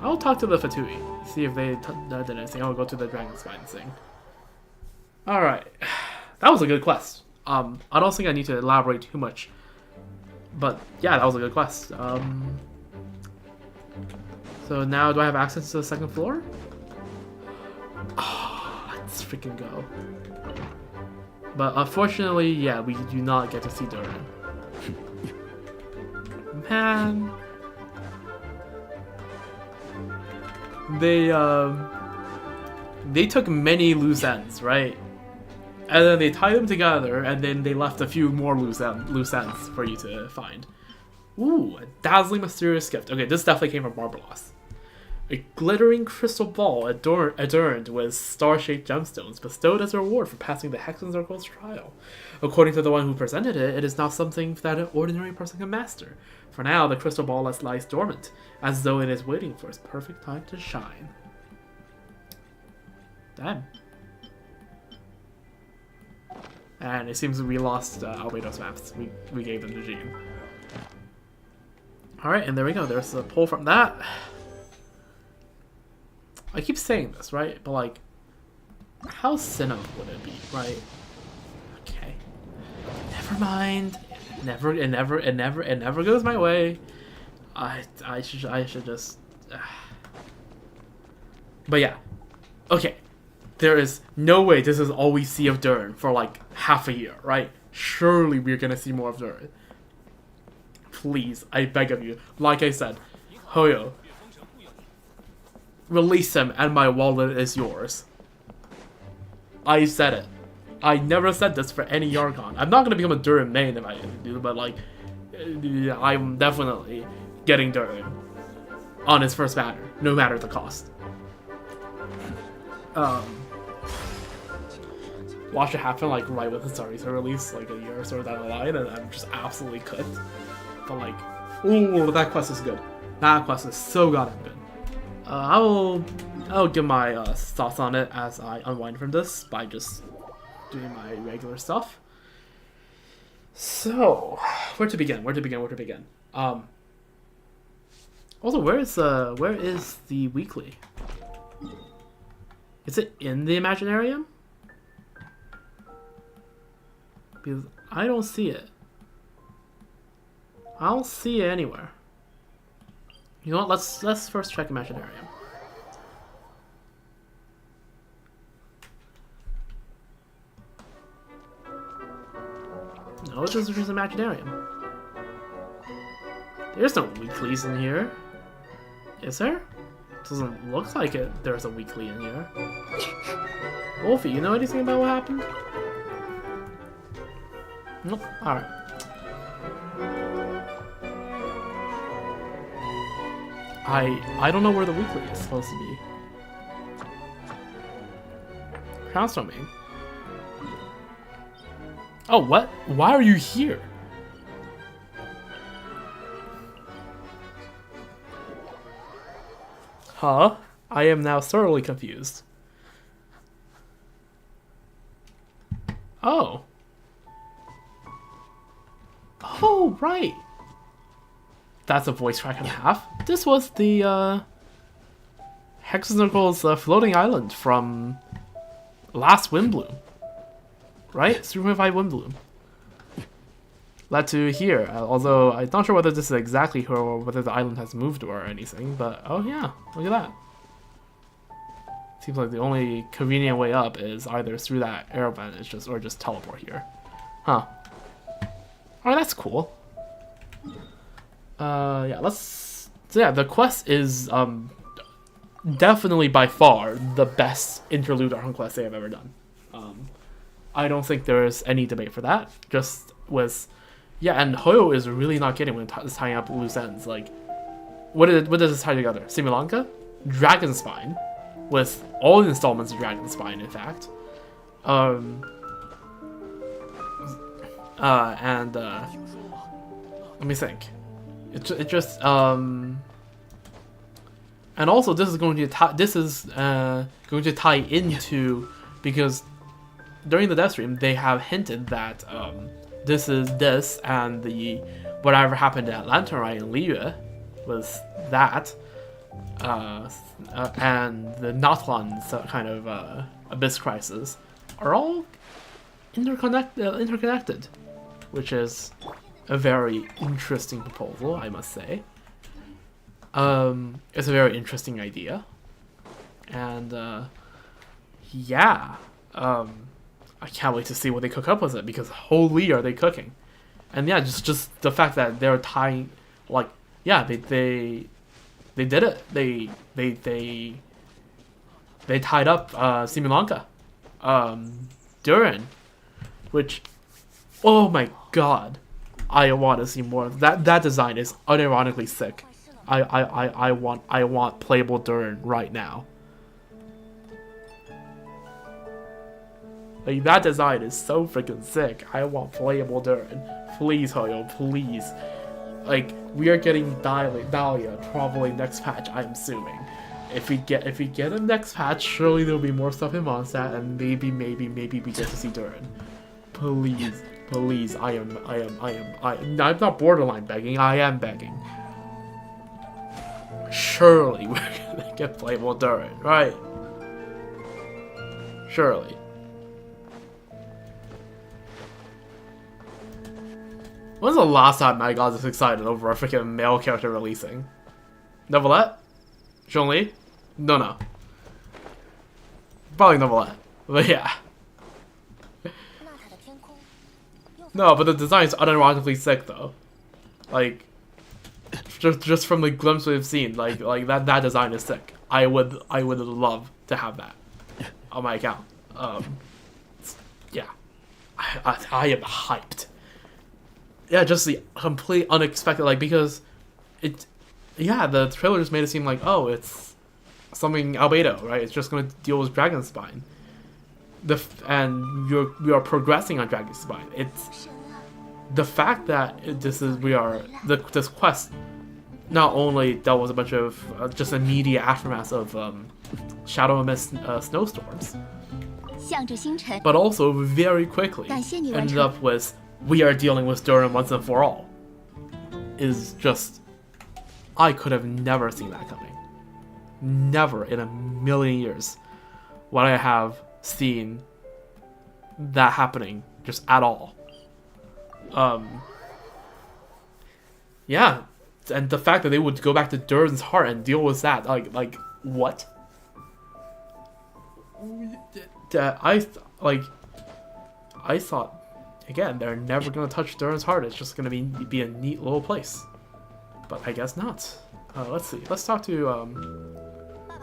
I'll talk to the Fatui. See if they did anything. I'll go to the Dragon Spine thing. Alright. That was a good quest. I don't think I need to elaborate too much. But yeah, that was a good quest. So now do I have access to the second floor? Oh, let's freaking go. But unfortunately, yeah, we do not get to see Durin. Man. They took many loose ends, right? And then they tied them together, and then they left a few more loose ends for you to find. Ooh, a dazzling mysterious gift. Okay, this definitely came from Barbaros. A glittering crystal ball adorned with star-shaped gemstones bestowed as a reward for passing the Hexen Circle's trial. According to the one who presented it, it is not something that an ordinary person can master. For now, the crystal ball lies dormant, as though it is waiting for its perfect time to shine. Damn. And it seems we lost Albedo's maps. We gave them to Jean. Alright, and there we go. There's a pull from that. I keep saying this, right? But like, how cinema would it be, right? Okay. Never mind. It never goes my way. I should just. But yeah. Okay. There is no way this is all we see of Durin for like half a year, right? Surely we're gonna see more of Durin. Please, I beg of you. Like I said, Hoyo, release him and my wallet is yours. I said it. I never said this for any Yargon. I'm not gonna become a Durin main if I do, but like, I'm definitely getting Durin on his first banner, no matter the cost. watch it happen like right when it's starting to release, like a year or so down the line, and I'm just absolutely cooked. But like, ooh, that quest is good. That quest is so goddamn good. I'll give my thoughts on it as I unwind from this by just doing my regular stuff. So, where to begin? Also, where is the weekly? Is it in the Imaginarium? Because I don't see it. I don't see it anywhere. You know what? Let's first check Imaginarium. No, it doesn't use Imaginarium. There's no weeklies in here. Is there? Doesn't look like it. There's a weekly in here. Wolfie, you know anything about what happened? Nope. Alright. I don't know where the weekly is supposed to be. Transforming. Oh, what? Why are you here? Huh? I am now thoroughly confused. Oh. Oh, right. That's a voice crack and a half. This was the, Hexagonal's floating island from last Windbloom. Right? 3.5 Windbloom. Led to here, although I'm not sure whether this is exactly here or whether the island has moved or anything, but oh yeah, look at that. Seems like the only convenient way up is either through that air vent or just teleport here. Huh. Alright, that's cool. Yeah, the quest is definitely by far the best interlude Archon quest they have ever done. I don't think there is any debate for that. Just with, yeah, and Hoyo is really not kidding when it's tying up loose ends. Like, what does this tie together? Simulanka, Dragon Spine, with all the installments of Dragon Spine, in fact. Let me think. It just and also this is going to tie into, because during the dev stream they have hinted that this and the whatever happened at Lantern and Liyue was that and the Natlan's kind of Abyss Crisis are all interconnected, which is a very interesting proposal, I must say. It's a very interesting idea, and yeah, I can't wait to see what they cook up with it, because holy are they cooking. And yeah, just the fact that they're tying, like, yeah, they did it. They tied up Simulanka, Durin, which, oh my god, I want to see more. That design is unironically sick. I want playable Durin right now. Like, that design is so freaking sick. I want playable Durin. Please, Hoyo, please. Like, we are getting Dahlia probably next patch, I'm assuming. If we get him next patch, surely there'll be more stuff in Mondstadt, and maybe we get to see Durin. Please, I'm not borderline begging, I am begging. Surely we're gonna get playable Durin, right? Surely. When's the last time I got this excited over a freaking male character releasing? Neuvillette? Zhongli? No. Probably Neuvillette. But yeah. No, but the design's unironically sick though. Like, just from the glimpse we've seen, like that design is sick. I would love to have that on my account. Yeah. I am hyped. Yeah, just the complete unexpected, like, because the trailer just made it seem like, oh, it's something albedo, right? It's just gonna deal with Dragon Spine. we are progressing on Dragon's Spine. It's the fact that this quest not only dealt with a bunch of just immediate aftermath of Shadow and Mist snowstorms, but also very quickly ended up with we are dealing with Durin once and for all. Is just, I could have never seen that coming. Never in a million years would I have seen that happening just at all. Yeah, and the fact that they would go back to Durin's heart and deal with that, like what? I thought, again, they're never gonna touch Durin's heart. It's just gonna be a neat little place, but I guess not. Let's see. Let's talk to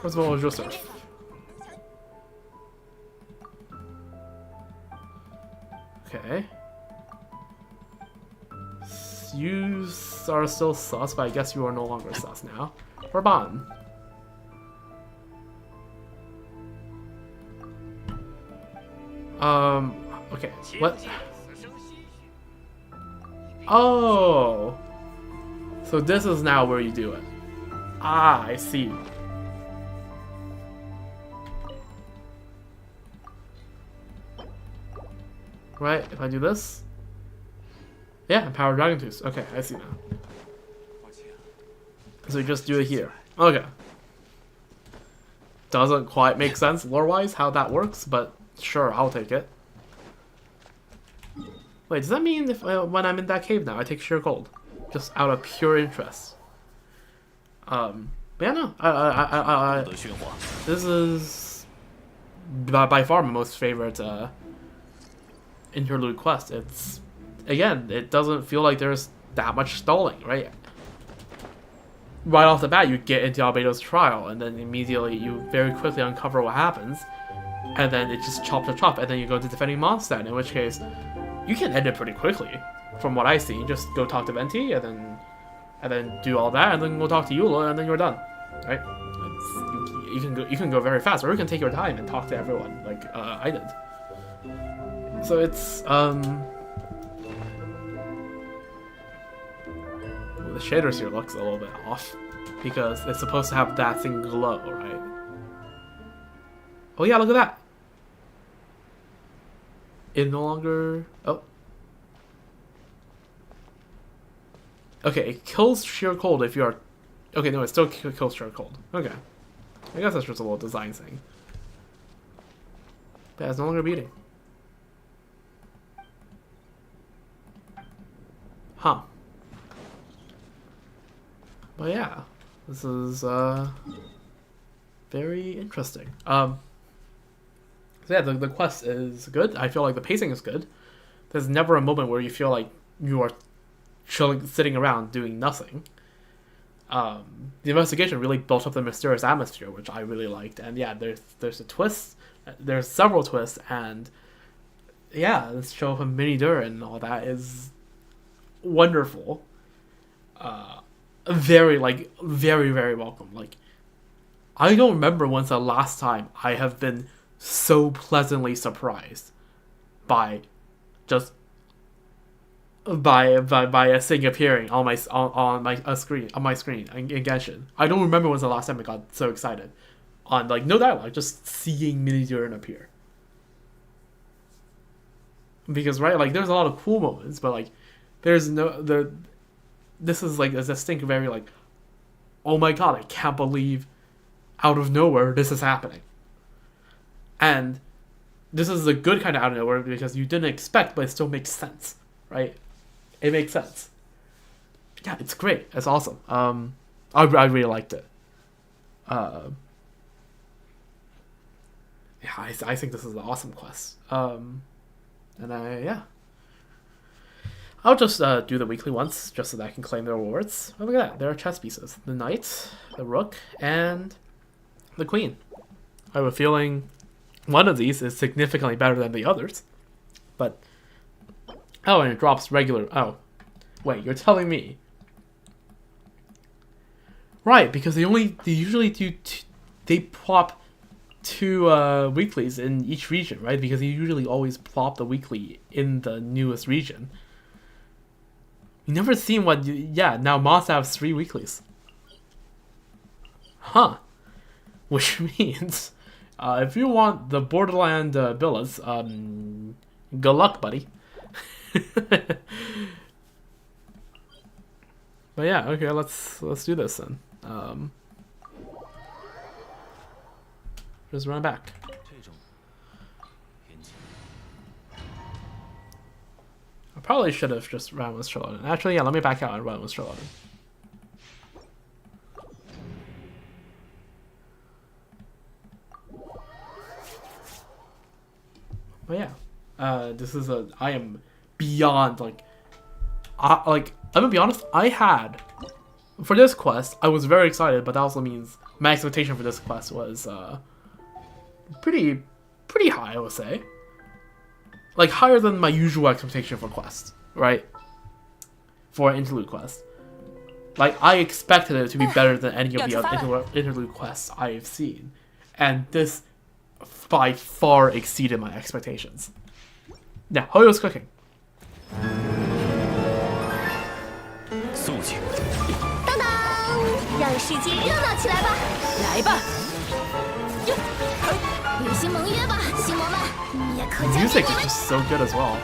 first of all, Joseph. Okay. You are still sus, but I guess you are no longer sus now. Raban. Okay. What? Oh! So this is now where you do it. Ah, I see. Right, if I do this? Yeah, Empower Dragon Tooth. Okay, I see now. So you just do it here. Okay. Doesn't quite make sense lore-wise how that works, but sure, I'll take it. Wait, does that mean if when I'm in that cave now, I take sheer cold? Just out of pure interest. Yeah, no. This is by far my most favorite interlude quest. It's, again, it doesn't feel like there's that much stalling, right? Right off the bat, you get into Albedo's trial, and then immediately you very quickly uncover what happens, and then it just chop, and then you go to defending Mondstadt, in which case, you can end it pretty quickly, from what I see. Just go talk to Venti, and then do all that, and then go talk to Eula, and then you're done, right? You can go very fast, or you can take your time and talk to everyone, like I did. So it's the shaders here looks a little bit off because it's supposed to have that thing glow, right? Oh yeah, look at that. It no longer... Oh. Okay, it kills sheer cold if you're... Okay, no, it still kills sheer cold. Okay. I guess that's just a little design thing. But it's no longer beating. Huh. But yeah, this is very interesting. So yeah, the quest is good. I feel like the pacing is good. There's never a moment where you feel like you are chilling, sitting around doing nothing. The investigation really built up the mysterious atmosphere, which I really liked. And yeah, there's a twist. There's several twists, and yeah, this show of Mini Durin and all that is wonderful. Very welcome. Like, I don't remember when's the last time I have been so pleasantly surprised by just by a thing appearing on my screen in Genshin. I don't remember when's the last time I got so excited on, like, no dialogue, just seeing Mini Durin appear. Because, right, like, there's a lot of cool moments, but like there's this is like a distinct, very like, oh my god, I can't believe out of nowhere this is happening. And this is a good kind of out of nowhere because you didn't expect, but it still makes sense, right? It makes sense. Yeah, it's great. It's awesome. I really liked it. Yeah, I think this is an awesome quest. And yeah. I'll just do the weekly ones, just so that I can claim the rewards. Oh, look at that. There are chess pieces. The knight, the rook, and the queen. I have a feeling one of these is significantly better than the others. But... oh, and it drops regular... oh. Wait, you're telling me... right, because they usually do... they plop 2 weeklies in each region, right? Because you usually always plop the weekly in the newest region. You never seen what... Yeah, now Monster has 3 weeklies. Huh. Which means, if you want the Borderland villas, good luck, buddy. But yeah, okay, let's do this then. Just run back. I probably should have just ran with Charlotte. Actually, yeah, let me back out and run with Charlotte. But yeah, this is I am beyond I'm gonna be honest. For this quest, I was very excited, but that also means my expectation for this quest was pretty high, I would say. Like higher than my usual expectation for quests, right? For an interlude quest. Like I expected it to be better than any of the other interlude quests I've seen, and this by far exceeded my expectations. Yeah, Hoyo's cooking. 肃静。当当，让世界热闹起来吧！来吧！履行盟约吧，星魔们！也可加入我们。Music is just so good as well.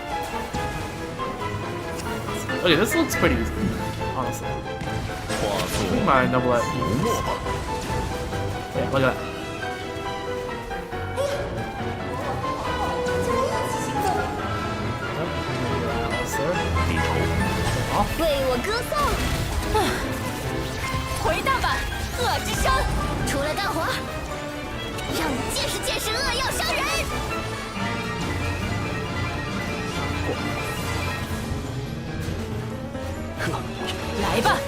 Okay, this looks pretty easy, honestly. My double at yeah, look at that. Yep, 为我歌颂！回荡吧，恶之声！出来干活，让你见识见识恶药伤人！来吧！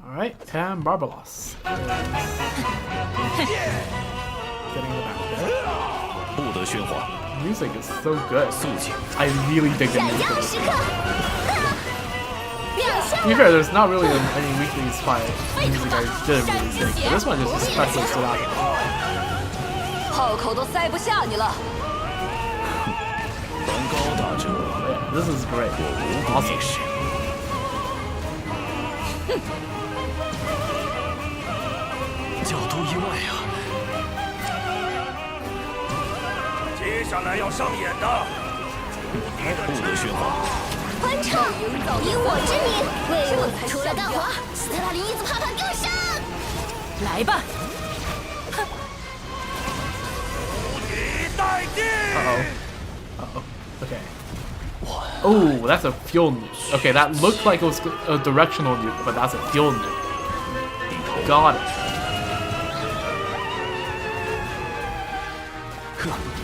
Alright, and Barbaros. Getting the back there. Music is so good. I really dig the music. To be fair, there's not really any weekly inspired music I didn't really dig, but this one just especially stood out. Yeah, this is great. Awesome. 角度意外啊！接下来要上演的，不得喧哗。欢唱，以我之名，为我出来干活！斯特拉林一字啪啪给我上！来吧！无敌待定。Okay. Oh, that's a fuel nuke. Okay, that looked like it was a directional nuke, but that's a fuel nuke. Got it.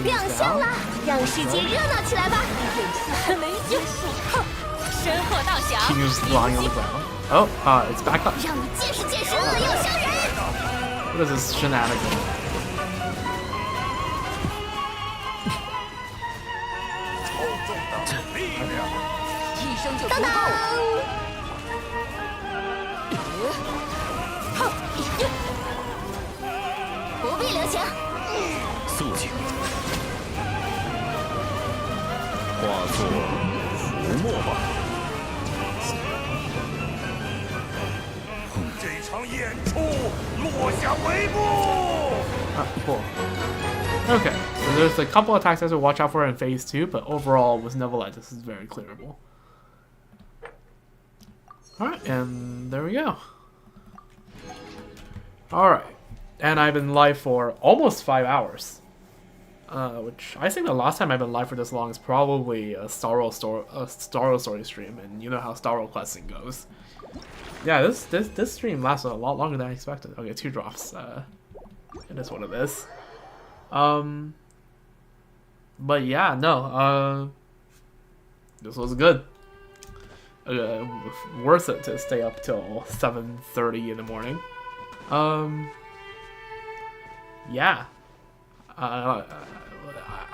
亮相了，让世界热闹起来吧！还没结束，哼！身后道响。King's lying on the ground. Oh, it's back up. 让你见识见识恶药伤人。What is this shenanigan? 一声就足够了。不必留情。肃静。化作浮沫吧。这场演出落下帷幕。Cool. Okay, so there's a couple attacks I have to watch out for in phase 2, but overall with Neverlight, this is very clearable. Alright, and there we go. Alright, and I've been live for almost 5 hours. Which I think the last time I've been live for this long is probably a Star Wars story stream, and you know how Star Wars questing goes. Yeah, this stream lasted a lot longer than I expected. Okay, 2 drops. It is what it is. But yeah, no. This was good. Worth it to stay up till 7:30 in the morning. Yeah.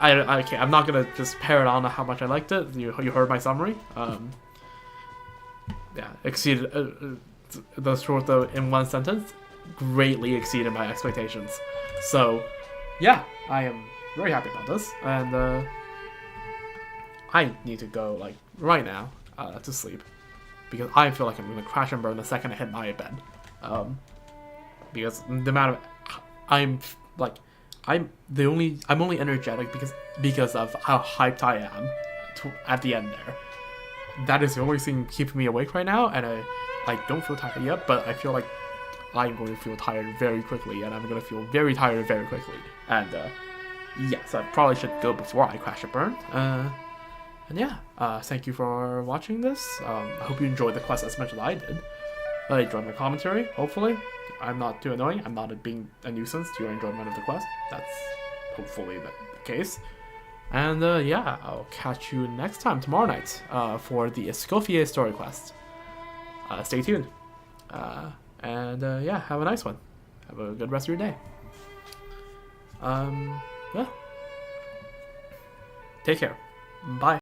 Okay, I'm not gonna just parrot on how much I liked it. You heard my summary. Yeah, exceeded the short though in one sentence. greatly exceeded my expectations. So, yeah, I am very happy about this, and I need to go like right now to sleep because I feel like I'm gonna crash and burn the second I hit my bed. Because the amount of I'm only energetic because of how hyped I am at the end there. That is the only thing keeping me awake right now, and I don't feel tired yet, but I feel like I'm going to feel tired very quickly, and I'm going to feel very tired very quickly. And yes, I probably should go before I crash and burn. And yeah, thank you for watching this. I hope you enjoyed the quest as much as I did. I enjoyed my commentary, hopefully. I'm not too annoying. I'm not being a nuisance to your enjoyment of the quest. That's hopefully the case. And yeah, I'll catch you next time, tomorrow night, for the Escoffier story quest. Stay tuned. And yeah, have a nice one. Have a good rest of your day. Yeah. Take care. Bye.